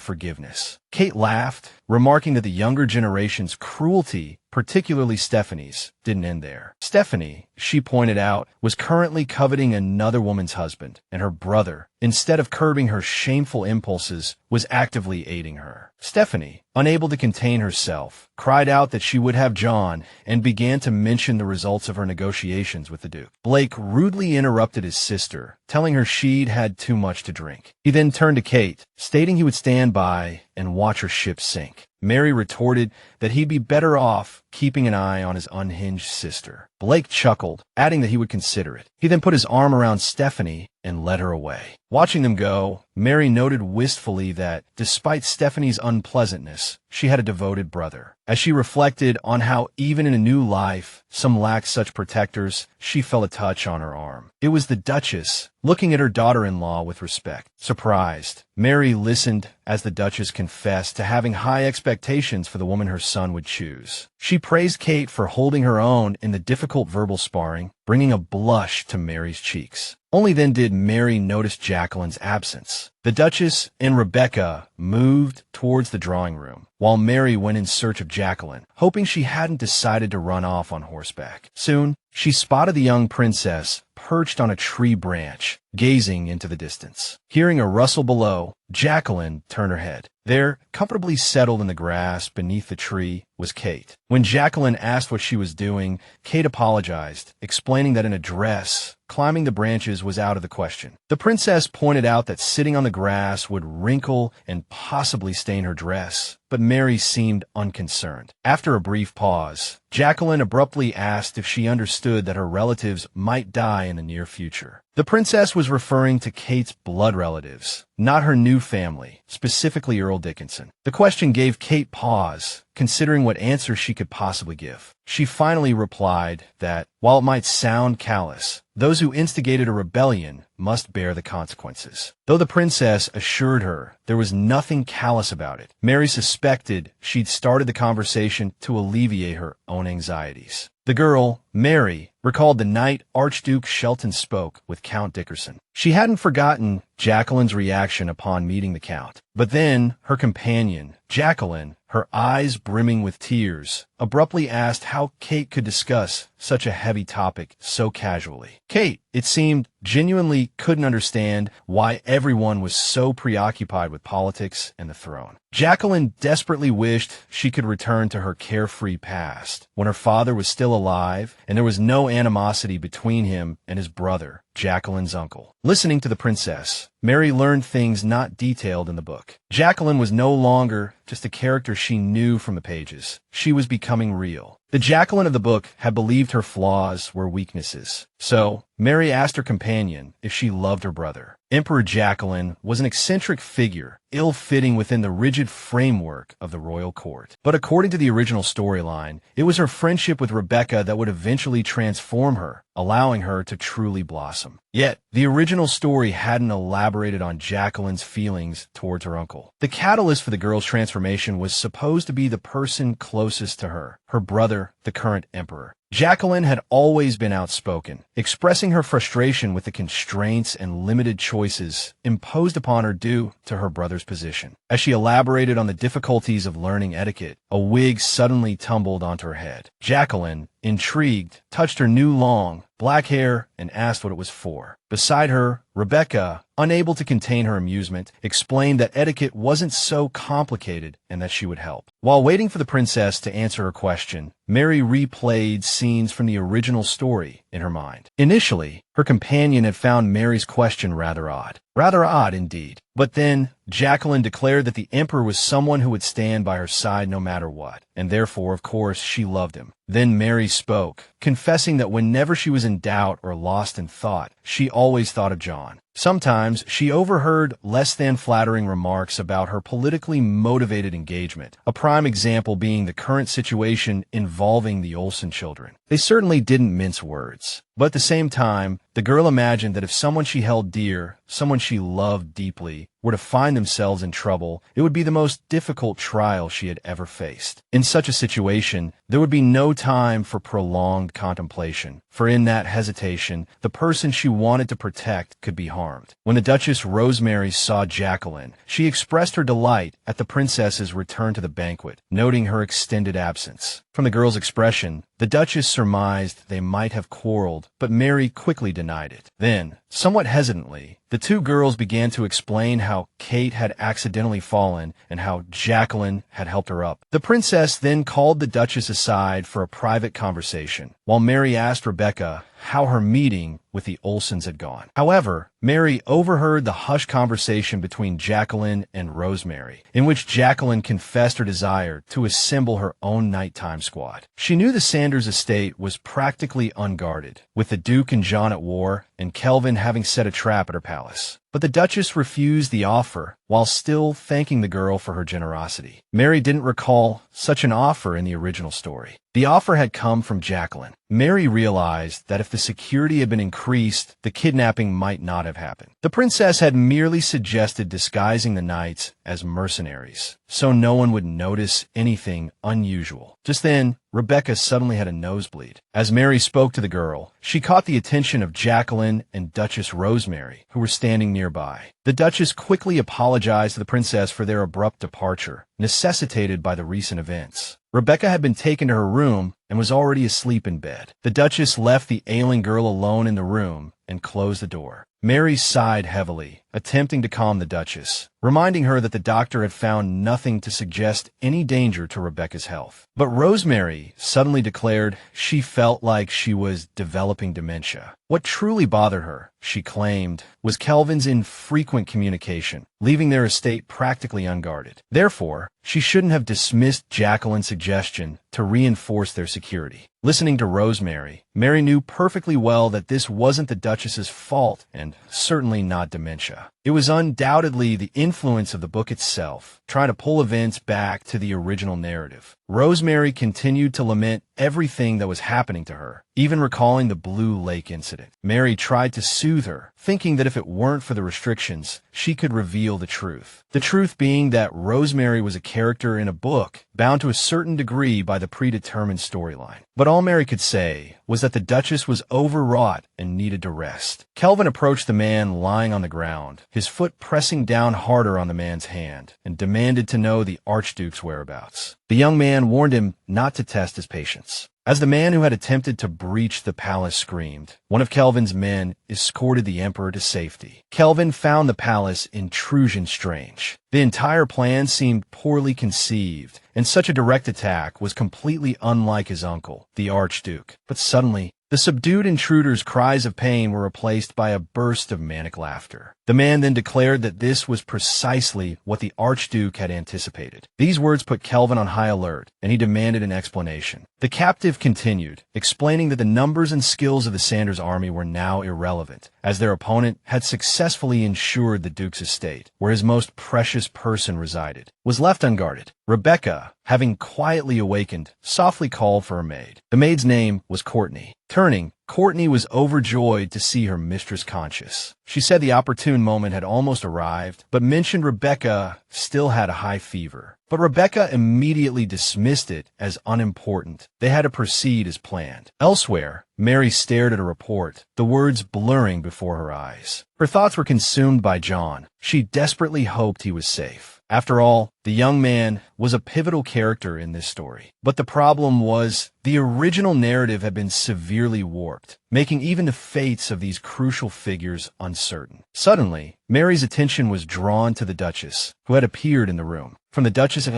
forgiveness. Kate laughed, remarking that the younger generation's cruelty, particularly Stephanie's, didn't end there. Stephanie, she pointed out, was currently coveting another woman's husband, and her brother, instead of curbing her shameful impulses, was actively aiding her. Stephanie, unable to contain herself, cried out that she would have John and began to mention the results of her negotiations with the Duke. Blake rudely interrupted his sister, telling her she'd had too much to drink. He then turned to Kate, stating he would stand by and watch her ship sink. Mary retorted that he'd be better off keeping an eye on his unhinged sister. Blake chuckled, adding that he would consider it. He then put his arm around Stephanie and led her away. Watching them go, Mary noted wistfully that, despite Stephanie's unpleasantness, she had a devoted brother. As she reflected on how even in a new life, some lacked such protectors, she felt a touch on her arm. It was the Duchess, looking at her daughter-in-law with respect. Surprised, Mary listened as the Duchess confessed to having high expectations for the woman her son would choose. She praised Kate for holding her own in the difficult verbal sparring, bringing a blush to Mary's cheeks. Only then did Mary notice Jacqueline's absence. The Duchess and Rebecca moved towards the drawing room, while Mary went in search of Jacqueline, hoping she hadn't decided to run off on horseback. Soon, she spotted the young princess perched on a tree branch, gazing into the distance. Hearing a rustle below, Jacqueline turned her head. There, comfortably settled in the grass beneath the tree, was Kate. When Jacqueline asked what she was doing, Kate apologized, explaining that in a dress, climbing the branches was out of the question. The princess pointed out that sitting on the grass would wrinkle and possibly stain her dress, but Mary seemed unconcerned. After a brief pause, Jacqueline abruptly asked if she understood that her relatives might die in the near future. The princess was referring to Kate's blood relatives, not her new family, specifically Earl Dickinson. The question gave Kate pause, considering what answer she could possibly give. She finally replied that, while it might sound callous, those who instigated a rebellion must bear the consequences. Though the princess assured her there was nothing callous about it, Mary suspected she'd started the conversation to alleviate her own anxieties. The girl, Mary, recalled the night Archduke Shelton spoke with Count Dickerson. She hadn't forgotten Jacqueline's reaction upon meeting the Count. But then her companion, Jacqueline, her eyes brimming with tears, abruptly asked how Kate could discuss such a heavy topic so casually. Kate, it seemed, genuinely couldn't understand why everyone was so preoccupied with politics and the throne. Jacqueline desperately wished she could return to her carefree past, when her father was still alive and there was no animosity between him and his brother, Jacqueline's uncle. Listening to the princess, Mary learned things not detailed in the book. Jacqueline was no longer just a character she knew from the pages. She was becoming real. The Jacqueline of the book had believed her flaws were weaknesses. So, Mary asked her companion if she loved her brother. Emperor Jacqueline was an eccentric figure, ill-fitting within the rigid framework of the royal court. But according to the original storyline, it was her friendship with Rebecca that would eventually transform her, allowing her to truly blossom. Yet, the original story hadn't elaborated on Jacqueline's feelings towards her uncle. The catalyst for the girl's transformation was supposed to be the person closest to her brother, the current emperor. Jacqueline had always been outspoken, expressing her frustration with the constraints and limited choices imposed upon her due to her brother's position. As she elaborated on the difficulties of learning etiquette, a wig suddenly tumbled onto her head. Jacqueline, intrigued, touched her new long, black hair and asked what it was for. Beside her, Rebecca, unable to contain her amusement, explained that etiquette wasn't so complicated and that she would help. While waiting for the princess to answer her question, Mary replayed scenes from the original story in her mind. Initially, her companion had found Mary's question rather odd. Rather odd indeed. But then, Jacqueline declared that the emperor was someone who would stand by her side no matter what, and therefore, of course, she loved him. Then Mary spoke, confessing that whenever she was in doubt or lost in thought, she always thought of John. Sometimes she overheard less than flattering remarks about her politically motivated engagement, a prime example being the current situation involving the Olsen children. They certainly didn't mince words. But at the same time, the girl imagined that if someone she held dear, someone she loved deeply, were to find themselves in trouble, it would be the most difficult trial she had ever faced. In such a situation, there would be no time for prolonged contemplation, for in that hesitation, the person she wanted to protect could be harmed. When the Duchess Rosemary saw Jacqueline, she expressed her delight at the princess's return to the banquet, noting her extended absence. From the girl's expression, the Duchess surmised they might have quarreled, but Mary quickly denied it. Then, somewhat hesitantly, the two girls began to explain how Kate had accidentally fallen and how Jacqueline had helped her up. The princess then called the Duchess aside for a private conversation, while Mary asked Rebecca how her meeting with the Olsens had gone. However, Mary overheard the hushed conversation between Jacqueline and Rosemary, in which Jacqueline confessed her desire to assemble her own nighttime squad. She knew the Sanders estate was practically unguarded, with the Duke and John at war and Kelvin having set a trap at her palace. But the Duchess refused the offer, while still thanking the girl for her generosity. Mary didn't recall such an offer in the original story. The offer had come from Jacqueline. Mary realized that if the security had been increased, the kidnapping might not have happened. The princess had merely suggested disguising the knights as mercenaries, so no one would notice anything unusual. Just then, Rebecca suddenly had a nosebleed. As Mary spoke to the girl, she caught the attention of Jacqueline and Duchess Rosemary, who were standing nearby. The Duchess quickly apologized to the princess for their abrupt departure, necessitated by the recent events. Rebecca had been taken to her room and was already asleep in bed. The Duchess left the ailing girl alone in the room and closed the door. Mary sighed heavily, attempting to calm the Duchess, reminding her that the doctor had found nothing to suggest any danger to Rebecca's health. But Rosemary suddenly declared she felt like she was developing dementia. What truly bothered her, she claimed, was Kelvin's infrequent communication, leaving their estate practically unguarded. Therefore, she shouldn't have dismissed Jacqueline's suggestion to reinforce their security. Listening to Rosemary, Mary knew perfectly well that this wasn't the Duchess's fault, and certainly not dementia. It was undoubtedly the influence of the book itself, trying to pull events back to the original narrative. Rosemary continued to lament everything that was happening to her, even recalling the Blue Lake incident. Mary tried to soothe her, thinking that if it weren't for the restrictions, she could reveal the truth. The truth being that Rosemary was a character in a book, bound to a certain degree by the predetermined storyline. But all Mary could say was that the Duchess was overwrought and needed to rest. Kelvin approached the man lying on the ground, his foot pressing down harder on the man's hand, and demanded to know the Archduke's whereabouts. The young man warned him not to test his patience. As the man who had attempted to breach the palace screamed, one of Kelvin's men escorted the emperor to safety. Kelvin found the palace intrusion strange. The entire plan seemed poorly conceived, and such a direct attack was completely unlike his uncle, the Archduke. But suddenly, the subdued intruder's cries of pain were replaced by a burst of manic laughter. The man then declared that this was precisely what the Archduke had anticipated. These words put Kelvin on high alert, and he demanded an explanation. The captive continued, explaining that the numbers and skills of the Sanders army were now irrelevant, as their opponent had successfully ensured the Duke's estate, where his most precious person resided, was left unguarded. Rebecca, having quietly awakened, softly called for her maid. The maid's name was Courtney. Turning, Courtney was overjoyed to see her mistress conscious. She said the opportune moment had almost arrived, but mentioned Rebecca still had a high fever. But Rebecca immediately dismissed it as unimportant. They had to proceed as planned. Elsewhere, Mary stared at a report, the words blurring before her eyes. Her thoughts were consumed by John. She desperately hoped he was safe. After all, the young man was a pivotal character in this story. But the problem was, the original narrative had been severely warped, making even the fates of these crucial figures uncertain. Suddenly, Mary's attention was drawn to the Duchess, who had appeared in the room. From the Duchess'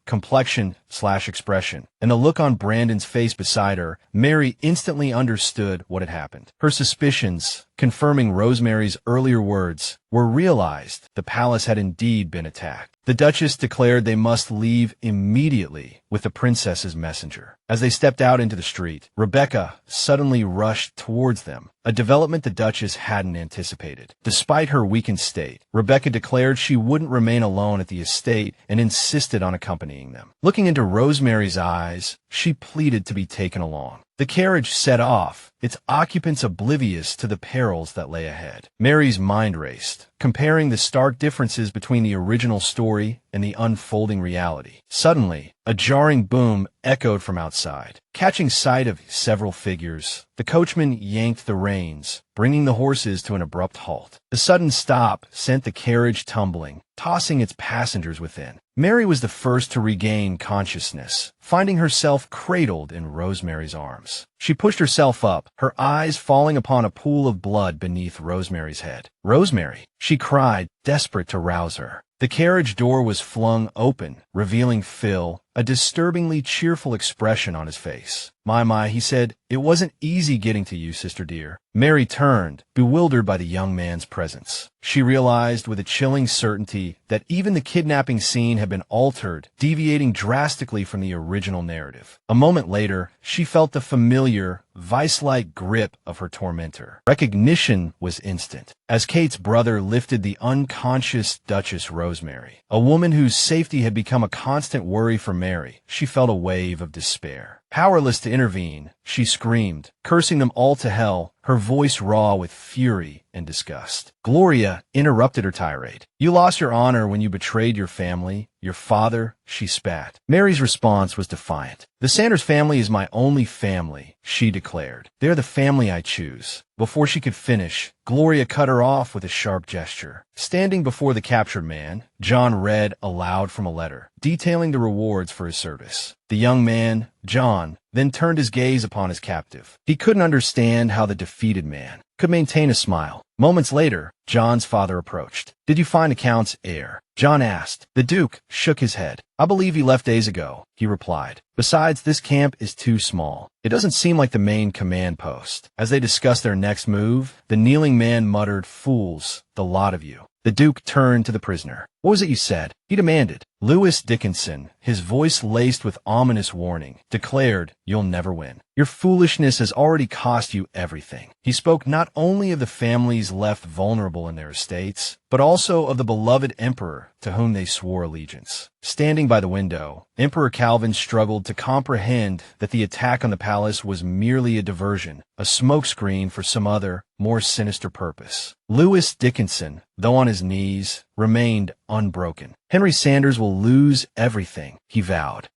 complexion/expression and the look on Brandon's face beside her, Mary instantly understood what had happened. Her suspicions, confirming Rosemary's earlier words, were realized. The palace had indeed been attacked. The Duchess declared they must leave immediately with the princess's messenger. As they stepped out into the street, Rebecca suddenly rushed towards them, a development the Duchess hadn't anticipated. Despite her weakened state, Rebecca declared she wouldn't remain alone at the estate and insisted on accompanying them. Looking into Rosemary's eyes, she pleaded to be taken along. The carriage set off, its occupants oblivious to the perils that lay ahead. Mary's mind raced, comparing the stark differences between the original story and the unfolding reality. Suddenly, a jarring boom echoed from outside. Catching sight of several figures, the coachman yanked the reins, bringing the horses to an abrupt halt. The sudden stop sent the carriage tumbling, tossing its passengers within. Mary was the first to regain consciousness, finding herself cradled in Rosemary's arms. She pushed herself up, her eyes falling upon a pool of blood beneath Rosemary's head. "Rosemary!" she cried, desperate to rouse her. The carriage door was flung open, revealing Phil, a disturbingly cheerful expression on his face. My, he said, "it wasn't easy getting to you, sister dear." Mary turned, bewildered by the young man's presence. She realized with a chilling certainty that even the kidnapping scene had been altered, deviating drastically from the original narrative. A moment later, she felt the familiar, vice-like grip of her tormentor. Recognition was instant, as Kate's brother lifted the unconscious Duchess Rosemary. A woman whose safety had become a constant worry for Mary. She felt a wave of despair. Powerless to intervene, she screamed, cursing them all to hell, her voice raw with fury and disgust. Gloria interrupted her tirade. "You lost your honor when you betrayed your family, your father," she spat. Mary's response was defiant. "The Sanders family is my only family," she declared. "They're the family I choose." Before she could finish, Gloria cut her off with a sharp gesture. Standing before the captured man, John read aloud from a letter, detailing the rewards for his service. The young man, John, then turned his gaze upon his captive. He couldn't understand how the defeated man could maintain a smile. Moments later, John's father approached. "Did you find the Count's heir?" John asked. The Duke shook his head. "I believe he left days ago," he replied. "Besides, this camp is too small. It doesn't seem like the main command post." As they discussed their next move, the kneeling man muttered, "Fools, the lot of you." The Duke turned to the prisoner. What was it you said? He demanded. Lewis Dickinson, his voice laced with ominous warning, declared, "You'll never win. Your foolishness has already cost you everything." He spoke not only of the families left vulnerable in their estates, but also of the beloved emperor to whom they swore allegiance. Standing by the window, Emperor Calvin struggled to comprehend that the attack on the palace was merely a diversion, a smokescreen for some other, more sinister purpose. Lewis Dickinson, though on his knees, remained unbroken. Henry Sanders will lose everything, he vowed.